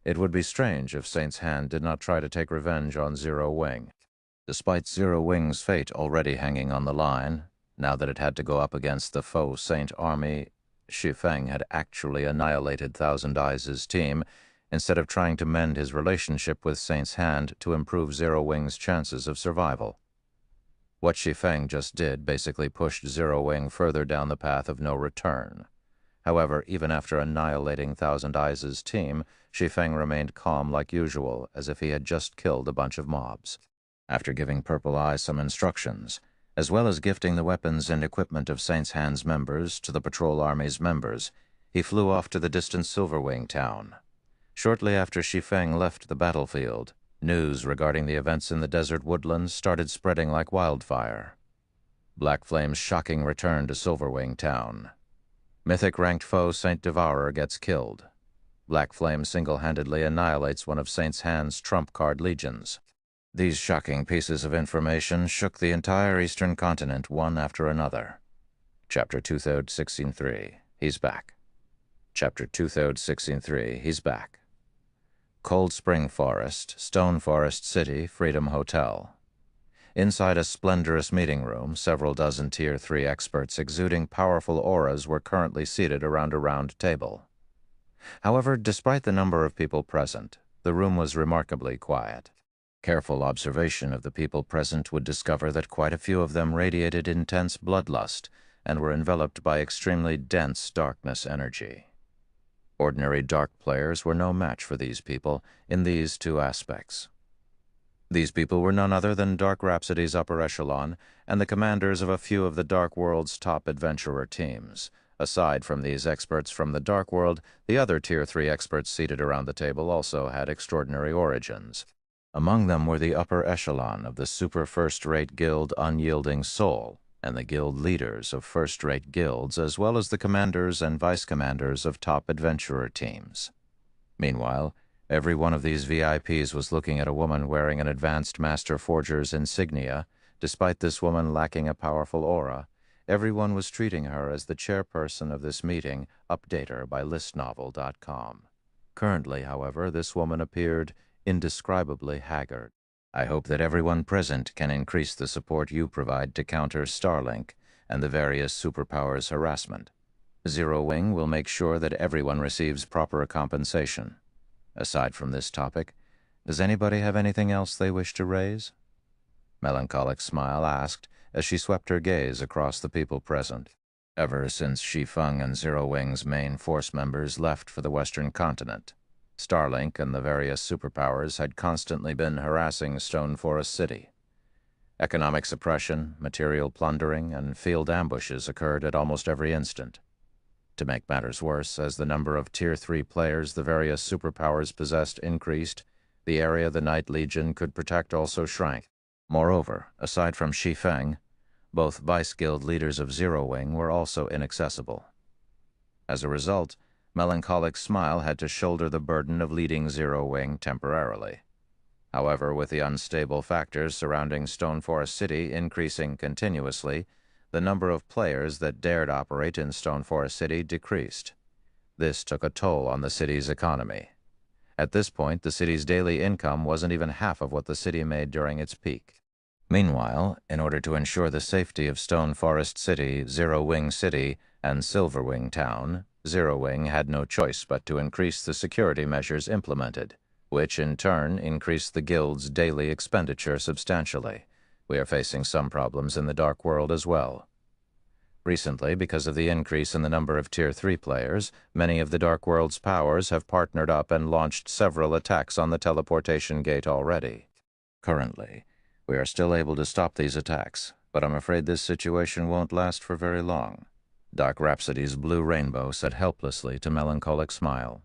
Speaker 2: It would be strange if Saint's Hand did not try to take revenge on Zero Wing. Despite Zero Wing's fate already hanging on the line, now that it had to go up against the faux Saint army, Shi Feng had actually annihilated Thousand Eyes' team instead of trying to mend his relationship with Saint's Hand to improve Zero Wing's chances of survival. What Shi Feng just did basically pushed Zero Wing further down the path of no return. However, even after annihilating Thousand Eyes' team, Shi Feng remained calm like usual, as if he had just killed a bunch of mobs. After giving Purple Eye some instructions, as well as gifting the weapons and equipment of Saint's Hand's members to the Patrol Army's members, he flew off to the distant Silverwing town. Shortly after Shi Feng left the battlefield, news regarding the events in the desert woodlands started spreading like wildfire. Black Flame's shocking return to Silverwing town. Mythic-ranked foe Saint Devourer gets killed. Black Flame single-handedly annihilates one of Saint's Hand's trump card legions. These shocking pieces of information shook the entire eastern continent one after another. Chapter 2/3, 16-3. He's back. Chapter 2/3, 16-3. He's back. Cold Spring Forest, Stone Forest City, Freedom Hotel. Inside a splendorous meeting room, several dozen Tier 3 experts exuding powerful auras were currently seated around a round table. However, despite the number of people present, the room was remarkably quiet. Careful observation of the people present would discover that quite a few of them radiated intense bloodlust and were enveloped by extremely dense darkness energy. Ordinary dark players were no match for these people in these two aspects. These people were none other than Dark Rhapsody's upper echelon and the commanders of a few of the Dark World's top adventurer teams. Aside from these experts from the Dark World, the other Tier 3 experts seated around the table also had extraordinary origins. Among them were the upper echelon of the super first-rate guild Unyielding Soul, and the guild leaders of first-rate guilds, as well as the commanders and vice-commanders of top adventurer teams. Meanwhile, every one of these VIPs was looking at a woman wearing an advanced Master Forger's insignia. Despite this woman lacking a powerful aura, everyone was treating her as the chairperson of this meeting, updater by listnovel.com. Currently, however, this woman appeared indescribably haggard. I hope that everyone present can increase the support you provide to counter Starlink and the various superpowers' harassment. Zero Wing will make sure that everyone receives proper compensation. Aside from this topic, does anybody have anything else they wish to raise? Melancholic Smile asked as she swept her gaze across the people present. Ever since Shi Feng and Zero Wing's main force members left for the Western continent, Starlink and the various superpowers had constantly been harassing Stone Forest City. Economic suppression, material plundering, and field ambushes occurred at almost every instant. To make matters worse, as the number of Tier 3 players the various superpowers possessed increased, the area the Night Legion could protect also shrank. Moreover, aside from Shi Feng, both Vice-Guild leaders of Zero Wing were also inaccessible. As a result, Melancholic Smile had to shoulder the burden of leading Zero Wing temporarily. However, with the unstable factors surrounding Stone Forest City increasing continuously, the number of players that dared operate in Stone Forest City decreased. This took a toll on the city's economy. At this point, the city's daily income wasn't even half of what the city made during its peak. Meanwhile, in order to ensure the safety of Stone Forest City, Zero Wing City, and Silverwing Town, Zero Wing had no choice but to increase the security measures implemented, which in turn increased the guild's daily expenditure substantially. We are facing some problems in the Dark World as well. Recently, because of the increase in the number of Tier 3 players, many of the Dark World's powers have partnered up and launched several attacks on the teleportation gate already. Currently, we are still able to stop these attacks, but I'm afraid this situation won't last for very long. Dark Rhapsody's Blue Rainbow said helplessly to Melancholic Smile.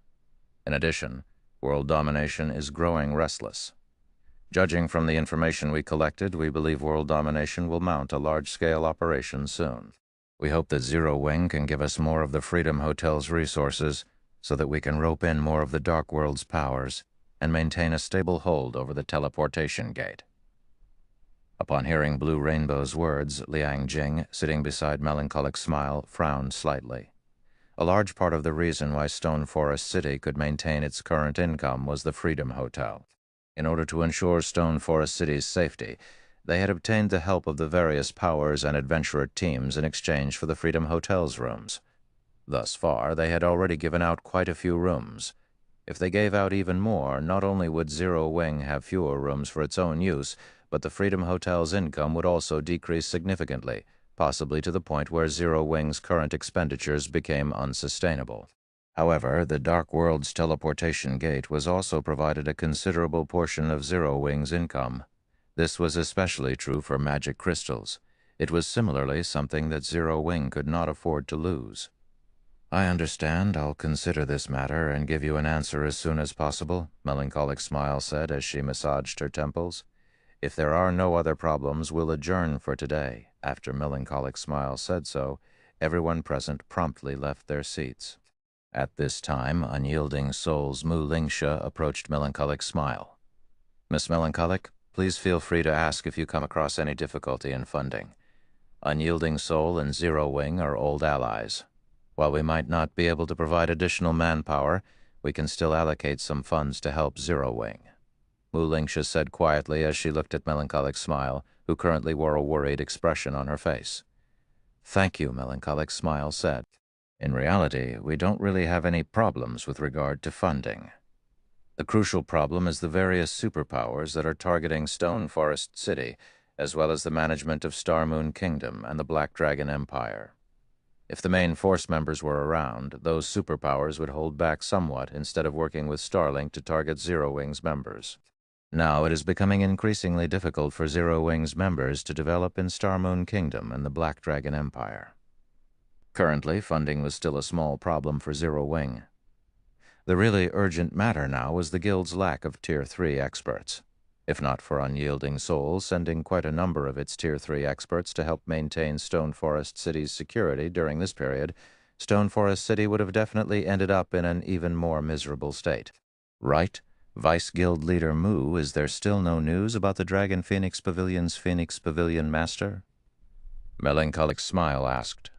Speaker 2: In addition, world domination is growing restless. Judging from the information we collected, we believe world domination will mount a large-scale operation soon. We hope that Zero Wing can give us more of the Freedom Hotel's resources so that we can rope in more of the Dark World's powers and maintain a stable hold over the teleportation gate. Upon hearing Blue Rainbow's words, Liang Jing, sitting beside Melancholic Smile, frowned slightly. A large part of the reason why Stone Forest City could maintain its current income was the Freedom Hotel. In order to ensure Stone Forest City's safety, they had obtained the help of the various powers and adventurer teams in exchange for the Freedom Hotel's rooms. Thus far, they had already given out quite a few rooms. If they gave out even more, not only would Zero Wing have fewer rooms for its own use, but the Freedom Hotel's income would also decrease significantly, possibly to the point where Zero Wing's current expenditures became unsustainable. However, the Dark World's teleportation gate was also provided a considerable portion of Zero Wing's income. This was especially true for magic crystals. It was similarly something that Zero Wing could not afford to lose. "I understand. I'll consider this matter and give you an answer as soon as possible," Melancholic Smile said as she massaged her temples. "If there are no other problems, we'll adjourn for today." After Melancholic Smile said so, everyone present promptly left their seats. At this time, Unyielding Soul's Mu Lingsha approached Melancholic Smile. "Miss Melancholic, please feel free to ask if you come across any difficulty in funding. Unyielding Soul and Zero Wing are old allies. While we might not be able to provide additional manpower, we can still allocate some funds to help Zero Wing," Mu Lingsha said quietly as she looked at Melancholic Smile, who currently wore a worried expression on her face. "Thank you," Melancholic Smile said. "In reality, we don't really have any problems with regard to funding. The crucial problem is the various superpowers that are targeting Stone Forest City, as well as the management of Star Moon Kingdom and the Black Dragon Empire. If the main force members were around, those superpowers would hold back somewhat instead of working with Starlink to target Zero Wing's members. Now it is becoming increasingly difficult for Zero Wing's members to develop in Star Moon Kingdom and the Black Dragon Empire. Currently, funding was still a small problem for Zero Wing. The really urgent matter now was the Guild's lack of Tier 3 experts. If not for Unyielding Soul sending quite a number of its Tier 3 experts to help maintain Stone Forest City's security during this period, Stone Forest City would have definitely ended up in an even more miserable state. Right? Vice Guild Leader Mu, is there still no news about the Dragon Phoenix Pavilion's Phoenix Pavilion Master?" Melancholic Smile asked.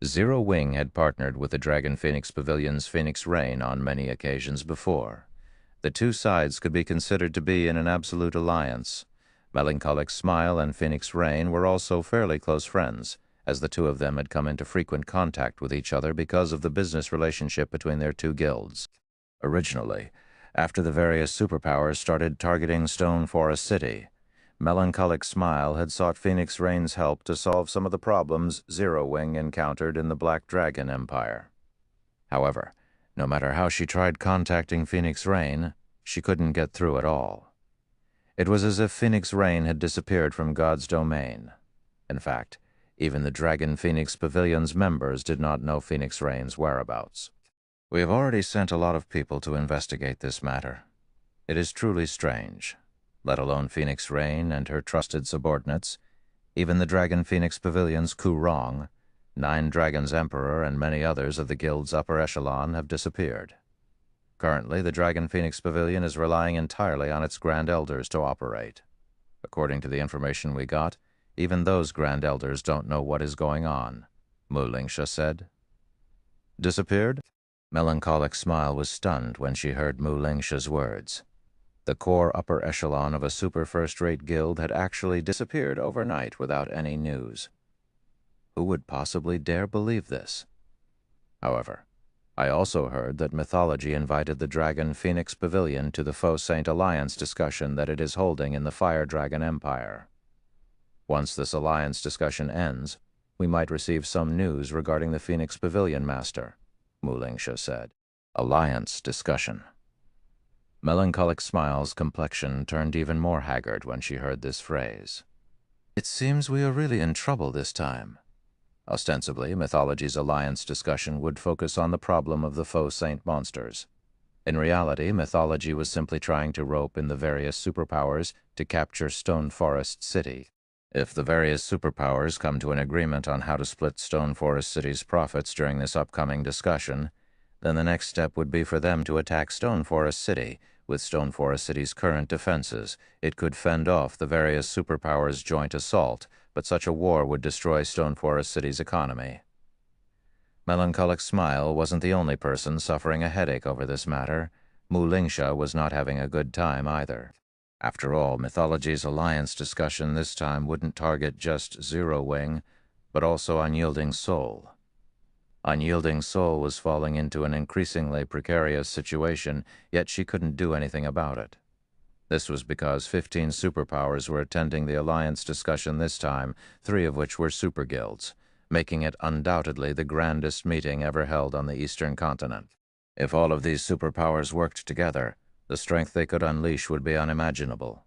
Speaker 2: Zero Wing had partnered with the Dragon Phoenix Pavilion's Phoenix Rain on many occasions before. The two sides could be considered to be in an absolute alliance. Melancholic Smile and Phoenix Rain were also fairly close friends, as the two of them had come into frequent contact with each other because of the business relationship between their two guilds. Originally, after the various superpowers started targeting Stone Forest City, Melancholic Smile had sought Phoenix Rain's help to solve some of the problems Zero Wing encountered in the Black Dragon Empire. However, no matter how she tried contacting Phoenix Rain, she couldn't get through at all. It was as if Phoenix Rain had disappeared from God's domain. In fact, even the Dragon Phoenix Pavilion's members did not know Phoenix Rain's whereabouts. "We have already sent a lot of people to investigate this matter. It is truly strange, let alone Phoenix Rain and her trusted subordinates. Even the Dragon Phoenix Pavilion's Ku Rong, Nine Dragons Emperor, and many others of the Guild's upper echelon have disappeared. Currently, the Dragon Phoenix Pavilion is relying entirely on its Grand Elders to operate. According to the information we got, even those Grand Elders don't know what is going on," Mu Lingsha said. "Disappeared?" Melancholic Smile was stunned when she heard Mu Lingsha's words. The core upper echelon of a super first-rate guild had actually disappeared overnight without any news. Who would possibly dare believe this? However, I also heard that Mythology invited the Dragon Phoenix Pavilion to the Faux Saint Alliance discussion that it is holding in the Fire Dragon Empire. Once this alliance discussion ends, we might receive some news regarding the Phoenix Pavilion Master, Mu Lingsha said. Alliance discussion. Melancholic Smile's complexion turned even more haggard when she heard this phrase. "It seems we are really in trouble this time." Ostensibly, Mythology's alliance discussion would focus on the problem of the Faux Saint monsters. In reality, Mythology was simply trying to rope in the various superpowers to capture Stone Forest City. If the various superpowers come to an agreement on how to split Stone Forest City's profits during this upcoming discussion, then the next step would be for them to attack Stone Forest City, With Stone Forest City's current defenses, it could fend off the various superpowers' joint assault, but such a war would destroy Stone Forest City's economy. Melancholic Smile wasn't the only person suffering a headache over this matter. Mu Lingsha was not having a good time either. After all, Mythology's alliance discussion this time wouldn't target just Zero Wing, but also Unyielding Soul. Unyielding Soul was falling into an increasingly precarious situation, yet she couldn't do anything about it. This was because 15 superpowers were attending the alliance discussion this time, 3 of which were super guilds, making it undoubtedly the grandest meeting ever held on the Eastern continent. If all of these superpowers worked together, the strength they could unleash would be unimaginable.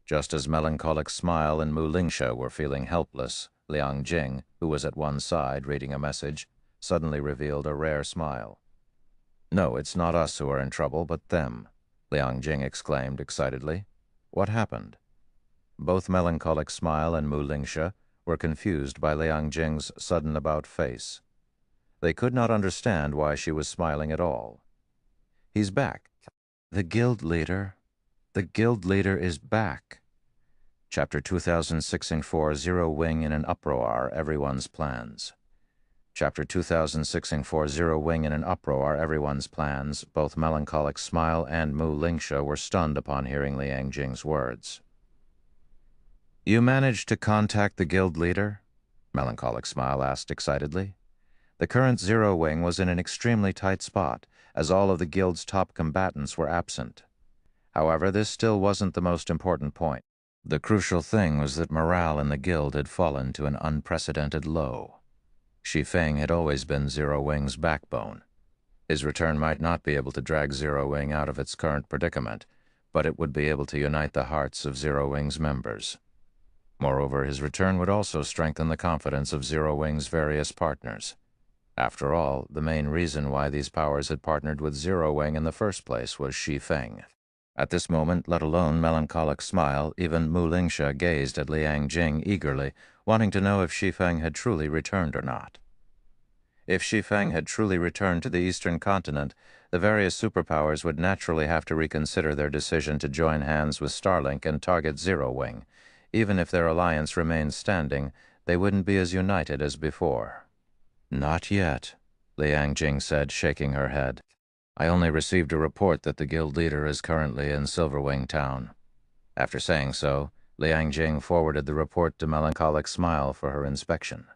Speaker 2: Just as Melancholic Smile and Mu Lingsha were feeling helpless, Liang Jing, who was at one side reading a message, suddenly revealed a rare smile. "No, it's not us who are in trouble, but them," Liang Jing exclaimed excitedly. "What happened?" Both Melancholic Smile and Mu Lingsha were confused by Liang Jing's sudden about-face. They could not understand why she was smiling at all. "He's back. The guild leader is back." Chapter 2064, Zero Wing in an Uproar, Everyone's Plans. Chapter 2064, Zero Wing in an Uproar, Everyone's Plans. Both Melancholic Smile and Mu Lingsha were stunned upon hearing Liang Jing's words. "You managed to contact the guild leader?" Melancholic Smile asked excitedly. The current Zero Wing was in an extremely tight spot, as all of the guild's top combatants were absent. However, this still wasn't the most important point. The crucial thing was that morale in the guild had fallen to an unprecedented low. Shi Feng had always been Zero Wing's backbone. His return might not be able to drag Zero Wing out of its current predicament, but it would be able to unite the hearts of Zero Wing's members. Moreover, his return would also strengthen the confidence of Zero Wing's various partners. After all, the main reason why these powers had partnered with Zero Wing in the first place was Shi Feng. At this moment, let alone Melancholic Smile, even Mu Lingsha gazed at Liang Jing eagerly, wanting to know if Shi Feng had truly returned or not. If Shi Feng had truly returned to the Eastern continent, the various superpowers would naturally have to reconsider their decision to join hands with Starlink and target Zero Wing. Even if their alliance remained standing, they wouldn't be as united as before. "Not yet," Liang Jing said, shaking her head. "I only received a report that the guild leader is currently in Silverwing Town." After saying so, Liang Jing forwarded the report to Melancholic Smile for her inspection.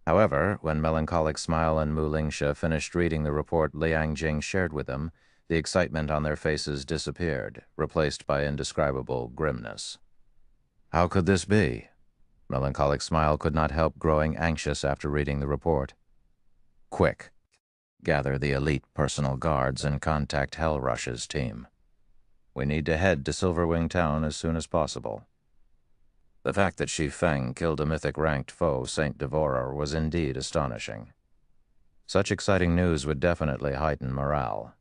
Speaker 2: However, when Melancholic Smile and Mu Lingsha finished reading the report Liang Jing shared with them, the excitement on their faces disappeared, replaced by indescribable grimness. How could this be? Melancholic Smile could not help growing anxious after reading the report. "Quick, gather the elite personal guards and contact Hell Rush's team. We need to head to Silverwing Town as soon as possible." The fact that Shi Feng killed a mythic-ranked foe, Saint Devourer, was indeed astonishing. Such exciting news would definitely heighten morale.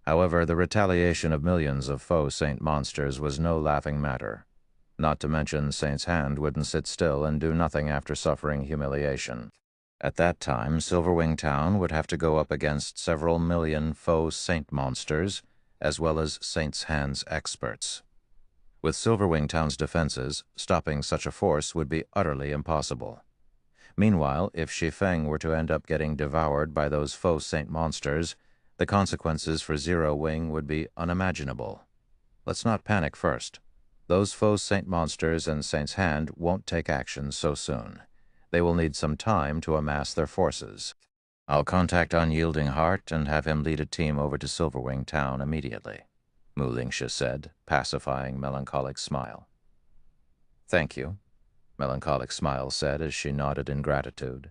Speaker 2: However, the retaliation of millions of foe Saint monsters was no laughing matter. Not to mention Saint's hand wouldn't sit still and do nothing after suffering humiliation. At that time, Silverwing Town would have to go up against several million foe Saint monsters, as well as Saint's hand's experts. With Silverwing Town's defenses, stopping such a force would be utterly impossible. Meanwhile, if Shi Feng were to end up getting devoured by those foe Saint monsters, the consequences for Zero Wing would be unimaginable. Let's not panic first. Those foe Saint monsters and Saint's hand won't take action so soon. They will need some time to amass their forces. I'll contact Unyielding Heart and have him lead a team over to Silverwing Town immediately, Mu Lingsha said, pacifying Melancholic Smile. "Thank you," Melancholic Smile said as she nodded in gratitude.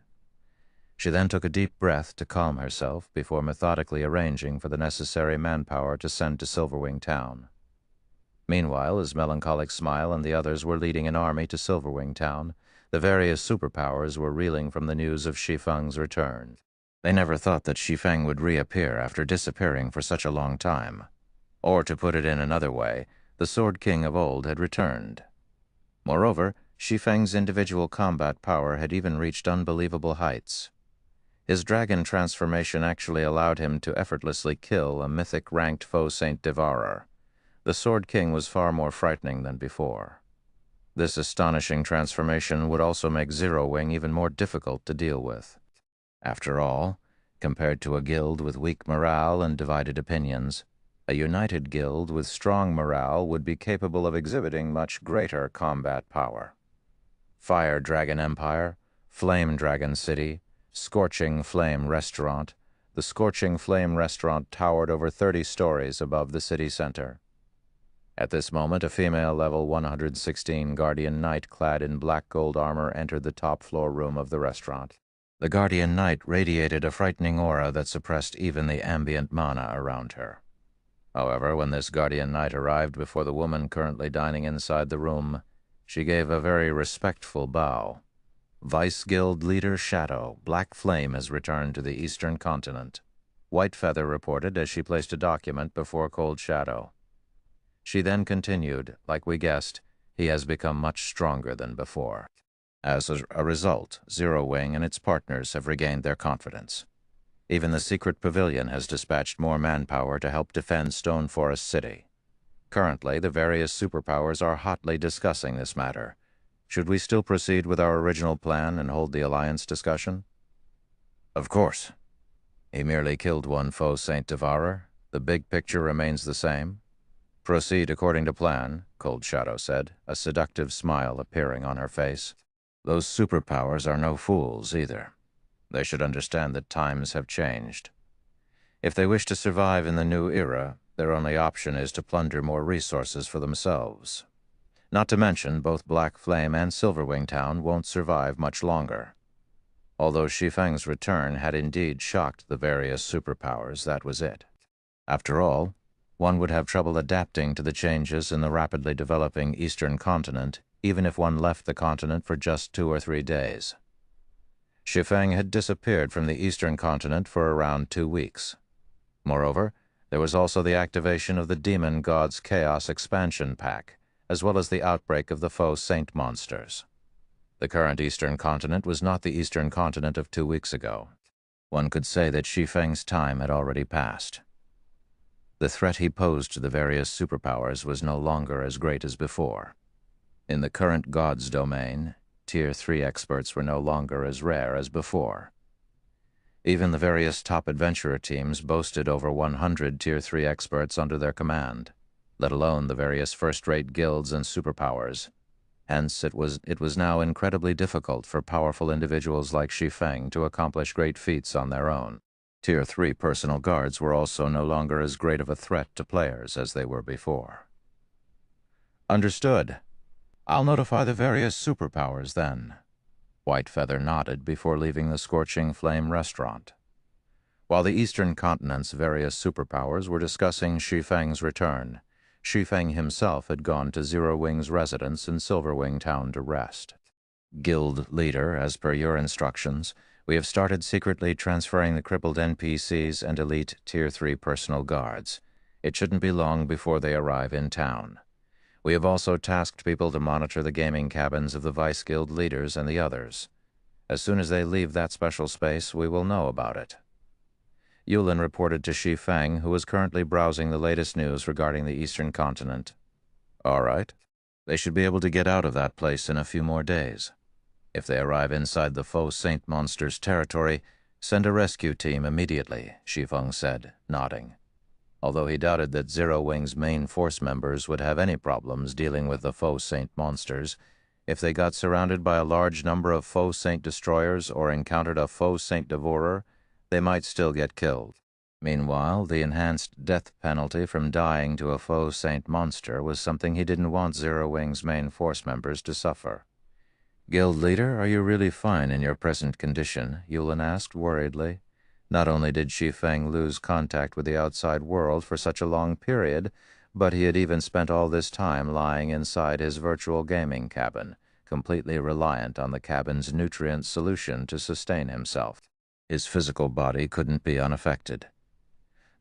Speaker 2: She then took a deep breath to calm herself before methodically arranging for the necessary manpower to send to Silverwing Town. Meanwhile, as Melancholic Smile and the others were leading an army to Silverwing Town, the various superpowers were reeling from the news of Shi Feng's return. They never thought that Shi Feng would reappear after disappearing for such a long time. Or, to put it in another way, the Sword King of old had returned. Moreover, Shi Feng's individual combat power had even reached unbelievable heights. His dragon transformation actually allowed him to effortlessly kill a mythic-ranked Faux Saint Devourer. The Sword King was far more frightening than before. This astonishing transformation would also make Zero Wing even more difficult to deal with. After all, compared to a guild with weak morale and divided opinions, a united guild with strong morale would be capable of exhibiting much greater combat power. Fire Dragon Empire, Flame Dragon City, Scorching Flame Restaurant. The Scorching Flame Restaurant towered over 30 stories above the city center. At this moment, a female level 116 Guardian Knight clad in black gold armor entered the top floor room of the restaurant. The Guardian Knight radiated a frightening aura that suppressed even the ambient mana around her. However, when this Guardian Knight arrived before the woman currently dining inside the room, she gave a very respectful bow. Vice Guild Leader Shadow, Black Flame has returned to the Eastern Continent, White Feather reported as she placed a document before Cold Shadow. She then continued, like we guessed, he has become much stronger than before. As a result, Zero Wing and its partners have regained their confidence. Even the secret pavilion has dispatched more manpower to help defend Stone Forest City. Currently, the various superpowers are hotly discussing this matter. Should we still proceed with our original plan and hold the alliance discussion? Of course. He merely killed one Faux Saint Devourer. The big picture remains the same. Proceed according to plan, Cold Shadow said, a seductive smile appearing on her face. Those superpowers are no fools either. They should understand that times have changed. If they wish to survive in the new era, their only option is to plunder more resources for themselves. Not to mention, both Black Flame and Silverwing Town won't survive much longer. Although Shi Feng's return had indeed shocked the various superpowers, that was it. After all, one would have trouble adapting to the changes in the rapidly developing Eastern Continent, even if one left the continent for just 2 or 3 days. Shi Feng had disappeared from the Eastern Continent for around 2 weeks. Moreover, there was also the activation of the Demon God's Chaos Expansion Pack, as well as the outbreak of the Faux Saint monsters. The current Eastern Continent was not the Eastern Continent of 2 weeks ago. One could say that Shi Feng's time had already passed. The threat he posed to the various superpowers was no longer as great as before. In the current God's domain, Tier 3 experts were no longer as rare as before. Even the various top adventurer teams boasted over 100 Tier 3 experts under their command, let alone the various first-rate guilds and superpowers. Hence, it was now incredibly difficult for powerful individuals like Shi Feng to accomplish great feats on their own. Tier 3 personal guards were also no longer as great of a threat to players as they were before. Understood. I'll notify the various superpowers then. White Feather nodded before leaving the Scorching Flame restaurant. While the Eastern Continent's various superpowers were discussing Shi Feng's return, Shi Feng himself had gone to Zero Wing's residence in Silverwing Town to rest. Guild Leader, as per your instructions, we have started secretly transferring the crippled NPCs and elite Tier 3 personal guards. It shouldn't be long before they arrive in town. We have also tasked people to monitor the gaming cabins of the Vice Guild leaders and the others. As soon as they leave that special space, we will know about it. Yulin reported to Shi Feng, who was currently browsing the latest news regarding the Eastern Continent. All right. They should be able to get out of that place in a few more days. If they arrive inside the Faux Saint monster's territory, send a rescue team immediately, Shi Feng said, nodding. Although he doubted that Zero Wing's main force members would have any problems dealing with the Faux Saint monsters, if they got surrounded by a large number of Faux Saint destroyers or encountered a Faux Saint devourer, they might still get killed. Meanwhile, the enhanced death penalty from dying to a Faux Saint monster was something he didn't want Zero Wing's main force members to suffer. Guild Leader, are you really fine in your present condition? Yulin asked worriedly. Not only did Shi Feng lose contact with the outside world for such a long period, but he had even spent all this time lying inside his virtual gaming cabin, completely reliant on the cabin's nutrient solution to sustain himself. His physical body couldn't be unaffected.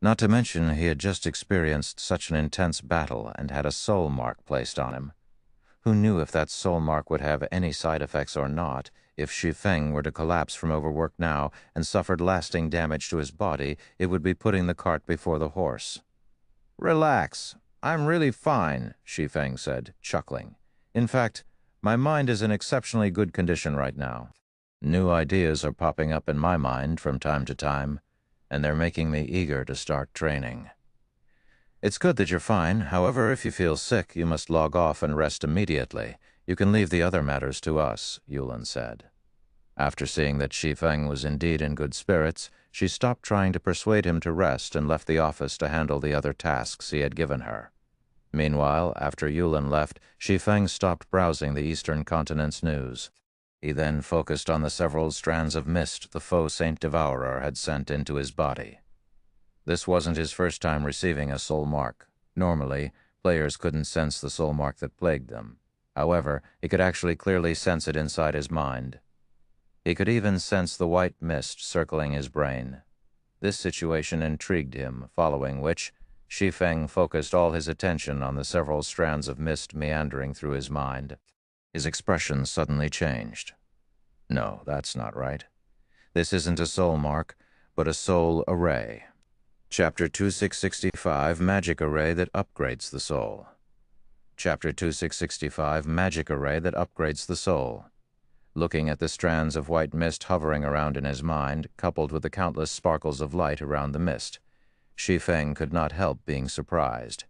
Speaker 2: Not to mention he had just experienced such an intense battle and had a soul mark placed on him. Who knew if that soul mark would have any side effects or not? If Shi Feng were to collapse from overwork now and suffered lasting damage to his body, it would be putting the cart before the horse.
Speaker 1: Relax. I'm really fine, Shi Feng said, chuckling. In fact, my mind is in exceptionally good condition right now. New ideas are popping up in my mind from time to time, and they're making me eager to start training. It's good that you're fine. However, if you feel sick, you must log off and rest immediately. You can leave the other matters to us, Yulin said. After seeing that Shi Feng was indeed in good spirits, she stopped trying to persuade him to rest and left the office to handle the other tasks he had given her. Meanwhile, after Yulin left, Shi Feng stopped browsing the Eastern Continent's news. He then focused on the several strands of mist the faux Saint Devourer had sent into his body. This wasn't his first time receiving a soul mark. Normally, players couldn't sense the soul mark that plagued them. However, he could actually clearly sense it inside his mind. He could even sense the white mist circling his brain. This situation intrigued him, following which, Shi Feng focused all his attention on the several strands of mist meandering through his mind. His expression suddenly changed. No, that's not right. This isn't a soul mark, but a soul array. Chapter 2665, Magic Array that Upgrades the Soul. Chapter 2665, Magic Array that Upgrades the Soul. Looking at the strands of white mist hovering around in his mind, coupled with the countless sparkles of light around the mist, Shi Feng could not help being surprised.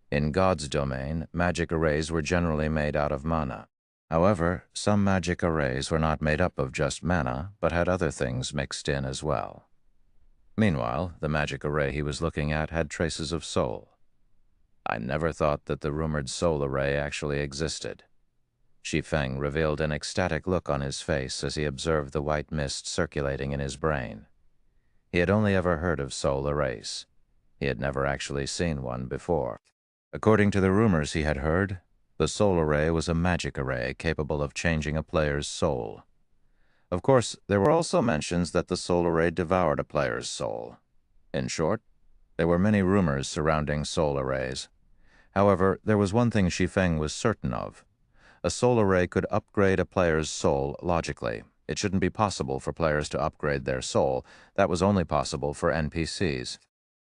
Speaker 1: In God's domain, magic arrays were generally made out of mana. However, some magic arrays were not made up of just mana, but had other things mixed in as well. Meanwhile, the magic array he was looking at had traces of soul. I never thought that the rumored soul array actually existed. Shi Feng revealed an ecstatic look on his face as he observed the white mist circulating in his brain. He had only ever heard of soul arrays. He had never actually seen one before. According to the rumors he had heard, the soul array was a magic array capable of changing a player's soul. Of course, there were also mentions that the soul array devoured a player's soul. In short, there were many rumors surrounding soul arrays. However, there was one thing Shi Feng was certain of. A soul array could upgrade a player's soul logically. It shouldn't be possible for players to upgrade their soul. That was only possible for NPCs.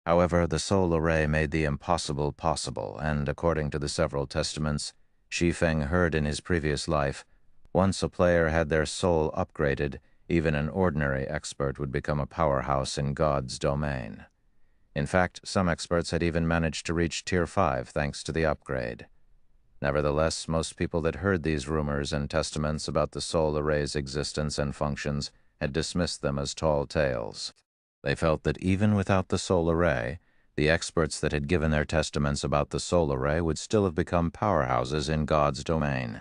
Speaker 1: However, the soul array made the impossible possible, and according to the several testaments Shi Feng heard in his previous life, once a player had their soul upgraded, even an ordinary expert would become a powerhouse in God's domain. In fact, some experts had even managed to reach Tier 5 thanks to the upgrade. Nevertheless, most people that heard these rumors and testaments about the soul array's existence and functions had dismissed them as tall tales. They felt that even without the soul array, the experts that had given their testaments about the soul array would still have become powerhouses in God's domain.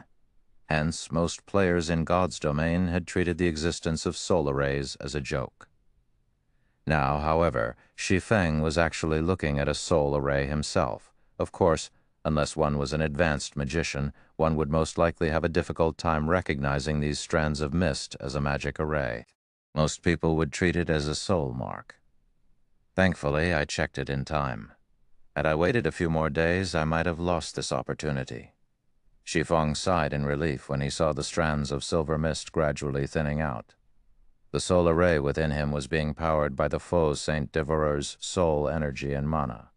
Speaker 1: Hence, most players in God's domain had treated the existence of soul arrays as a joke. Now, however, Shi Feng was actually looking at a soul array himself. Of course, unless one was an advanced magician, one would most likely have a difficult time recognizing these strands of mist as a magic array. Most people would treat it as a soul mark. Thankfully, I checked it in time. Had I waited a few more days, I might have lost this opportunity. Shi Feng sighed in relief when he saw the strands of silver mist gradually thinning out. The soul array within him was being powered by the faux Saint Devoreur's soul energy and mana.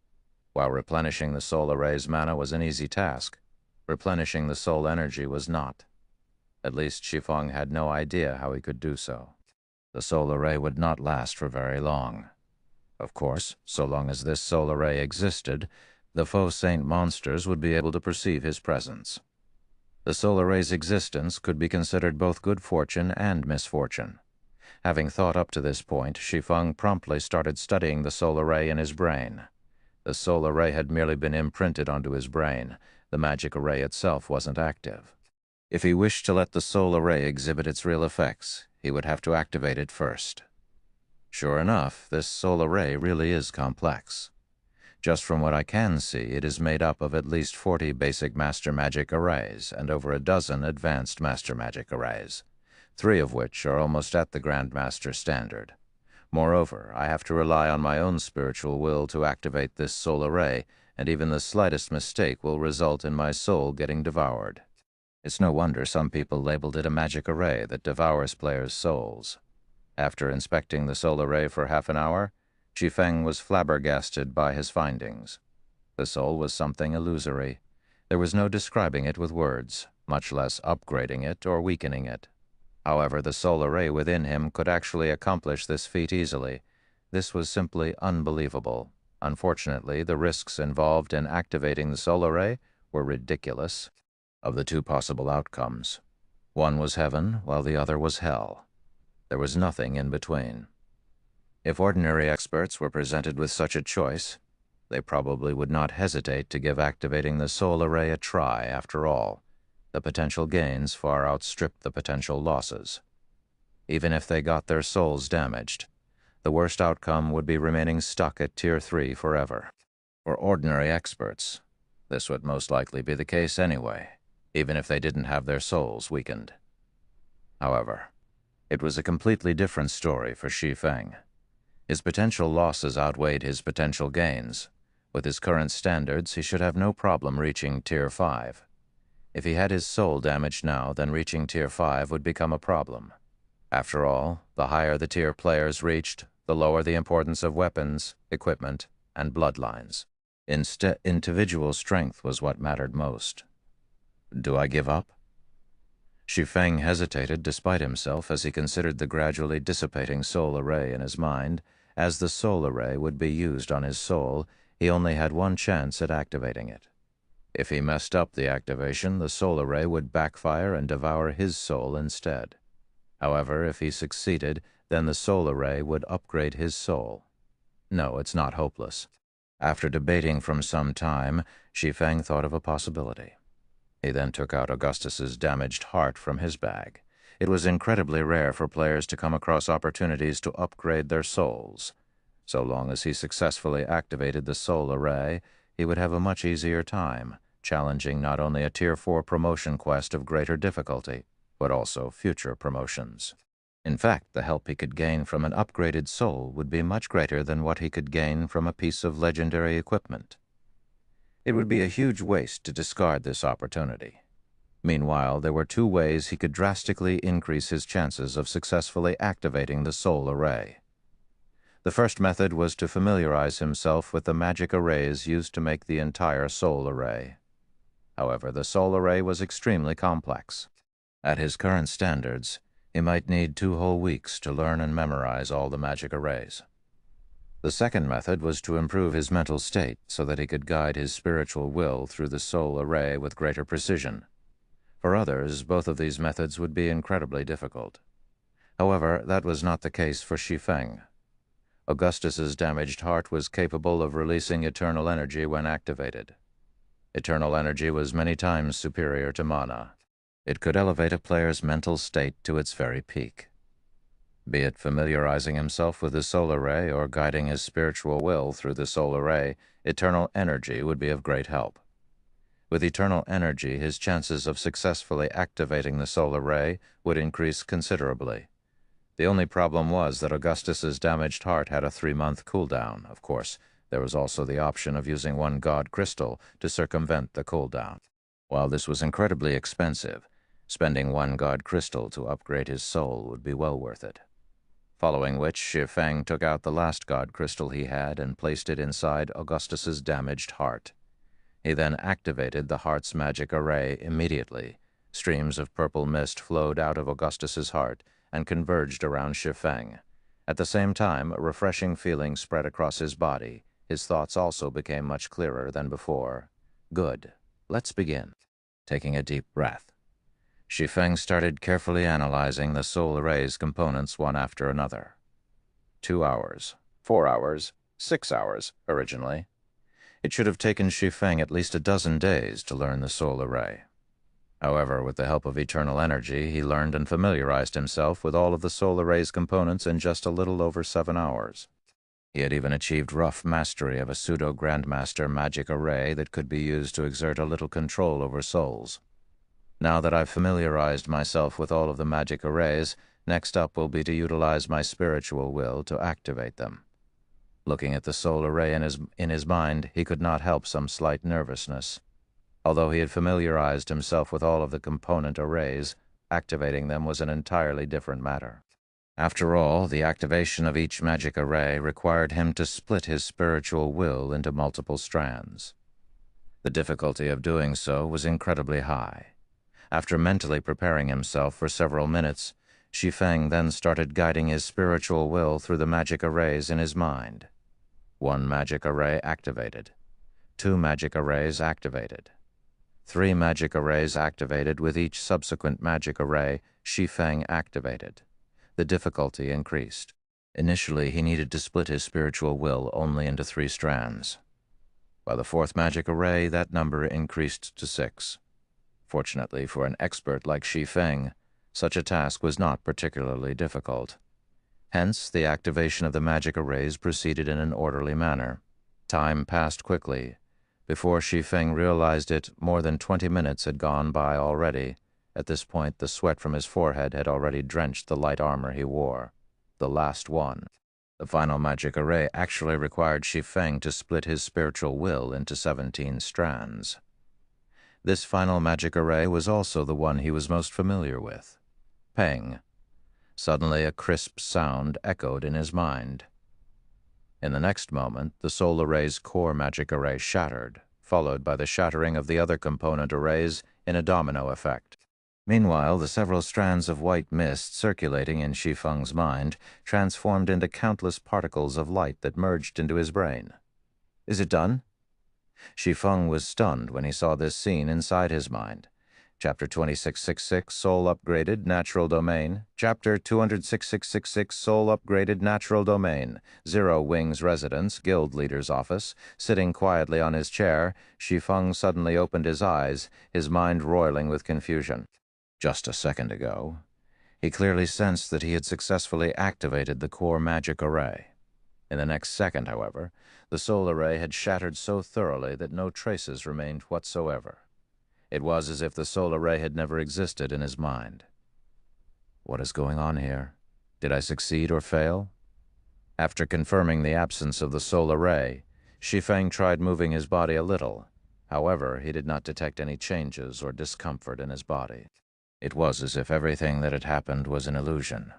Speaker 1: While replenishing the soul array's mana was an easy task, replenishing the soul energy was not. At least Shi Feng had no idea how he could do so. The soul array would not last for very long. Of course, so long as this soul array existed, the faux saint monsters would be able to perceive his presence. The soul array's existence could be considered both good fortune and misfortune. Having thought up to this point, Shi Feng promptly started studying the soul array in his brain. The soul array had merely been imprinted onto his brain. The magic array itself wasn't active. If he wished to let the soul array exhibit its real effects, he would have to activate it first. Sure enough, this soul array really is complex. Just from what I can see, it is made up of at least 40 basic master magic arrays and over a dozen advanced master magic arrays, 3 of which are almost at the Grandmaster standard. Moreover, I have to rely on my own spiritual will to activate this soul array, and even the slightest mistake will result in my soul getting devoured.
Speaker 2: It's no wonder some people labeled it a magic array that devours players' souls. After inspecting the soul array for half an hour, Shi Feng was flabbergasted by his findings. The soul was something illusory. There was no describing it with words, much less upgrading it or weakening it. However, the soul array within him could actually accomplish this feat easily. This was simply unbelievable. Unfortunately, the risks involved in activating the soul array were ridiculous. Of the two possible outcomes, one was heaven while the other was hell. There was nothing in between. If ordinary experts were presented with such a choice, they probably would not hesitate to give activating the soul array a try. After all, the potential gains far outstrip the potential losses. Even if they got their souls damaged, the worst outcome would be remaining stuck at Tier 3 forever. For ordinary experts, this would most likely be the case anyway, even if they didn't have their souls weakened. However, it was a completely different story for Shi Feng. His potential losses outweighed his potential gains. With his current standards, he should have no problem reaching Tier 5. If he had his soul damaged now, then reaching Tier 5 would become a problem. After all, the higher the tier players reached, the lower the importance of weapons, equipment, and bloodlines. Instead, individual strength was what mattered most. Do I give up? Shi Feng hesitated despite himself as he considered the gradually dissipating soul array in his mind. As the soul array would be used on his soul, he only had one chance at activating it. If he messed up the activation, the soul array would backfire and devour his soul instead. However, if he succeeded, then the soul array would upgrade his soul. No, it's not hopeless. After debating for some time, Shi Feng thought of a possibility. He then took out Augustus's damaged heart from his bag. It was incredibly rare for players to come across opportunities to upgrade their souls. So long as he successfully activated the soul array, he would have a much easier time, challenging not only a Tier 4 promotion quest of greater difficulty, but also future promotions. In fact, the help he could gain from an upgraded soul would be much greater than what he could gain from a piece of legendary equipment. It would be a huge waste to discard this opportunity. Meanwhile, there were two ways he could drastically increase his chances of successfully activating the soul array. The first method was to familiarize himself with the magic arrays used to make the entire soul array. However, the soul array was extremely complex. At his current standards, he might need 2 whole weeks to learn and memorize all the magic arrays. The second method was to improve his mental state so that he could guide his spiritual will through the soul array with greater precision. For others, both of these methods would be incredibly difficult. However, that was not the case for Shi Feng. Augustus's damaged heart was capable of releasing eternal energy when activated. Eternal energy was many times superior to mana. It could elevate a player's mental state to its very peak. Be it familiarizing himself with the soul array or guiding his spiritual will through the soul array, eternal energy would be of great help. With eternal energy, his chances of successfully activating the soul array would increase considerably. The only problem was that Augustus's damaged heart had a 3-month cooldown. Of course, there was also the option of using 1 god crystal to circumvent the cooldown. While this was incredibly expensive, spending 1 god crystal to upgrade his soul would be well worth it. Following which, Shi Feng took out the last god crystal he had and placed it inside Augustus's damaged heart. He then activated the heart's magic array immediately. Streams of purple mist flowed out of Augustus's heart and converged around Shi Feng. At the same time, a refreshing feeling spread across his body. His thoughts also became much clearer than before. Good. Let's begin. Taking a deep breath, Shi Feng started carefully analyzing the soul array's components one after another. 2 hours, 4 hours, 6 hours, originally. It should have taken Shi Feng at least a dozen days to learn the soul array. However, with the help of eternal energy, he learned and familiarized himself with all of the soul array's components in just a little over 7 hours. He had even achieved rough mastery of a pseudo-grandmaster magic array that could be used to exert a little control over souls. Now that I've familiarized myself with all of the magic arrays, next up will be to utilize my spiritual will to activate them. Looking at the soul array in his mind, he could not help some slight nervousness. Although he had familiarized himself with all of the component arrays, activating them was an entirely different matter. After all, the activation of each magic array required him to split his spiritual will into multiple strands. The difficulty of doing so was incredibly high. After mentally preparing himself for several minutes, Shi Feng then started guiding his spiritual will through the magic arrays in his mind. 1 magic array activated. 2 magic arrays activated. 3 magic arrays activated, with each subsequent magic array Shi Feng activated. The difficulty increased. Initially, he needed to split his spiritual will only into 3 strands. By the 4th magic array, that number increased to 6. Fortunately for an expert like Shi Feng, such a task was not particularly difficult. Hence, the activation of the magic arrays proceeded in an orderly manner. Time passed quickly. Before Shi Feng realized it, more than 20 minutes had gone by already. At this point, the sweat from his forehead had already drenched the light armor he wore. The last one. The final magic array actually required Shi Feng to split his spiritual will into 17 strands. This final magic array was also the one he was most familiar with. Peng. Suddenly a crisp sound echoed in his mind. In the next moment, the soul array's core magic array shattered, followed by the shattering of the other component arrays in a domino effect. Meanwhile, the several strands of white mist circulating in Shi Feng's mind transformed into countless particles of light that merged into his brain. Is it done? Shi Feng was stunned when he saw this scene inside his mind. Chapter 2666, Soul Upgraded, Natural Domain. Chapter 26666, Soul Upgraded, Natural Domain. Zero Wing's residence, Guild Leader's office. Sitting quietly on his chair, Shi Feng suddenly opened his eyes, his mind roiling with confusion. Just a second ago, he clearly sensed that he had successfully activated the core magic array. In the next second, however, the soul array had shattered so thoroughly that no traces remained whatsoever. It was as if the soul array had never existed in his mind. What is going on here? Did I succeed or fail? After confirming the absence of the soul array, Shi Feng tried moving his body a little. However, he did not detect any changes or discomfort in his body. It was as if everything that had happened was an illusion.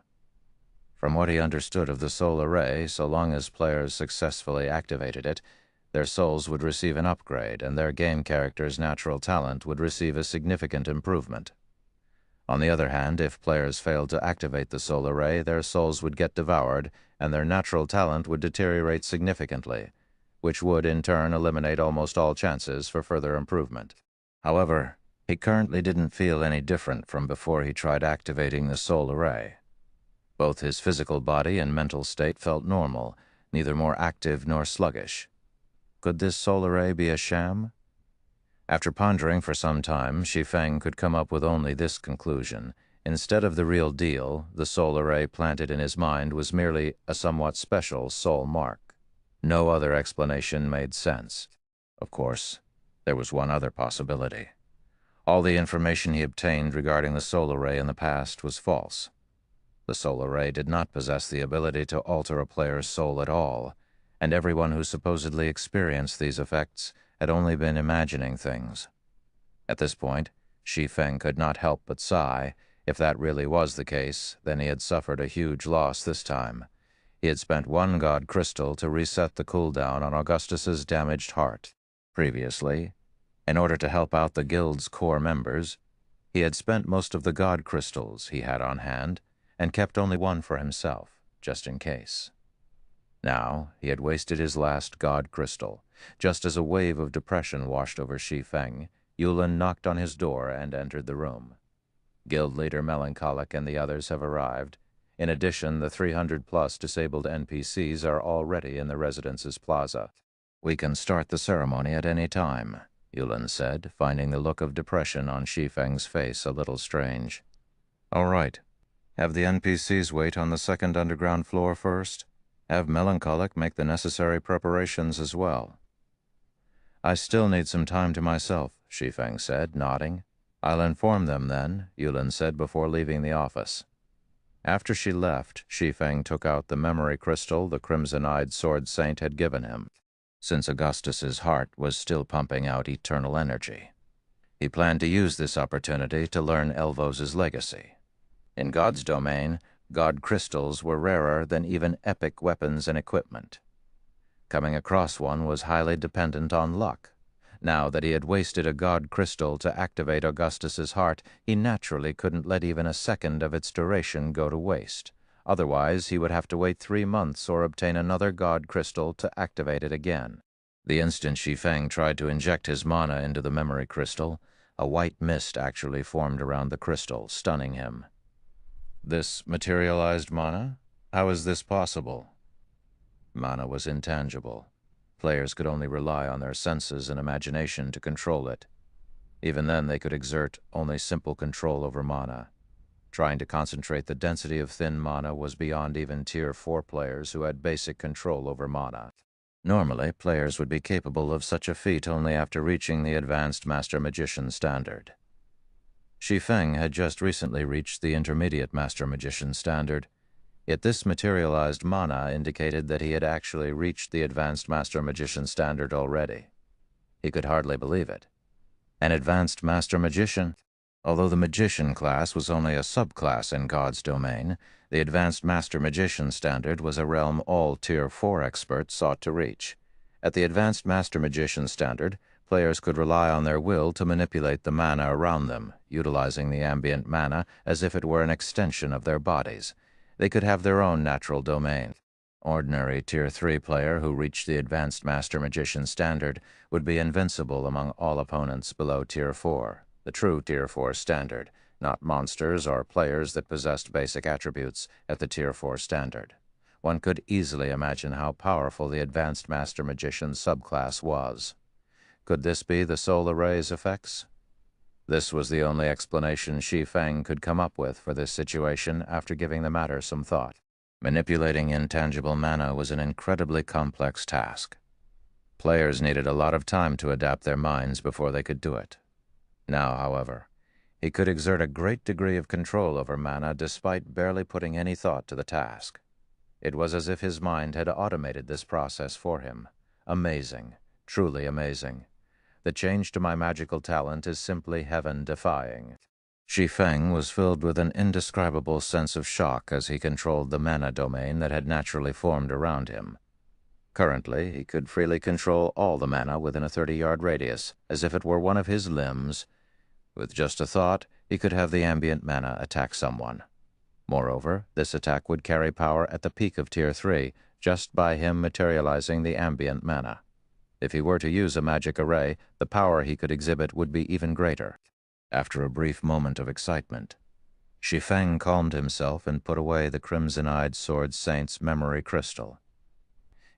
Speaker 2: From what he understood of the soul array, so long as players successfully activated it, their souls would receive an upgrade, and their game character's natural talent would receive a significant improvement. On the other hand, if players failed to activate the soul array, their souls would get devoured, and their natural talent would deteriorate significantly, which would in turn eliminate almost all chances for further improvement. However, he currently didn't feel any different from before he tried activating the soul array. Both his physical body and mental state felt normal, neither more active nor sluggish. Could this soul array be a sham? After pondering for some time, Shi Feng could come up with only this conclusion. Instead of the real deal, the soul array planted in his mind was merely a somewhat special soul mark. No other explanation made sense. Of course, there was one other possibility. All the information he obtained regarding the soul array in the past was false. The soul array did not possess the ability to alter a player's soul at all, and everyone who supposedly experienced these effects had only been imagining things. At this point, Shi Feng could not help but sigh. If that really was the case, then he had suffered a huge loss this time. He had spent 1 god crystal to reset the cooldown on Augustus's damaged heart. Previously, in order to help out the guild's core members, he had spent most of the god crystals he had on hand and kept only 1 for himself, just in case. Now, he had wasted his last god crystal. Just as a wave of depression washed over Shi Feng, Yulin knocked on his door and entered the room. Guild leader Melancholic and the others have arrived. In addition, the 300-plus disabled NPCs are already in the residence's plaza. We can start the ceremony at any time, Yulin said, finding the look of depression on Shi Feng's face a little strange. All right. Have the NPCs wait on the 2nd underground floor first. Have Melancholic make the necessary preparations as well. I still need some time to myself, Shi Feng said, nodding. I'll inform them then, Yulin said before leaving the office. After she left, Shi Feng took out the memory crystal the crimson-eyed sword saint had given him, since Augustus's heart was still pumping out eternal energy. He planned to use this opportunity to learn Elvos's legacy. In God's domain, God crystals were rarer than even epic weapons and equipment. Coming across one was highly dependent on luck. Now that he had wasted a God crystal to activate Augustus's heart, he naturally couldn't let even a second of its duration go to waste. Otherwise, he would have to wait 3 months or obtain another God crystal to activate it again. The instant Shi Feng tried to inject his mana into the memory crystal, a white mist actually formed around the crystal, stunning him. This materialized mana? How is this possible? Mana was intangible. Players could only rely on their senses and imagination to control it. Even then, they could exert only simple control over mana. Trying to concentrate the density of thin mana was beyond even Tier 4 players who had basic control over mana. Normally, players would be capable of such a feat only after reaching the Advanced Master Magician standard. Shi Feng had just recently reached the Intermediate Master Magician standard, yet this materialized mana indicated that he had actually reached the Advanced Master Magician standard already. He could hardly believe it. An Advanced Master Magician? Although the Magician class was only a subclass in God's domain, the Advanced Master Magician standard was a realm all Tier 4 experts sought to reach. At the Advanced Master Magician standard, players could rely on their will to manipulate the mana around them, utilizing the ambient mana as if it were an extension of their bodies. They could have their own natural domain. Ordinary Tier 3 player who reached the Advanced Master Magician standard would be invincible among all opponents below Tier 4, the true Tier 4 standard, not monsters or players that possessed basic attributes at the Tier 4 standard. One could easily imagine how powerful the Advanced Master Magician subclass was. Could this be the soul array's effects? This was the only explanation Shi Feng could come up with for this situation after giving the matter some thought. Manipulating intangible mana was an incredibly complex task. Players needed a lot of time to adapt their minds before they could do it. Now, however, he could exert a great degree of control over mana despite barely putting any thought to the task. It was as if his mind had automated this process for him. Amazing, truly amazing. The change to my magical talent is simply heaven-defying. Shi Feng was filled with an indescribable sense of shock as he controlled the mana domain that had naturally formed around him. Currently, he could freely control all the mana within a 30-yard radius, as if it were one of his limbs. With just a thought, he could have the ambient mana attack someone. Moreover, this attack would carry power at the peak of Tier 3, just by him materializing the ambient mana. If he were to use a magic array, the power he could exhibit would be even greater. After a brief moment of excitement, Shi Feng calmed himself and put away the crimson-eyed Sword Saint's memory crystal.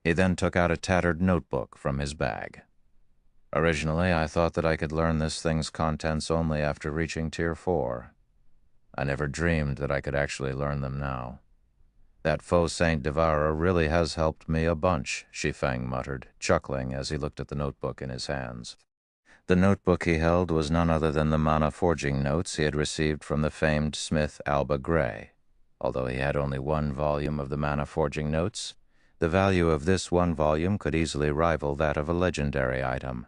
Speaker 2: He then took out a tattered notebook from his bag. Originally, I thought that I could learn this thing's contents only after reaching Tier 4. I never dreamed that I could actually learn them now. That faux Saint Devourer really has helped me a bunch, Shi Feng muttered, chuckling as he looked at the notebook in his hands. The notebook he held was none other than the mana forging notes he had received from the famed smith Alba Gray. Although he had only 1 volume of the mana forging notes, the value of this 1 volume could easily rival that of a legendary item.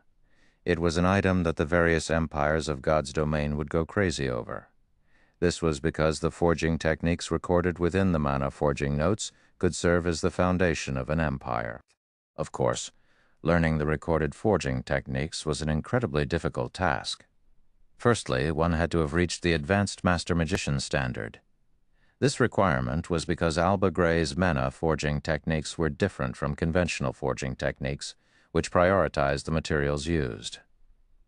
Speaker 2: It was an item that the various empires of God's domain would go crazy over. This was because the forging techniques recorded within the mana forging notes could serve as the foundation of an empire. Of course, learning the recorded forging techniques was an incredibly difficult task. Firstly, one had to have reached the Advanced Master Magician standard. This requirement was because Alba Gray's mana forging techniques were different from conventional forging techniques, which prioritized the materials used.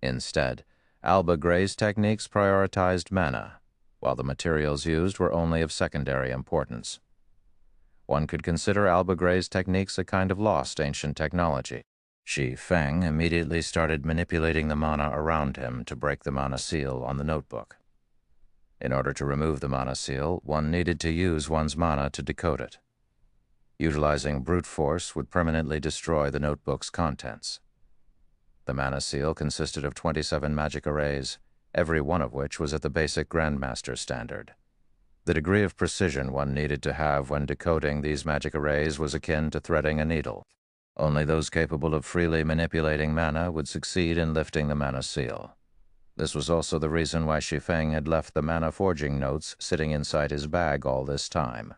Speaker 2: Instead, Alba Gray's techniques prioritized mana, while the materials used were only of secondary importance. One could consider Alba Gray's techniques a kind of lost ancient technology. Shi Feng immediately started manipulating the mana around him to break the mana seal on the notebook. In order to remove the mana seal, one needed to use one's mana to decode it. Utilizing brute force would permanently destroy the notebook's contents. The mana seal consisted of 27 magic arrays, every one of which was at the basic Grandmaster standard. The degree of precision one needed to have when decoding these magic arrays was akin to threading a needle. Only those capable of freely manipulating mana would succeed in lifting the mana seal. This was also the reason why Shi Feng had left the mana forging notes sitting inside his bag all this time.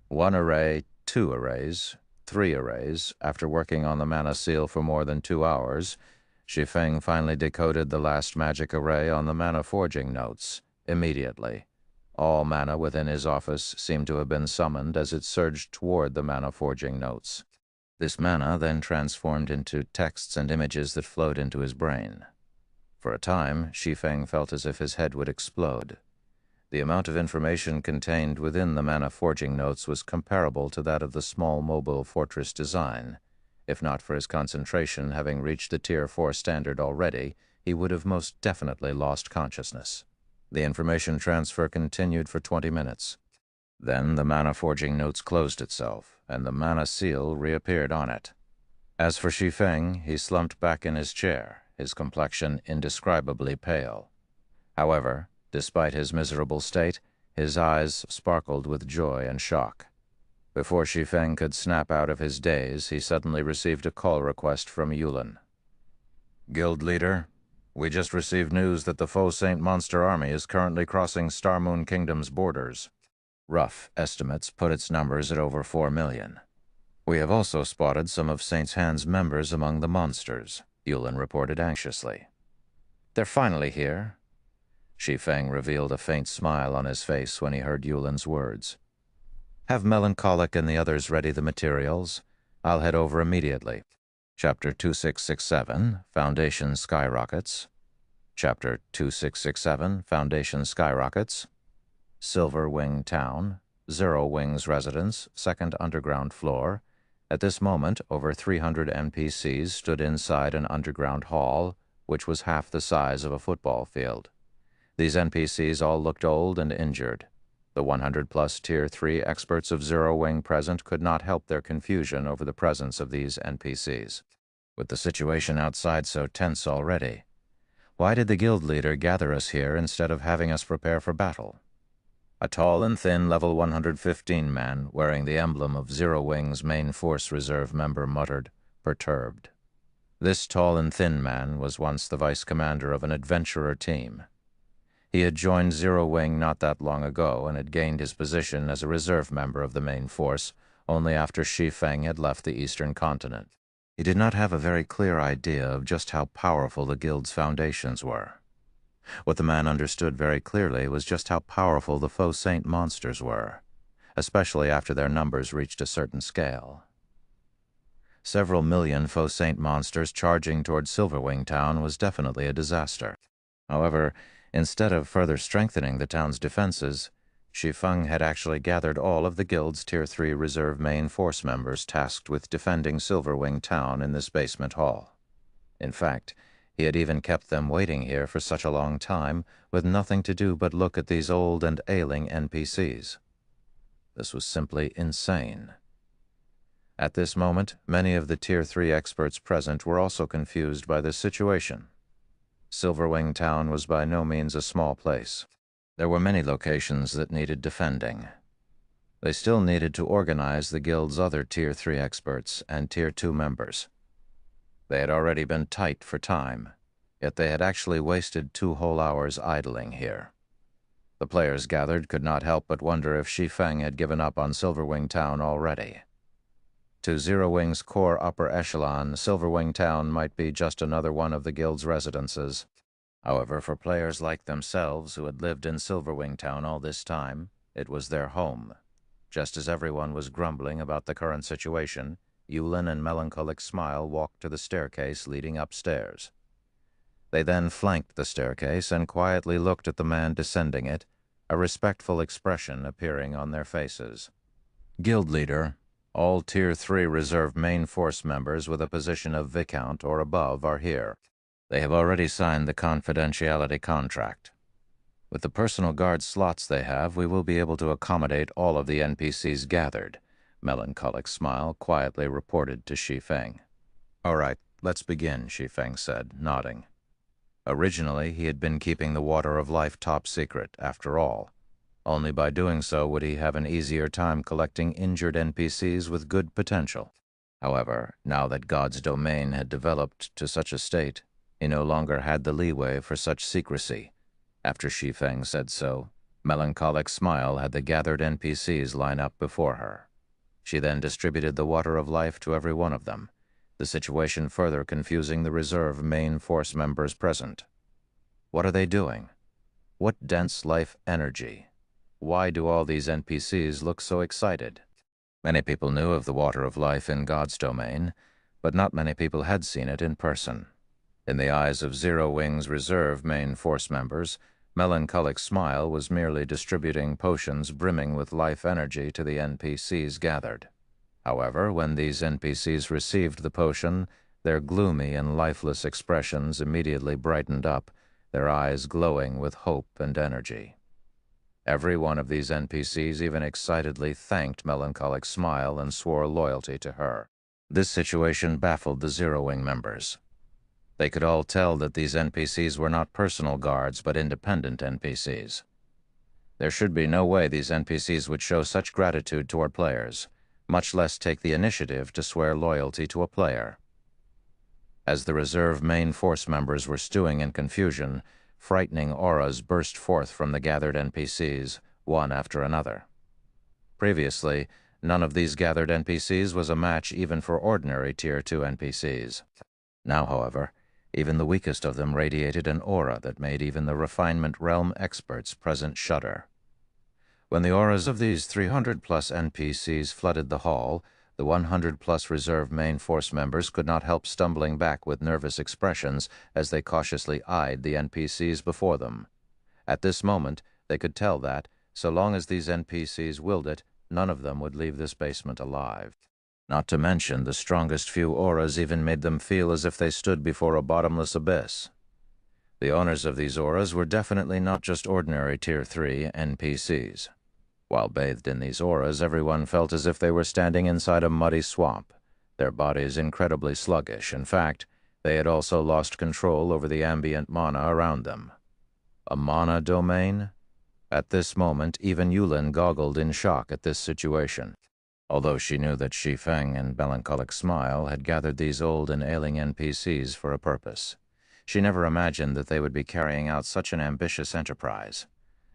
Speaker 2: 1 array, 2 arrays, 3 arrays. After working on the mana seal for more than 2 hours, Shi Feng finally decoded the last magic array on the mana forging notes, immediately. All mana within his office seemed to have been summoned as it surged toward the mana forging notes. This mana then transformed into texts and images that flowed into his brain. For a time, Shi Feng felt as if his head would explode. The amount of information contained within the mana forging notes was comparable to that of the small mobile fortress design. If not for his concentration having reached the Tier 4 standard already, he would have most definitely lost consciousness. The information transfer continued for 20 minutes. Then the mana forging notes closed itself, and the mana seal reappeared on it. As for Shi Feng, he slumped back in his chair, his complexion indescribably pale. However, despite his miserable state, his eyes sparkled with joy and shock. Before Shi Feng could snap out of his daze, he suddenly received a call request from Yulin. "Guild leader, we just received news that the Faux Saint monster army is currently crossing Star Moon Kingdom's borders. Rough estimates put its numbers at over 4 million. We have also spotted some of Saint's Hand's members among the monsters," Yulin reported anxiously. "They're finally here." Shi Feng revealed a faint smile on his face when he heard Yulin's words. "Have Melancholic and the others ready the materials. I'll head over immediately." Chapter 2667, Foundation Skyrockets. Chapter 2667, Foundation Skyrockets. Silver Wing Town, Zero Wing's residence, second underground floor. At this moment, over 300 NPCs stood inside an underground hall, which was half the size of a football field. These NPCs all looked old and injured. The 100-plus Tier 3 experts of Zero Wing present could not help their confusion over the presence of these NPCs. With the situation outside so tense already, why did the guild leader gather us here instead of having us prepare for battle? A tall and thin level 115 man wearing the emblem of Zero Wing's main force reserve member muttered, perturbed. This tall and thin man was once the vice commander of an adventurer team. He had joined Zero Wing not that long ago and had gained his position as a reserve member of the main force only after Shi Feng had left the eastern continent. He did not have a very clear idea of just how powerful the guild's foundations were. What the man understood very clearly was just how powerful the Faux Saint monsters were, especially after their numbers reached a certain scale. Several million Faux Saint monsters charging toward Silverwing Town was definitely a disaster. However, instead of further strengthening the town's defenses, Shi Feng had actually gathered all of the guild's Tier 3 reserve main force members tasked with defending Silverwing Town in this basement hall. In fact, he had even kept them waiting here for such a long time, with nothing to do but look at these old and ailing NPCs. This was simply insane. At this moment, many of the Tier 3 experts present were also confused by this situation. Silverwing Town was by no means a small place. There were many locations that needed defending. They still needed to organize the guild's other Tier 3 experts and Tier 2 members. They had already been tight for time, yet they had actually wasted 2 whole hours idling here. The players gathered could not help but wonder if Shi Feng had given up on Silverwing Town already. To Zero Wing's core upper echelon, Silverwing Town might be just another one of the guild's residences. However, for players like themselves who had lived in Silverwing Town all this time, it was their home. Just as everyone was grumbling about the current situation, Yulin and Melancholic Smile walked to the staircase leading upstairs. They then flanked the staircase and quietly looked at the man descending it, a respectful expression appearing on their faces. "Guild leader, all Tier 3 reserve main force members with a position of Viscount or above are here. They have already signed the confidentiality contract. With the personal guard slots they have, we will be able to accommodate all of the NPCs gathered," Melancholic Smile quietly reported to Shi Feng. "All right, let's begin," Shi Feng said, nodding. Originally, he had been keeping the Water of Life top secret, after all. Only by doing so would he have an easier time collecting injured NPCs with good potential. However, now that God's domain had developed to such a state, He no longer had the leeway for such secrecy. After Shi Feng said so, Melancholic Smile had the gathered NPCs line up before her. She then distributed the water of life to every one of them, the situation further confusing the reserve main force members present. What are they doing? What dense life energy? Why do all these NPCs look so excited? Many people knew of the water of life in God's domain, but not many people had seen it in person. In the eyes of Zero Wing's reserve main force members, Melancholic Smile was merely distributing potions brimming with life energy to the NPCs gathered. However, when these NPCs received the potion, their gloomy and lifeless expressions immediately brightened up, their eyes glowing with hope and energy. Every one of these NPCs even excitedly thanked Melancholic Smile and swore loyalty to her. This situation baffled the Zero Wing members. They could all tell that these NPCs were not personal guards, but independent NPCs. There should be no way these NPCs would show such gratitude toward players, much less take the initiative to swear loyalty to a player. As the reserve main force members were stewing in confusion, frightening auras burst forth from the gathered NPCs, one after another. Previously, none of these gathered NPCs was a match even for ordinary Tier 2 NPCs. Now, however, even the weakest of them radiated an aura that made even the refinement realm experts present shudder. When the auras of these 300-plus NPCs flooded the hall, the 100-plus reserve main force members could not help stumbling back with nervous expressions as they cautiously eyed the NPCs before them. At this moment, they could tell that, so long as these NPCs willed it, none of them would leave this basement alive. Not to mention, the strongest few auras even made them feel as if they stood before a bottomless abyss. The owners of these auras were definitely not just ordinary Tier 3 NPCs. While bathed in these auras, everyone felt as if they were standing inside a muddy swamp, their bodies incredibly sluggish. In fact, they had also lost control over the ambient mana around them. A mana domain? At this moment, even Yulin goggled in shock at this situation. Although she knew that Shi Feng and Melancholic Smile had gathered these old and ailing NPCs for a purpose, she never imagined that they would be carrying out such an ambitious enterprise.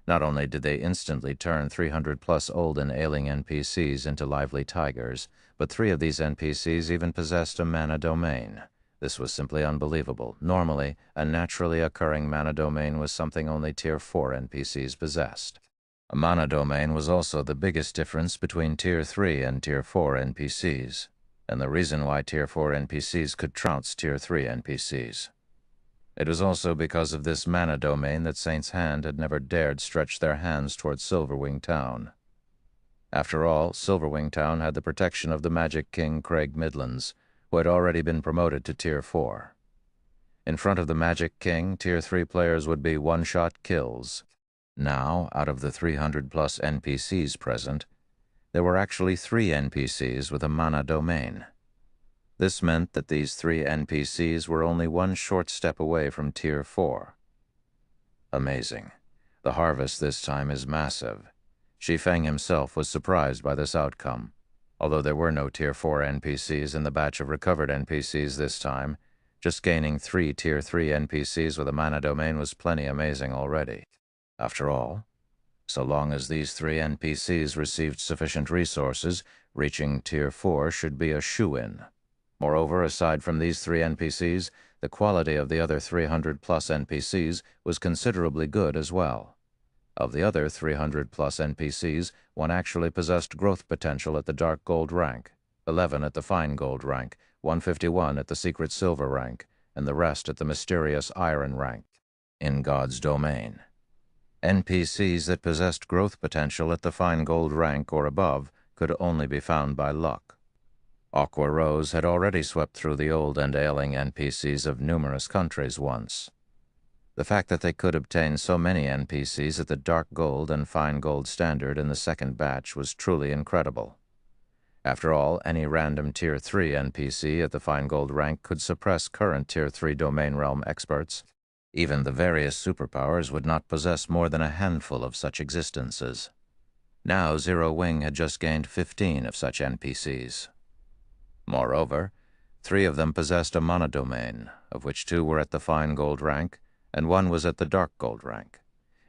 Speaker 2: Not only did they instantly turn 300-plus old and ailing NPCs into lively tigers, but 3 of these NPCs even possessed a mana domain. This was simply unbelievable. Normally, a naturally occurring mana domain was something only Tier 4 NPCs possessed. A mana domain was also the biggest difference between Tier 3 and Tier 4 NPCs, and the reason why Tier 4 NPCs could trounce Tier 3 NPCs. It was also because of this mana domain that Saint's Hand had never dared stretch their hands toward Silverwing Town. After all, Silverwing Town had the protection of the Magic King Craig Midlands, who had already been promoted to Tier 4. In front of the Magic King, Tier 3 players would be one-shot kills. Now, out of the 300-plus NPCs present, there were actually 3 NPCs with a mana domain. This meant that these 3 NPCs were only one short step away from Tier 4. Amazing. The harvest this time is massive. Shi Feng himself was surprised by this outcome. Although there were no Tier 4 NPCs in the batch of recovered NPCs this time, just gaining 3 Tier 3 NPCs with a mana domain was plenty amazing already. After all, so long as these 3 NPCs received sufficient resources, reaching Tier 4 should be a shoo-in. Moreover, aside from these 3 NPCs, the quality of the other 300-plus NPCs was considerably good as well. Of the other 300-plus NPCs, 1 actually possessed growth potential at the Dark Gold rank, 11 at the Fine Gold rank, 151 at the Secret Silver rank, and the rest at the Mysterious Iron rank. In God's domain, NPCs that possessed growth potential at the Fine Gold rank or above could only be found by luck. Aqua Rose had already swept through the old and ailing NPCs of numerous countries once. The fact that they could obtain so many NPCs at the Dark Gold and Fine Gold standard in the second batch was truly incredible. After all, any random Tier 3 NPC at the Fine Gold rank could suppress current Tier 3 Domain Realm experts. Even the various superpowers would not possess more than a handful of such existences. Now Zero Wing had just gained 15 of such NPCs. Moreover, 3 of them possessed a monodomain, of which 2 were at the fine gold rank, and 1 was at the dark gold rank.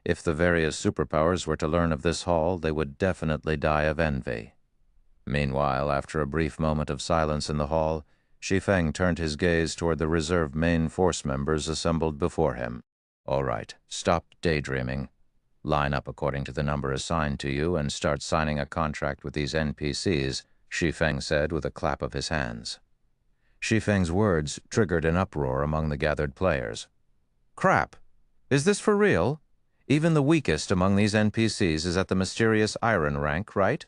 Speaker 2: If the various superpowers were to learn of this haul, they would definitely die of envy. Meanwhile, after a brief moment of silence in the hall, Shi Feng turned his gaze toward the reserve main force members assembled before him. "All right, stop daydreaming. Line up according to the number assigned to you and start signing a contract with these NPCs," Shi Feng said with a clap of his hands. Shi Feng's words triggered an uproar among the gathered players. "Crap! Is this for real? Even the weakest among these NPCs is at the mysterious iron rank, right?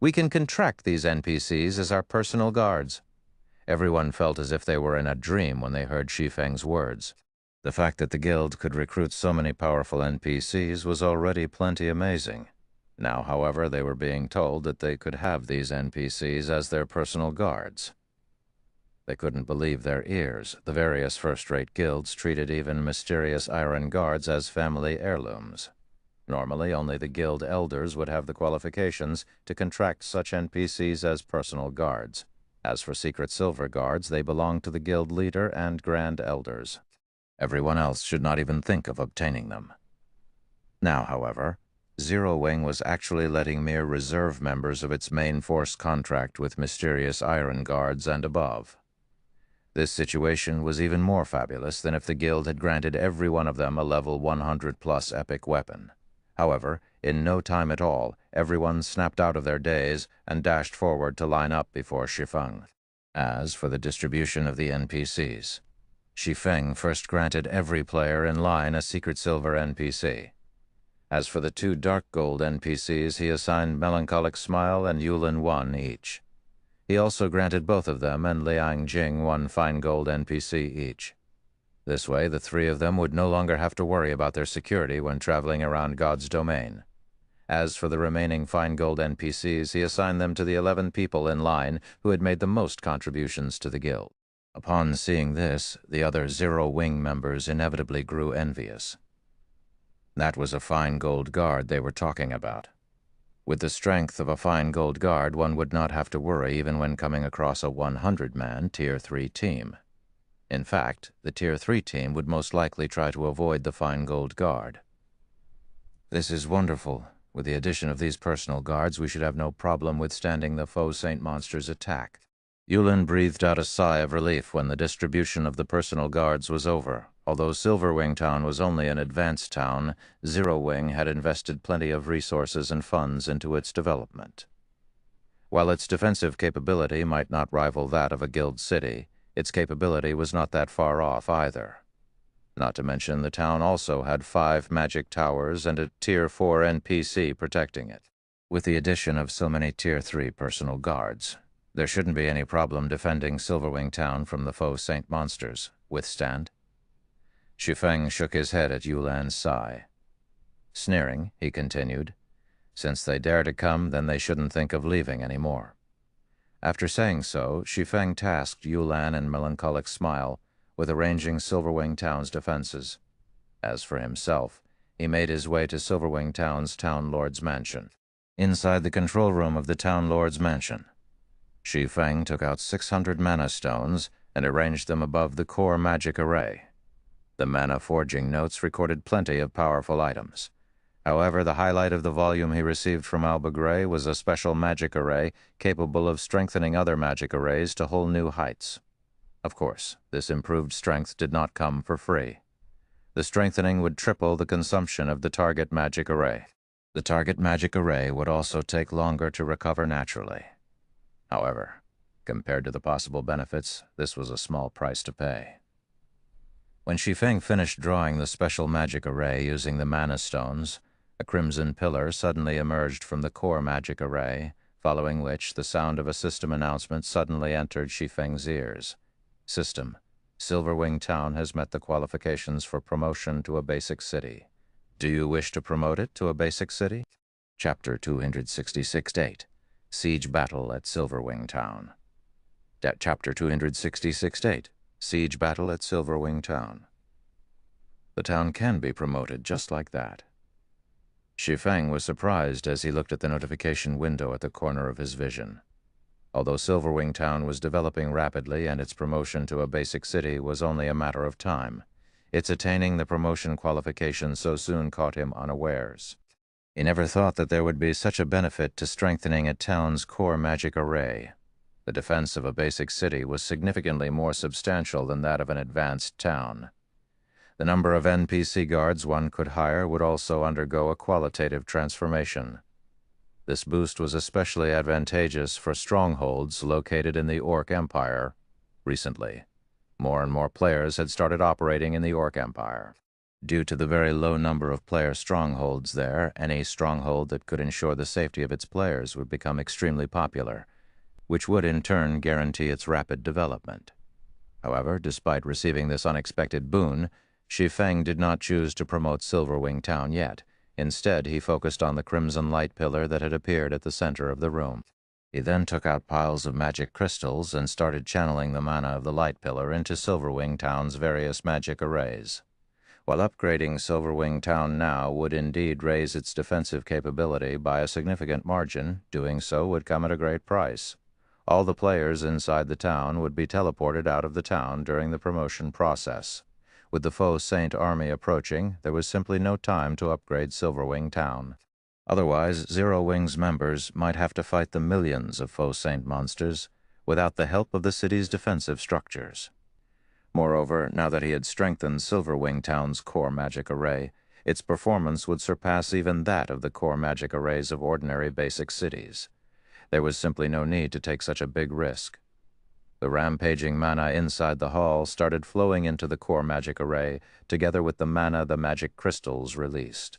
Speaker 2: We can contract these NPCs as our personal guards." Everyone felt as if they were in a dream when they heard Shi Feng's words. The fact that the guild could recruit so many powerful NPCs was already plenty amazing. Now, however, they were being told that they could have these NPCs as their personal guards. They couldn't believe their ears. The various first-rate guilds treated even mysterious iron guards as family heirlooms. Normally, only the guild elders would have the qualifications to contract such NPCs as personal guards. As for secret silver guards, they belong to the guild leader and grand elders. Everyone else should not even think of obtaining them. Now, however, Zero Wing was actually letting mere reserve members of its main force contract with mysterious iron guards and above. This situation was even more fabulous than if the guild had granted every one of them a level 100+ epic weapon. However, in no time at all, everyone snapped out of their daze and dashed forward to line up before Shi Feng. As for the distribution of the NPCs, Shi Feng first granted every player in line a secret silver NPC. As for the 2 dark gold NPCs, he assigned Melancholic Smile and Yulin 1 each. He also granted both of them and Liang Jing 1 fine gold NPC each. This way, the 3 of them would no longer have to worry about their security when traveling around God's domain. As for the remaining fine gold NPCs, he assigned them to the 11 people in line who had made the most contributions to the guild. Upon seeing this, the other Zero Wing members inevitably grew envious. That was a fine gold guard they were talking about. With the strength of a fine gold guard, one would not have to worry even when coming across a 100-man Tier 3 team. In fact, the Tier 3 team would most likely try to avoid the fine gold guard. "This is wonderful. With the addition of these personal guards, we should have no problem withstanding the foe Saint Monster's attack." Yulin breathed out a sigh of relief when the distribution of the personal guards was over. Although Silverwing Town was only an advanced town, Zero Wing had invested plenty of resources and funds into its development. While its defensive capability might not rival that of a guild city, its capability was not that far off either. Not to mention the town also had 5 magic towers and a Tier 4 NPC protecting it. With the addition of so many Tier 3 personal guards, there shouldn't be any problem defending Silverwing Town from the foe Saint Monsters. Withstand? Shi Feng shook his head at Yulan's sigh. Sneering, he continued, "Since they dare to come, then they shouldn't think of leaving any more." After saying so, Shi Feng tasked Yulan and Melancholic Smile with arranging Silverwing Town's defenses. As for himself, he made his way to Silverwing Town's Town Lord's mansion. Inside the control room of the Town Lord's mansion, Shi Feng took out 600 mana stones and arranged them above the core magic array. The mana forging notes recorded plenty of powerful items. However, the highlight of the volume he received from Alba Gray was a special magic array capable of strengthening other magic arrays to whole new heights. Of course, this improved strength did not come for free. The strengthening would triple the consumption of the target magic array. The target magic array would also take longer to recover naturally. However, compared to the possible benefits, this was a small price to pay. When Shi Feng finished drawing the special magic array using the mana stones, a crimson pillar suddenly emerged from the core magic array, following which the sound of a system announcement suddenly entered Shi Feng's ears. "System, Silverwing Town has met the qualifications for promotion to a basic city. Do you wish to promote it to a basic city?" Chapter 266-8, Siege Battle at Silverwing Town. Chapter 266-8, Siege Battle at Silverwing Town. The town can be promoted just like that. Shi Feng was surprised as he looked at the notification window at the corner of his vision. Although Silverwing Town was developing rapidly and its promotion to a basic city was only a matter of time, its attaining the promotion qualification so soon caught him unawares. He never thought that there would be such a benefit to strengthening a town's core magic array. The defense of a basic city was significantly more substantial than that of an advanced town. The number of NPC guards one could hire would also undergo a qualitative transformation. This boost was especially advantageous for strongholds located in the Orc Empire. Recently, more and more players had started operating in the Orc Empire. Due to the very low number of player strongholds there, any stronghold that could ensure the safety of its players would become extremely popular, which would in turn guarantee its rapid development. However, despite receiving this unexpected boon, Shi Feng did not choose to promote Silverwing Town yet. Instead, he focused on the crimson light pillar that had appeared at the center of the room. He then took out piles of magic crystals and started channeling the mana of the light pillar into Silverwing Town's various magic arrays. While upgrading Silverwing Town now would indeed raise its defensive capability by a significant margin, doing so would come at a great price. All the players inside the town would be teleported out of the town during the promotion process. With the Faux Saint army approaching, there was simply no time to upgrade Silverwing Town. Otherwise, Zero Wing's members might have to fight the millions of Faux Saint monsters without the help of the city's defensive structures. Moreover, now that he had strengthened Silverwing Town's core magic array, its performance would surpass even that of the core magic arrays of ordinary basic cities. There was simply no need to take such a big risk. The rampaging mana inside the hall started flowing into the core magic array, together with the mana the magic crystals released.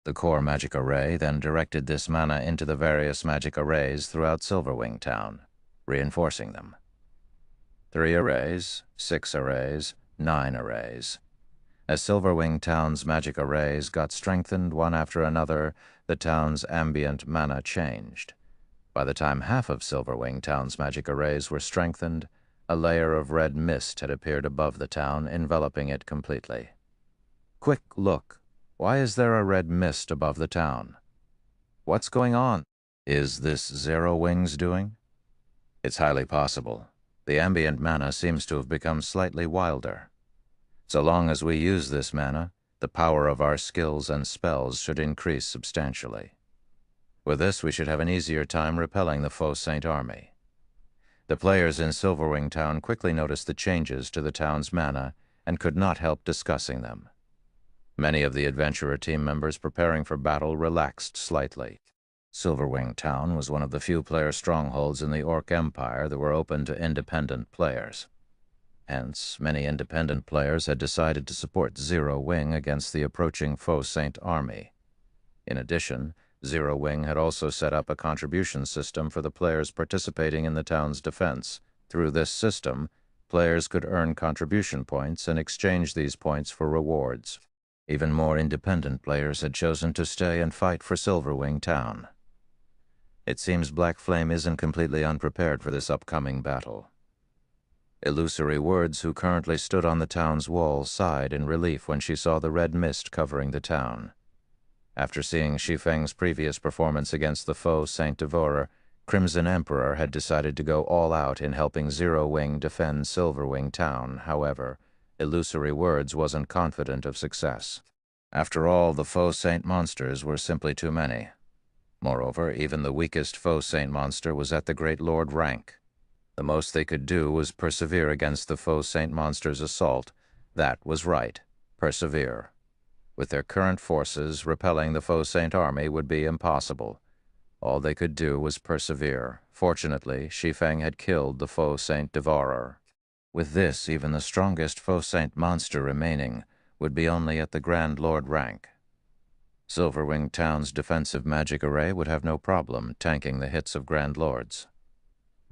Speaker 2: The core magic array then directed this mana into the various magic arrays throughout Silverwing Town, reinforcing them. 3 arrays, 6 arrays, 9 arrays. As Silverwing Town's magic arrays got strengthened one after another, the town's ambient mana changed. By the time half of Silverwing Town's magic arrays were strengthened, a layer of red mist had appeared above the town, enveloping it completely. Quick, look! Why is there a red mist above the town? What's going on? Is this Zero Wing's doing? It's highly possible. The ambient mana seems to have become slightly wilder. So long as we use this mana, the power of our skills and spells should increase substantially. With this, we should have an easier time repelling the Faux Saint army. The players in Silverwing Town quickly noticed the changes to the town's mana and could not help discussing them. Many of the adventurer team members preparing for battle relaxed slightly. Silverwing Town was one of the few player strongholds in the Orc Empire that were open to independent players. Hence, many independent players had decided to support Zero Wing against the approaching Faux Saint army. In addition, Zero Wing had also set up a contribution system for the players participating in the town's defense. Through this system, players could earn contribution points and exchange these points for rewards. Even more independent players had chosen to stay and fight for Silverwing Town. It seems Black Flame isn't completely unprepared for this upcoming battle. Illusory Words, who currently stood on the town's wall, sighed in relief when she saw the red mist covering the town. After seeing Shi Feng's previous performance against the Faux Saint Devourer, Crimson Emperor had decided to go all out in helping Zero Wing defend Silverwing Town. However, Illusory Words wasn't confident of success. After all, the Faux Saint monsters were simply too many. Moreover, even the weakest Faux Saint monster was at the Great Lord rank. The most they could do was persevere against the Faux Saint monster's assault. That was right. Persevere. With their current forces, repelling the Faux Saint army would be impossible. All they could do was persevere. Fortunately, Shi Feng had killed the Faux Saint Devourer. With this, even the strongest Faux Saint monster remaining would be only at the Grand Lord rank. Silverwing Town's defensive magic array would have no problem tanking the hits of Grand Lords.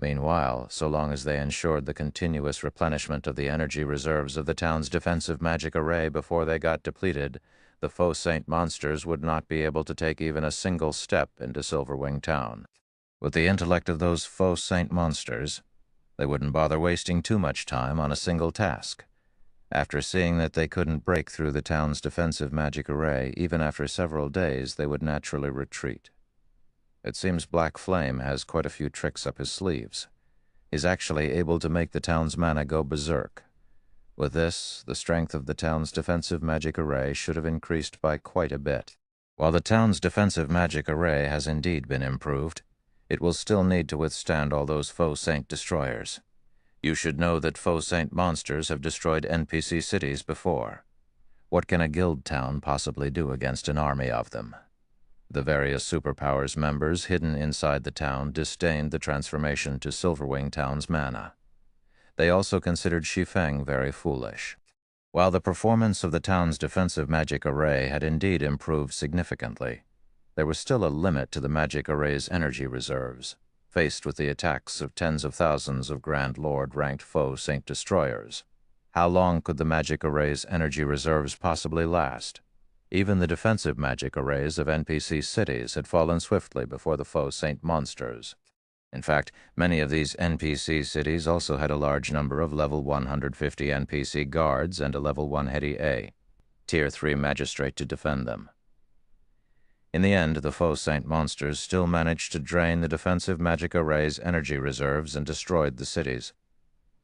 Speaker 2: Meanwhile, so long as they ensured the continuous replenishment of the energy reserves of the town's defensive magic array before they got depleted, the Faux Saint monsters would not be able to take even a single step into Silverwing Town. With the intellect of those Faux Saint monsters, they wouldn't bother wasting too much time on a single task. After seeing that they couldn't break through the town's defensive magic array, even after several days, they would naturally retreat. It seems Black Flame has quite a few tricks up his sleeves. He's actually able to make the town's mana go berserk. With this, the strength of the town's defensive magic array should have increased by quite a bit. While the town's defensive magic array has indeed been improved, it will still need to withstand all those faux saint destroyers. You should know that faux saint monsters have destroyed NPC cities before. What can a guild town possibly do against an army of them? The various superpowers members hidden inside the town disdained the transformation to Silverwing Town's mana. They also considered Shi Feng very foolish. While the performance of the town's defensive magic array had indeed improved significantly, there was still a limit to the magic array's energy reserves, faced with the attacks of tens of thousands of Grand Lord-ranked faux Saint Destroyers. How long could the magic array's energy reserves possibly last? Even the defensive magic arrays of NPC cities had fallen swiftly before the faux Saint monsters. In fact, many of these NPC cities also had a large number of level 150 NPC guards and a level 1 Heady A, Tier 3 magistrate to defend them. In the end, the faux Saint monsters still managed to drain the defensive magic array's energy reserves and destroyed the cities.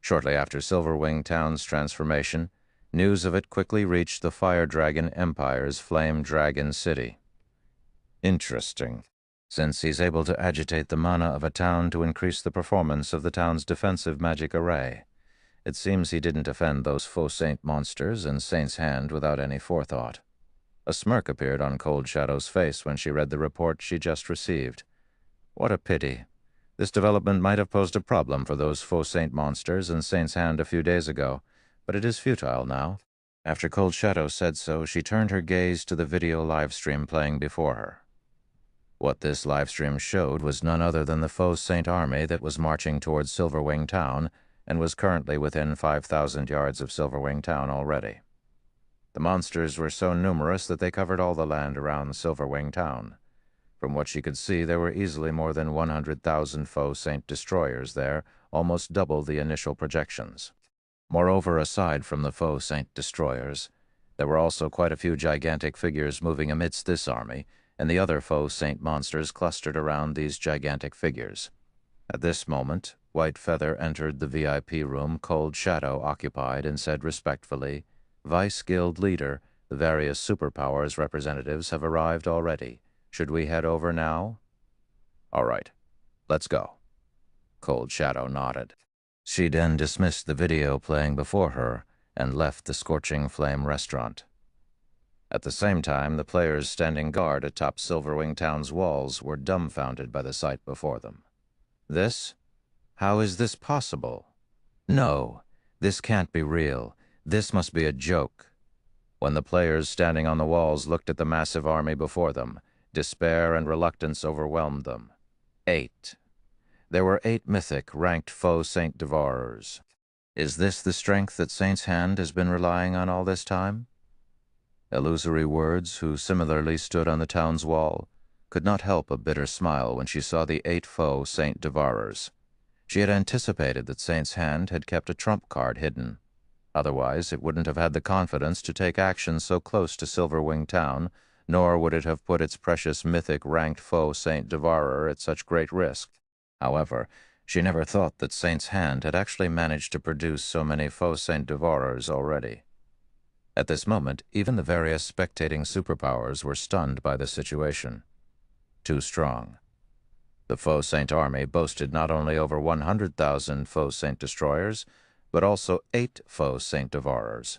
Speaker 2: Shortly after Silverwing Town's transformation, news of it quickly reached the Fire Dragon Empire's Flame Dragon City. Interesting. Since he's able to agitate the mana of a town to increase the performance of the town's defensive magic array, it seems he didn't defend those faux Saint monsters in Saint's Hand without any forethought. A smirk appeared on Cold Shadow's face when she read the report she just received. What a pity. This development might have posed a problem for those faux Saint monsters in Saint's Hand a few days ago, but it is futile now. After Cold Shadow said so, she turned her gaze to the video livestream playing before her. What this livestream showed was none other than the faux Saint army that was marching towards Silverwing Town and was currently within 5,000 yards of Silverwing Town already. The monsters were so numerous that they covered all the land around Silverwing Town. From what she could see, there were easily more than 100,000 faux Saint destroyers there, almost double the initial projections. Moreover, aside from the faux Saint destroyers, there were also quite a few gigantic figures moving amidst this army, and the other faux Saint monsters clustered around these gigantic figures. At this moment, White Feather entered the VIP room Cold Shadow occupied and said respectfully, "Vice Guild Leader, the various superpowers representatives have arrived already. Should we head over now?" "All right, let's go." Cold Shadow nodded. She then dismissed the video playing before her and left the Scorching Flame restaurant. At the same time, the players standing guard atop Silverwing Town's walls were dumbfounded by the sight before them. This? How is this possible? No, this can't be real. This must be a joke. When the players standing on the walls looked at the massive army before them, despair and reluctance overwhelmed them. 8. There were 8 mythic, ranked faux Saint Devourers. Is this the strength that Saint's Hand has been relying on all this time? Illusory Words, who similarly stood on the town's wall, could not help a bitter smile when she saw the 8 faux Saint Devourers. She had anticipated that Saint's Hand had kept a trump card hidden. Otherwise, it wouldn't have had the confidence to take action so close to Silverwing Town, nor would it have put its precious mythic ranked faux Saint Devourer at such great risk. However, she never thought that Saint's Hand had actually managed to produce so many faux Saint Devourers already. At this moment, even the various spectating superpowers were stunned by the situation. Too strong. The faux Saint army boasted not only over 100,000 faux Saint destroyers, but also 8 faux Saint Devourers.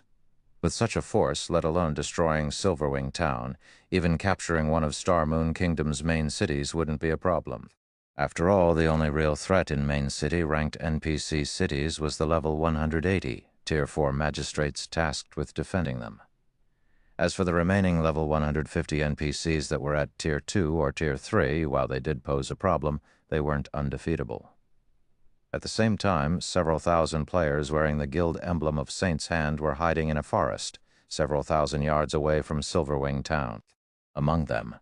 Speaker 2: With such a force, let alone destroying Silverwing Town, even capturing one of Star Moon Kingdom's main cities wouldn't be a problem. After all, the only real threat in Main City ranked NPC cities was the level 180, Tier 4 magistrates tasked with defending them. As for the remaining level 150 NPCs that were at Tier 2 or Tier 3, while they did pose a problem, they weren't undefeatable. At the same time, several thousand players wearing the guild emblem of Saint's Hand were hiding in a forest, several thousand yards away from Silverwing Town. Among them,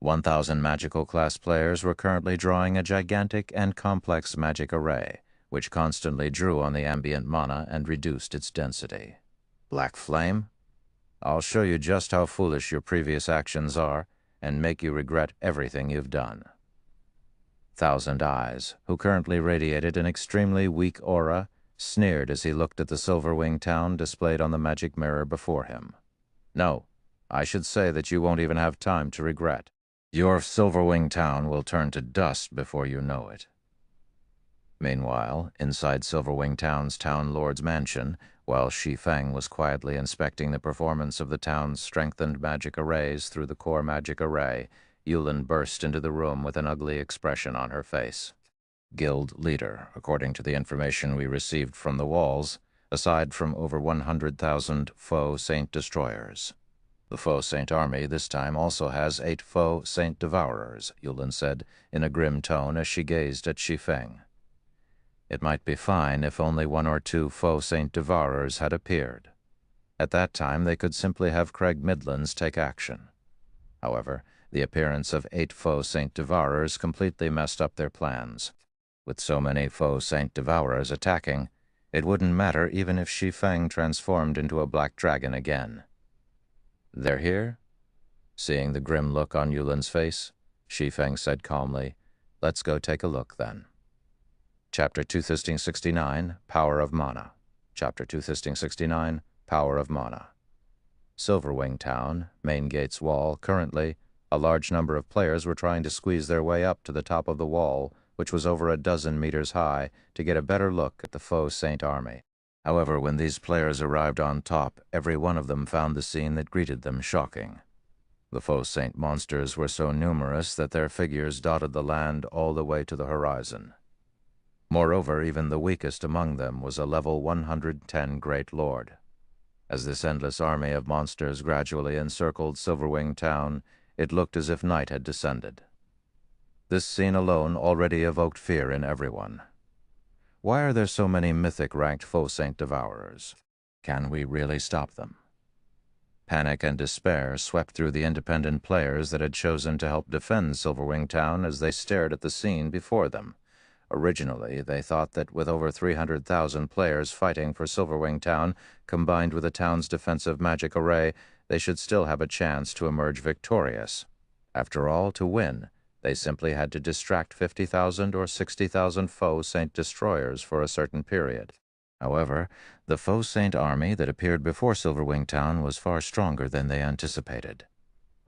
Speaker 2: 1,000 magical class players were currently drawing a gigantic and complex magic array, which constantly drew on the ambient mana and reduced its density. Black Flame? I'll show you just how foolish your previous actions are, and make you regret everything you've done. thousand eyes, who currently radiated an extremely weak aura, sneered as he looked at the Silverwing town displayed on the magic mirror before him. No, I should say that you won't even have time to regret. Your Silverwing town will turn to dust before you know it. Meanwhile, inside Silverwing Town's Town Lord's mansion, while Shi Feng was quietly inspecting the performance of the town's strengthened magic arrays through the core magic array, Yulin burst into the room with an ugly expression on her face. Guild leader, according to the information we received from the walls, aside from over 100,000 faux Saint Destroyers. The faux Saint army this time also has 8 faux Saint Devourers, Yulin said in a grim tone as she gazed at Shi Feng. It might be fine if only 1 or 2 faux Saint Devourers had appeared. At that time they could simply have Craig Midlands take action. However, the appearance of 8 faux Saint Devourers completely messed up their plans. With so many faux Saint Devourers attacking, it wouldn't matter even if Shi Feng transformed into a black dragon again. They're here? Seeing the grim look on Yulin's face, Shi Feng said calmly, "Let's go take a look then." Chapter 269, Power of Mana. Chapter 269, Power of Mana. Silverwing Town, main gate's wall. Currently, a large number of players were trying to squeeze their way up to the top of the wall, which was over a dozen meters high, to get a better look at the faux Saint army. However, when these players arrived on top, every one of them found the scene that greeted them shocking. The faux Saint monsters were so numerous that their figures dotted the land all the way to the horizon. Moreover, even the weakest among them was a level 110 Great Lord. As this endless army of monsters gradually encircled Silverwing Town, it looked as if night had descended. This scene alone already evoked fear in everyone. Why are there so many mythic-ranked faux Saint Devourers? Can we really stop them? Panic and despair swept through the independent players that had chosen to help defend Silverwing Town as they stared at the scene before them. Originally, they thought that with over 300,000 players fighting for Silverwing Town, combined with the town's defensive magic array, they should still have a chance to emerge victorious. After all, to win, they simply had to distract 50,000 or 60,000 faux Saint Destroyers for a certain period. However, the faux Saint army that appeared before Silverwing Town was far stronger than they anticipated.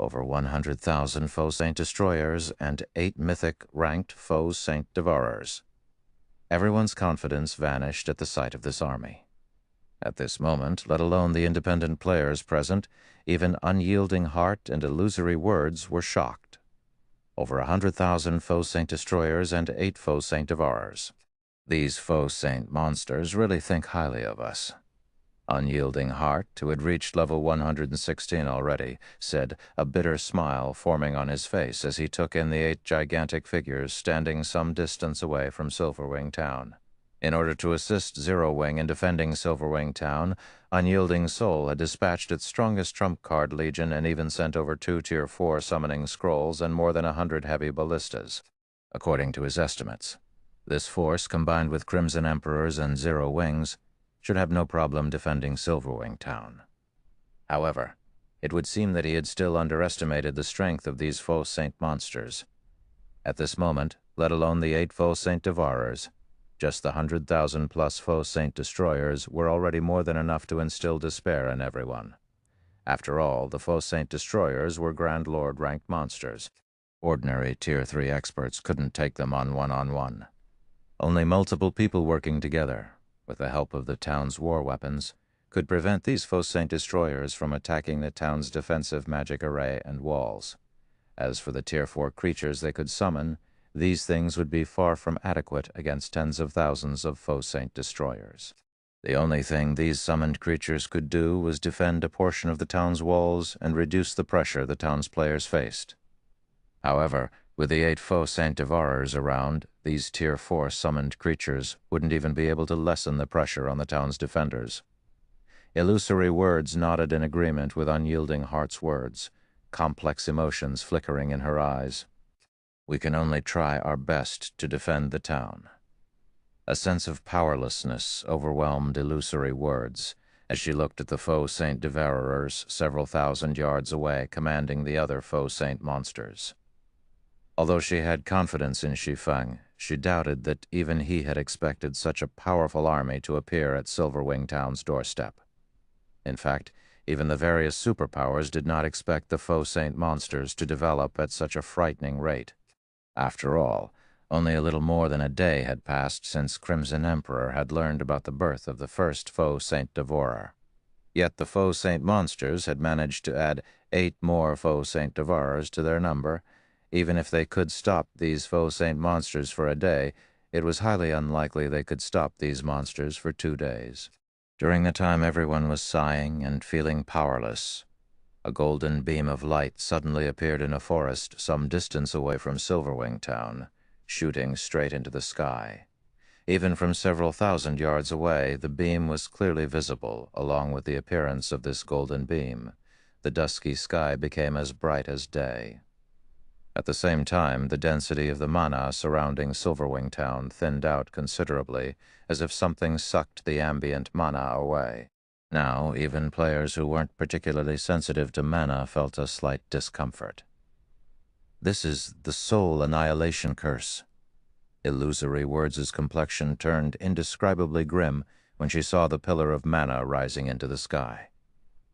Speaker 2: Over 100,000 faux Saint Destroyers and 8 mythic-ranked faux Saint Devourers. Everyone's confidence vanished at the sight of this army. At this moment, let alone the independent players present, even Unyielding Heart and Illusory Words were shocked. Over 100,000 faux Saint Destroyers and 8 faux Saint Devourers. These faux Saint monsters really think highly of us. Unyielding Heart, who had reached level 116 already, said, a bitter smile forming on his face as he took in the 8 gigantic figures standing some distance away from Silverwing Town. In order to assist Zero Wing in defending Silverwing Town, Unyielding Soul had dispatched its strongest trump card legion and even sent over 2 Tier 4 summoning scrolls and more than 100 heavy ballistas, according to his estimates. This force, combined with Crimson Emperors and Zero Wings, should have no problem defending Silverwing Town. However, it would seem that he had still underestimated the strength of these faux Saint monsters. At this moment, let alone the 8 faux Saint Devourers, just the 100,000 plus faux Saint Destroyers were already more than enough to instill despair in everyone. After all, the faux Saint Destroyers were Grand Lord-ranked monsters. Ordinary Tier 3 experts couldn't take them on one-on-one. Only multiple people working together, with the help of the town's war weapons, could prevent these faux Saint Destroyers from attacking the town's defensive magic array and walls. As for the Tier 4 creatures they could summon, these things would be far from adequate against tens of thousands of faux Saint Destroyers. The only thing these summoned creatures could do was defend a portion of the town's walls and reduce the pressure the town's players faced. However, with the 8 faux Saint Devourers around, these Tier 4 summoned creatures wouldn't even be able to lessen the pressure on the town's defenders. Illusory Words nodded in agreement with Unyielding Heart's words, complex emotions flickering in her eyes. We can only try our best to defend the town. A sense of powerlessness overwhelmed Illusory Words as she looked at the faux Saint Devourers several thousand yards away commanding the other faux Saint monsters. Although she had confidence in Shi Feng, she doubted that even he had expected such a powerful army to appear at Silverwing Town's doorstep. In fact, even the various superpowers did not expect the faux saint monsters to develop at such a frightening rate. After all, only a little more than a day had passed since Crimson Emperor had learned about the birth of the first faux saint devourer. Yet the faux saint monsters had managed to add 8 more faux saint devourers to their number. Even if they could stop these faux saint monsters for a day, it was highly unlikely they could stop these monsters for 2 days. During the time everyone was sighing and feeling powerless, a golden beam of light suddenly appeared in a forest some distance away from Silverwing Town, shooting straight into the sky. Even from several thousand yards away, the beam was clearly visible, along with the appearance of this golden beam. The dusky sky became as bright as day. At the same time, the density of the mana surrounding Silverwing Town thinned out considerably, as if something sucked the ambient mana away. Now, even players who weren't particularly sensitive to mana felt a slight discomfort. This is the soul annihilation curse. Illusory Words' complexion turned indescribably grim when she saw the pillar of mana rising into the sky.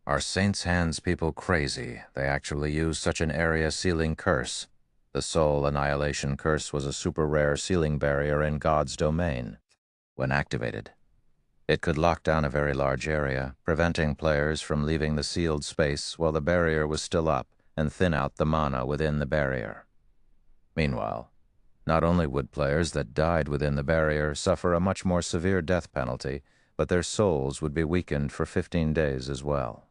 Speaker 2: Are Saint's Hands people crazy? They actually use such an area-sealing curse. The soul annihilation curse was a super-rare sealing barrier in God's domain. When activated, it could lock down a very large area, preventing players from leaving the sealed space while the barrier was still up, and thin out the mana within the barrier. Meanwhile, not only would players that died within the barrier suffer a much more severe death penalty, but their souls would be weakened for 15 days as well.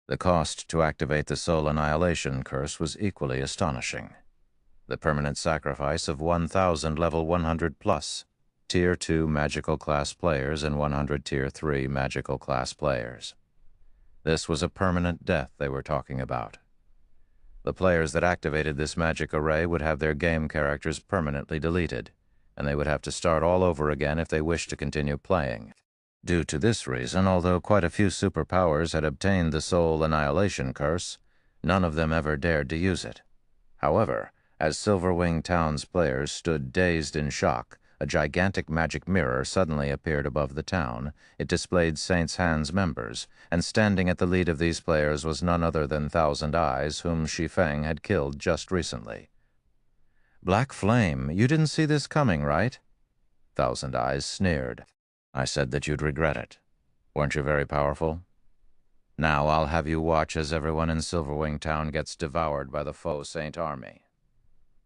Speaker 2: The cost to activate the soul annihilation curse was equally astonishing. The permanent sacrifice of 1,000 level 100 plus, Tier 2 magical class players and 100 Tier 3 magical class players. This was a permanent death they were talking about. The players that activated this magic array would have their game characters permanently deleted, and they would have to start all over again if they wished to continue playing. Due to this reason, although quite a few superpowers had obtained the soul annihilation curse, none of them ever dared to use it. However, as Silverwing Town's players stood dazed in shock, a gigantic magic mirror suddenly appeared above the town. It displayed Saint's Hands members, and standing at the lead of these players was none other than Thousand Eyes, whom Shi Feng had killed just recently. "Black Flame, you didn't see this coming, right?" Thousand Eyes sneered. "I said that you'd regret it. Weren't you very powerful? Now I'll have you watch as everyone in Silverwing Town gets devoured by the faux Saint army."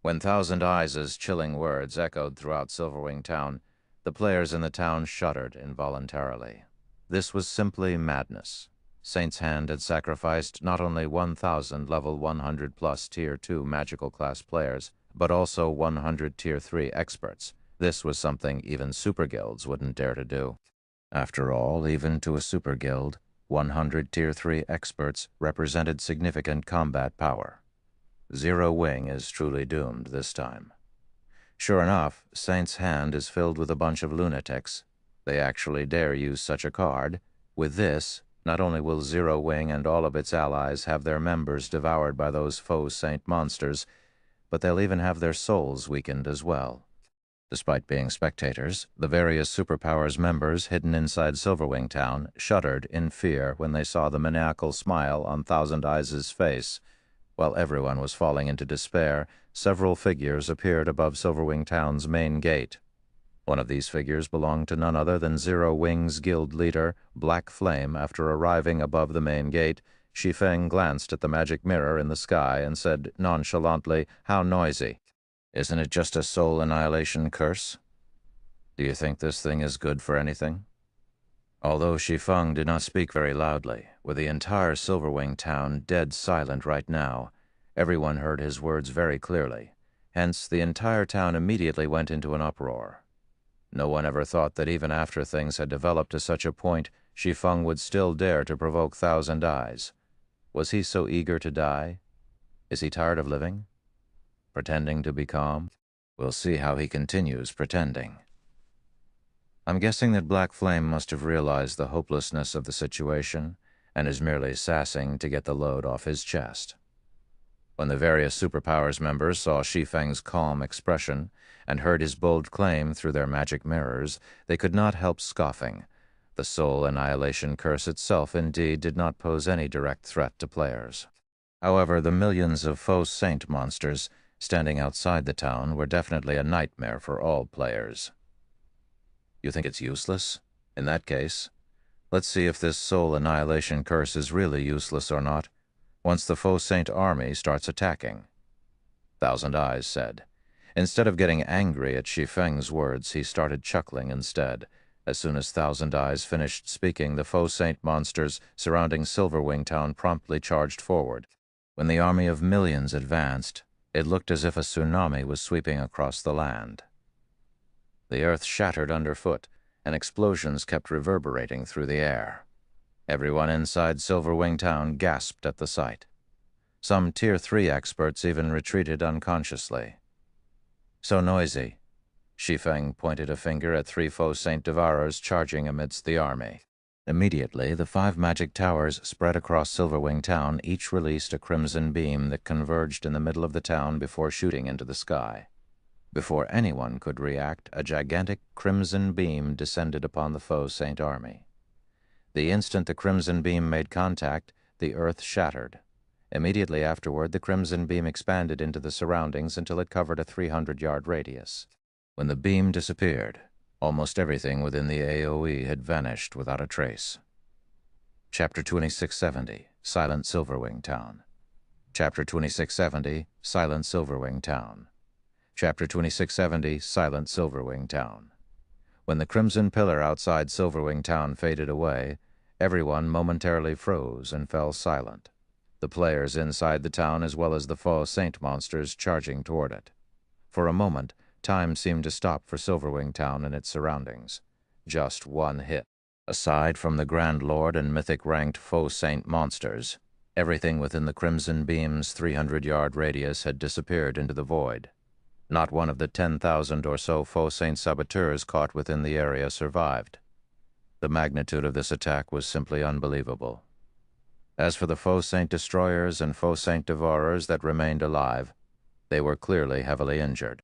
Speaker 2: When Thousand Eyes' chilling words echoed throughout Silverwing Town, the players in the town shuddered involuntarily. This was simply madness. Saint's Hand had sacrificed not only 1,000 level 100 plus Tier 2 magical class players, but also 100 Tier 3 experts. This was something even super guilds wouldn't dare to do. After all, even to a super guild, 100 Tier 3 experts represented significant combat power. Zero Wing is truly doomed this time. Sure enough, Saint's Hand is filled with a bunch of lunatics. They actually dare use such a card. With this, not only will Zero Wing and all of its allies have their members devoured by those faux Saint monsters, but they'll even have their souls weakened as well. Despite being spectators, the various superpowers members hidden inside Silverwing Town shuddered in fear when they saw the maniacal smile on Thousand Eyes' face. While everyone was falling into despair, several figures appeared above Silverwing Town's main gate. One of these figures belonged to none other than Zero Wing's guild leader, Black Flame. After arriving above the main gate, Shi Feng glanced at the magic mirror in the sky and said nonchalantly, "How noisy. Isn't it just a soul annihilation curse? Do you think this thing is good for anything?" Although Shi Feng did not speak very loudly, with the entire Silverwing Town dead silent right now, everyone heard his words very clearly. Hence, the entire town immediately went into an uproar. No one ever thought that even after things had developed to such a point, Shi Feng would still dare to provoke Thousand Eyes. Was he so eager to die? Is he tired of living? Pretending to be calm? We'll see how he continues pretending. I'm guessing that Black Flame must have realized the hopelessness of the situation and is merely sassing to get the load off his chest. When the various superpowers members saw Shi Feng's calm expression and heard his bold claim through their magic mirrors, they could not help scoffing. The soul annihilation curse itself indeed did not pose any direct threat to players. However, the millions of faux saint monsters standing outside the town were definitely a nightmare for all players. You think it's useless? In that case, let's see if this soul annihilation curse is really useless or not once the faux saint army starts attacking. Thousand Eyes said. Instead of getting angry at Shi Feng's words, he started chuckling instead. As soon as Thousand Eyes finished speaking, the faux saint monsters surrounding Silverwing Town promptly charged forward. When the army of millions advanced, it looked as if a tsunami was sweeping across the land. The earth shattered underfoot, and explosions kept reverberating through the air. Everyone inside Silverwing Town gasped at the sight. Some Tier 3 experts even retreated unconsciously. So noisy. Shi Feng pointed a finger at 3 faux saint devourers charging amidst the army. Immediately, the 5 magic towers spread across Silverwing Town each released a crimson beam that converged in the middle of the town before shooting into the sky. Before anyone could react, a gigantic crimson beam descended upon the faux saint army. The instant the crimson beam made contact, the earth shattered. Immediately afterward, the crimson beam expanded into the surroundings until it covered a 300-yard radius. When the beam disappeared, almost everything within the AoE had vanished without a trace. Chapter 2670, Silent Silverwing Town. Chapter 2670, Silent Silverwing Town. Chapter 2670, Silent Silverwing Town. When the crimson pillar outside Silverwing Town faded away, everyone momentarily froze and fell silent. The players inside the town as well as the faux saint monsters charging toward it. For a moment, time seemed to stop for Silverwing Town and its surroundings. Just one hit. Aside from the Grand Lord and mythic-ranked faux saint monsters, everything within the crimson beam's 300-yard radius had disappeared into the void. Not one of the 10,000 or so faux saint saboteurs caught within the area survived. The magnitude of this attack was simply unbelievable. As for the faux saint destroyers and faux saint devourers that remained alive, they were clearly heavily injured.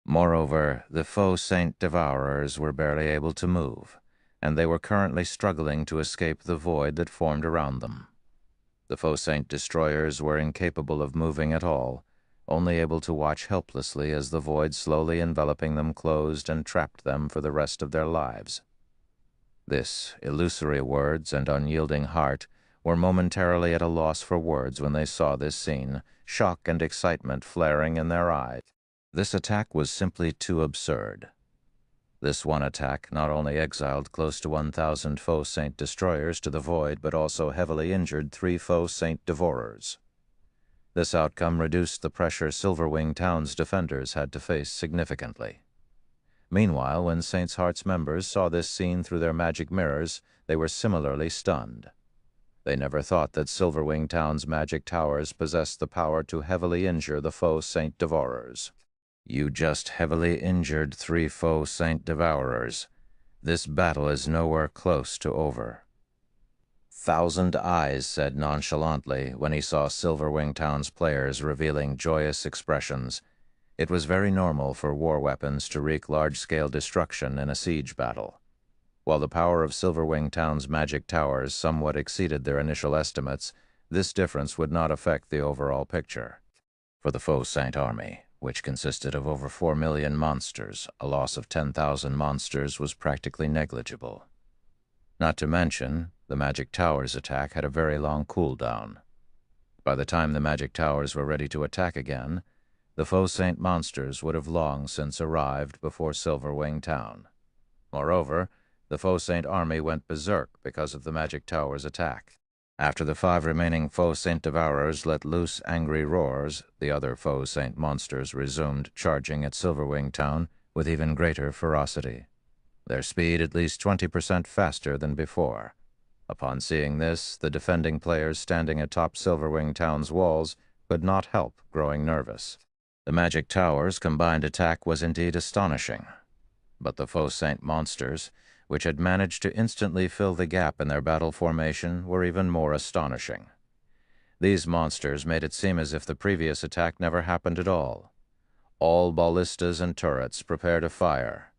Speaker 2: Moreover, the faux saint devourers were barely able to move, and they were currently struggling to escape the void that formed around them. The faux saint destroyers were incapable of moving at all, only able to watch helplessly as the void slowly enveloping them closed and trapped them for the rest of their lives. This illusory words and unyielding heart were momentarily at a loss for words when they saw this scene, shock and excitement flaring in their eyes. This attack was simply too absurd. This one attack not only exiled close to 1,000 faux saint destroyers to the void, but also heavily injured 3 faux saint devourers. This outcome reduced the pressure Silverwing Town's defenders had to face significantly. Meanwhile, when Saint's Heart's members saw this scene through their magic mirrors, they were similarly stunned. They never thought that Silverwing Town's magic towers possessed the power to heavily injure the faux saint devourers. You just heavily injured 3 faux saint devourers. This battle is nowhere close to over. Thousand Eyes said nonchalantly when he saw Silverwing Town's players revealing joyous expressions. It was very normal for war weapons to wreak large-scale destruction in a siege battle. While the power of Silverwing Town's magic towers somewhat exceeded their initial estimates, this difference would not affect the overall picture. For the faux saint army, which consisted of over 4 million monsters, a loss of 10,000 monsters was practically negligible. Not to mention, the magic towers attack had a very long cooldown. By the time the magic towers were ready to attack again, the faux saint monsters would have long since arrived before Silverwing Town. Moreover, the faux saint army went berserk because of the magic tower's attack. After the 5 remaining faux saint devourers let loose angry roars, the other faux saint monsters resumed charging at Silverwing Town with even greater ferocity. Their speed at least 20% faster than before. Upon seeing this, the defending players standing atop Silverwing Town's walls could not help growing nervous. The magic tower's combined attack was indeed astonishing, but the faux saint monsters, which had managed to instantly fill the gap in their battle formation, were even more astonishing. These monsters made it seem as if the previous attack never happened at all. All ballistas and turrets prepare to fire.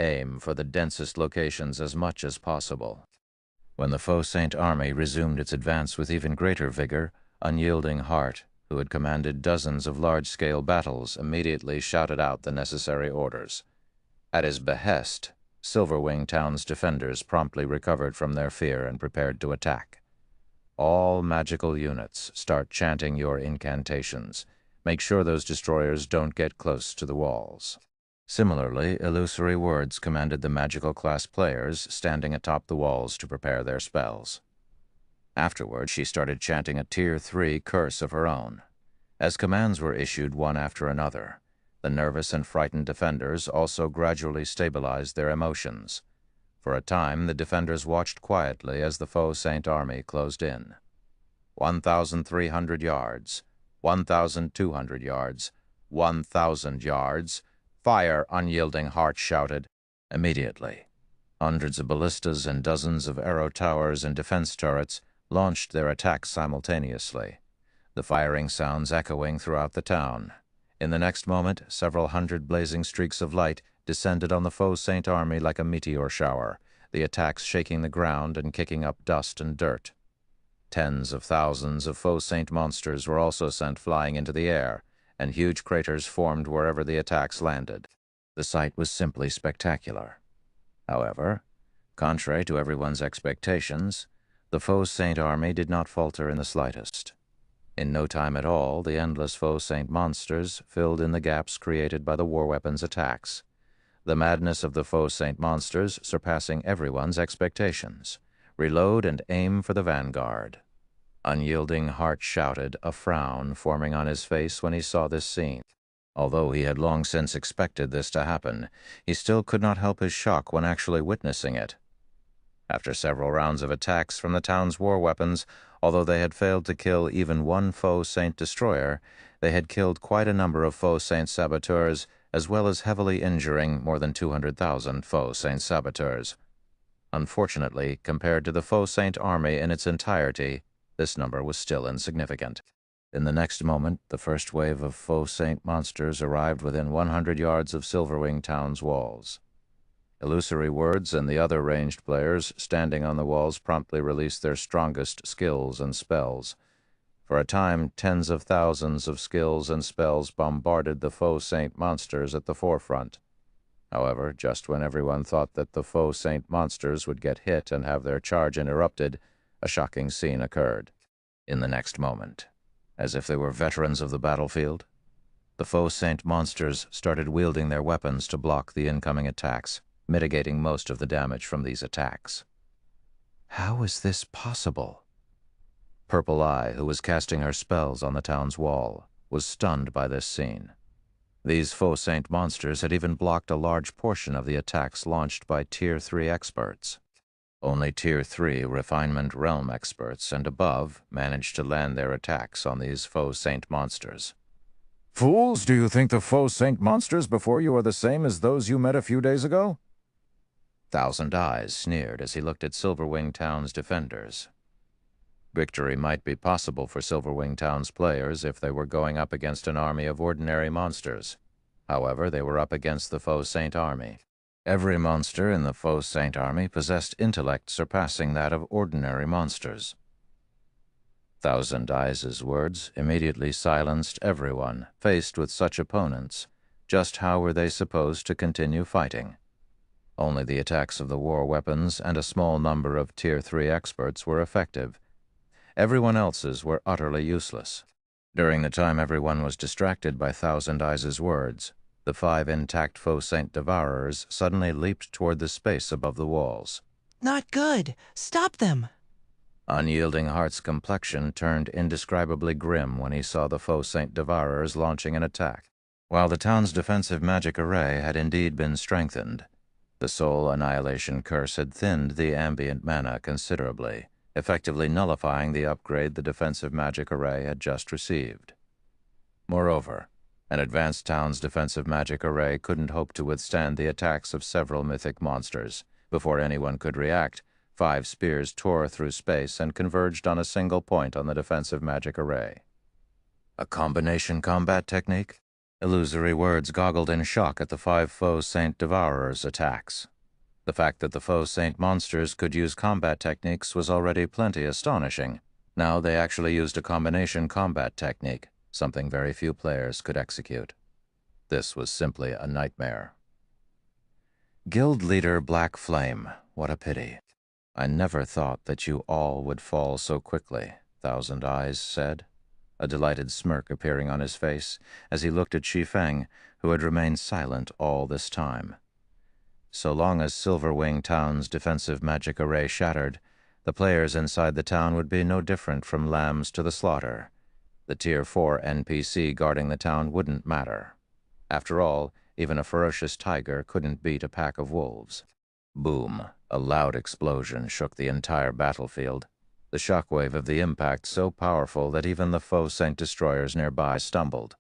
Speaker 2: Aim for the densest locations as much as possible. When the Faux Saint army resumed its advance with even greater vigor, Unyielding Heart, who had commanded dozens of large-scale battles, immediately shouted out the necessary orders. At his behest, Silverwing Town's defenders promptly recovered from their fear and prepared to attack. All magical units, start chanting your incantations. Make sure those destroyers don't get close to the walls. Similarly, Illusory Words commanded the magical class players standing atop the walls to prepare their spells. Afterward, she started chanting a Tier 3 curse of her own. As commands were issued one after another, the nervous and frightened defenders also gradually stabilized their emotions. For a time, the defenders watched quietly as the Faux Saint army closed in. 1,300 yards, 1,200 yards, 1,000 yards. Fire, Unyielding Heart shouted. Immediately, hundreds of ballistas and dozens of arrow towers and defense turrets launched their attacks simultaneously, the firing sounds echoing throughout the town. In the next moment, several hundred blazing streaks of light descended on the Faux Saint army like a meteor shower, the attacks shaking the ground and kicking up dust and dirt. Tens of thousands of Faux Saint monsters were also sent flying into the air, and huge craters formed wherever the attacks landed. The sight was simply spectacular. However, contrary to everyone's expectations, the Faux Saint army did not falter in the slightest. In no time at all, the endless Faux Saint monsters filled in the gaps created by the war weapons attacks, the madness of the Faux Saint monsters surpassing everyone's expectations. Reload and aim for the vanguard. Unyielding Heart shouted, a frown forming on his face when he saw this scene. Although he had long since expected this to happen, he still could not help his shock when actually witnessing it. After several rounds of attacks from the town's war weapons, although they had failed to kill even one Faux Saint destroyer, they had killed quite a number of Faux Saint saboteurs, as well as heavily injuring more than 200,000 Faux Saint saboteurs. Unfortunately, compared to the Faux Saint army in its entirety, this number was still insignificant. In the next moment, the first wave of Faux Saint monsters arrived within 100 yards of Silverwing Town's walls. Illusory Words and the other ranged players standing on the walls promptly released their strongest skills and spells. For a time, tens of thousands of skills and spells bombarded the Faux Saint monsters at the forefront. However, just when everyone thought that the Faux Saint monsters would get hit and have their charge interrupted, a shocking scene occurred. In the next moment, as if they were veterans of the battlefield, the Faux Saint monsters started wielding their weapons to block the incoming attacks, mitigating most of the damage from these attacks. How is this possible? Purple Eye, who was casting her spells on the town's wall, was stunned by this scene. These Faux Saint monsters had even blocked a large portion of the attacks launched by Tier 3 experts. Only Tier 3 Refinement Realm experts and above managed to land their attacks on these Faux Saint monsters.
Speaker 1: Fools, do you think the Faux Saint monsters before you are the same as those you met a few days ago?
Speaker 2: Thousand Eyes sneered as he looked at Silverwing Town's defenders. Victory might be possible for Silverwing Town's players if they were going up against an army of ordinary monsters. However, they were up against the Faux Saint army. Every monster in the Faux Saint army possessed intellect surpassing that of ordinary monsters. Thousand Eyes' words immediately silenced everyone faced with such opponents. Just how were they supposed to continue fighting? Only the attacks of the war weapons and a small number of Tier 3 experts were effective. Everyone else's were utterly useless. During the time everyone was distracted by Thousand Eyes' words, the 5 intact Faux Saint Devourers suddenly leaped toward the space above the walls.
Speaker 3: Not good! Stop them!
Speaker 2: Unyielding Heart's complexion turned indescribably grim when he saw the Faux Saint Devourers launching an attack. While the town's defensive magic array had indeed been strengthened, the Soul Annihilation Curse had thinned the ambient mana considerably, effectively nullifying the upgrade the defensive magic array had just received. Moreover, an advanced town's defensive magic array couldn't hope to withstand the attacks of several mythic monsters. Before anyone could react, 5 spears tore through space and converged on a single point on the defensive magic array. A combination combat technique? Illusory words goggled in shock at the 5 faux Saint Devourers' attacks. The fact that the faux Saint monsters could use combat techniques was already plenty astonishing. Now they actually used a combination combat technique, something very few players could execute. This was simply a nightmare. Guild Leader Black Flame, what a pity. I never thought that you all would fall so quickly, Thousand Eyes said, a delighted smirk appearing on his face as he looked at Shi Feng, who had remained silent all this time. So long as Silverwing Town's defensive magic array shattered, the players inside the town would be no different from lambs to the slaughter. The Tier 4 NPC guarding the town wouldn't matter. After all, even a ferocious tiger couldn't beat a pack of wolves. Boom! A loud explosion shook the entire battlefield, the shockwave of the impact so powerful that even the faux Saint destroyers nearby stumbled.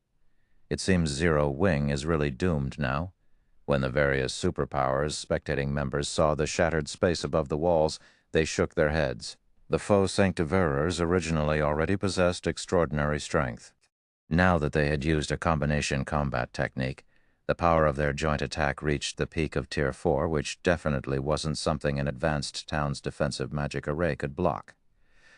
Speaker 2: It seems Zero Wing is really doomed now. When the various superpowers spectating members saw the shattered space above the walls, they shook their heads. The faux Saint Devourers originally already possessed extraordinary strength. Now that they had used a combination combat technique, the power of their joint attack reached the peak of Tier 4, which definitely wasn't something an advanced town's defensive magic array could block.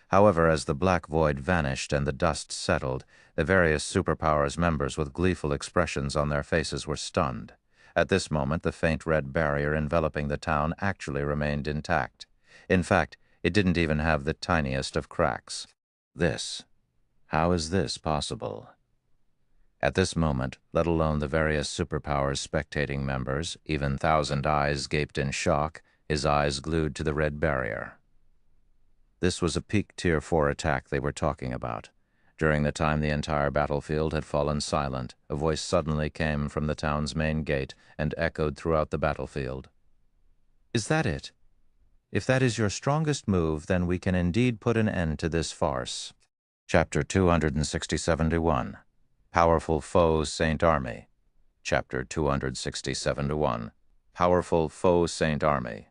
Speaker 2: However, as the black void vanished and the dust settled, the various superpowers members with gleeful expressions on their faces were stunned. At this moment, the faint red barrier enveloping the town actually remained intact. In fact, it didn't even have the tiniest of cracks. How is this possible? At this moment, let alone the various superpowers spectating members, even Thousand Eyes gaped in shock, his eyes glued to the red barrier. This was a peak Tier 4 attack they were talking about. During the time the entire battlefield had fallen silent, a voice suddenly came from the town's main gate and echoed throughout the battlefield. "Is that it? If that is your strongest move, then we can indeed put an end to this farce." Chapter 260-71. Powerful Faux Saint Army. Chapter 260-71. Powerful Faux Saint Army.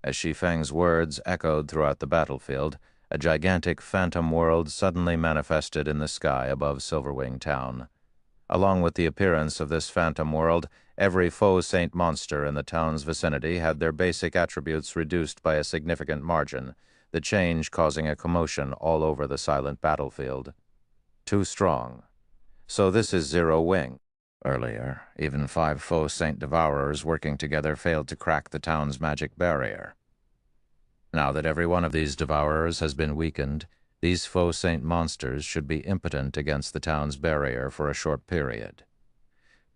Speaker 2: As Shi Feng's words echoed throughout the battlefield, a gigantic phantom world suddenly manifested in the sky above Silverwing Town. Along with the appearance of this phantom world, every faux Saint monster in the town's vicinity had their basic attributes reduced by a significant margin, the change causing a commotion all over the silent battlefield. Too strong. So this is Zero Wing. Earlier, even 5 faux Saint Devourers working together failed to crack the town's magic barrier. Now that every one of these Devourers has been weakened, these faux Saint monsters should be impotent against the town's barrier for a short period.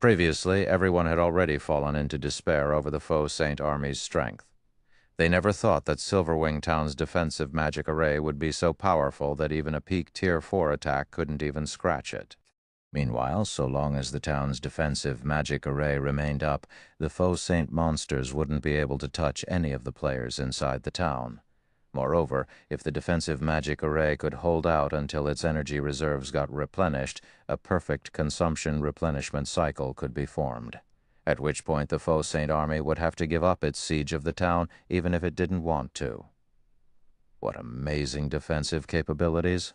Speaker 2: Previously, everyone had already fallen into despair over the faux Saint army's strength. They never thought that Silverwing Town's defensive magic array would be so powerful that even a peak Tier 4 attack couldn't even scratch it. Meanwhile, so long as the town's defensive magic array remained up, the faux Saint monsters wouldn't be able to touch any of the players inside the town. Moreover, if the defensive magic array could hold out until its energy reserves got replenished, a perfect consumption-replenishment cycle could be formed, at which point the faux Saint army would have to give up its siege of the town even if it didn't want to. What amazing defensive capabilities!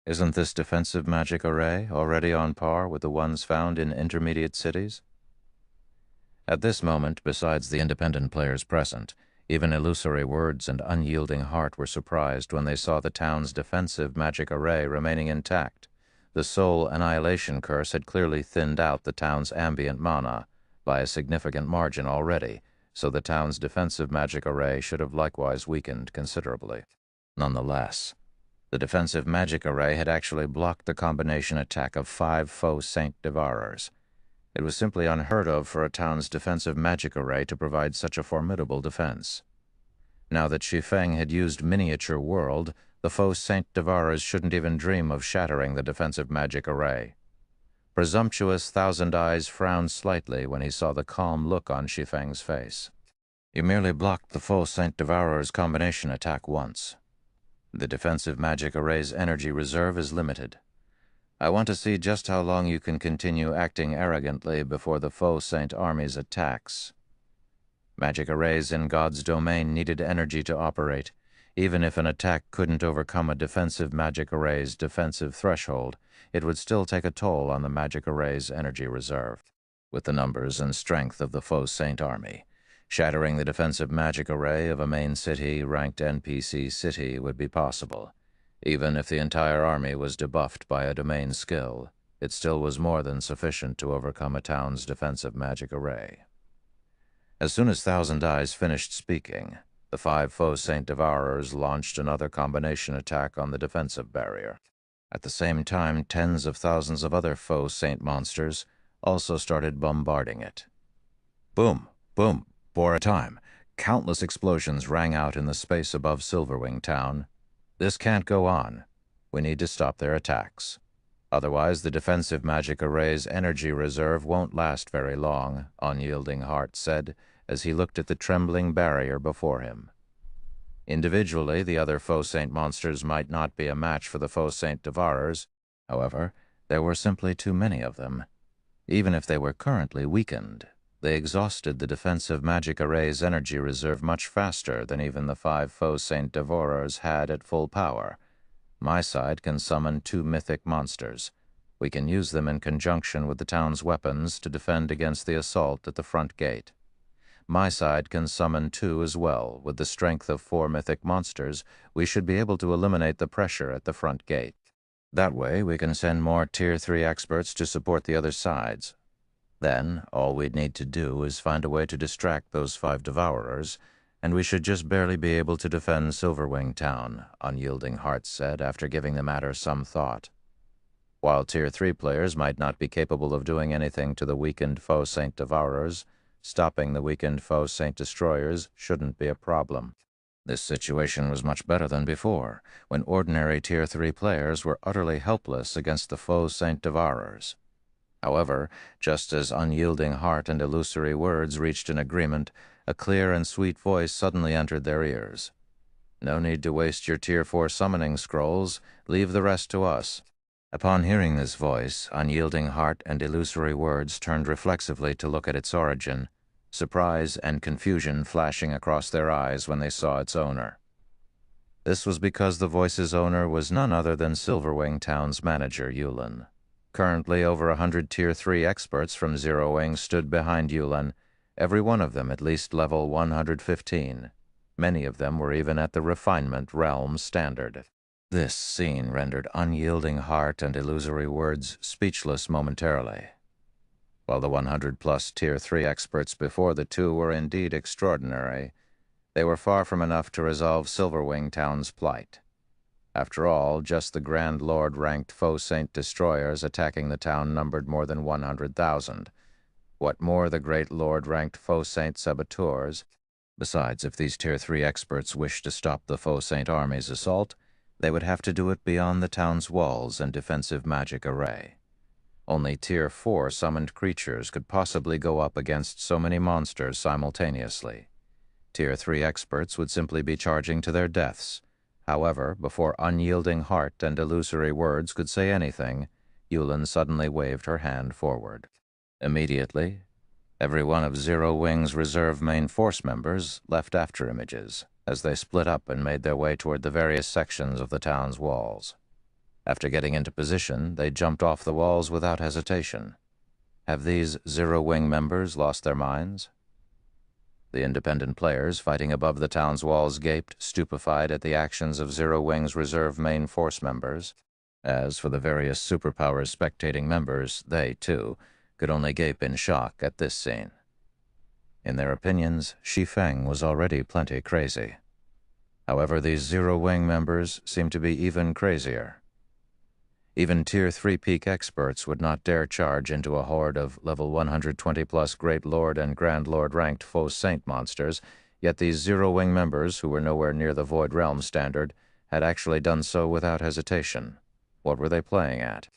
Speaker 2: Isn't this defensive magic array already on par with the ones found in intermediate cities? At this moment, besides the independent players present, even Illusory Words and Unyielding Heart were surprised when they saw the town's defensive magic array remaining intact. The Soul Annihilation Curse had clearly thinned out the town's ambient mana by a significant margin already, so the town's defensive magic array should have likewise weakened considerably. Nonetheless, the defensive magic array had actually blocked the combination attack of 5 faux Saint Devourers. It was simply unheard of for a town's defensive magic array to provide such a formidable defense. Now that Shi Feng had used Miniature World, the faux Saint Devourers shouldn't even dream of shattering the defensive magic array. Presumptuous Thousand Eyes frowned slightly when he saw the calm look on Shi Feng's face. "You merely blocked the faux Saint Devourer's combination attack once. The defensive magic array's energy reserve is limited. I want to see just how long you can continue acting arrogantly before the faux Saint army's attacks. Magic arrays in God's domain needed energy to operate. Even if an attack couldn't overcome a defensive magic array's defensive threshold, it would still take a toll on the magic array's energy reserve. With the numbers and strength of the Faux Saint army, shattering the defensive magic array of a main city-ranked NPC city would be possible. Even if the entire army was debuffed by a domain skill, it still was more than sufficient to overcome a town's defensive magic array. As soon as Thousand Eyes finished speaking, the 5 Faux Saint Devourers launched another combination attack on the defensive barrier. At the same time, tens of thousands of other Faux Saint monsters also started bombarding it. Boom, boom, for a time. Countless explosions rang out in the space above Silverwing Town. This can't go on. We need to stop their attacks. Otherwise, the defensive magic array's energy reserve won't last very long, Unyielding Heart said, as he looked at the trembling barrier before him. Individually, the other Faux Saint monsters might not be a match for the Faux Saint Devourers. However, there were simply too many of them. Even if they were currently weakened, they exhausted the defensive magic array's energy reserve much faster than even the 5 Faux Saint Devourers had at full power. My side can summon 2 mythic monsters. We can use them in conjunction with the town's weapons to defend against the assault at the front gate. My side can summon 2 as well. With the strength of 4 mythic monsters, we should be able to eliminate the pressure at the front gate. That way, we can send more Tier 3 experts to support the other sides. Then, all we'd need to do is find a way to distract those 5 Devourers, and we should just barely be able to defend Silverwing Town, Unyielding Heart said after giving the matter some thought. While Tier 3 players might not be capable of doing anything to the weakened Faux Saint Devourers, stopping the weakened Faux Saint Destroyers shouldn't be a problem. This situation was much better than before, when ordinary Tier 3 players were utterly helpless against the Faux Saint Devourers. However, just as Unyielding Heart and Illusory Words reached an agreement, a clear and sweet voice suddenly entered their ears. No need to waste your Tier 4 summoning scrolls. Leave the rest to us. Upon hearing this voice, Unyielding Heart and Illusory Words turned reflexively to look at its origin, surprise and confusion flashing across their eyes when they saw its owner. This was because the voice's owner was none other than Silverwing Town's manager, Yulin. Currently, over 100 Tier 3 experts from Zero Wing stood behind Yulin, every one of them at least level 115. Many of them were even at the Refinement Realm standard. This scene rendered Unyielding Heart and Illusory Words speechless momentarily. While the 100-plus Tier 3 experts before the two were indeed extraordinary, they were far from enough to resolve Silverwing Town's plight. After all, just the Grand Lord-ranked Faux Saint Destroyers attacking the town numbered more than 100,000. What more the Great Lord-ranked Faux Saint Saboteurs? Besides, if these Tier 3 experts wished to stop the Faux Saint army's assault, they would have to do it beyond the town's walls and defensive magic array. Only Tier 4 summoned creatures could possibly go up against so many monsters simultaneously. Tier 3 experts would simply be charging to their deaths. However, before Unyielding Heart and Illusory Words could say anything, Yulin suddenly waved her hand forward. Immediately, every one of Zero Wing's reserve main force members left after images, as they split up and made their way toward the various sections of the town's walls. After getting into position, they jumped off the walls without hesitation. Have these Zero Wing members lost their minds? The independent players fighting above the town's walls gaped, stupefied at the actions of Zero Wing's reserve main force members. As for the various superpowers spectating members, they, too, could only gape in shock at this scene. In their opinions, Shi Feng was already plenty crazy. However, these Zero Wing members seemed to be even crazier. Even Tier 3 peak experts would not dare charge into a horde of level 120-plus Great Lord and Grand Lord-ranked Faux Saint monsters, yet these Zero Wing members, who were nowhere near the Void Realm standard, had actually done so without hesitation. What were they playing at?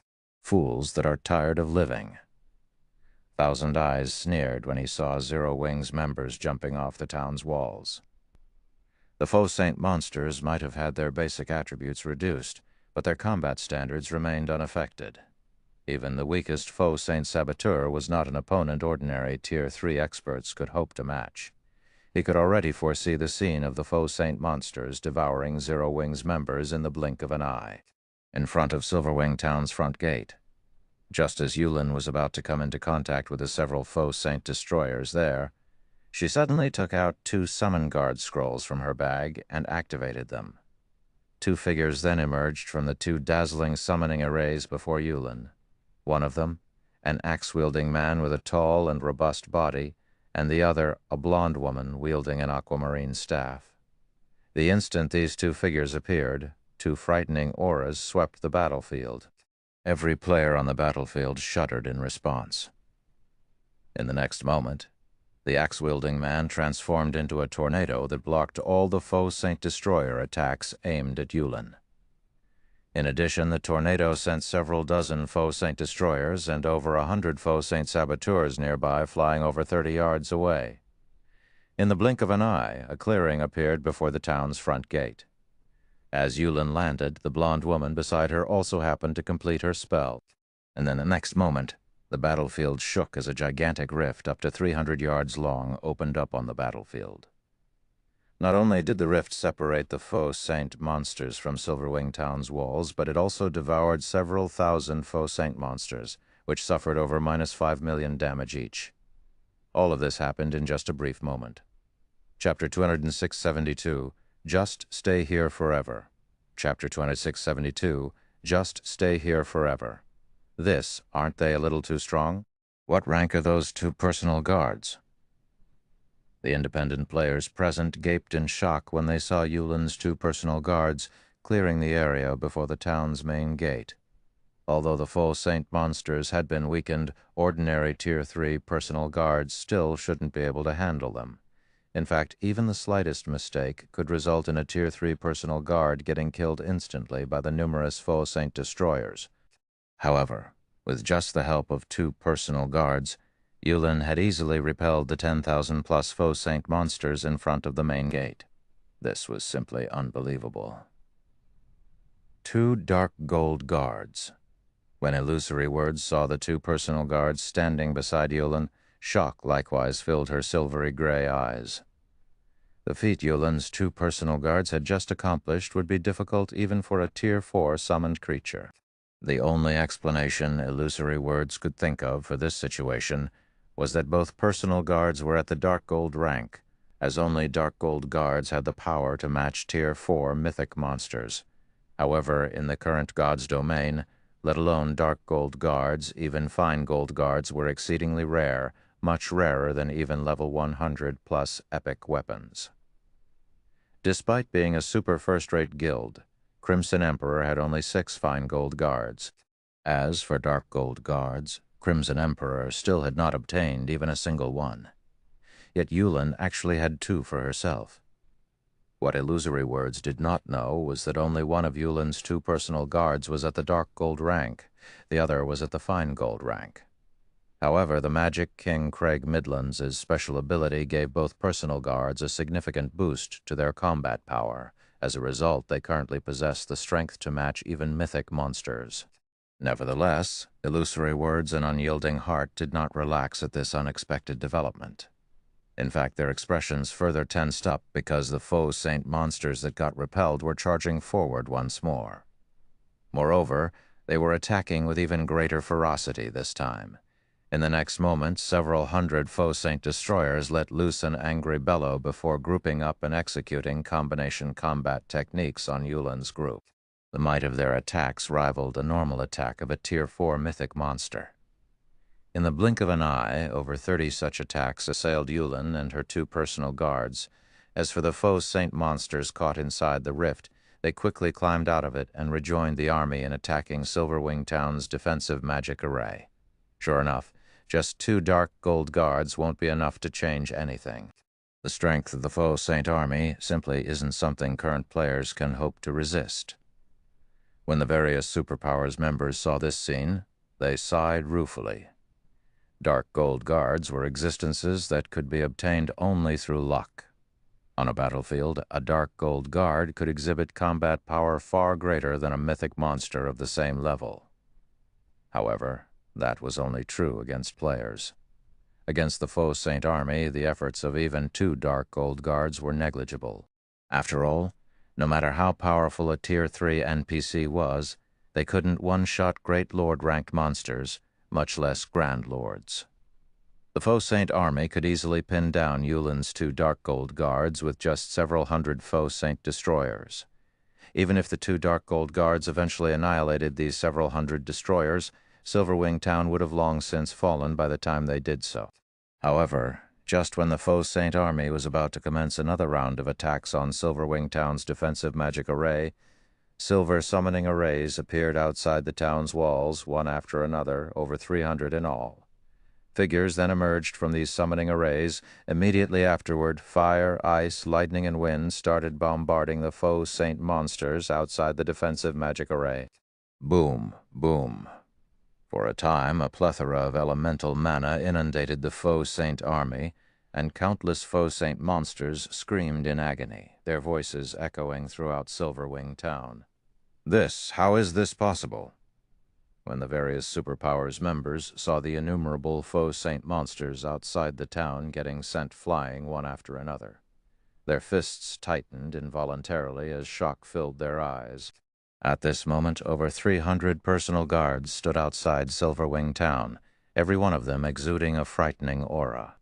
Speaker 2: Fools that are tired of living. Thousand Eyes sneered when he saw Zero Wing's members jumping off the town's walls. The Faux Saint monsters might have had their basic attributes reduced, but their combat standards remained unaffected. Even the weakest Faux Saint Saboteur was not an opponent ordinary Tier 3 experts could hope to match. He could already foresee the scene of the faux Saint monsters devouring Zero Wing's members in the blink of an eye, in front of Silverwing Town's front gate. Just as Yulin was about to come into contact with the several faux Saint destroyers there, she suddenly took out 2 summon guard scrolls from her bag and activated them. 2 figures then emerged from the 2 dazzling summoning arrays before Yulin. One of them, an axe-wielding man with a tall and robust body, and the other, a blonde woman wielding an aquamarine staff. The instant these 2 figures appeared, 2 frightening auras swept the battlefield. Every player on the battlefield shuddered in response. In the next moment, the axe-wielding man transformed into a tornado that blocked all the faux Saint Destroyer attacks aimed at Yulin. In addition, the tornado sent several dozen faux Saint Destroyers and over 100 faux Saint Saboteurs nearby flying over 30 yards away. In the blink of an eye, a clearing appeared before the town's front gate. As Yulin landed, the blonde woman beside her also happened to complete her spell, and then the next moment, the battlefield shook as a gigantic rift up to 300 yards long opened up on the battlefield. Not only did the rift separate the faux Saint monsters from Silverwing Town's walls, but it also devoured several thousand faux Saint monsters, which suffered over -5 million damage each. All of this happened in just a brief moment. Chapter 206-72, Just Stay Here Forever. Chapter 206-72, Just Stay Here Forever. This, aren't they a little too strong? What rank are those 2 personal guards? The independent players present gaped in shock when they saw Yulin's 2 personal guards clearing the area before the town's main gate. Although the faux Saint monsters had been weakened, ordinary Tier 3 personal guards still shouldn't be able to handle them. In fact, even the slightest mistake could result in a Tier 3 personal guard getting killed instantly by the numerous faux Saint destroyers. However, with just the help of 2 personal guards, Yulin had easily repelled the 10,000-plus faux Saint monsters in front of the main gate. This was simply unbelievable. 2 dark gold guards. When Illusory Words saw the 2 personal guards standing beside Yulin, shock likewise filled her silvery gray eyes. The feat Yulin's 2 personal guards had just accomplished would be difficult even for a Tier 4 summoned creature. The only explanation Illusory Words could think of for this situation was that both personal guards were at the Dark Gold rank, as only Dark Gold guards had the power to match Tier 4 mythic monsters. However, in the current God's domain, let alone Dark Gold guards, even Fine Gold guards were exceedingly rare, much rarer than even level 100-plus epic weapons. Despite being a super first-rate guild, Crimson Emperor had only 6 Fine Gold guards. As for Dark Gold guards, Crimson Emperor still had not obtained even a single one. Yet Yulin actually had 2 for herself. What Illusory Words did not know was that only one of Yulin's 2 personal guards was at the Dark Gold rank, the other was at the Fine Gold rank. However, the Magic King Craig Midlands' special ability gave both personal guards a significant boost to their combat power. As a result, they currently possess the strength to match even mythic monsters. Nevertheless, Illusory Words and Unyielding Heart did not relax at this unexpected development. In fact, their expressions further tensed up because the faux Saint monsters that got repelled were charging forward once more. Moreover, they were attacking with even greater ferocity this time. In the next moment, several hundred faux Saint destroyers let loose an angry bellow before grouping up and executing combination combat techniques on Yulin's group. The might of their attacks rivaled a normal attack of a Tier 4 mythic monster. In the blink of an eye, over 30 such attacks assailed Yulin and her 2 personal guards. As for the faux Saint monsters caught inside the rift, they quickly climbed out of it and rejoined the army in attacking Silverwing Town's defensive magic array. Sure enough, just 2 Dark Gold guards won't be enough to change anything. The strength of the faux Saint army simply isn't something current players can hope to resist. When the various superpowers members saw this scene, they sighed ruefully. Dark Gold guards were existences that could be obtained only through luck. On a battlefield, a Dark Gold guard could exhibit combat power far greater than a mythic monster of the same level. However, that was only true against players. Against the faux Saint army, the efforts of even 2 Dark Gold Guards were negligible. After all, no matter how powerful a Tier 3 NPC was, they couldn't one-shot Great Lord-ranked monsters, much less Grand Lords. The faux Saint army could easily pin down Yulin's 2 Dark Gold Guards with just several hundred faux Saint destroyers. Even if the 2 Dark Gold Guards eventually annihilated these several hundred destroyers, Silverwing Town would have long since fallen by the time they did so. However, just when the faux Saint army was about to commence another round of attacks on Silverwing Town's defensive magic array, silver summoning arrays appeared outside the town's walls, one after another, over 300 in all. Figures then emerged from these summoning arrays. Immediately afterward, fire, ice, lightning, and wind started bombarding the faux Saint monsters outside the defensive magic array. Boom, boom. For a time, a plethora of elemental mana inundated the faux Saint army, and countless faux Saint monsters screamed in agony, their voices echoing throughout Silverwing Town. How is this possible? When the various superpowers members saw the innumerable faux Saint monsters outside the town getting sent flying one after another, their fists tightened involuntarily as shock filled their eyes. At this moment, over 300 personal guards stood outside Silverwing Town, every one of them exuding a frightening aura.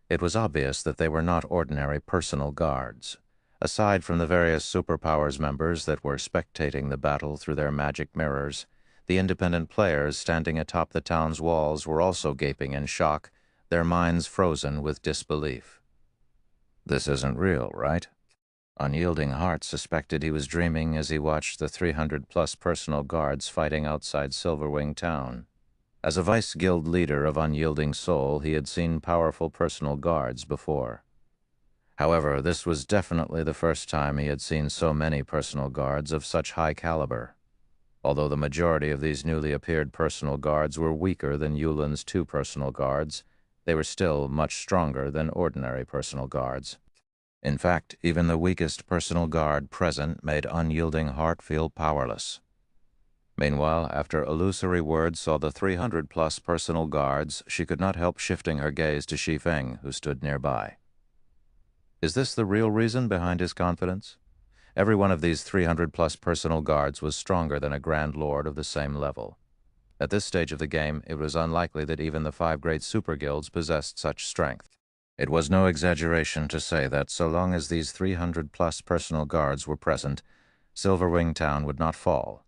Speaker 2: It was obvious that they were not ordinary personal guards. Aside from the various superpowers members that were spectating the battle through their magic mirrors, the independent players standing atop the town's walls were also gaping in shock, their minds frozen with disbelief. This isn't real, right? Unyielding Heart suspected he was dreaming as he watched the 300-plus personal guards fighting outside Silverwing Town. As a Vice Guild leader of Unyielding Soul, he had seen powerful personal guards before. However, this was definitely the first time he had seen so many personal guards of such high caliber. Although the majority of these newly appeared personal guards were weaker than Yulin's 2 personal guards, they were still much stronger than ordinary personal guards. In fact, even the weakest personal guard present made Unyielding Heart feel powerless. Meanwhile, after Illusory Word saw the 300-plus personal guards, she could not help shifting her gaze to Shi Feng, who stood nearby. Is this the real reason behind his confidence? Every one of these 300-plus personal guards was stronger than a Grand Lord of the same level. At this stage of the game, it was unlikely that even the 5 great super guilds possessed such strength. It was no exaggeration to say that so long as these 300-plus personal guards were present, Silverwing Town would not fall.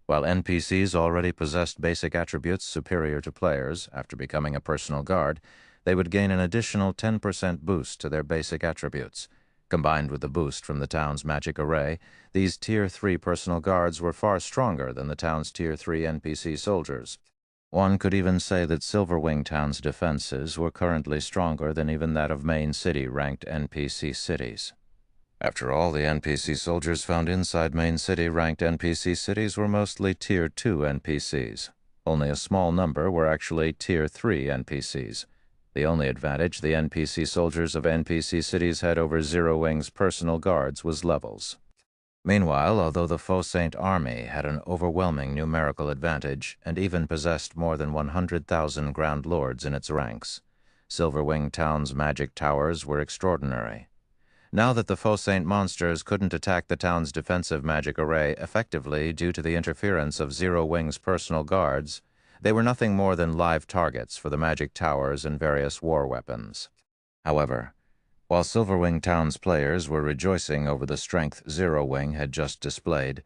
Speaker 2: While NPCs already possessed basic attributes superior to players after becoming a personal guard, they would gain an additional 10% boost to their basic attributes. Combined with the boost from the town's magic array, these Tier 3 personal guards were far stronger than the town's Tier 3 NPC soldiers. One could even say that Silverwing Town's defenses were currently stronger than even that of main city-ranked NPC cities. After all, the NPC soldiers found inside main city-ranked NPC cities were mostly Tier 2 NPCs. Only a small number were actually Tier 3 NPCs. The only advantage the NPC soldiers of NPC cities had over Zero Wing's personal guards was levels. Meanwhile, although the faux Saint army had an overwhelming numerical advantage and even possessed more than 100,000 Grand Lords in its ranks, Silverwing Town's magic towers were extraordinary. Now that the faux Saint monsters couldn't attack the town's defensive magic array effectively due to the interference of Zero Wing's personal guards, they were nothing more than live targets for the magic towers and various war weapons. However, while Silverwing Town's players were rejoicing over the strength Zero Wing had just displayed,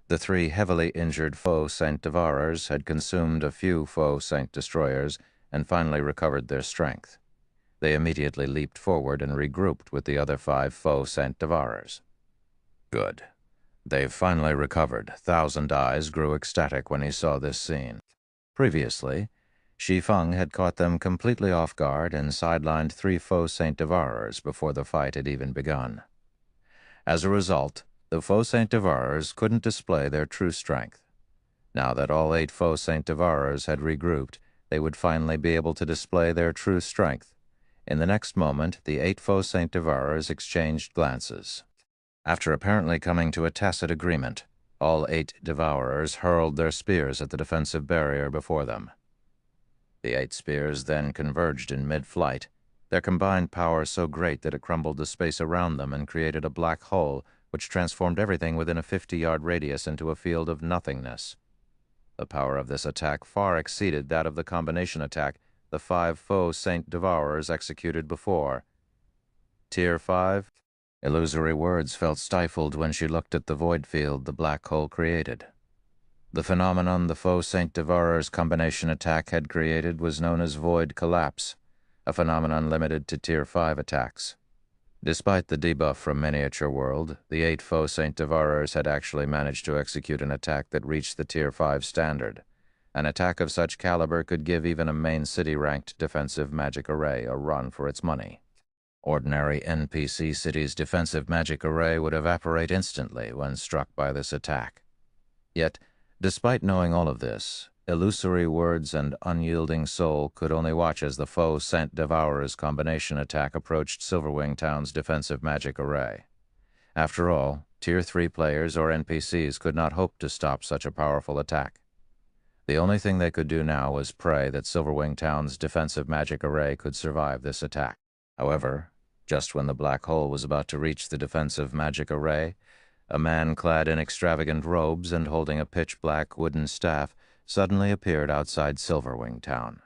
Speaker 2: the 3 heavily injured faux Saint Devourers had consumed a few faux Saint Destroyers and finally recovered their strength. They immediately leaped forward and regrouped with the other 5 faux Saint Devourers. Good. They've finally recovered. Thousand Eyes grew ecstatic when he saw this scene. Previously, Shi Feng had caught them completely off guard and sidelined 3 faux Saint Devourers before the fight had even begun. As a result, the faux Saint Devourers couldn't display their true strength. Now that all 8 faux Saint Devourers had regrouped, they would finally be able to display their true strength. In the next moment, the 8 faux Saint Devourers exchanged glances. After apparently coming to a tacit agreement, all 8 Devourers hurled their spears at the defensive barrier before them. The 8 spears then converged in mid-flight, their combined power so great that it crumbled the space around them and created a black hole which transformed everything within a 50-yard radius into a field of nothingness. The power of this attack far exceeded that of the combination attack the 5 faux Saint Devourers executed before. Tier 5? Illusory words felt stifled when she looked at the void field the black hole created. The phenomenon the faux Saint Devourer's combination attack had created was known as void collapse, a phenomenon limited to Tier 5 attacks. Despite the debuff from Miniature World, the 8 faux Saint Devourers had actually managed to execute an attack that reached the Tier 5 standard. An attack of such caliber could give even a main city-ranked defensive magic array a run for its money. Ordinary NPC city's defensive magic array would evaporate instantly when struck by this attack. Yet, despite knowing all of this, Illusory Words and Unyielding Soul could only watch as the faux Saint Devourer's combination attack approached Silverwing Town's defensive magic array. After all, Tier 3 players or NPCs could not hope to stop such a powerful attack. The only thing they could do now was pray that Silverwing Town's defensive magic array could survive this attack. However, just when the black hole was about to reach the defensive magic array, a man clad in extravagant robes and holding a pitch-black wooden staff suddenly appeared outside Silverwing Town.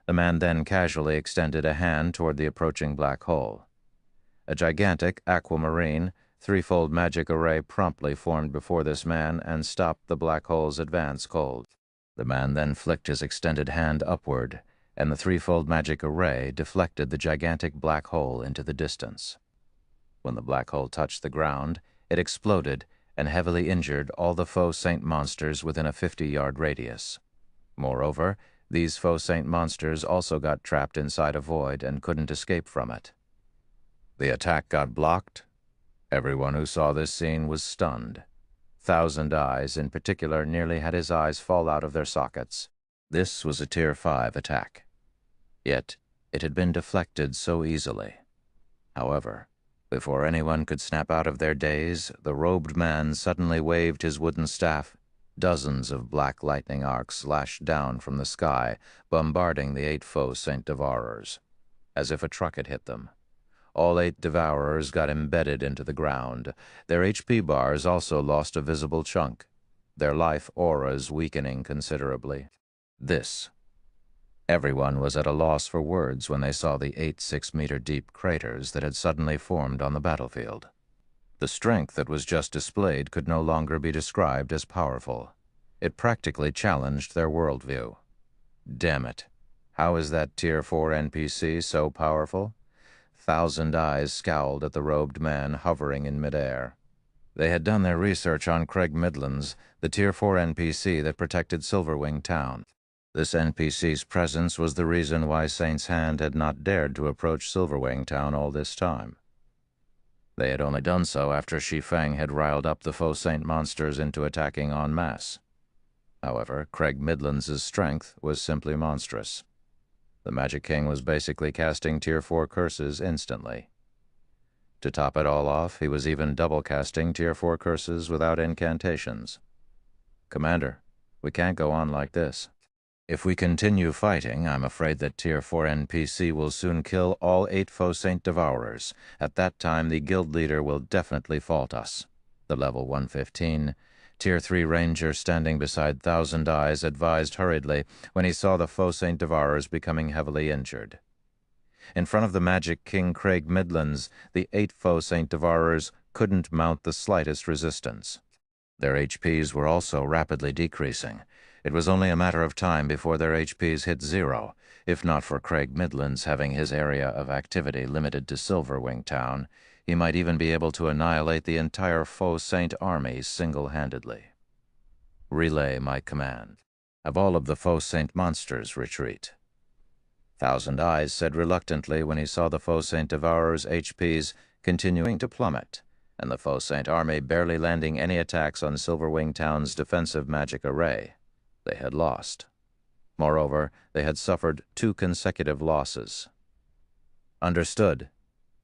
Speaker 2: The man then casually extended a hand toward the approaching black hole. A gigantic aquamarine, threefold magic array promptly formed before this man and stopped the black hole's advance cold. The man then flicked his extended hand upward, and the threefold magic array deflected the gigantic black hole into the distance. When the black hole touched the ground, it exploded and heavily injured all the faux saint monsters within a 50-yard radius. Moreover, these faux saint monsters also got trapped inside a void and couldn't escape from it. The attack got blocked. Everyone who saw this scene was stunned. Thousand Eyes, in particular, nearly had his eyes fall out of their sockets. This was a Tier 5 attack. Yet, it had been deflected so easily. However, before anyone could snap out of their daze, the robed man suddenly waved his wooden staff. Dozens of black lightning arcs lashed down from the sky, bombarding the 8 faux Saint Devourers, as if a truck had hit them. All 8 Devourers got embedded into the ground. Their HP bars also lost a visible chunk, their life auras weakening considerably. Everyone was at a loss for words when they saw the 8 6-meter-deep craters that had suddenly formed on the battlefield. The strength that was just displayed could no longer be described as powerful. It practically challenged their worldview. Damn it. How is that Tier 4 NPC so powerful? Thousand Eyes scowled at the robed man hovering in midair. They had done their research on Craig Midlands, the Tier 4 NPC that protected Silverwing Town. This NPC's presence was the reason why Saint's Hand had not dared to approach Silverwing Town all this time. They had only done so after Shi Feng had riled up the faux Saint monsters into attacking en masse. However, Craig Midlands' strength was simply monstrous. The Magic King was basically casting Tier 4 curses instantly. To top it all off, he was even double casting Tier 4 curses without incantations. Commander, we can't go on like this. If we continue fighting, I'm afraid that Tier 4 NPC will soon kill all 8 faux Saint Devourers. At that time, the guild leader will definitely fault us. The level 115, Tier 3 Ranger standing beside Thousand Eyes advised hurriedly when he saw the faux Saint Devourers becoming heavily injured. In front of the Magic King Craig Midlands, the 8 faux Saint Devourers couldn't mount the slightest resistance. Their HPs were also rapidly decreasing. It was only a matter of time before their HPs hit 0. If not for Craig Midlands having his area of activity limited to Silverwing Town, he might even be able to annihilate the entire faux Saint army single-handedly. Relay my command. Have all of the faux Saint monsters retreat. Thousand Eyes said reluctantly when he saw the faux Saint Devourer's HPs continuing to plummet, and the faux Saint army barely landing any attacks on Silverwing Town's defensive magic array. They had lost. Moreover, they had suffered 2 consecutive losses. Understood.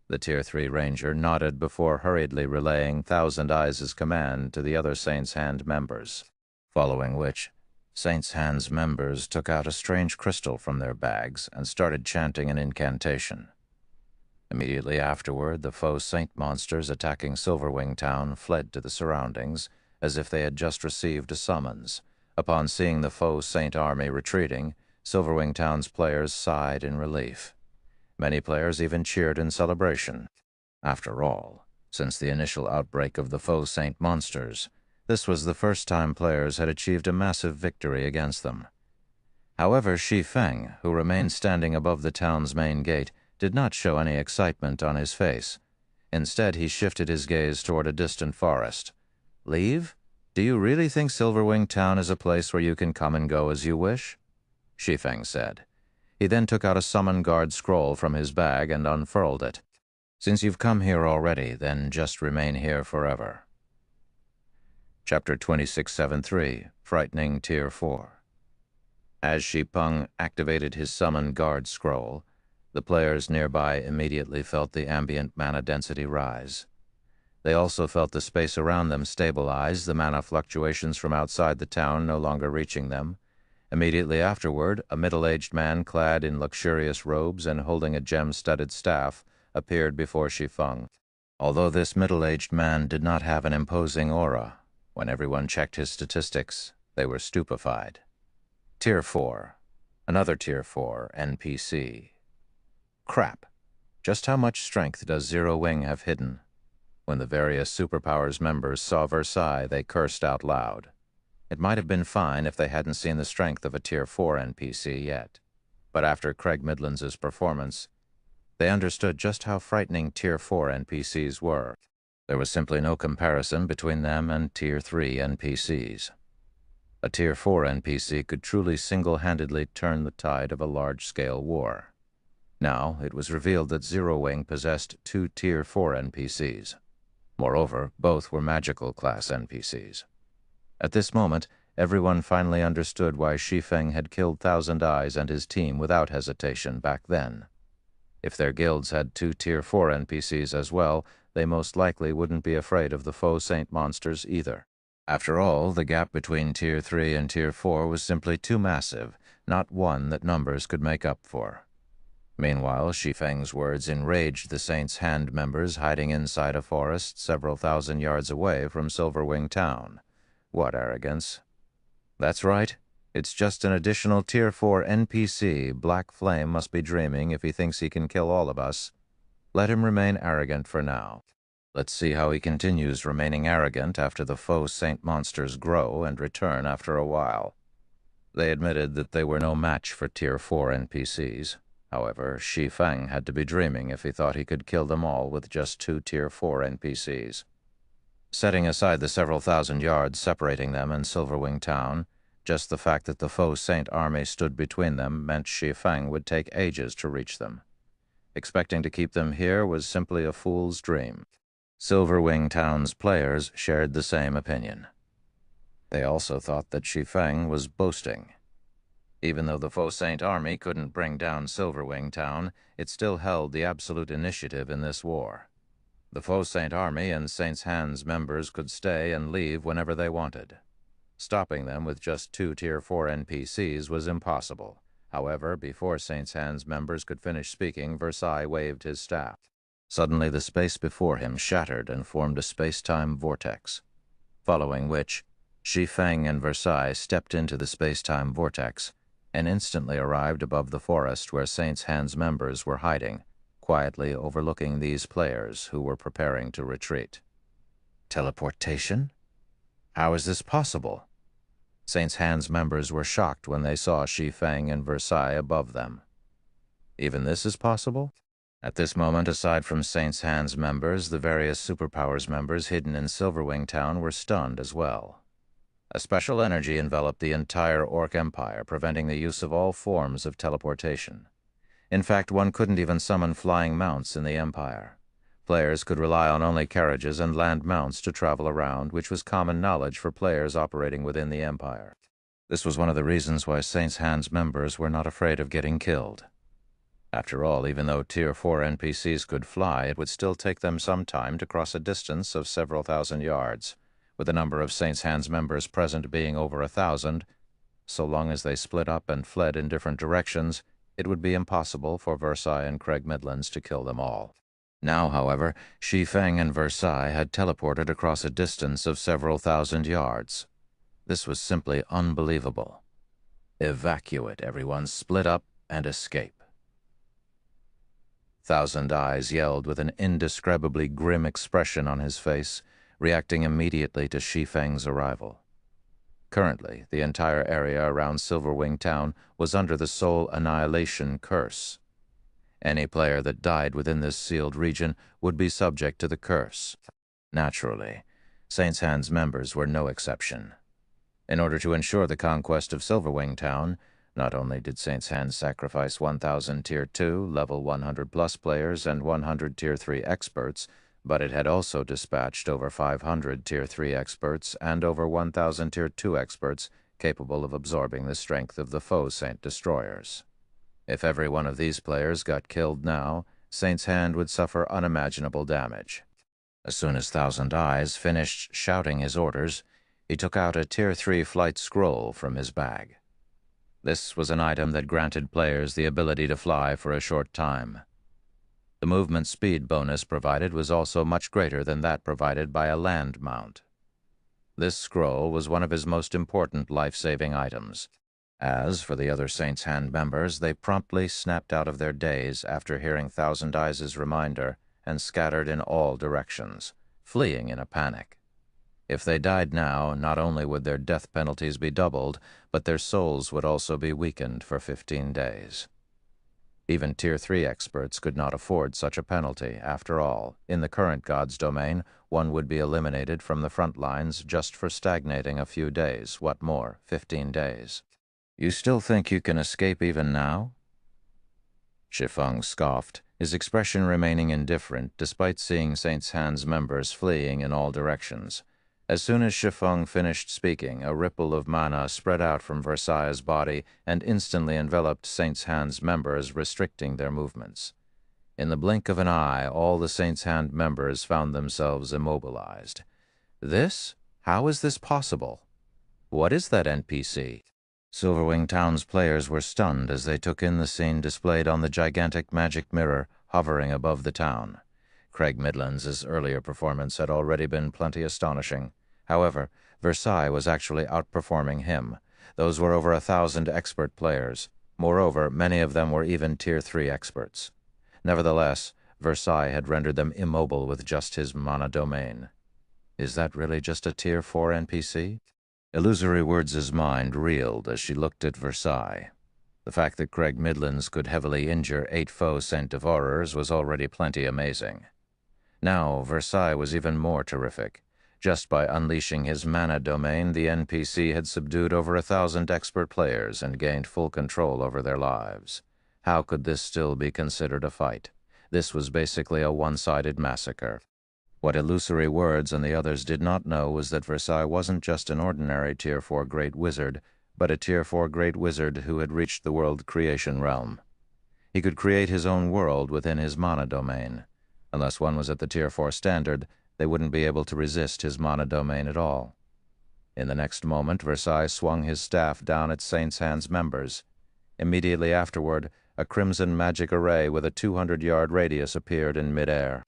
Speaker 2: The Tier 3 Ranger nodded before hurriedly relaying Thousand Eyes' command to the other Saint's Hand members, following which, Saint's Hand's members took out a strange crystal from their bags and started chanting an incantation. Immediately afterward, the faux Saint monsters attacking Silverwing Town fled to the surroundings as if they had just received a summons. Upon seeing the faux Saint army retreating, Silverwing Town's players sighed in relief. Many players even cheered in celebration. After all, since the initial outbreak of the faux Saint monsters, this was the first time players had achieved a massive victory against them. However, Shi Feng, who remained standing above the town's main gate, did not show any excitement on his face. Instead, he shifted his gaze toward a distant forest. "Leave? Do you really think Silverwing Town is a place where you can come and go as you wish?" Shi Feng said. He then took out a summon guard scroll from his bag and unfurled it. "Since you've come here already, then just remain here forever." Chapter 2673, Frightening Tier 4. As Shi Feng activated his summon guard scroll, the players nearby immediately felt the ambient mana density rise. They also felt the space around them stabilize, the mana fluctuations from outside the town no longer reaching them. Immediately afterward, a middle-aged man clad in luxurious robes and holding a gem-studded staff appeared before Shi Feng. Although this middle-aged man did not have an imposing aura, when everyone checked his statistics, they were stupefied. Tier 4. Another Tier 4 NPC. Crap. Just how much strength does Zero Wing have hidden? When the various Superpowers members saw Versailles, they cursed out loud. It might have been fine if they hadn't seen the strength of a Tier 4 NPC yet. But after Craig Midlands' performance, they understood just how frightening Tier 4 NPCs were. There was simply no comparison between them and Tier 3 NPCs. A Tier 4 NPC could truly single-handedly turn the tide of a large-scale war. Now, it was revealed that Zero Wing possessed 2 Tier 4 NPCs. Moreover, both were magical class NPCs. At this moment, everyone finally understood why Shi Feng had killed Thousand Eyes and his team without hesitation back then. If their guilds had 2 Tier 4 NPCs as well, they most likely wouldn't be afraid of the faux Saint monsters either. After all, the gap between Tier 3 and Tier 4 was simply too massive, not one that numbers could make up for. Meanwhile, Shi Feng's words enraged the Saint's Hand members hiding inside a forest several thousand yards away from Silverwing Town. What arrogance. That's right. It's just an additional Tier 4 NPC. Black Flame must be dreaming if he thinks he can kill all of us. Let him remain arrogant for now. Let's see how he continues remaining arrogant after the faux Saint monsters grow and return after a while. They admitted that they were no match for Tier 4 NPCs. However, Shi Feng had to be dreaming if he thought he could kill them all with just 2 Tier 4 NPCs. Setting aside the several thousand yards separating them and Silverwing Town, just the fact that the faux Saint army stood between them meant Shi Feng would take ages to reach them. Expecting to keep them here was simply a fool's dream. Silverwing Town's players shared the same opinion. They also thought that Shi Feng was boasting. Even though the faux Saint army couldn't bring down Silverwing Town, it still held the absolute initiative in this war. The faux Saint army and Saint's Hand's members could stay and leave whenever they wanted. Stopping them with just 2 Tier 4 NPCs was impossible. However, before Saint's Hand's members could finish speaking, Versailles waved his staff. Suddenly, the space before him shattered and formed a space-time vortex, following which, Shi Feng and Versailles stepped into the space-time vortex and instantly arrived above the forest where Saint's Hand's members were hiding, quietly overlooking these players who were preparing to retreat. Teleportation? How is this possible? Saint's Hand's members were shocked when they saw Shi Feng and Versailles above them. Even this is possible? At this moment, aside from Saint's Hand's members, the various Superpowers members hidden in Silverwing Town were stunned as well. A special energy enveloped the entire Orc Empire, preventing the use of all forms of teleportation. In fact, one couldn't even summon flying mounts in the Empire. Players could rely on only carriages and land mounts to travel around, which was common knowledge for players operating within the Empire. This was one of the reasons why Saint's Hand's members were not afraid of getting killed. After all, even though Tier 4 NPCs could fly, it would still take them some time to cross a distance of several thousand yards. With the number of Saint's Hand's members present being over 1,000,
Speaker 1: so long as they split up and fled in different directions, it would be impossible for Versailles and Craig Midlands to kill them all. Now, however, Shi Feng and Versailles had teleported across a distance of several thousand yards. This was simply unbelievable. Evacuate, everyone, split up and escape. Thousand Eyes yelled with an indescribably grim expression on his face, reacting immediately to Shi Feng's arrival. Currently, the entire area around Silverwing Town was under the Soul Annihilation curse. Any player that died within this sealed region would be subject to the curse. Naturally, Saint's Hand's members were no exception. In order to ensure the conquest of Silverwing Town, not only did Saint's Hand sacrifice 1,000 Tier 2, level 100-plus players and 100 Tier 3 experts, but it had also dispatched over 500 Tier 3 experts and over 1,000 Tier 2 experts capable of absorbing the strength of the foe Saint Destroyers. If every one of these players got killed now, Saint's Hand would suffer unimaginable damage. As soon as Thousand Eyes finished shouting his orders, he took out a Tier 3 flight scroll from his bag. This was an item that granted players the ability to fly for a short time. The movement speed bonus provided was also much greater than that provided by a land mount. This scroll was one of his most important life-saving items. As for the other Saint's Hand members, they promptly snapped out of their daze after hearing Thousand Eyes' reminder and scattered in all directions, fleeing in a panic. If they died now, not only would their death penalties be doubled, but their souls would also be weakened for 15 days. Even Tier 3 experts could not afford such a penalty. After all, in the current God's domain, one would be eliminated from the front lines just for stagnating a few days. What more, 15 days. You still think you can escape even now? Shi Feng scoffed, his expression remaining indifferent despite seeing Saint's Hand's members fleeing in all directions. As soon as Shi Feng finished speaking, a ripple of mana spread out from Versailles' body and instantly enveloped Saint's Hand's members, restricting their movements. In the blink of an eye, all the Saint's Hand members found themselves immobilized. How is this possible? What is that NPC? Silverwing Town's players were stunned as they took in the scene displayed on the gigantic magic mirror hovering above the town. Craig Midlands' earlier performance had already been plenty astonishing. However, Versailles was actually outperforming him. Those were over 1,000 expert players. Moreover, many of them were even Tier 3 experts. Nevertheless, Versailles had rendered them immobile with just his mana domain. Is that really just a Tier 4 NPC? Illusory Words' mind reeled as she looked at Versailles. The fact that Craig Midlands could heavily injure 8 foe Saint Devourers was already plenty amazing. Now, Versailles was even more terrific. Just by unleashing his mana domain, the NPC had subdued over 1,000 expert players and gained full control over their lives. How could this still be considered a fight? This was basically a one-sided massacre. What Illusory Words and the others did not know was that Versailles wasn't just an ordinary Tier 4 Great Wizard, but a Tier 4 Great Wizard who had reached the world creation realm. He could create his own world within his mana domain. Unless one was at the Tier 4 standard, they wouldn't be able to resist his mana domain at all. In the next moment, Versailles swung his staff down at Saint's Hand's members. Immediately afterward, a crimson magic array with a 200-yard radius appeared in midair.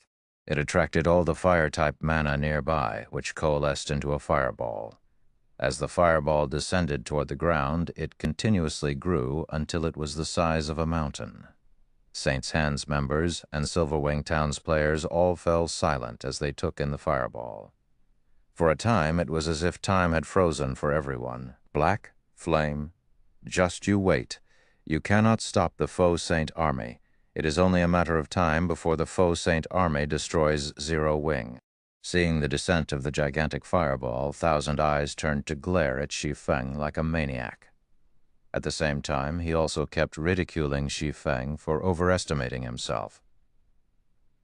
Speaker 1: It attracted all the fire-type mana nearby, which coalesced into a fireball. As the fireball descended toward the ground, it continuously grew until it was the size of a mountain. Saint's Hand's members and Silverwing Town's players all fell silent as they took in the fireball. For a time, it was as if time had frozen for everyone. Black, flame. Just you wait. You cannot stop the foe Saint army. It is only a matter of time before the foe Saint army destroys Zero Wing. Seeing the descent of the gigantic fireball, Thousand Eyes turned to glare at Shi Feng like a maniac. At the same time, he also kept ridiculing Shi Feng for overestimating himself.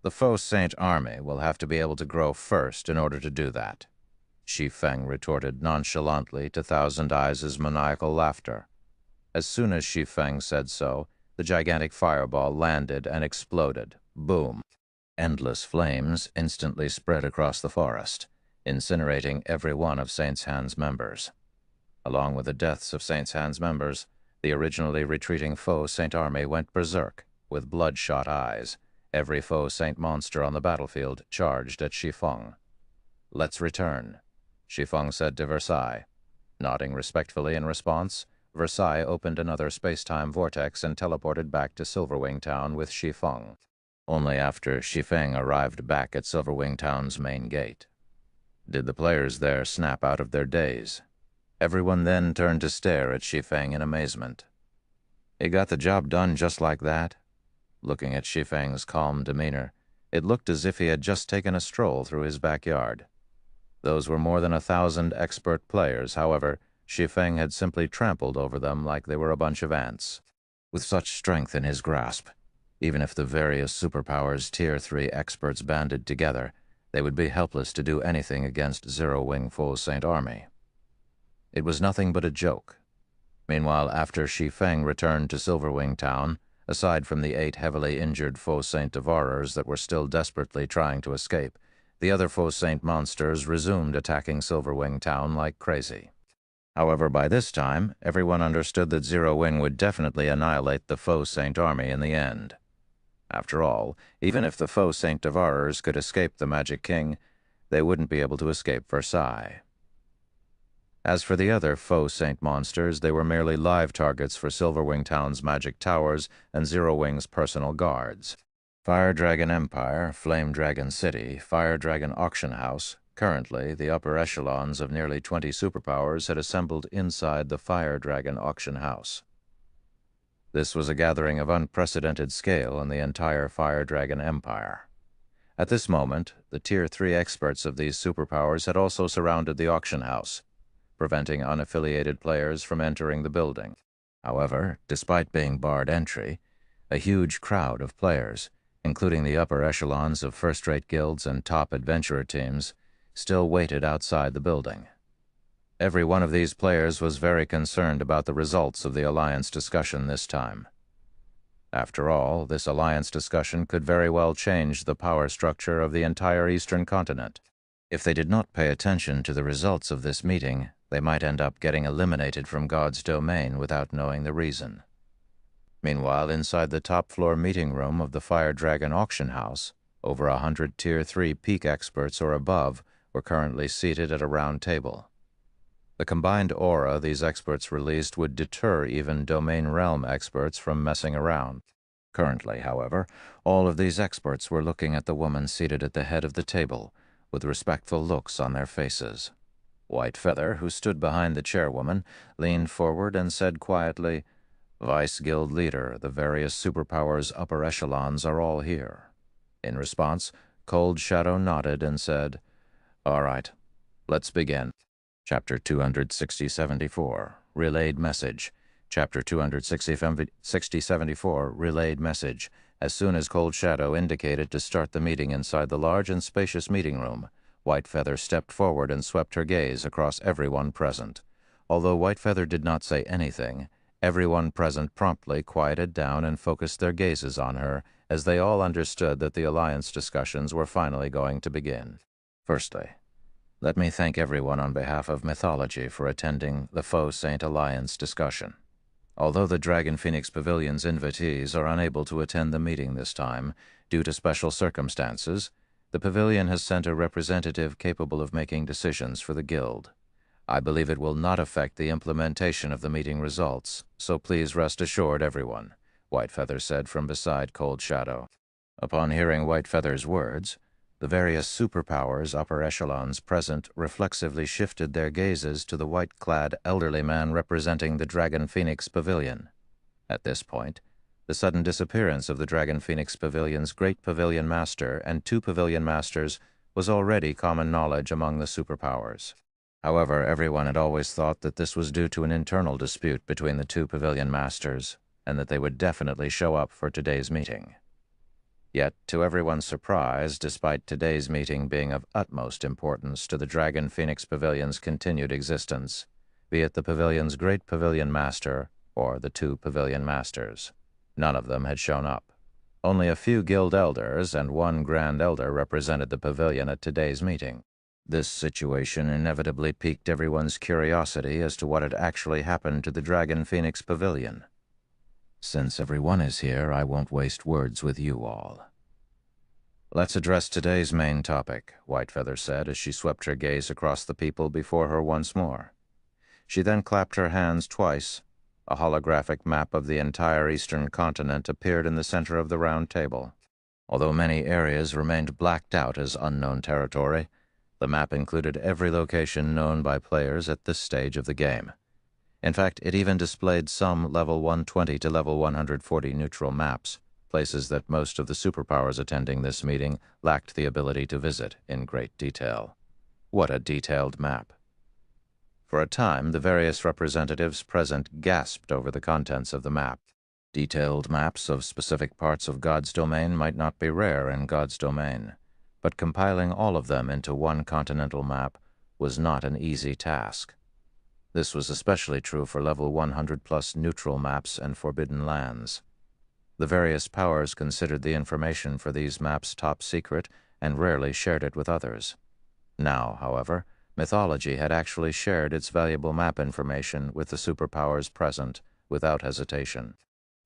Speaker 1: The foe Saint army will have to be able to grow first in order to do that, Shi Feng retorted nonchalantly to Thousand Eyes' maniacal laughter. As soon as Shi Feng said so, the gigantic fireball landed and exploded. Boom! Endless flames instantly spread across the forest, incinerating every one of Saint's Hand's members.
Speaker 2: Along with the deaths of Saint's Hand's members, the originally retreating foe Saint army went berserk, with bloodshot eyes. Every foe Saint monster on the battlefield charged at Shi Feng. "Let's return," Shi Feng said to Versailles. Nodding respectfully in response, Versailles opened another space-time vortex and teleported back to Silverwing Town with Shi Feng, only after Shi Feng arrived back at Silverwing Town's main gate. Did the players there snap out of their daze? Everyone then turned to stare at Shi Feng in amazement. He got the job done just like that? Looking at Shi Feng's calm demeanor, it looked as if he had just taken a stroll through his backyard. Those were more than 1,000 expert players. However, Shi Feng had simply trampled over them like they were a bunch of ants. With such strength in his grasp, even if the various superpowers Tier 3 experts banded together, they would be helpless to do anything against Zero-Wing foe Saint army. It was nothing but a joke. Meanwhile, after Shi Feng returned to Silverwing Town, aside from the 8 heavily injured foe Saint devourers that were still desperately trying to escape, the other foe Saint monsters resumed attacking Silverwing Town like crazy. However, by this time, everyone understood that Zero-Wing would definitely annihilate the foe Saint army in the end. After all, even if the foe Saint devourers could escape the Magic King, they wouldn't be able to escape Versailles. As for the other foe Saint monsters, they were merely live targets for Silverwing Town's magic towers and Zero-Wing's personal guards. Fire Dragon Empire, Flame Dragon City, Fire Dragon Auction House. Currently, the upper echelons of nearly 20 superpowers had assembled inside the Fire Dragon Auction House. This was a gathering of unprecedented scale in the entire Fire Dragon Empire. At this moment, the Tier 3 experts of these superpowers had also surrounded the auction house, preventing unaffiliated players from entering the building. However, despite being barred entry, a huge crowd of players, including the upper echelons of first-rate guilds and top adventurer teams, still waited outside the building. Every one of these players was very concerned about the results of the alliance discussion this time. After all, this alliance discussion could very well change the power structure of the entire Eastern continent. If they did not pay attention to the results of this meeting, they might end up getting eliminated from God's domain without knowing the reason. Meanwhile, inside the top-floor meeting room of the Fire Dragon Auction House, over 100 Tier 3 peak experts or above were currently seated at a round table. The combined aura these experts released would deter even Domain Realm experts from messing around. Currently, however, all of these experts were looking at the woman seated at the head of the table, with respectful looks on their faces. White Feather, who stood behind the chairwoman, leaned forward and said quietly, "Vice Guild Leader, the various superpowers' upper echelons are all here." In response, Cold Shadow nodded and said, "All right, let's begin." Chapter 260-74, Relayed Message. Chapter 260-74, Relayed Message. As soon as Cold Shadow indicated to start the meeting inside the large and spacious meeting room, White Feather stepped forward and swept her gaze across everyone present. Although White Feather did not say anything, everyone present promptly quieted down and focused their gazes on her, as they all understood that the alliance discussions were finally going to begin. Firstly, let me thank everyone on behalf of Mythology for attending the Foe Saint Alliance discussion. Although the Dragon Phoenix Pavilion's invitees are unable to attend the meeting this time due to special circumstances, the Pavilion has sent a representative capable of making decisions for the Guild. I believe it will not affect the implementation of the meeting results, so please rest assured, everyone, White Feather said from beside Cold Shadow. Upon hearing White Feather's words, the various superpowers upper echelons present reflexively shifted their gazes to the white-clad elderly man representing the Dragon Phoenix Pavilion. At this point, the sudden disappearance of the Dragon Phoenix Pavilion's Great Pavilion Master and 2 Pavilion Masters was already common knowledge among the superpowers. However, everyone had always thought that this was due to an internal dispute between the 2 Pavilion Masters, and that they would definitely show up for today's meeting. Yet, to everyone's surprise, despite today's meeting being of utmost importance to the Dragon Phoenix Pavilion's continued existence, be it the Pavilion's Great Pavilion Master or the 2 Pavilion Masters, none of them had shown up. Only a few Guild Elders and 1 Grand Elder represented the Pavilion at today's meeting. This situation inevitably piqued everyone's curiosity as to what had actually happened to the Dragon Phoenix Pavilion. Since everyone is here, I won't waste words with you all. Let's address today's main topic, Whitefeather said as she swept her gaze across the people before her once more. She then clapped her hands twice. A holographic map of the entire eastern continent appeared in the center of the round table. Although many areas remained blacked out as unknown territory, the map included every location known by players at this stage of the game. In fact, it even displayed some level 120 to level 140 neutral maps, places that most of the superpowers attending this meeting lacked the ability to visit in great detail. What a detailed map! For a time, the various representatives present gasped over the contents of the map. Detailed maps of specific parts of God's domain might not be rare in God's domain, but compiling all of them into one continental map was not an easy task. This was especially true for level 100+ neutral maps and forbidden lands. The various powers considered the information for these maps top secret and rarely shared it with others. Now, however, mythology had actually shared its valuable map information with the superpowers present without hesitation.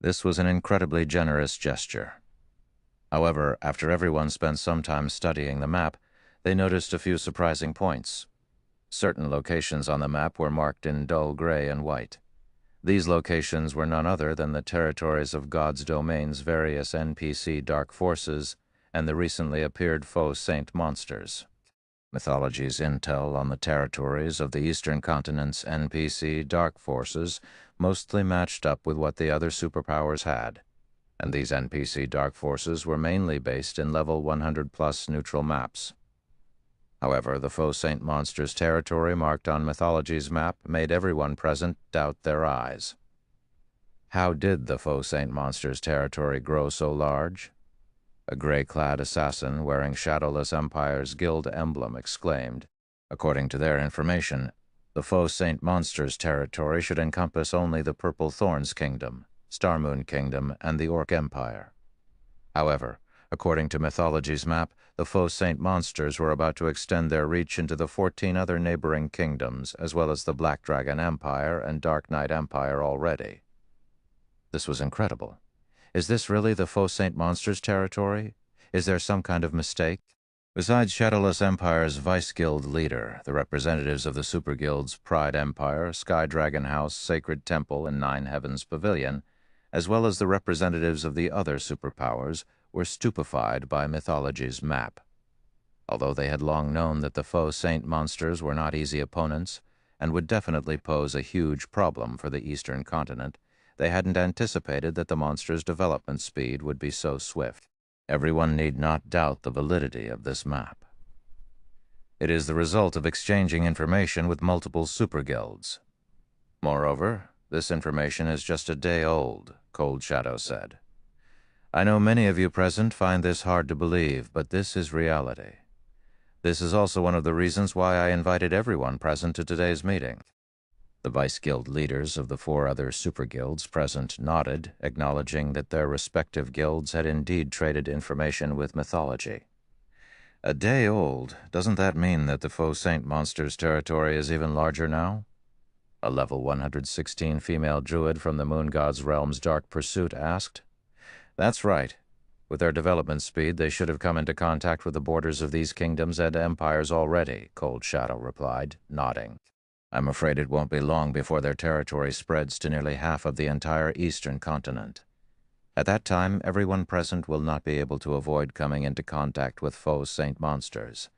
Speaker 2: This was an incredibly generous gesture. However, after everyone spent some time studying the map, they noticed a few surprising points. Certain locations on the map were marked in dull gray and white. These locations were none other than the territories of God's domain's various NPC dark forces and the recently appeared faux saint monsters. Mythology's intel on the territories of the Eastern Continent's NPC dark forces mostly matched up with what the other superpowers had, and these NPC dark forces were mainly based in level 100+ neutral maps. However, the faux saint monsters' territory marked on Mythology's map made everyone present doubt their eyes. How did the faux saint monsters' territory grow so large? A gray-clad assassin wearing Shadowless Empire's guild emblem exclaimed, according to their information, the faux saint monsters' territory should encompass only the Purple Thorns Kingdom, Starmoon Kingdom, and the Orc Empire. However, according to Mythology's map, the faux saint monsters were about to extend their reach into the 14 other neighboring kingdoms, as well as the Black Dragon Empire and Dark Knight Empire already. This was incredible. Is this really the faux saint monsters' territory? Is there some kind of mistake? Besides Shadowless Empire's Vice Guild leader, the representatives of the Super Guilds Pride Empire, Sky Dragon House, Sacred Temple, and Nine Heavens Pavilion, as well as the representatives of the other superpowers, were stupefied by Mythology's map. Although they had long known that the faux saint monsters were not easy opponents and would definitely pose a huge problem for the Eastern Continent, they hadn't anticipated that the monsters' development speed would be so swift. Everyone need not doubt the validity of this map. It is the result of exchanging information with multiple super guilds. Moreover, this information is just a day old, Cold Shadow said. I know many of you present find this hard to believe, but this is reality. This is also one of the reasons why I invited everyone present to today's meeting. The Vice Guild leaders of the 4 other super guilds present nodded, acknowledging that their respective guilds had indeed traded information with Mythology. A day old, doesn't that mean that the faux saint monsters' territory is even larger now? A level 116 female druid from the Moon God's Realm's Dark Pursuit asked. That's right. With their development speed, they should have come into contact with the borders of these kingdoms and empires already, Cold Shadow replied, nodding. I'm afraid it won't be long before their territory spreads to nearly half of the entire Eastern Continent. At that time, everyone present will not be able to avoid coming into contact with faux saint monsters.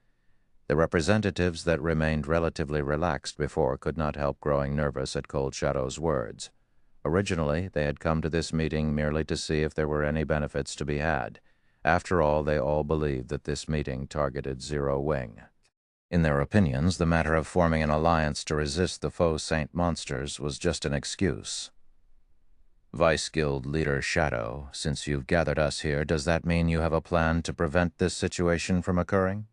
Speaker 2: The representatives that remained relatively relaxed before could not help growing nervous at Cold Shadow's words. Originally, they had come to this meeting merely to see if there were any benefits to be had. After all, they all believed that this meeting targeted Zero Wing. In their opinions, the matter of forming an alliance to resist the faux saint monsters was just an excuse. Vice Guild leader Shadow, since you've gathered us here, does that mean you have a plan to prevent this situation from occurring?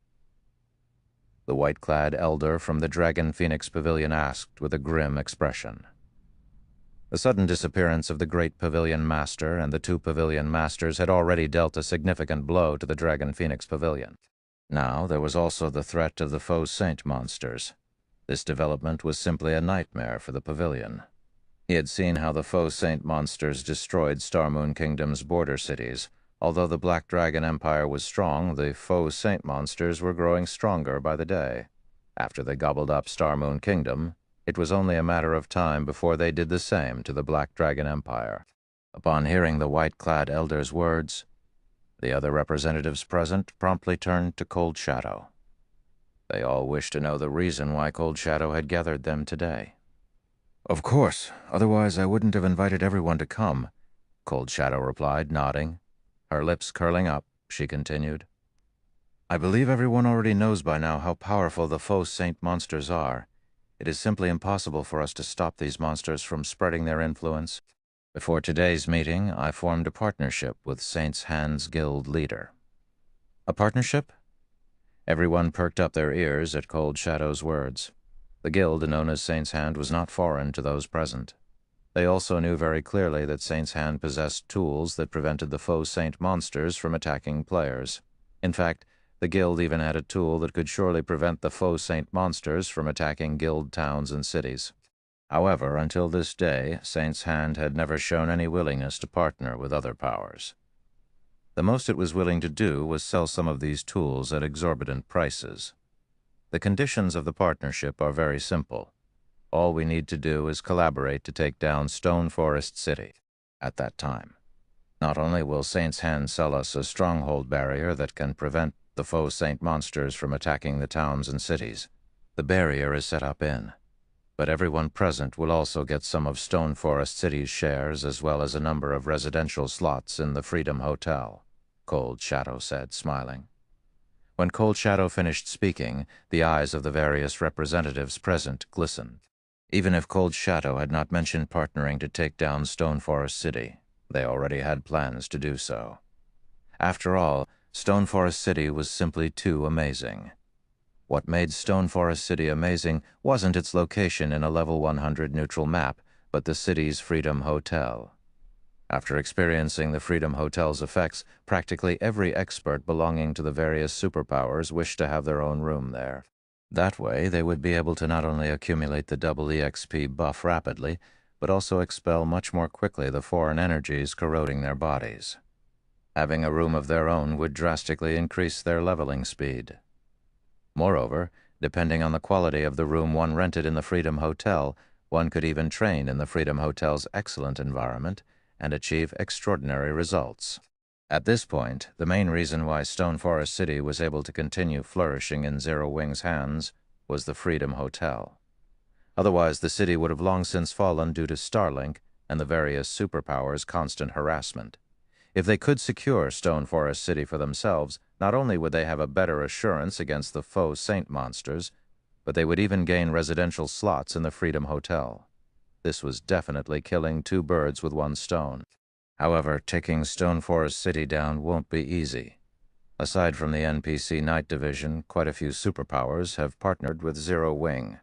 Speaker 2: The white-clad elder from the Dragon Phoenix Pavilion asked with a grim expression. The sudden disappearance of the great Pavilion Master and the 2 Pavilion Masters had already dealt a significant blow to the Dragon Phoenix Pavilion. Now there was also the threat of the faux saint monsters. This development was simply a nightmare for the pavilion. He had seen how the faux saint monsters destroyed Star Moon Kingdom's border cities. Although the Black Dragon Empire was strong, the faux saint monsters were growing stronger by the day. After they gobbled up Star Moon Kingdom, it was only a matter of time before they did the same to the Black Dragon Empire. Upon hearing the white-clad elder's words, the other representatives present promptly turned to Cold Shadow. They all wished to know the reason why Cold Shadow had gathered them today. "Of course, otherwise I wouldn't have invited everyone to come," Cold Shadow replied, nodding. Her lips curling up, she continued. "I believe everyone already knows by now how powerful the faux saint monsters are. It is simply impossible for us to stop these monsters from spreading their influence. Before today's meeting, I formed a partnership with Saint's Hand's guild leader." "A partnership?" Everyone perked up their ears at Cold Shadow's words. The guild known as Saint's Hand was not foreign to those present. They also knew very clearly that Saint's Hand possessed tools that prevented the faux saint monsters from attacking players. In fact, the guild even had a tool that could surely prevent the faux saint monsters from attacking guild towns and cities. However, until this day, Saint's Hand had never shown any willingness to partner with other powers. The most it was willing to do was sell some of these tools at exorbitant prices. The conditions of the partnership are very simple. All we need to do is collaborate to take down Stone Forest City at that time. Not only will Saint's Hand sell us a stronghold barrier that can prevent the faux saint monsters from attacking the towns and cities. The barrier is set up but everyone present will also get some of Stone Forest City's shares as well as a number of residential slots in the Freedom Hotel, Cold Shadow said, smiling. When Cold Shadow finished speaking, the eyes of the various representatives present glistened. Even if Cold Shadow had not mentioned partnering to take down Stone Forest City, they already had plans to do so. After all, Stone Forest City was simply too amazing. What made Stone Forest City amazing wasn't its location in a level 100 neutral map, but the city's Freedom Hotel. After experiencing the Freedom Hotel's effects, practically every expert belonging to the various superpowers wished to have their own room there. That way, they would be able to not only accumulate the double EXP buff rapidly, but also expel much more quickly the foreign energies corroding their bodies. Having a room of their own would drastically increase their leveling speed. Moreover, depending on the quality of the room one rented in the Freedom Hotel, one could even train in the Freedom Hotel's excellent environment and achieve extraordinary results. At this point, the main reason why Stone Forest City was able to continue flourishing in Zero Wing's hands was the Freedom Hotel. Otherwise, the city would have long since fallen due to Starlink and the various superpowers' constant harassment. If they could secure Stone Forest City for themselves, not only would they have a better assurance against the faux saint monsters, but they would even gain residential slots in the Freedom Hotel. This was definitely killing two birds with one stone. However, taking Stone Forest City down won't be easy. Aside from the NPC Night Division, quite a few superpowers have partnered with Zero Wing.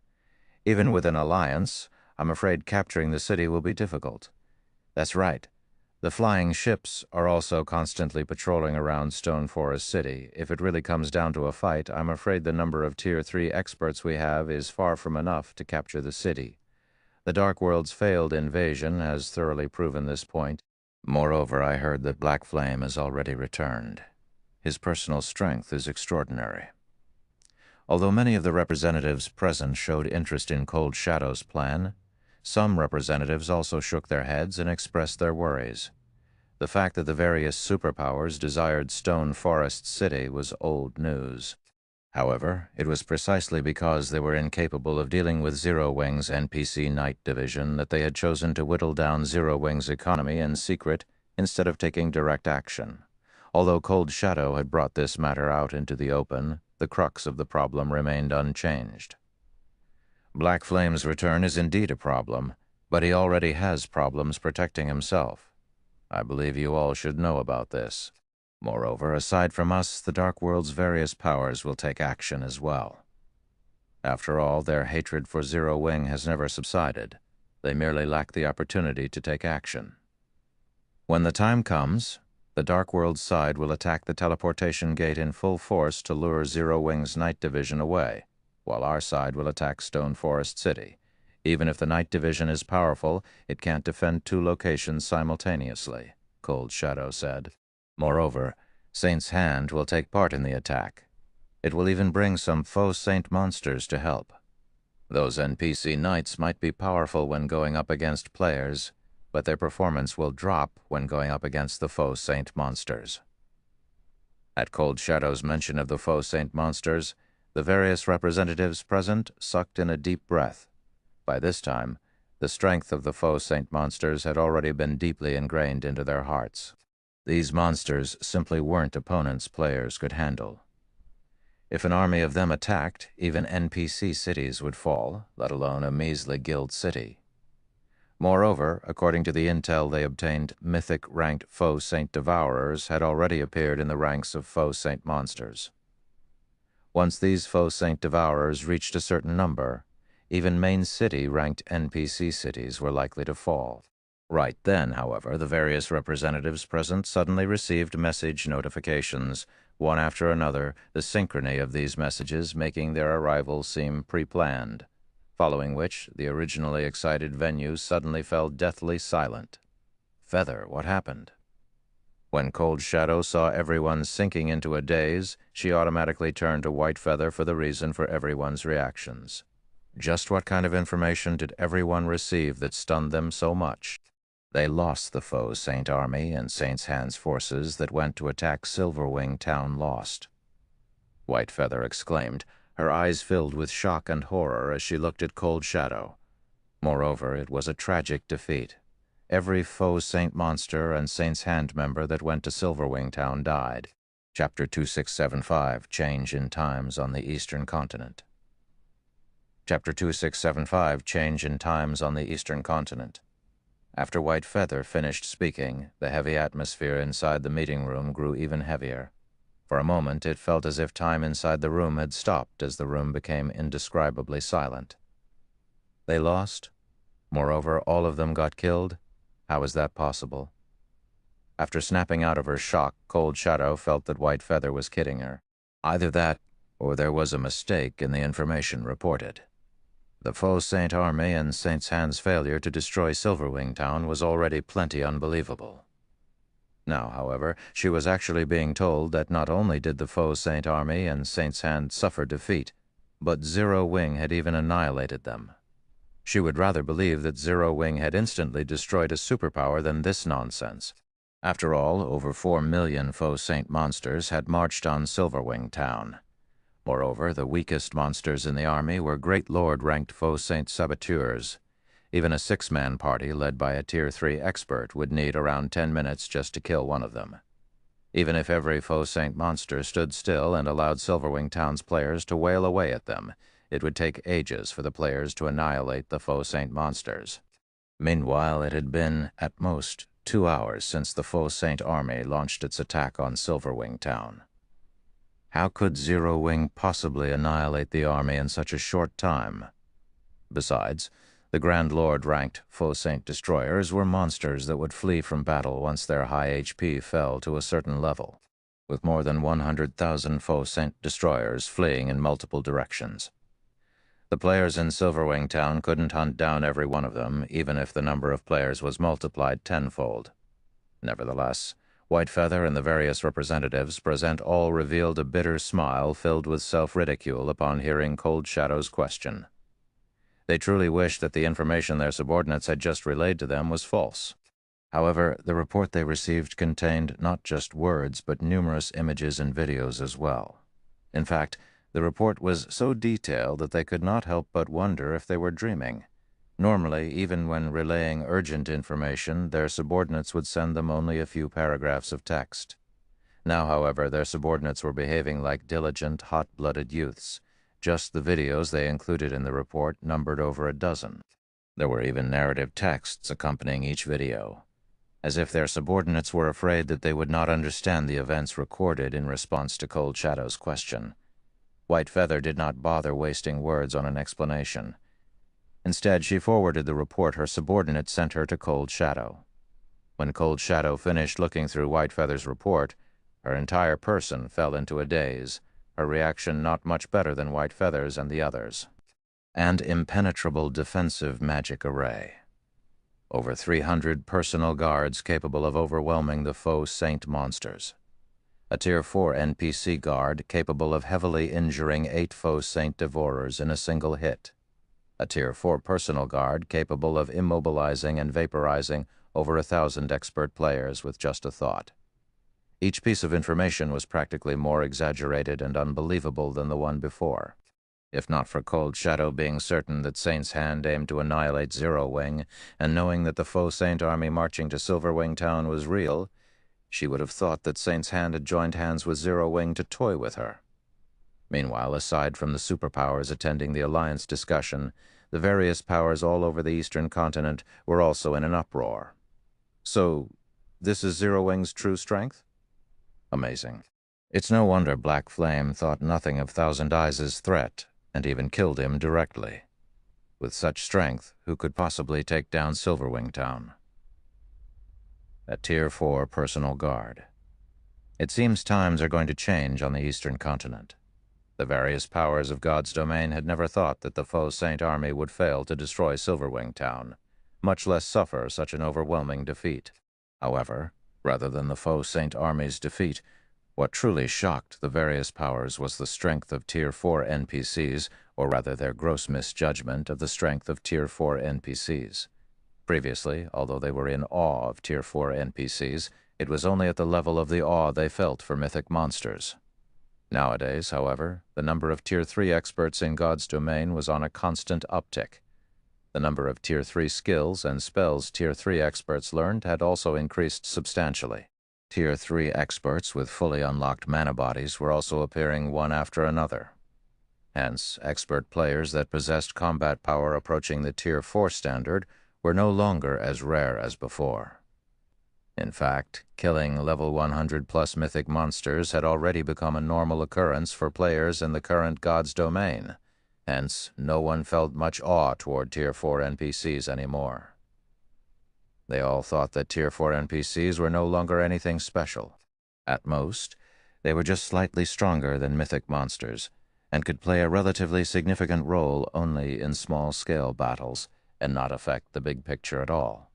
Speaker 2: Even with an alliance, I'm afraid capturing the city will be difficult. That's right. The flying ships are also constantly patrolling around Stone Forest City. If it really comes down to a fight, I'm afraid the number of Tier 3 experts we have is far from enough to capture the city. The Dark World's failed invasion has thoroughly proven this point. Moreover, I heard that Black Flame has already returned. His personal strength is extraordinary. Although many of the representatives present showed interest in Cold Shadow's plan, some representatives also shook their heads and expressed their worries. The fact that the various superpowers desired Stone Forest City was old news. However, it was precisely because they were incapable of dealing with Zero Wing's NPC Night Division that they had chosen to whittle down Zero Wing's economy in secret instead of taking direct action. Although Cold Shadow had brought this matter out into the open, the crux of the problem remained unchanged. Black Flame's return is indeed a problem, but he already has problems protecting himself. I believe you all should know about this. Moreover, aside from us, the Dark World's various powers will take action as well. After all, their hatred for Zero Wing has never subsided. They merely lack the opportunity to take action. When the time comes, The Dark World side will attack the teleportation gate in full force to lure Zero Wing's Night Division away, while our side will attack Stone Forest City. Even if the Night Division is powerful, it can't defend two locations simultaneously, Cold Shadow said. Moreover, Saint's Hand will take part in the attack. It will even bring some faux Saint monsters to help. Those NPC knights might be powerful when going up against players, but their performance will drop when going up against the faux Saint monsters. At Cold Shadow's mention of the faux Saint monsters, the various representatives present sucked in a deep breath. By this time, the strength of the faux Saint monsters had already been deeply ingrained into their hearts. These monsters simply weren't opponents players could handle. If an army of them attacked, even NPC cities would fall, let alone a measly guild city. Moreover, according to the intel they obtained, mythic-ranked faux Saint Devourers had already appeared in the ranks of faux Saint monsters. Once these faux Saint Devourers reached a certain number, even main city-ranked NPC cities were likely to fall. Right then, however, the various representatives present suddenly received message notifications, one after another, the synchrony of these messages making their arrival seem pre-planned, following which the originally excited venue suddenly fell deathly silent. Feather, what happened? When Cold Shadow saw everyone sinking into a daze, she automatically turned to White Feather for the reason for everyone's reactions. Just what kind of information did everyone receive that stunned them so much? They lost the faux Saint army and Saint's Hand's forces that went to attack Silverwing Town lost. White Feather exclaimed, her eyes filled with shock and horror as she looked at Cold Shadow. Moreover, it was a tragic defeat. Every faux Saint monster and Saint's Hand member that went to Silverwing Town died. Chapter 2675, Change in Times on the Eastern Continent. Chapter 2675, Change in Times on the Eastern Continent. After White Feather finished speaking, the heavy atmosphere inside the meeting room grew even heavier. For a moment, it felt as if time inside the room had stopped as the room became indescribably silent. They lost? Moreover, all of them got killed? How was that possible? After snapping out of her shock, Cold Shadow felt that White Feather was kidding her. Either that, or there was a mistake in the information reported. The faux Saint army and Saint's Hand's failure to destroy Silverwing Town was already plenty unbelievable. Now, however, she was actually being told that not only did the faux Saint army and Saint's Hand suffer defeat, but Zero Wing had even annihilated them. She would rather believe that Zero Wing had instantly destroyed a superpower than this nonsense. After all, over 4 million faux Saint monsters had marched on Silverwing Town. Moreover, the weakest monsters in the army were Great Lord-ranked faux Saint saboteurs. Even a 6-man party led by a Tier 3 expert would need around 10 minutes just to kill one of them. Even if every faux Saint monster stood still and allowed Silverwing Town's players to wail away at them, it would take ages for the players to annihilate the faux Saint monsters. Meanwhile, it had been, at most, 2 hours since the faux Saint army launched its attack on Silverwing Town. How could Zero Wing possibly annihilate the army in such a short time? Besides, the Grand Lord-ranked faux Saint destroyers were monsters that would flee from battle once their high HP fell to a certain level, with more than 100,000 faux Saint destroyers fleeing in multiple directions. The players in Silverwing Town couldn't hunt down every one of them, even if the number of players was multiplied tenfold. Nevertheless, White Feather and the various representatives present all revealed a bitter smile filled with self-ridicule upon hearing Cold Shadow's question. They truly wished that the information their subordinates had just relayed to them was false. However, the report they received contained not just words but numerous images and videos as well. In fact, the report was so detailed that they could not help but wonder if they were dreaming. Normally, even when relaying urgent information, their subordinates would send them only a few paragraphs of text. Now, however, their subordinates were behaving like diligent, hot-blooded youths. Just the videos they included in the report numbered over a dozen. There were even narrative texts accompanying each video, as if their subordinates were afraid that they would not understand the events recorded in response to Cold Shadow's question. White Feather did not bother wasting words on an explanation. Instead, she forwarded the report her subordinate sent her to Cold Shadow. When Cold Shadow finished looking through Whitefeather's report, her entire person fell into a daze, her reaction not much better than Whitefeather's and the others. And impenetrable defensive magic array. Over 300 personal guards capable of overwhelming the foe saint monsters. A Tier 4 NPC guard capable of heavily injuring 8 foe saint devourers in a single hit. A Tier 4 personal guard capable of immobilizing and vaporizing over 1,000 expert players with just a thought. Each piece of information was practically more exaggerated and unbelievable than the one before. If not for Cold Shadow being certain that Saint's Hand aimed to annihilate Zero Wing, and knowing that the foe Saint army marching to Silverwing Town was real, she would have thought that Saint's Hand had joined hands with Zero Wing to toy with her. Meanwhile, aside from the superpowers attending the alliance discussion, the various powers all over the eastern continent were also in an uproar. So, this is Zero Wing's true strength? Amazing. It's no wonder Black Flame thought nothing of Thousand Eyes' threat, and even killed him directly. With such strength, who could possibly take down Silverwing Town? A Tier 4 personal guard. It seems times are going to change on the eastern continent. The various powers of God's domain had never thought that the foe Saint army would fail to destroy Silverwing Town, much less suffer such an overwhelming defeat. However, rather than the foe Saint army's defeat, what truly shocked the various powers was the strength of Tier 4 NPCs, or rather their gross misjudgment of the strength of Tier 4 NPCs. Previously, although they were in awe of Tier 4 NPCs, it was only at the level of the awe they felt for mythic monsters. Nowadays, however, the number of Tier 3 experts in God's domain was on a constant uptick. The number of Tier 3 skills and spells Tier 3 experts learned had also increased substantially. Tier 3 experts with fully unlocked mana bodies were also appearing one after another. Hence, expert players that possessed combat power approaching the Tier 4 standard were no longer as rare as before. In fact, killing level 100+ mythic monsters had already become a normal occurrence for players in the current God's domain. Hence, no one felt much awe toward Tier 4 NPCs anymore. They all thought that Tier 4 NPCs were no longer anything special. At most, they were just slightly stronger than mythic monsters, and could play a relatively significant role only in small-scale battles, and not affect the big picture at all.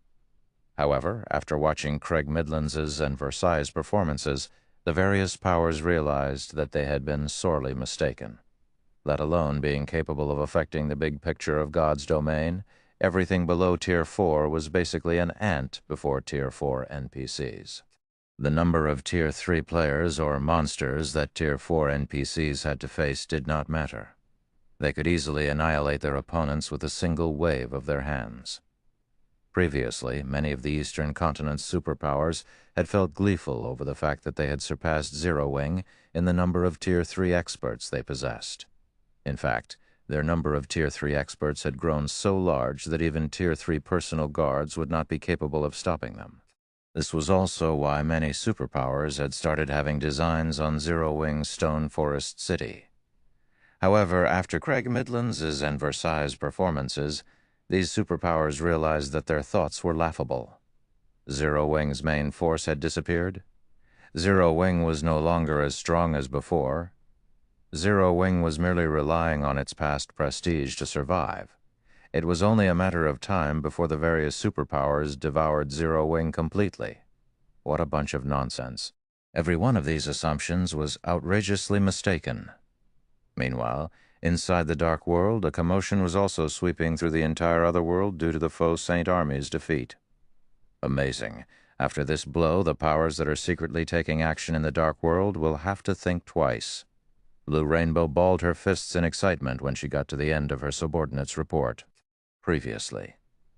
Speaker 2: However, after watching Craig Midlands's and Versailles' performances, the various powers realized that they had been sorely mistaken. Let alone being capable of affecting the big picture of God's domain, everything below Tier 4 was basically an ant before Tier 4 NPCs. The number of Tier 3 players or monsters that Tier 4 NPCs had to face did not matter. They could easily annihilate their opponents with a single wave of their hands. Previously, many of the Eastern Continent's superpowers had felt gleeful over the fact that they had surpassed Zero Wing in the number of Tier 3 experts they possessed. In fact, their number of Tier 3 experts had grown so large that even Tier 3 personal guards would not be capable of stopping them. This was also why many superpowers had started having designs on Zero Wing's Stone Forest City. However, after Craig Midlands's and Versailles' performances, these superpowers realized that their thoughts were laughable. Zero Wing's main force had disappeared. Zero Wing was no longer as strong as before. Zero Wing was merely relying on its past prestige to survive. It was only a matter of time before the various superpowers devoured Zero Wing completely. What a bunch of nonsense. Every one of these assumptions was outrageously mistaken. Meanwhile, inside the Dark World, a commotion was also sweeping through the entire Otherworld due to the foe Saint Army's defeat. Amazing. After this blow, the powers that are secretly taking action in the Dark World will have to think twice. Blue Rainbow balled her fists in excitement when she got to the end of her subordinate's report. Previously,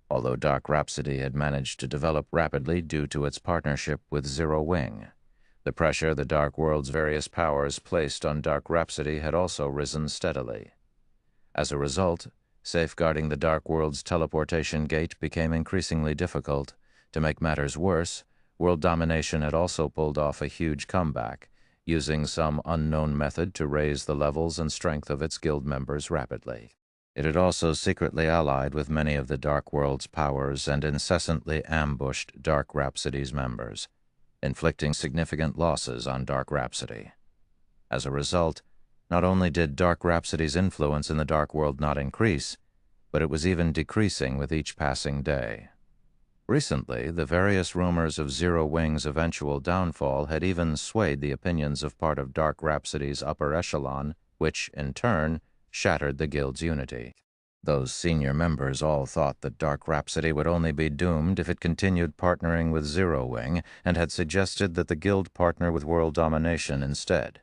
Speaker 2: although Dark Rhapsody had managed to develop rapidly due to its partnership with Zero Wing, the pressure the Dark World's various powers placed on Dark Rhapsody had also risen steadily. As a result, safeguarding the Dark World's teleportation gate became increasingly difficult. To make matters worse, World Domination had also pulled off a huge comeback, using some unknown method to raise the levels and strength of its guild members rapidly. It had also secretly allied with many of the Dark World's powers and incessantly ambushed Dark Rhapsody's members, inflicting significant losses on Dark Rhapsody. As a result, not only did Dark Rhapsody's influence in the Dark World not increase, but it was even decreasing with each passing day. Recently, the various rumors of Zero Wing's eventual downfall had even swayed the opinions of part of Dark Rhapsody's upper echelon, which, in turn, shattered the Guild's unity. Those senior members all thought that Dark Rhapsody would only be doomed if it continued partnering with Zero Wing, and had suggested that the Guild partner with World Domination instead.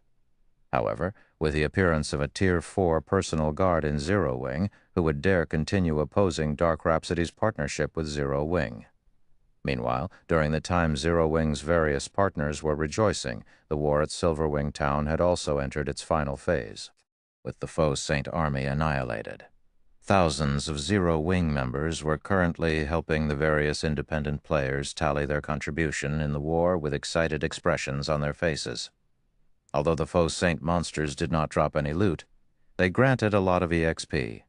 Speaker 2: However, with the appearance of a Tier 4 personal guard in Zero Wing, who would dare continue opposing Dark Rhapsody's partnership with Zero Wing. Meanwhile, during the time Zero Wing's various partners were rejoicing, the war at Silverwing Town had also entered its final phase, with the Faux Saint army annihilated. Thousands of Zero Wing members were currently helping the various independent players tally their contribution in the war with excited expressions on their faces. Although the Faux Saint monsters did not drop any loot, they granted a lot of EXP,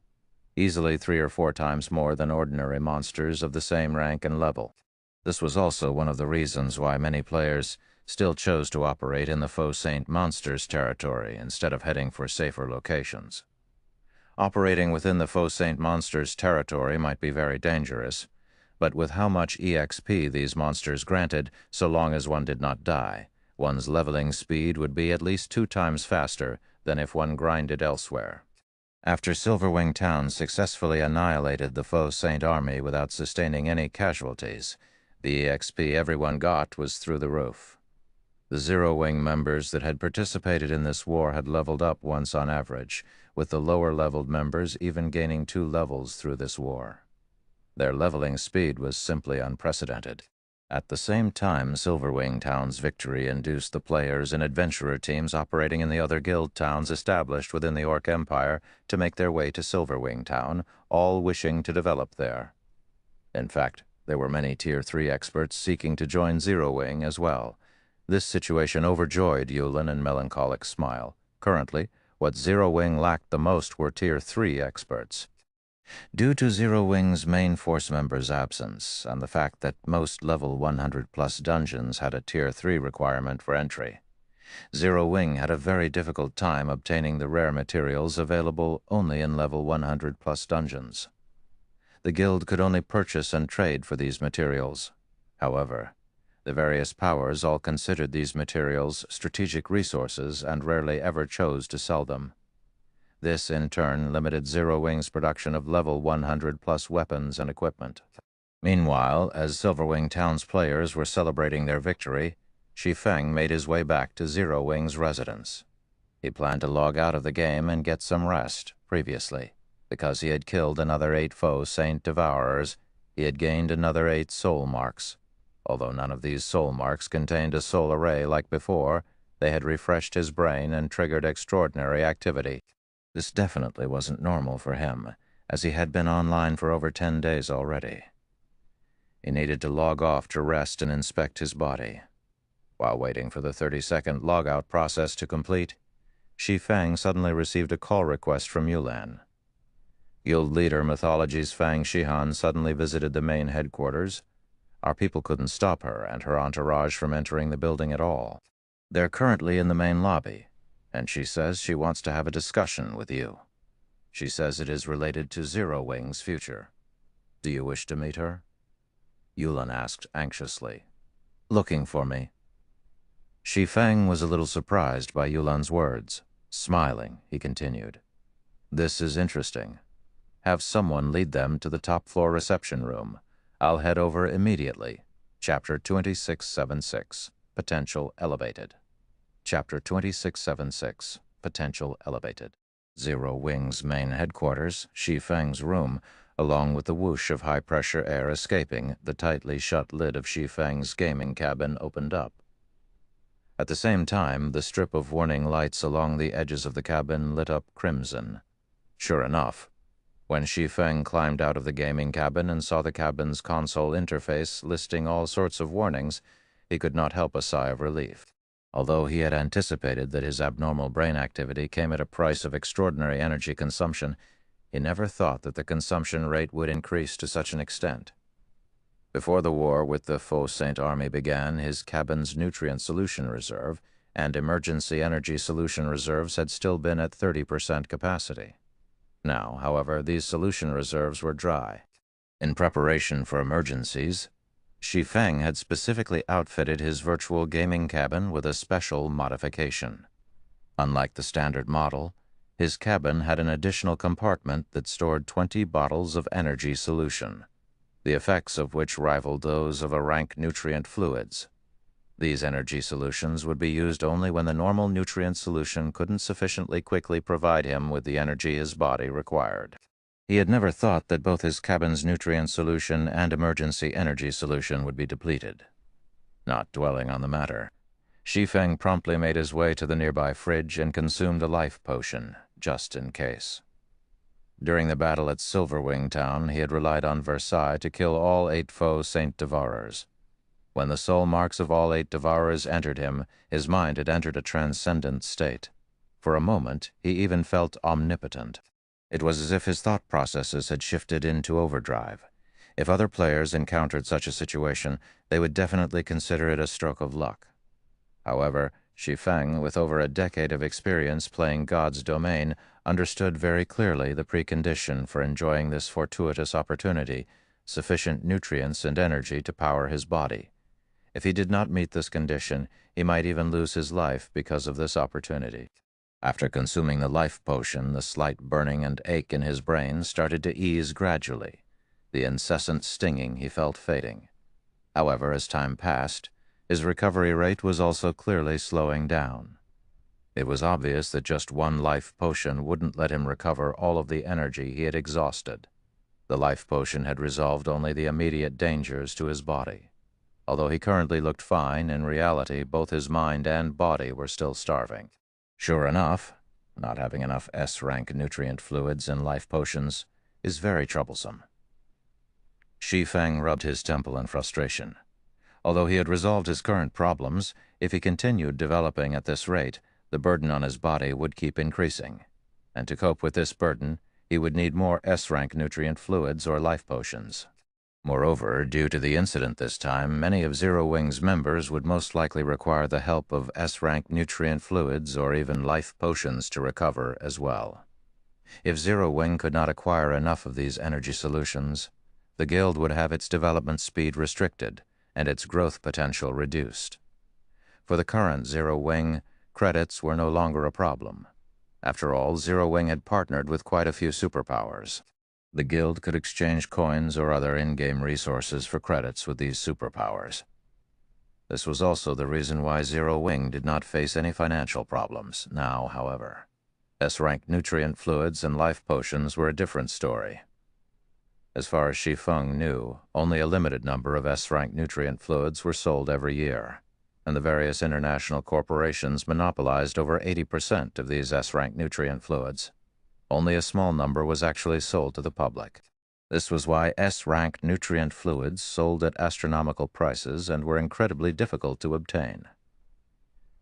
Speaker 2: easily 3 or 4 times more than ordinary monsters of the same rank and level. This was also one of the reasons why many players still chose to operate in the Faux Saint monsters territory instead of heading for safer locations. Operating within the Faux Saint monsters territory might be very dangerous, but with how much EXP these monsters granted, so long as one did not die, one's leveling speed would be at least 2 times faster than if one grinded elsewhere. After Silverwing Town successfully annihilated the Faux Saint army without sustaining any casualties, the EXP everyone got was through the roof. The Zero Wing members that had participated in this war had leveled up once on average, with the lower-leveled members even gaining 2 levels through this war. Their leveling speed was simply unprecedented. At the same time, Silverwing Town's victory induced the players and adventurer teams operating in the other guild towns established within the Orc Empire to make their way to Silverwing Town, all wishing to develop there. In fact, there were many Tier 3 experts seeking to join Zero Wing as well. This situation overjoyed Yulin and Melancholic Smile. Currently, what Zero Wing lacked the most were Tier 3 experts. Due to Zero Wing's main force member's absence, and the fact that most level 100-plus dungeons had a Tier 3 requirement for entry, Zero Wing had a very difficult time obtaining the rare materials available only in level 100-plus dungeons. The Guild could only purchase and trade for these materials. However, the various powers all considered these materials strategic resources and rarely ever chose to sell them. This, in turn, limited Zero Wing's production of level 100-plus weapons and equipment. Meanwhile, as Silverwing Town's players were celebrating their victory, Shi Feng made his way back to Zero Wing's residence. He planned to log out of the game and get some rest. Previously, because he had killed another 8 Faux Saint Devourers, he had gained another 8 soul marks. Although none of these soul marks contained a soul array like before, they had refreshed his brain and triggered extraordinary activity. This definitely wasn't normal for him, as he had been online for over 10 days already. He needed to log off to rest and inspect his body. While waiting for the 30-second logout process to complete, Shi Feng suddenly received a call request from Yulan. Guild leader Mythology's Fang Shihan suddenly visited the main headquarters. Our people couldn't stop her and her entourage from entering the building at all. They're currently in the main lobby, and she says she wants to have a discussion with you. She says it is related to Zero Wing's future. Do you wish to meet her? Yulan asked anxiously. Looking for me. Shi Feng was a little surprised by Yulan's words. Smiling, he continued. This is interesting. Have someone lead them to the top-floor reception room. I'll head over immediately. Chapter 2676, Potential Elevated. Chapter 2676, Potential Elevated. Zero Wing's main headquarters, Shi Feng's room, along with the whoosh of high-pressure air escaping, the tightly shut lid of Shi Feng's gaming cabin opened up. At the same time, the strip of warning lights along the edges of the cabin lit up crimson. Sure enough, when Shi Feng climbed out of the gaming cabin and saw the cabin's console interface listing all sorts of warnings, he could not help a sigh of relief. Although he had anticipated that his abnormal brain activity came at a price of extraordinary energy consumption,
Speaker 1: He never thought that the consumption rate would increase to such an extent. Before the war with the Faux Saint Army began, his cabin's nutrient solution reserve and emergency energy solution reserves had still been at 30% capacity. Now, however, these solution reserves were dry. In preparation for emergencies, Shi Feng had specifically outfitted his virtual gaming cabin with a special modification. Unlike the standard model, his cabin had an additional compartment that stored 20 bottles of energy solution, the effects of which rivaled those of a rank nutrient fluids. These energy solutions would be used only when the normal nutrient solution couldn't sufficiently quickly provide him with the energy his body required. He had never thought that both his cabin's nutrient solution and emergency energy solution would be depleted. Not dwelling on the matter, Shi Feng promptly made his way to the nearby fridge and consumed a life potion, just in case. During the battle at Silverwing Town, he had relied on Versailles to kill all 8 Faux Saint Devourers. When the soul marks of all 8 Devourers entered him, his mind had entered a transcendent state. For a moment, he even felt omnipotent. It was as if his thought processes had shifted into overdrive. If other players encountered such a situation, they would definitely consider it a stroke of luck. However, Shi Feng, with over a decade of experience playing God's domain, understood very clearly the precondition for enjoying this fortuitous opportunity: sufficient nutrients and energy to power his body. If he did not meet this condition, he might even lose his life because of this opportunity. After consuming the life potion, the slight burning and ache in his brain started to ease gradually, the incessant stinging he felt fading. However, as time passed, his recovery rate was also clearly slowing down. It was obvious that just one life potion wouldn't let him recover all of the energy he had exhausted. The life potion had resolved only the immediate dangers to his body. Although he currently looked fine, in reality both his mind and body were still starving. Sure enough, not having enough S-rank nutrient fluids in life potions is very troublesome. Shi Feng rubbed his temple in frustration. Although he had resolved his current problems, if he continued developing at this rate, the burden on his body would keep increasing. And to cope with this burden, he would need more S-rank nutrient fluids or life potions. Moreover, due to the incident this time, many of Zero Wing's members would most likely require the help of S-rank nutrient fluids or even life potions to recover as well. If Zero Wing could not acquire enough of these energy solutions, the guild would have its development speed restricted and its growth potential reduced. For the current Zero Wing, credits were no longer a problem. After all, Zero Wing had partnered with quite a few superpowers. The guild could exchange coins or other in-game resources for credits with these superpowers. This was also the reason why Zero Wing did not face any financial problems now, however. S-rank nutrient fluids and life potions were a different story. As far as Shi Feng knew, only a limited number of S-rank nutrient fluids were sold every year, and the various international corporations monopolized over 80% of these S-rank nutrient fluids. Only a small number was actually sold to the public. This was why S-rank nutrient fluids sold at astronomical prices and were incredibly difficult to obtain.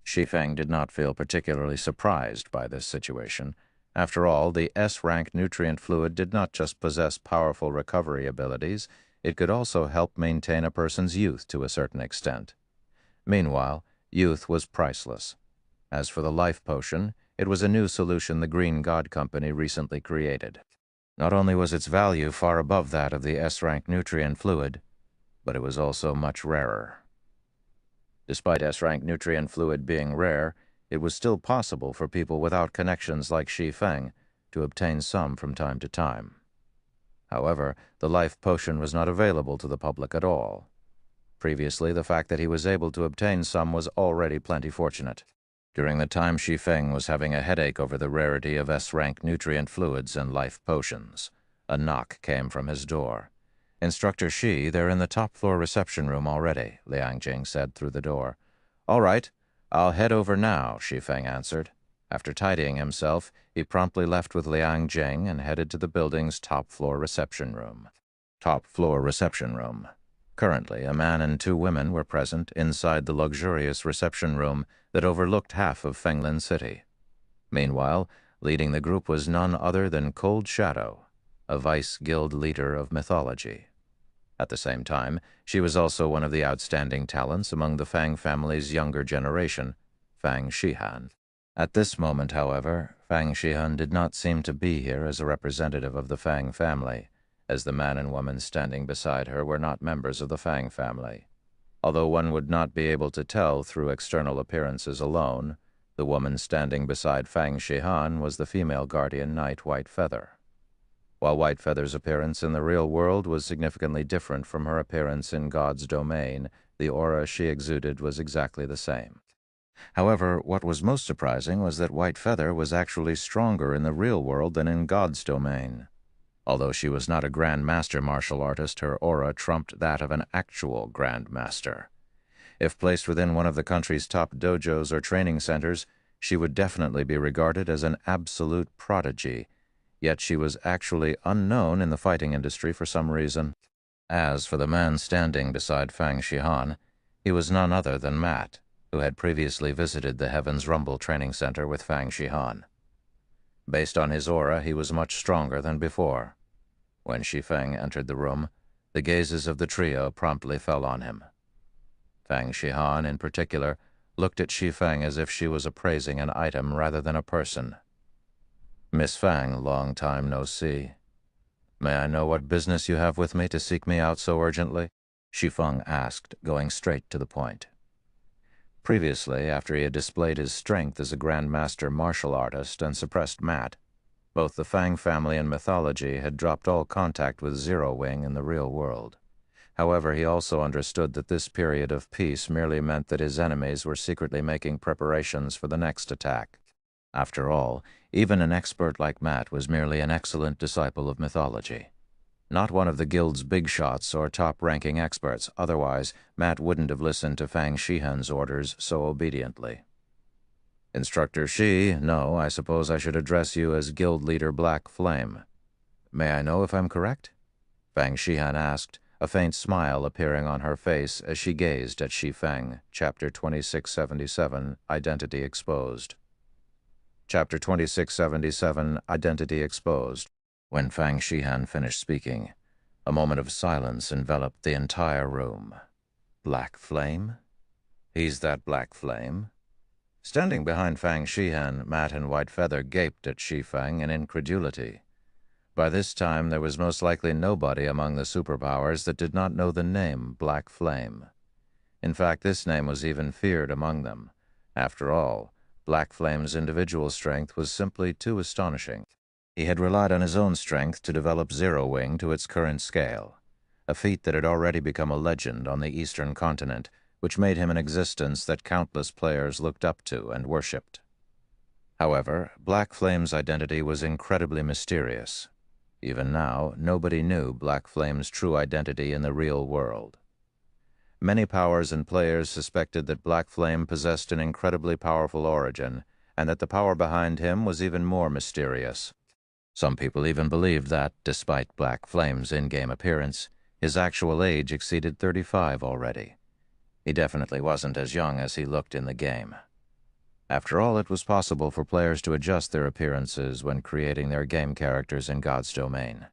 Speaker 1: Shi Feng did not feel particularly surprised by this situation. After all, the S-rank nutrient fluid did not just possess powerful recovery abilities, it could also help maintain a person's youth to a certain extent. Meanwhile, youth was priceless. As for the life potion, it was a new solution the Green God Company recently created. Not only was its value far above that of the S-rank nutrient fluid, but it was also much rarer. Despite S-rank nutrient fluid being rare, it was still possible for people without connections like Shi Feng to obtain some from time to time. However, the life potion was not available to the public at all. Previously, the fact that he was able to obtain some was already plenty fortunate. During the time Shi Feng was having a headache over the rarity of S-rank nutrient fluids and life potions, a knock came from his door. "Instructor Shi, they're in the top-floor reception room already," Liang Jing said through the door. "All right, I'll head over now," Shi Feng answered. After tidying himself, he promptly left with Liang Jing and headed to the building's top-floor reception room. Top-floor reception room. Currently, a man and 2 women were present inside the luxurious reception room that overlooked half of Fenglin City. Meanwhile,
Speaker 2: Leading the group was none other than Cold Shadow, a vice guild leader of mythology. At the same time, she was also one of the outstanding talents among the Fang family's younger generation, Fang Shihan. At this moment, however, Fang Shihan did not seem to be here as a representative of the Fang family, as the man and woman standing beside her were not members of the Fang family. Although one would not be able to tell through external appearances alone, the woman standing beside Fang Shihan was the female guardian knight White Feather. While White Feather's appearance in the real world was significantly different from her appearance in God's domain, the aura she exuded was exactly the same. However, what was most surprising was that White Feather was actually stronger in the real world than in God's domain. Although she was not a Grand Master martial artist, her aura trumped that of an actual Grand Master. If placed within one of the country's top dojos or training centers, she would definitely be regarded as an absolute prodigy, yet she was actually unknown in the fighting industry for some reason. As for the man standing beside Fang Shihan, he was none other than Matt, who had previously visited the Heaven's Rumble training center with Fang Shihan. Based on his aura, he was much stronger than before. When Shi Feng entered the room, the gazes of the trio promptly fell on him. Fang Shihan, in particular, looked at Shi Feng as if she was appraising an item rather than a person. "Miss Fang, long time no see. May I know what business you have with me to seek me out so urgently?" Shi Feng asked, going straight to the point. Previously, after he had displayed his strength as a Grand Master martial artist and suppressed Matt, both the Fang family and mythology had dropped all contact with Zero Wing in the real world. However, he also understood that this period of peace merely meant that his enemies were secretly making preparations for the next attack. After all, even an expert like Matt was merely an excellent disciple of mythology. Not one of the guild's big shots or top-ranking experts, otherwise Matt wouldn't have listened to Fang Shihan's orders so obediently. "Instructor Shi, no, I suppose I should address you as Guild Leader Black Flame. May I know if I'm correct?" Fang Shihan asked, a faint smile appearing on her face as she gazed at Shi Feng, Chapter 2677, Identity Exposed. Chapter 2677, Identity Exposed. When Fang Shihan finished speaking, a moment of silence enveloped the entire room. Black Flame? He's that Black Flame? Standing behind Fang Shihan, Matt and White Feather gaped at Shi Feng in incredulity. By this time, there was most likely nobody among the superpowers that did not know the name Black Flame. In fact, this name was even feared among them. After all, Black Flame's individual strength was simply too astonishing. He had relied on his own strength to develop Zero Wing to its current scale, a feat that had already become a legend on the eastern continent, which made him an existence that countless players looked up to and worshipped. However, Black Flame's identity was incredibly mysterious. Even now, nobody knew Black Flame's true identity in the real world. Many powers and players suspected that Black Flame possessed an incredibly powerful origin, and that the power behind him was even more mysterious. Some people even believed that, despite Black Flame's in-game appearance, his actual age exceeded 35 already. He definitely wasn't as young as he looked in the game. After all, it was possible for players to adjust their appearances when creating their game characters in God's domain.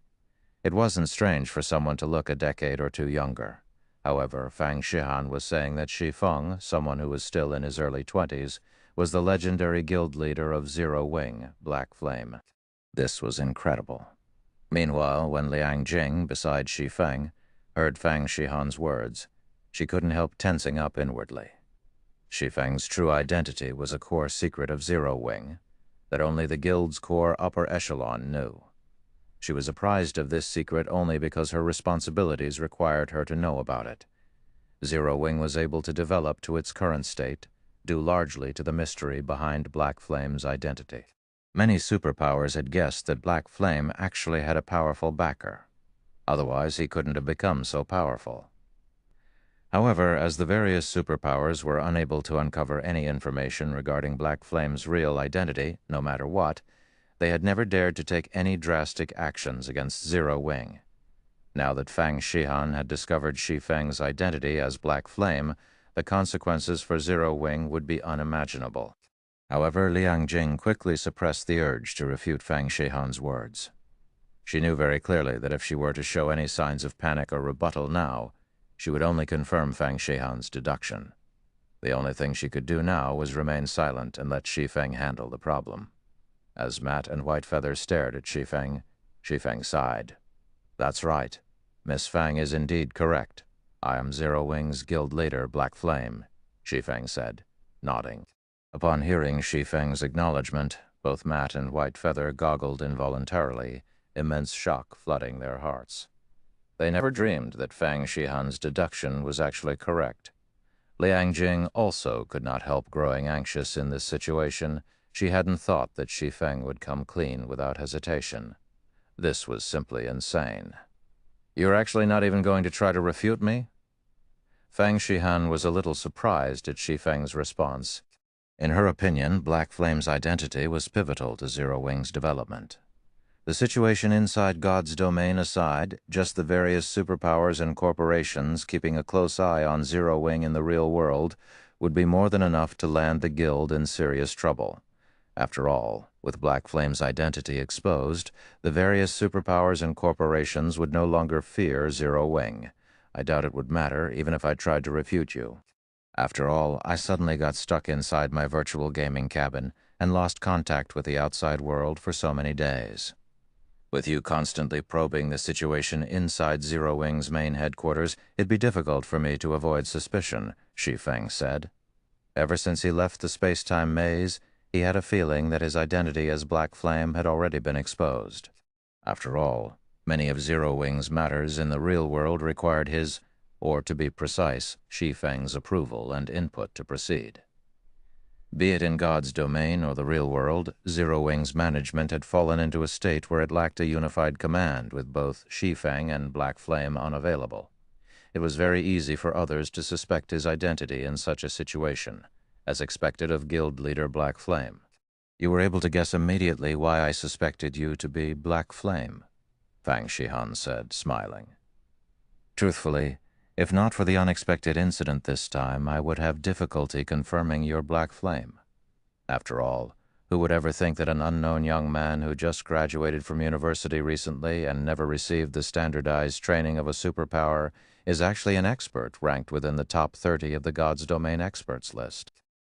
Speaker 2: It wasn't strange for someone to look a decade or two younger. However, Fang Shihan was saying that Shi Feng, someone who was still in his early 20s, was the legendary guild leader of Zero Wing, Black Flame. This was incredible. Meanwhile, when Liang Jing, beside Shi Feng, heard Fang Shihan's words, she couldn't help tensing up inwardly. Shi Feng's true identity was a core secret of Zero Wing that only the guild's core upper echelon knew. She was apprised of this secret only because her responsibilities required her to know about it. Zero Wing was able to develop to its current state, due largely to the mystery behind Black Flame's identity. Many superpowers had guessed that Black Flame actually had a powerful backer. Otherwise, he couldn't have become so powerful. However, as the various superpowers were unable to uncover any information regarding Black Flame's real identity, no matter what, they had never dared to take any drastic actions against Zero Wing. Now that Fang Shihan had discovered Shi Feng's identity as Black Flame, the consequences for Zero Wing would be unimaginable. However, Liang Jing quickly suppressed the urge to refute Fang Shihan's words. She knew very clearly that if she were to show any signs of panic or rebuttal now, she would only confirm Fang Shihan's deduction. The only thing she could do now was remain silent and let Shi Feng handle the problem. As Matt and Whitefeather stared at Shi Feng sighed. "That's right. Miss Fang is indeed correct. I am Zero Wing's guild leader, Black Flame," Shi Feng said, nodding. Upon hearing Shi Feng's acknowledgement, both Matt and Whitefeather goggled involuntarily, immense shock flooding their hearts. They never dreamed that Fang Shihan's deduction was actually correct. Liang Jing also could not help growing anxious in this situation. She hadn't thought that Shi Feng would come clean without hesitation. This was simply insane. "You're actually not even going to try to refute me?" Fang Shihan was a little surprised at Shi Feng's response. In her opinion, Black Flame's identity was pivotal to Zero Wing's development. The situation inside God's domain aside, just the various superpowers and corporations keeping a close eye on Zero Wing in the real world would be more than enough to land the guild in serious trouble. After all, with Black Flame's identity exposed, the various superpowers and corporations would no longer fear Zero Wing. I doubt it would matter even if I tried to refute you. After all, I suddenly got stuck inside my virtual gaming cabin and lost contact with the outside world for so many days. With you constantly probing the situation inside Zero Wing's main headquarters, it'd be difficult for me to avoid suspicion, Shi Feng said. Ever since he left the space-time maze, he had a feeling that his identity as Black Flame had already been exposed. After all, many of Zero Wing's matters in the real world required his, or to be precise, Shi Feng's approval and input to proceed. Be it in God's domain or the real world, Zero Wing's management had fallen into a state where it lacked a unified command, with both Shi Feng and Black Flame unavailable. It was very easy for others to suspect his identity in such a situation, as expected of guild leader Black Flame. "You were able to guess immediately why I suspected you to be Black Flame," Fang Shihan said, smiling. "Truthfully, if not for the unexpected incident this time, I would have difficulty confirming your Black Flame. After all, who would ever think that an unknown young man who just graduated from university recently and never received the standardized training of a superpower is actually an expert ranked within the top 30 of the God's Domain experts list?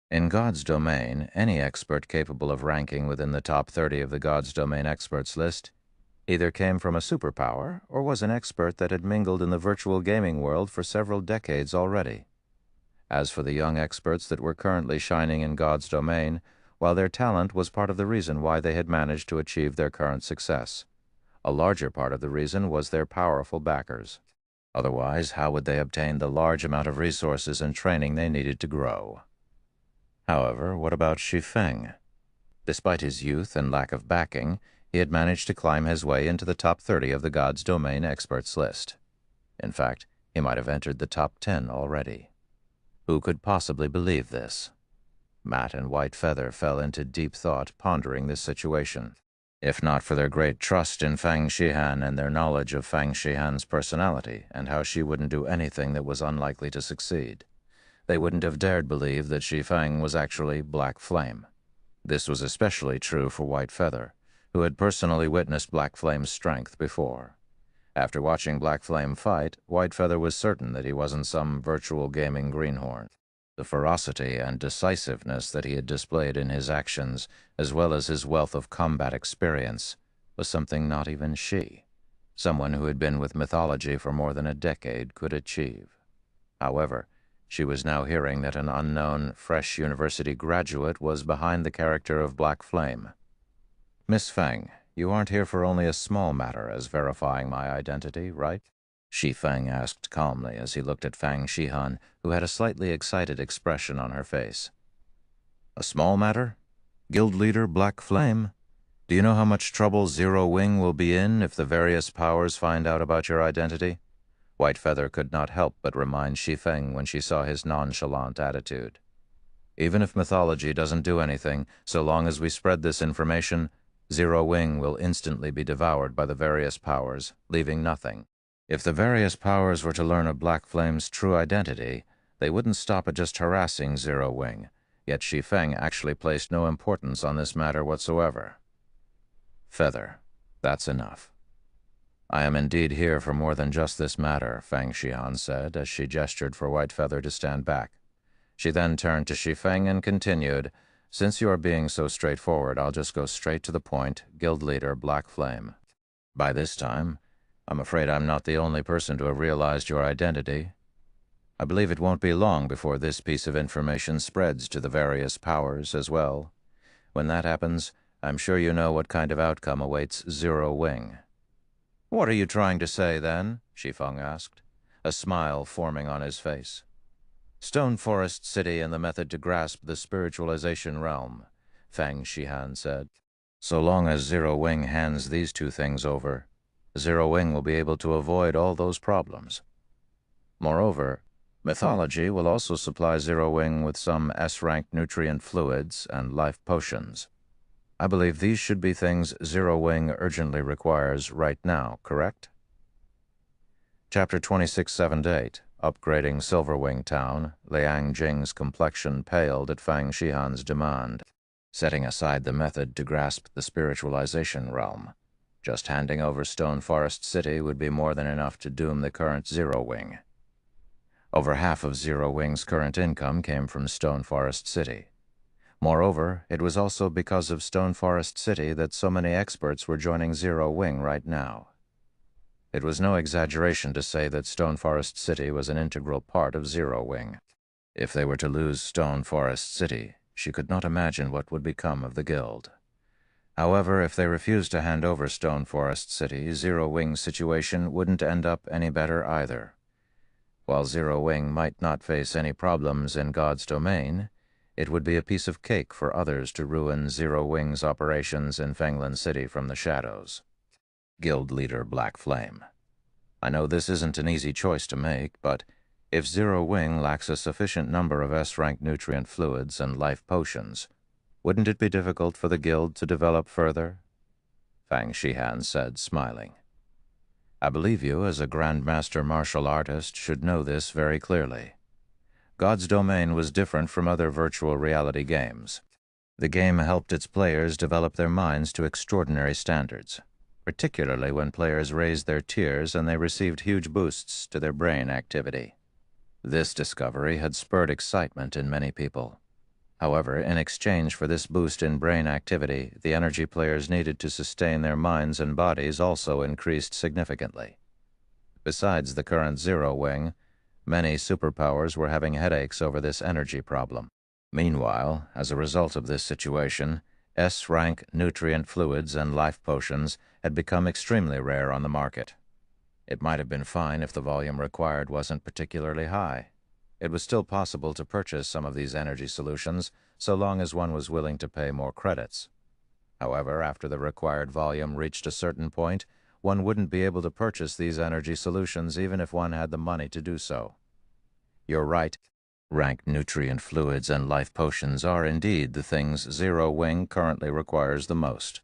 Speaker 2: In God's Domain, any expert capable of ranking within the top 30 of the God's Domain experts list either came from a superpower or was an expert that had mingled in the virtual gaming world for several decades already. As for the young experts that were currently shining in God's Domain, while their talent was part of the reason why they had managed to achieve their current success, a larger part of the reason was their powerful backers. Otherwise, how would they obtain the large amount of resources and training they needed to grow? However, what about Shi Feng? Despite his youth and lack of backing, he had managed to climb his way into the top 30 of the God's Domain experts list. In fact, he might have entered the top 10 already. Who could possibly believe this? Matt and Whitefeather fell into deep thought, pondering this situation. If not for their great trust in Fang Shihan and their knowledge of Fang Shihan's personality and how she wouldn't do anything that was unlikely to succeed, they wouldn't have dared believe that Shi Feng was actually Black Flame. This was especially true for Whitefeather, who had personally witnessed Black Flame's strength before. After watching Black Flame fight, Whitefeather was certain that he wasn't some virtual gaming greenhorn. The ferocity and decisiveness that he had displayed in his actions, as well as his wealth of combat experience, was something not even she, someone who had been with mythology for more than a decade, could achieve. However, she was now hearing that an unknown, fresh university graduate was behind the character of Black Flame. "Miss Feng, you aren't here for only a small matter as verifying my identity, right?" Shi Feng asked calmly as he looked at Fang Shihan, who had a slightly excited expression on her face. "A small matter? Guild leader Black Flame? Do you know how much trouble Zero Wing will be in if the various powers find out about your identity?" Whitefeather could not help but remind Shi Feng when she saw his nonchalant attitude. "Even if mythology doesn't do anything, so long as we spread this information, Zero Wing will instantly be devoured by the various powers, leaving nothing. If the various powers were to learn of Black Flame's true identity, they wouldn't stop at just harassing Zero Wing. Yet Shi Feng actually placed no importance on this matter whatsoever. "Feather, that's enough. I am indeed here for more than just this matter," Fang Xihan said, as she gestured for White Feather to stand back. She then turned to Shi Feng and continued, "Since you are being so straightforward, I'll just go straight to the point. Guild leader, Black Flame. By this time, I'm afraid I'm not the only person to have realized your identity. I believe it won't be long before this piece of information spreads to the various powers as well. When that happens, I'm sure you know what kind of outcome awaits Zero Wing." "What are you trying to say, then?" Shi Feng asked, a smile forming on his face. "Stone Forest City and the method to grasp the spiritualization realm," Fang Xihan said. "So long as Zero Wing hands these two things over, Zero Wing will be able to avoid all those problems. Moreover, mythology will also supply Zero Wing with some S-rank nutrient fluids and life potions. I believe these should be things Zero Wing urgently requires right now, correct?" Chapter 2678, Upgrading Silverwing Town. Liang Jing's complexion paled at Fang Xihan's demand. Setting aside the method to grasp the spiritualization realm, just handing over Stone Forest City would be more than enough to doom the current Zero Wing. Over half of Zero Wing's current income came from Stone Forest City. Moreover, it was also because of Stone Forest City that so many experts were joining Zero Wing right now. It was no exaggeration to say that Stone Forest City was an integral part of Zero Wing. If they were to lose Stone Forest City, she could not imagine what would become of the guild. However, if they refused to hand over Stone Forest City, Zero Wing's situation wouldn't end up any better either. While Zero Wing might not face any problems in God's domain, it would be a piece of cake for others to ruin Zero Wing's operations in Fenglan City from the shadows. Guild leader Black Flame. I know this isn't an easy choice to make, but if Zero Wing lacks a sufficient number of S-rank nutrient fluids and life potions, wouldn't it be difficult for the guild to develop further?" Fang Xihan said, smiling. "I believe you, as a Grandmaster martial artist, should know this very clearly. God's Domain was different from other virtual reality games. The game helped its players develop their minds to extraordinary standards, particularly when players raised their tiers and they received huge boosts to their brain activity. This discovery had spurred excitement in many people. However, in exchange for this boost in brain activity, the energy players needed to sustain their minds and bodies also increased significantly. Besides the current Zero Wing, many superpowers were having headaches over this energy problem. Meanwhile, as a result of this situation, S-rank nutrient fluids and life potions had become extremely rare on the market. It might have been fine if the volume required wasn't particularly high. It was still possible to purchase some of these energy solutions so long as one was willing to pay more credits. However, after the required volume reached a certain point, one wouldn't be able to purchase these energy solutions even if one had the money to do so. You're right. Rank nutrient fluids and life potions are indeed the things Zero Wing currently requires the most.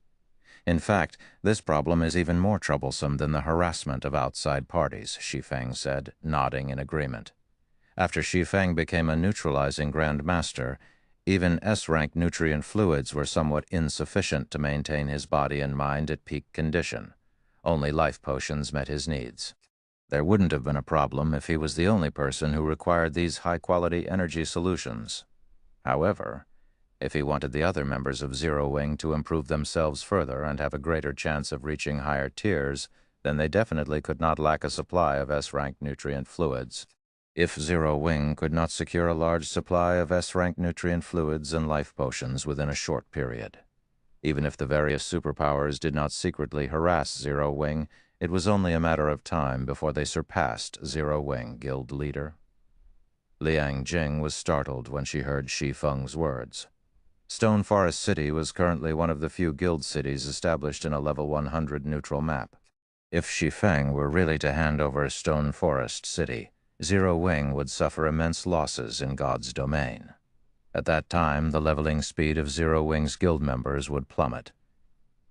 Speaker 2: In fact, this problem is even more troublesome than the harassment of outside parties, Shi Feng said, nodding in agreement. After Shi Feng became a neutralizing Grand Master, even S-rank nutrient fluids were somewhat insufficient to maintain his body and mind at peak condition. Only life potions met his needs. There wouldn't have been a problem if he was the only person who required these high-quality energy solutions. However, if he wanted the other members of Zero Wing to improve themselves further and have a greater chance of reaching higher tiers, then they definitely could not lack a supply of S-rank nutrient fluids. If Zero Wing could not secure a large supply of S-rank nutrient fluids and life potions within a short period, even if the various superpowers did not secretly harass Zero Wing, it was only a matter of time before they surpassed Zero Wing, guild leader. Liang Jing was startled when she heard Shi Feng's words. Stone Forest City was currently one of the few guild cities established in a level 100 neutral map. If Shi Feng were really to hand over Stone Forest City, Zero Wing would suffer immense losses in God's domain. At that time, the leveling speed of Zero Wing's guild members would plummet.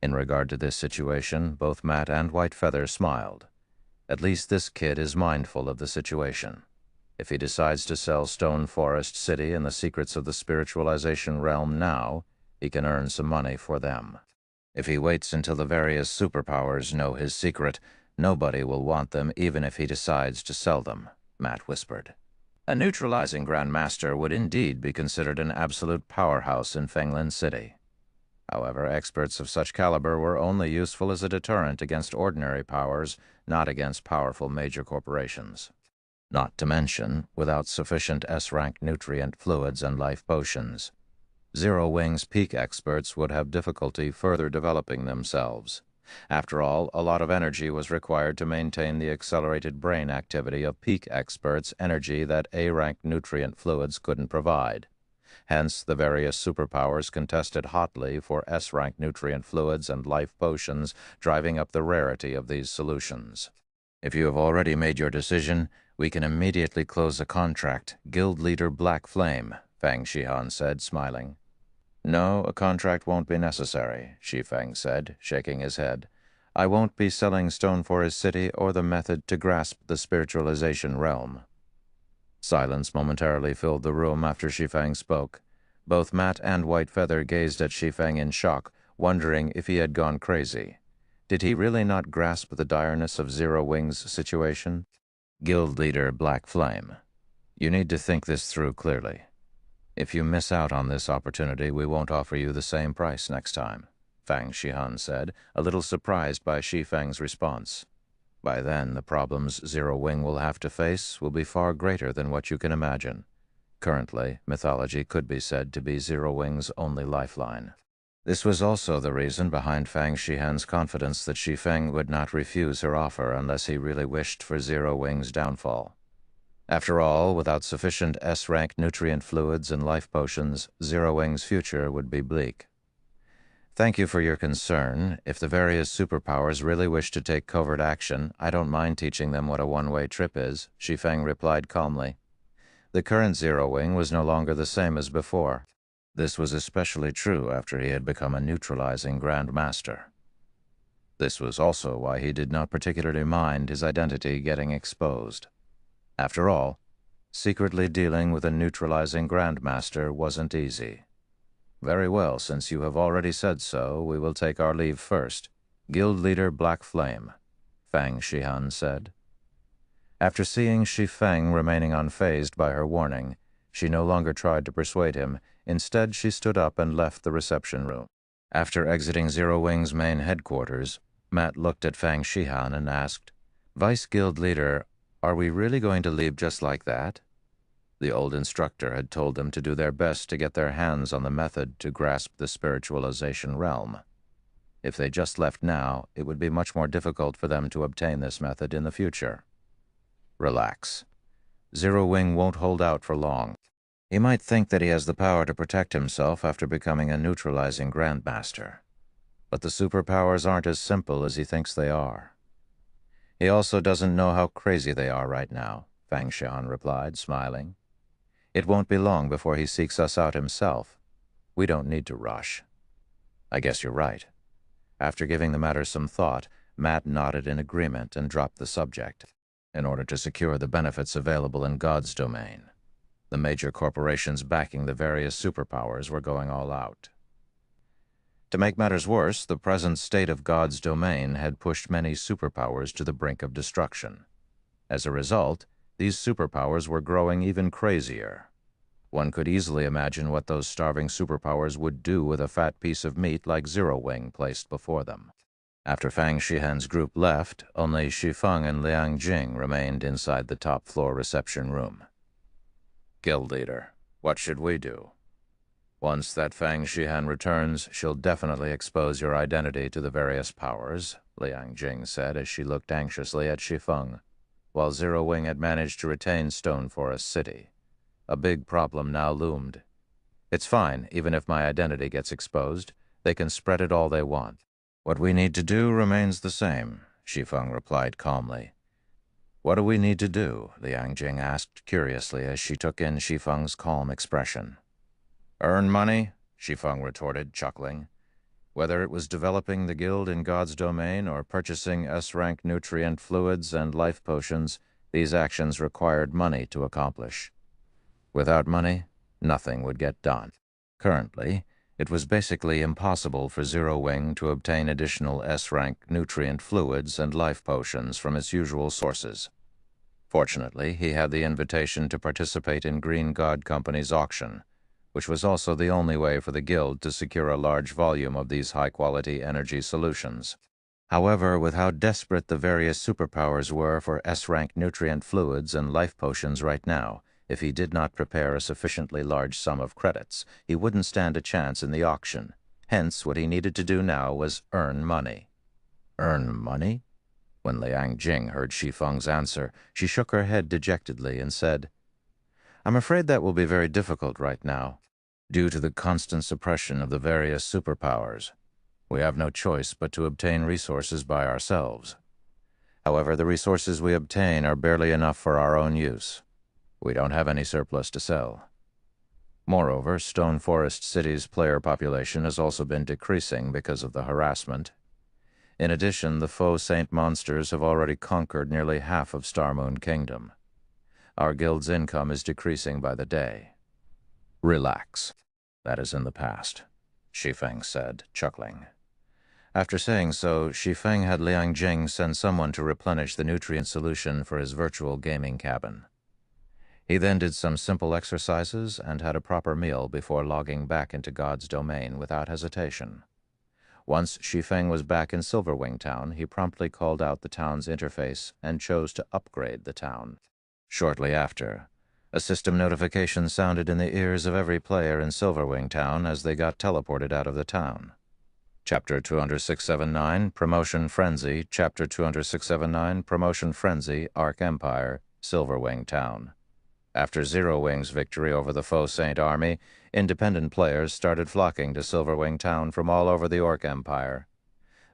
Speaker 2: In regard to this situation, both Matt and White Feather smiled. At least this kid is mindful of the situation. If he decides to sell Stone Forest City and the secrets of the spiritualization realm now, he can earn some money for them. If he waits until the various superpowers know his secret, nobody will want them even if he decides to sell them, Matt whispered. A neutralizing Grand Master would indeed be considered an absolute powerhouse in Fenglin City. However, experts of such caliber were only useful as a deterrent against ordinary powers, not against powerful major corporations. Not to mention, without sufficient S-rank nutrient fluids and life potions, Zero Wing's peak experts would have difficulty further developing themselves. After all, a lot of energy was required to maintain the accelerated brain activity of peak experts, energy that A-rank nutrient fluids couldn't provide. Hence, the various superpowers contested hotly for S-rank nutrient fluids and life potions, driving up the rarity of these solutions. If you have already made your decision, we can immediately close a contract. Guild leader Black Flame, Fang Shihan said, smiling. No, a contract won't be necessary, Shi Feng said, shaking his head. I won't be selling Stone Forest City or the method to grasp the spiritualization realm. Silence momentarily filled the room after Shi Feng spoke. Both Matt and White Feather gazed at Shi Feng in shock, wondering if he had gone crazy. Did he really not grasp the direness of Zero Wing's situation? Guild leader Black Flame, you need to think this through clearly. If you miss out on this opportunity, we won't offer you the same price next time, Fang Shihan said, a little surprised by Shi Feng's response. By then, the problems Zero Wing will have to face will be far greater than what you can imagine. Currently, mythology could be said to be Zero Wing's only lifeline. This was also the reason behind Fang Shihan's confidence that Shi Feng would not refuse her offer unless he really wished for Zero Wing's downfall. After all, without sufficient S-rank nutrient fluids and life potions, Zero Wing's future would be bleak. Thank you for your concern. If the various superpowers really wish to take covert action, I don't mind teaching them what a one-way trip is, Shi Feng replied calmly. The current Zero Wing was no longer the same as before. This was especially true after he had become a neutralizing Grand Master. This was also why he did not particularly mind his identity getting exposed. After all, secretly dealing with a neutralizing Grand Master wasn't easy. Very well, since you have already said so, we will take our leave first. Guild leader Black Flame, Fang Shihan said. After seeing Shi Feng remaining unfazed by her warning, she no longer tried to persuade him. Instead, she stood up and left the reception room. After exiting Zero Wing's main headquarters, Matt looked at Fang Shihan and asked, Vice Guild leader, are we really going to leave just like that? The old instructor had told them to do their best to get their hands on the method to grasp the spiritualization realm. If they just left now, it would be much more difficult for them to obtain this method in the future. Relax. Zero Wing won't hold out for long. He might think that he has the power to protect himself after becoming a neutralizing Grandmaster. But the superpowers aren't as simple as he thinks they are. He also doesn't know how crazy they are right now, Fang Shihan replied, smiling. It won't be long before he seeks us out himself. We don't need to rush. I guess you're right. After giving the matter some thought, Matt nodded in agreement and dropped the subject. In order to secure the benefits available in God's domain, the major corporations backing the various superpowers were going all out. To make matters worse, the present state of God's domain had pushed many superpowers to the brink of destruction. As a result, these superpowers were growing even crazier. One could easily imagine what those starving superpowers would do with a fat piece of meat like Zero Wing placed before them. After Fang Shihan's group left, only Shi Feng and Liang Jing remained inside the top-floor reception room. Guild leader, what should we do? Once that Fang Shihan returns, she'll definitely expose your identity to the various powers, Liang Jing said as she looked anxiously at Shi Feng. While Zero Wing had managed to retain Stone Forest City, a big problem now loomed. It's fine, even if my identity gets exposed. They can spread it all they want. What we need to do remains the same, Shi Feng replied calmly. What do we need to do? Liang Jing asked curiously as she took in Shi Feng's calm expression. Earn money? Shi Feng retorted, chuckling. Whether it was developing the guild in God's domain or purchasing S-rank nutrient fluids and life potions,
Speaker 1: These actions required money to accomplish. Without money, nothing would get done. Currently, it was basically impossible for Zero Wing to obtain additional S-rank nutrient fluids and life potions from its usual sources. Fortunately, he had the invitation to participate in Green God Company's auction, which was also the only way for the Guild to secure a large volume of these high-quality energy solutions. However, with how desperate the various superpowers were for S-rank nutrient fluids and life potions right now, if he did not prepare a sufficiently large sum of credits, he wouldn't stand a chance in the auction. Hence, what he needed to do now was earn money. Earn money? When Liang Jing heard Shi Feng's answer, she shook her head dejectedly and said, "I'm afraid that will be very difficult right now. Due to the constant suppression of the various superpowers, we have no choice but to obtain resources by ourselves. However, the resources we obtain are barely enough for our own use. We don't have any surplus to sell. Moreover, Stone Forest City's player population has also been decreasing because of the harassment. In addition, the faux saint monsters have already conquered nearly half of Star Moon Kingdom. Our guild's income is decreasing by the day." "Relax. That is in the past," Shi Feng said, chuckling. After saying so, Shi Feng had Liang Jing send someone to replenish the nutrient solution for his virtual gaming cabin. He then did some simple exercises and had a proper meal before logging back into God's domain without hesitation. Once Shi Feng was back in Silverwing Town, he promptly called out the town's interface and chose to upgrade the town. Shortly after, a system notification sounded in the ears of every player in Silverwing Town as they got teleported out of the town. Chapter 20679, Promotion Frenzy, Chapter 20679, Promotion Frenzy, Arc Empire, Silverwing Town. After Zero Wing's victory over the Faux Saint army, independent players started flocking to Silverwing Town from all over the Orc Empire.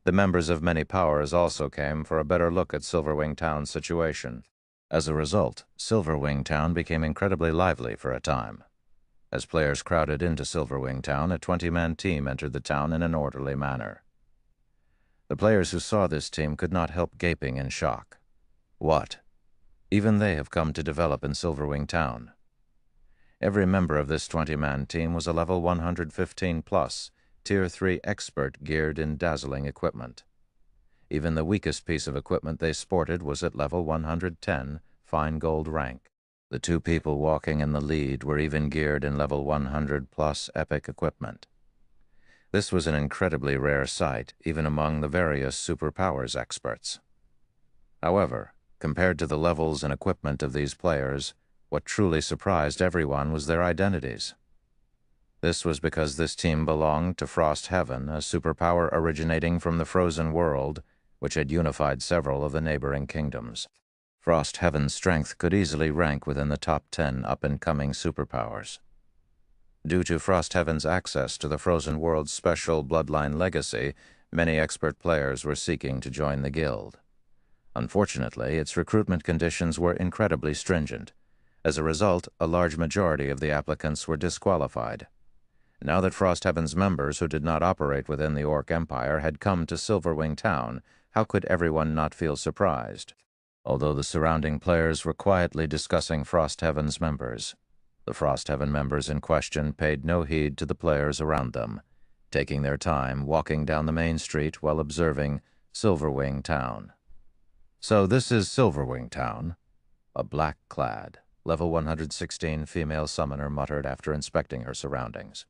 Speaker 1: The members of many powers also came for a better look at Silverwing Town's situation. As a result, Silverwing Town became incredibly lively for a time. As players crowded into Silverwing Town, a 20-man team entered the town in an orderly manner. The players who saw this team could not help gaping in shock. What? Even they have come to develop in Silverwing Town. Every member of this 20-man team was a level 115+, Tier 3 expert geared in dazzling equipment. Even the weakest piece of equipment they sported was at level 110, fine gold rank. The two people walking in the lead were even geared in level 100+ epic equipment. This was an incredibly rare sight, even among the various superpowers experts. However, compared to the levels and equipment of these players, what truly surprised everyone was their identities. This was because this team belonged to Frost Heaven, a superpower originating from the frozen world, which had unified several of the neighboring kingdoms. Frost Heaven's strength could easily rank within the top 10 up-and-coming superpowers. Due to Frost Heaven's access to the frozen world's special bloodline legacy, many expert players were seeking to join the guild. Unfortunately, its recruitment conditions were incredibly stringent. As a result, a large majority of the applicants were disqualified. Now that Frost Heaven's members who did not operate within the Orc Empire had come to Silverwing Town, how could everyone not feel surprised? Although the surrounding players were quietly discussing Frost Heaven's members, the Frost Heaven members in question paid no heed to the players around them, taking their time walking down the main street while observing Silverwing Town. "So this is Silverwing Town?" A black-clad, level 116 female summoner muttered after inspecting her surroundings.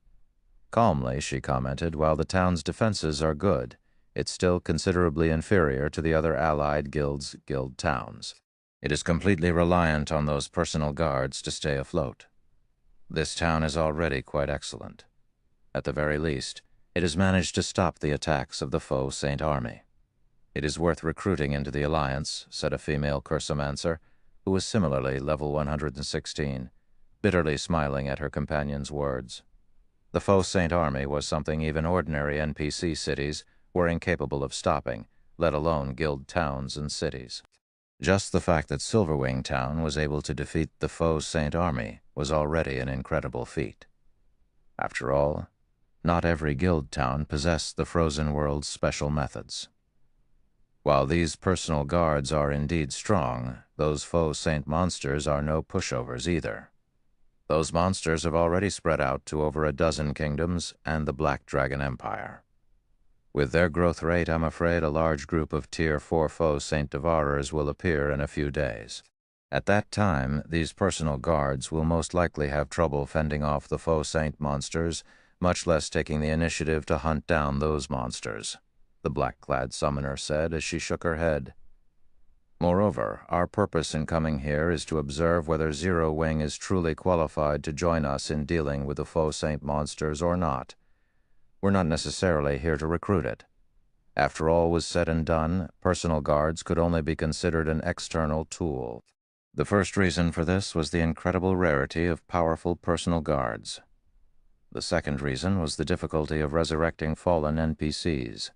Speaker 1: Calmly, she commented, "While the town's defenses are good, it's still considerably inferior to the other allied guild towns. It is completely reliant on those personal guards to stay afloat. This town is already quite excellent. At the very least, it has managed to stop the attacks of the Faux Saint army. It is worth recruiting into the alliance," said a female cursomancer, who was similarly level 116, bitterly smiling at her companion's words. The Faux Saint army was something even ordinary NPC cities were incapable of stopping, let alone guild towns and cities. Just the fact that Silverwing Town was able to defeat the Faux Saint army was already an incredible feat. After all, not every guild town possessed the frozen world's special methods.
Speaker 2: While these personal guards are indeed strong, those faux saint monsters are no pushovers either. Those monsters have already spread out to over a dozen kingdoms and the Black Dragon Empire. With their growth rate, I'm afraid a large group of Tier 4 faux saint devourers will appear in a few days. At that time, these personal guards will most likely have trouble fending off the faux saint monsters, much less taking the initiative to hunt down those monsters, the black-clad summoner said as she shook her head. Moreover, our purpose in coming here is to observe whether Zero Wing is truly qualified to join us in dealing with the faux saint monsters or not. We're not necessarily here to recruit it. After all was said and done, personal guards could only be considered an external tool. The first reason for this was the incredible rarity of powerful personal guards. The second reason was the difficulty of resurrecting fallen NPCs.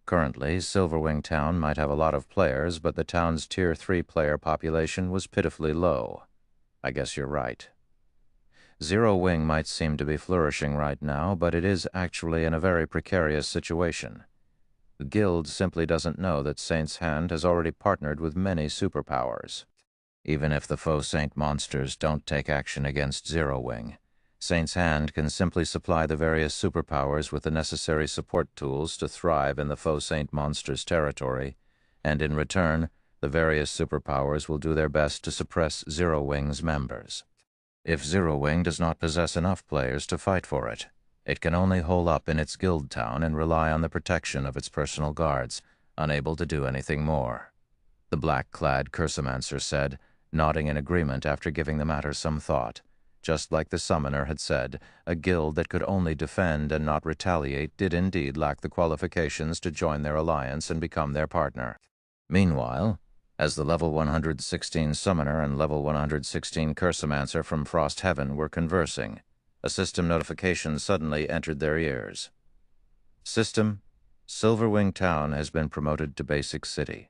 Speaker 2: Currently, Silverwing Town might have a lot of players, but the town's Tier 3 player population was pitifully low. I guess you're right. Zero Wing might seem to be flourishing right now, but it is actually in a very precarious situation. The guild simply doesn't know that Saint's Hand has already partnered with many superpowers. Even if the faux saint monsters don't take action against Zero Wing, Saint's Hand can simply supply the various superpowers with the necessary support tools to thrive in the faux saint monsters' territory, and in return, the various superpowers will do their best to suppress Zero Wing's members. If Zero Wing does not possess enough players to fight for it, it can only hole up in its guild town and rely on the protection of its personal guards, unable to do anything more, the black-clad Cursomancer said, nodding in agreement after giving the matter some thought. Just like the summoner had said, a guild that could only defend and not retaliate did indeed lack the qualifications to join their alliance and become their partner. Meanwhile, as the level 116 summoner and level 116 Cursomancer from Frost Heaven were conversing, a system notification suddenly entered their ears. System, Silverwing Town has been promoted to Basic City.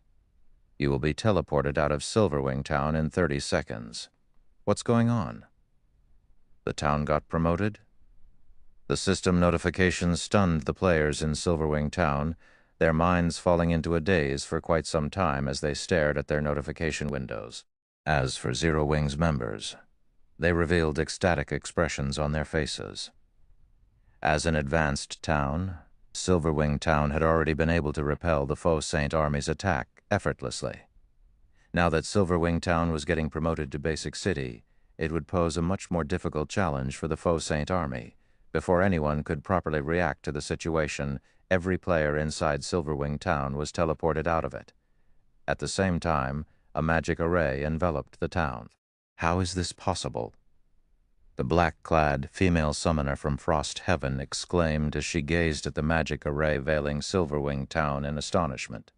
Speaker 2: You will be teleported out of Silverwing Town in 30 seconds. What's going on? The town got promoted? The system notification stunned the players in Silverwing Town, their minds falling into a daze for quite some time as they stared at their notification windows. As for Zero Wing's members, they revealed ecstatic expressions on their faces. As an advanced town, Silverwing Town had already been able to repel the faux saint army's attack effortlessly. Now that Silverwing Town was getting promoted to Basic City, it would pose a much more difficult challenge for the faux saint army. Before anyone could properly react to the situation, every player inside Silverwing Town was teleported out of it. At the same time, a magic array enveloped the town. How is this possible? The black-clad female summoner from Frost Heaven exclaimed as she gazed at the magic array veiling Silverwing Town in astonishment.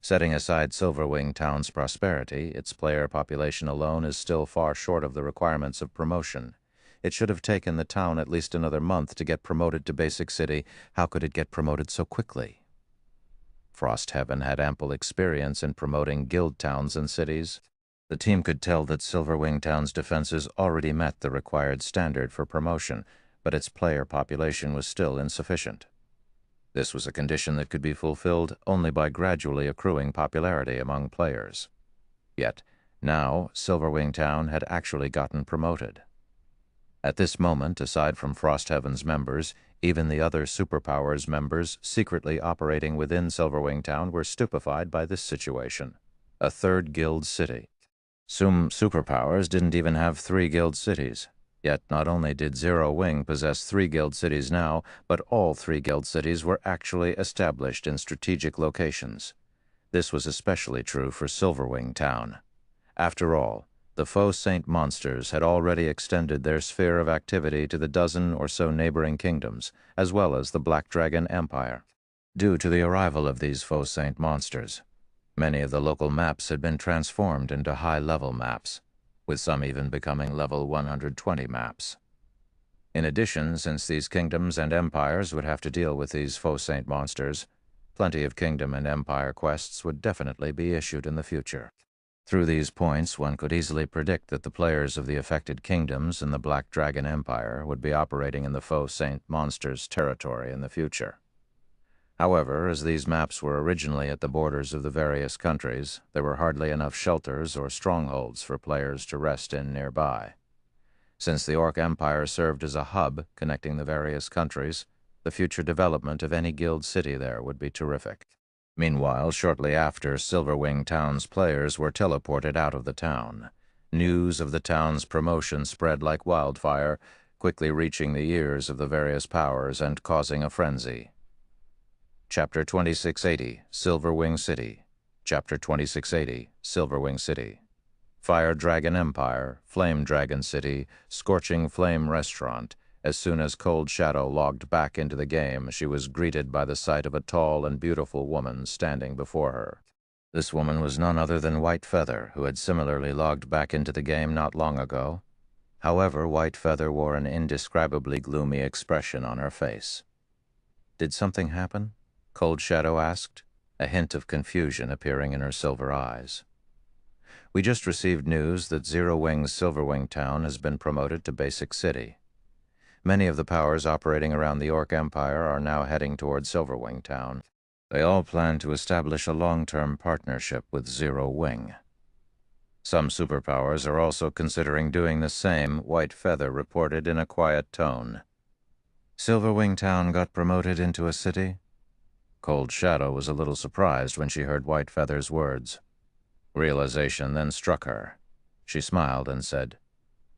Speaker 2: Setting aside Silverwing Town's prosperity, its player population alone is still far short of the requirements of promotion. It should have taken the town at least another month to get promoted to Basic City. How could it get promoted so quickly? Frost Heaven had ample experience in promoting guild towns and cities. The team could tell that Silverwing Town's defenses already met the required standard for promotion, but its player population was still insufficient. This was a condition that could be fulfilled only by gradually accruing popularity among players. Yet, now, Silverwing Town had actually gotten promoted. At this moment, aside from Frost Heaven's members, even the other Superpowers members secretly operating within Silverwing Town were stupefied by this situation. A third guild city. Some Superpowers didn't even have 3 guild cities. Yet not only did Zero Wing possess 3 guild cities now, but all 3 guild cities were actually established in strategic locations. This was especially true for Silverwing Town. After all, the faux saint monsters had already extended their sphere of activity to the dozen or so neighboring kingdoms, as well as the Black Dragon Empire. Due to the arrival of these faux saint monsters, many of the local maps had been transformed into high-level maps, with some even becoming level 120 maps. In addition, since these kingdoms and empires would have to deal with these faux saint monsters, plenty of kingdom and empire quests would definitely be issued in the future. Through these points, one could easily predict that the players of the affected kingdoms in the Black Dragon Empire would be operating in the faux saint monsters' territory in the future. However, as these maps were originally at the borders of the various countries, there were hardly enough shelters or strongholds for players to rest in nearby. Since the Orc Empire served as a hub connecting the various countries, the future development of any guild city there would be terrific. Meanwhile, shortly after, Silverwing Town's players were teleported out of the town. News of the town's promotion spread like wildfire, quickly reaching the ears of the various powers and causing a frenzy. Chapter 2680, Silverwing City. Chapter 2680, Silverwing City. Fire Dragon Empire, Flame Dragon City, Scorching Flame Restaurant. As soon as Cold Shadow logged back into the game, she was greeted by the sight of a tall and beautiful woman standing before her. This woman was none other than White Feather, who had similarly logged back into the game not long ago. However, White Feather wore an indescribably gloomy expression on her face. "Did something happen?" Cold Shadow asked, a hint of confusion appearing in her silver eyes. "We just received news that Zero Wing's Silverwing Town has been promoted to Basic City. Many of the powers operating around the Orc Empire are now heading toward Silverwing Town. They all plan to establish a long-term partnership with Zero Wing. Some superpowers are also considering doing the same," White Feather reported in a quiet tone. "Silverwing Town got promoted into a city?" Cold Shadow was a little surprised when she heard White Feather's words. Realization then struck her. She smiled and said,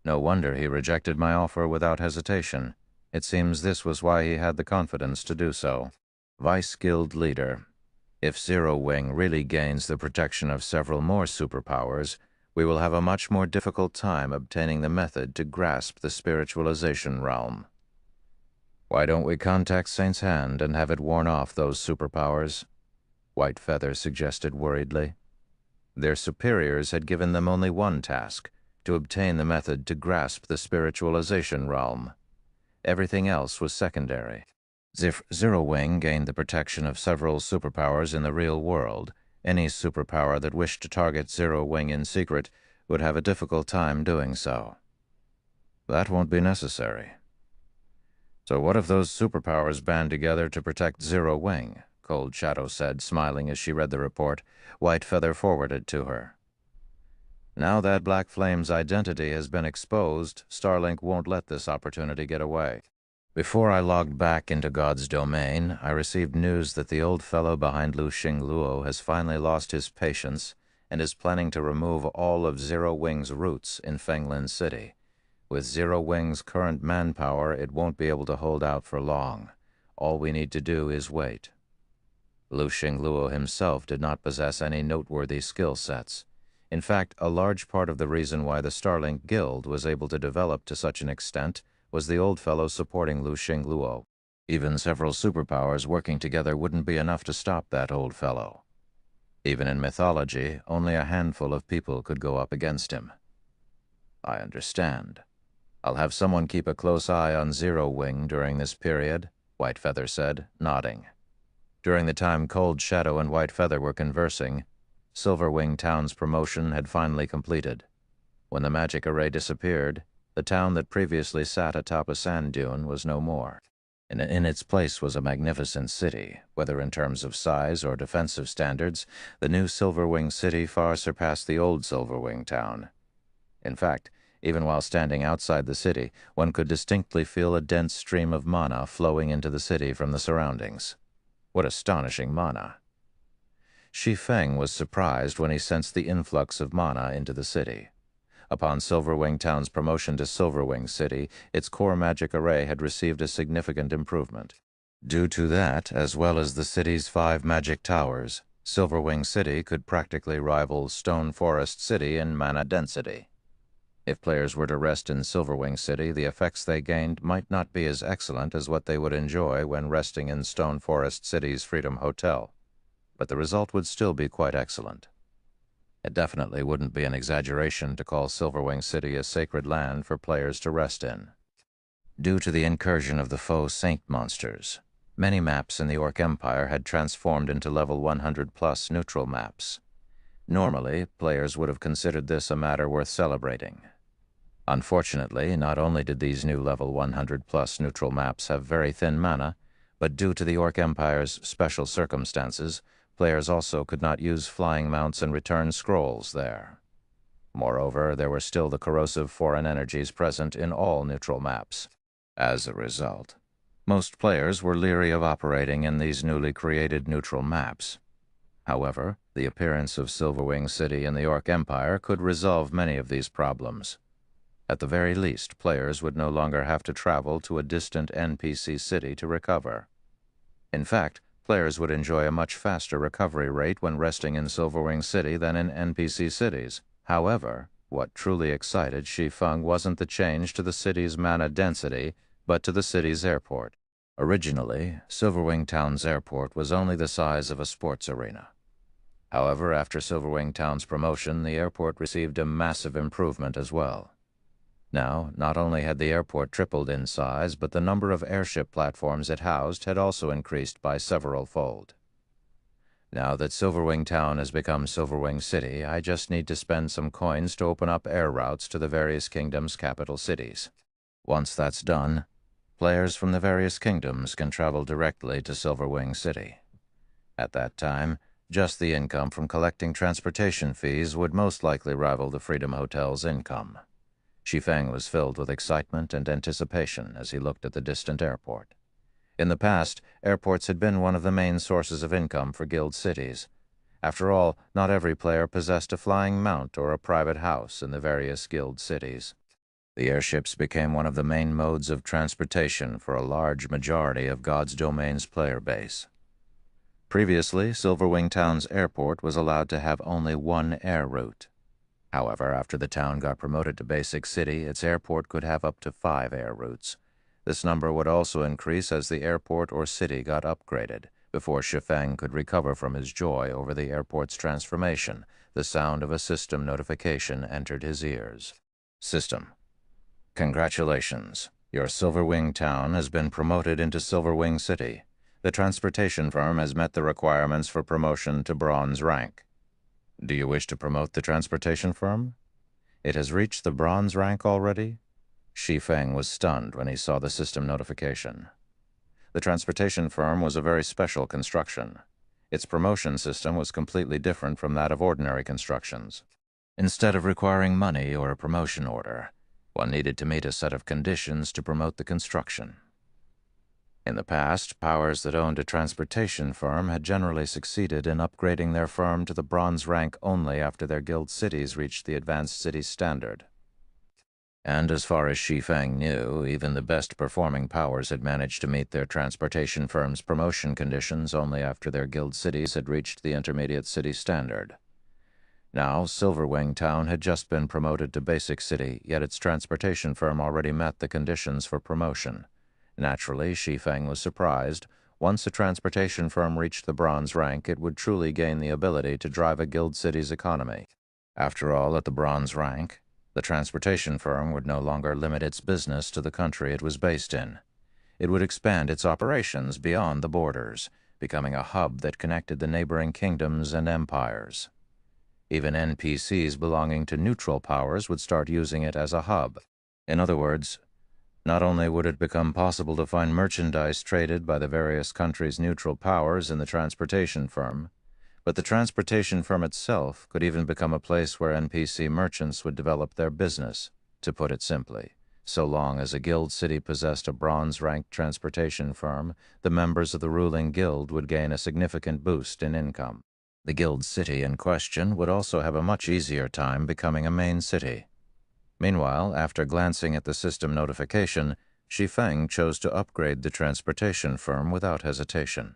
Speaker 2: "No wonder he rejected my offer without hesitation. It seems this was why he had the confidence to do so." Vice Guild Leader. "If Zero Wing really gains the protection of several more superpowers, we will have a much more difficult time obtaining the method to grasp the spiritualization realm. Why don't we contact Saint's Hand and have it warn off those superpowers?" White Feather suggested worriedly. Their superiors had given them only one task, to obtain the method to grasp the spiritualization realm. Everything else was secondary. If Zero Wing gained the protection of several superpowers in the real world, any superpower that wished to target Zero Wing in secret would have a difficult time doing so. That won't be necessary. So what if those superpowers band together to protect Zero Wing? Cold Shadow said, smiling as she read the report. White Feather forwarded to her. Now that Black Flame's identity has been exposed, Starlink won't let this opportunity get away. Before I logged back into God's domain, I received news that the old fellow behind Lu Xing Luo has finally lost his patience and is planning to remove all of Zero Wing's roots in Fenglin City. With Zero Wing's current manpower, it won't be able to hold out for long. All we need to do is wait. Lu Xing Luo himself did not possess any noteworthy skill sets. In fact, a large part of the reason why the Starlink Guild was able to develop to such an extent was the old fellow supporting Lu Xing Luo. Even several superpowers working together wouldn't be enough to stop that old fellow. Even in mythology, only a handful of people could go up against him. I understand. I'll have someone keep a close eye on Zero Wing during this period, White Feather said, nodding. During the time Cold Shadow and White Feather were conversing, Silverwing Town's promotion had finally completed. When the magic array disappeared, the town that previously sat atop a sand dune was no more. In its place was a magnificent city. Whether in terms of size or defensive standards, the new Silverwing City far surpassed the old Silverwing Town. In fact, even while standing outside the city, one could distinctly feel a dense stream of mana flowing into the city from the surroundings. What astonishing mana! Shi Feng was surprised when he sensed the influx of mana into the city. Upon Silverwing Town's promotion to Silverwing City, its core magic array had received a significant improvement. Due to that, as well as the city's 5 magic towers, Silverwing City could practically rival Stone Forest City in mana density. If players were to rest in Silverwing City, the effects they gained might not be as excellent as what they would enjoy when resting in Stone Forest City's Freedom Hotel, but the result would still be quite excellent. It definitely wouldn't be an exaggeration to call Silverwing City a sacred land for players to rest in. Due to the incursion of the foe saint monsters, many maps in the Orc Empire had transformed into level 100+ neutral maps. Normally, players would have considered this a matter worth celebrating. Unfortunately, not only did these new level 100+ neutral maps have very thin mana, But due to the Orc Empire's special circumstances, players also could not use flying mounts and return scrolls there. Moreover, there were still the corrosive foreign energies present in all neutral maps. As a result, most players were leery of operating in these newly created neutral maps. However, the appearance of Silverwing City in the Orc Empire could resolve many of these problems. At the very least, players would no longer have to travel to a distant NPC city to recover. In fact, players would enjoy a much faster recovery rate when resting in Silverwing City than in NPC cities. However, what truly excited Shi Feng wasn't the change to the city's mana density, but to the city's airport. Originally, Silverwing Town's airport was only the size of a sports arena. However, after Silverwing Town's promotion, the airport received a massive improvement as well. Now, not only had the airport tripled in size, but the number of airship platforms it housed had also increased by several-fold. Now that Silverwing Town has become Silverwing City, I just need to spend some coins to open up air routes to the various kingdoms' capital cities. Once that's done, players from the various kingdoms can travel directly to Silverwing City. At that time, just the income from collecting transportation fees would most likely rival the Freedom Hotel's income. Shi Feng was filled with excitement and anticipation as he looked at the distant airport. In the past, airports had been one of the main sources of income for guild cities. After all, not every player possessed a flying mount or a private house in the various guild cities. The airships became one of the main modes of transportation for a large majority of God's Domain's player base. Previously, Silverwing Town's airport was allowed to have only one air route. However, after the town got promoted to Basic City, its airport could have up to 5 air routes. This number would also increase as the airport or city got upgraded. Before Shi Feng could recover from his joy over the airport's transformation, the sound of a system notification entered his ears. System: Congratulations. Your Silverwing Town has been promoted into Silverwing City. The transportation firm has met the requirements for promotion to bronze rank. Do you wish to promote the transportation firm? It has reached the bronze rank already? Shi Feng was stunned when he saw the system notification. The transportation firm was a very special construction. Its promotion system was completely different from that of ordinary constructions. Instead of requiring money or a promotion order, one needed to meet a set of conditions to promote the construction. In the past, powers that owned a transportation firm had generally succeeded in upgrading their firm to the bronze rank only after their guild cities reached the advanced city standard. And as far as Shi Feng knew, even the best performing powers had managed to meet their transportation firm's promotion conditions only after their guild cities had reached the intermediate city standard. Now, Silverwing Town had just been promoted to Basic City, yet its transportation firm already met the conditions for promotion. Naturally, Shi Feng was surprised. Once a transportation firm reached the bronze rank, it would truly gain the ability to drive a guild city's economy. After all, at the bronze rank, the transportation firm would no longer limit its business to the country it was based in. It would expand its operations beyond the borders, becoming a hub that connected the neighboring kingdoms and empires. Even NPCs belonging to neutral powers would start using it as a hub. In other words, not only would it become possible to find merchandise traded by the various countries' neutral powers in the transportation firm, but the transportation firm itself could even become a place where NPC merchants would develop their business. To put it simply, so long as a guild city possessed a bronze-ranked transportation firm, the members of the ruling guild would gain a significant boost in income. The guild city in question would also have a much easier time becoming a main city. Meanwhile, after glancing at the system notification, Shi Feng chose to upgrade the transportation firm without hesitation.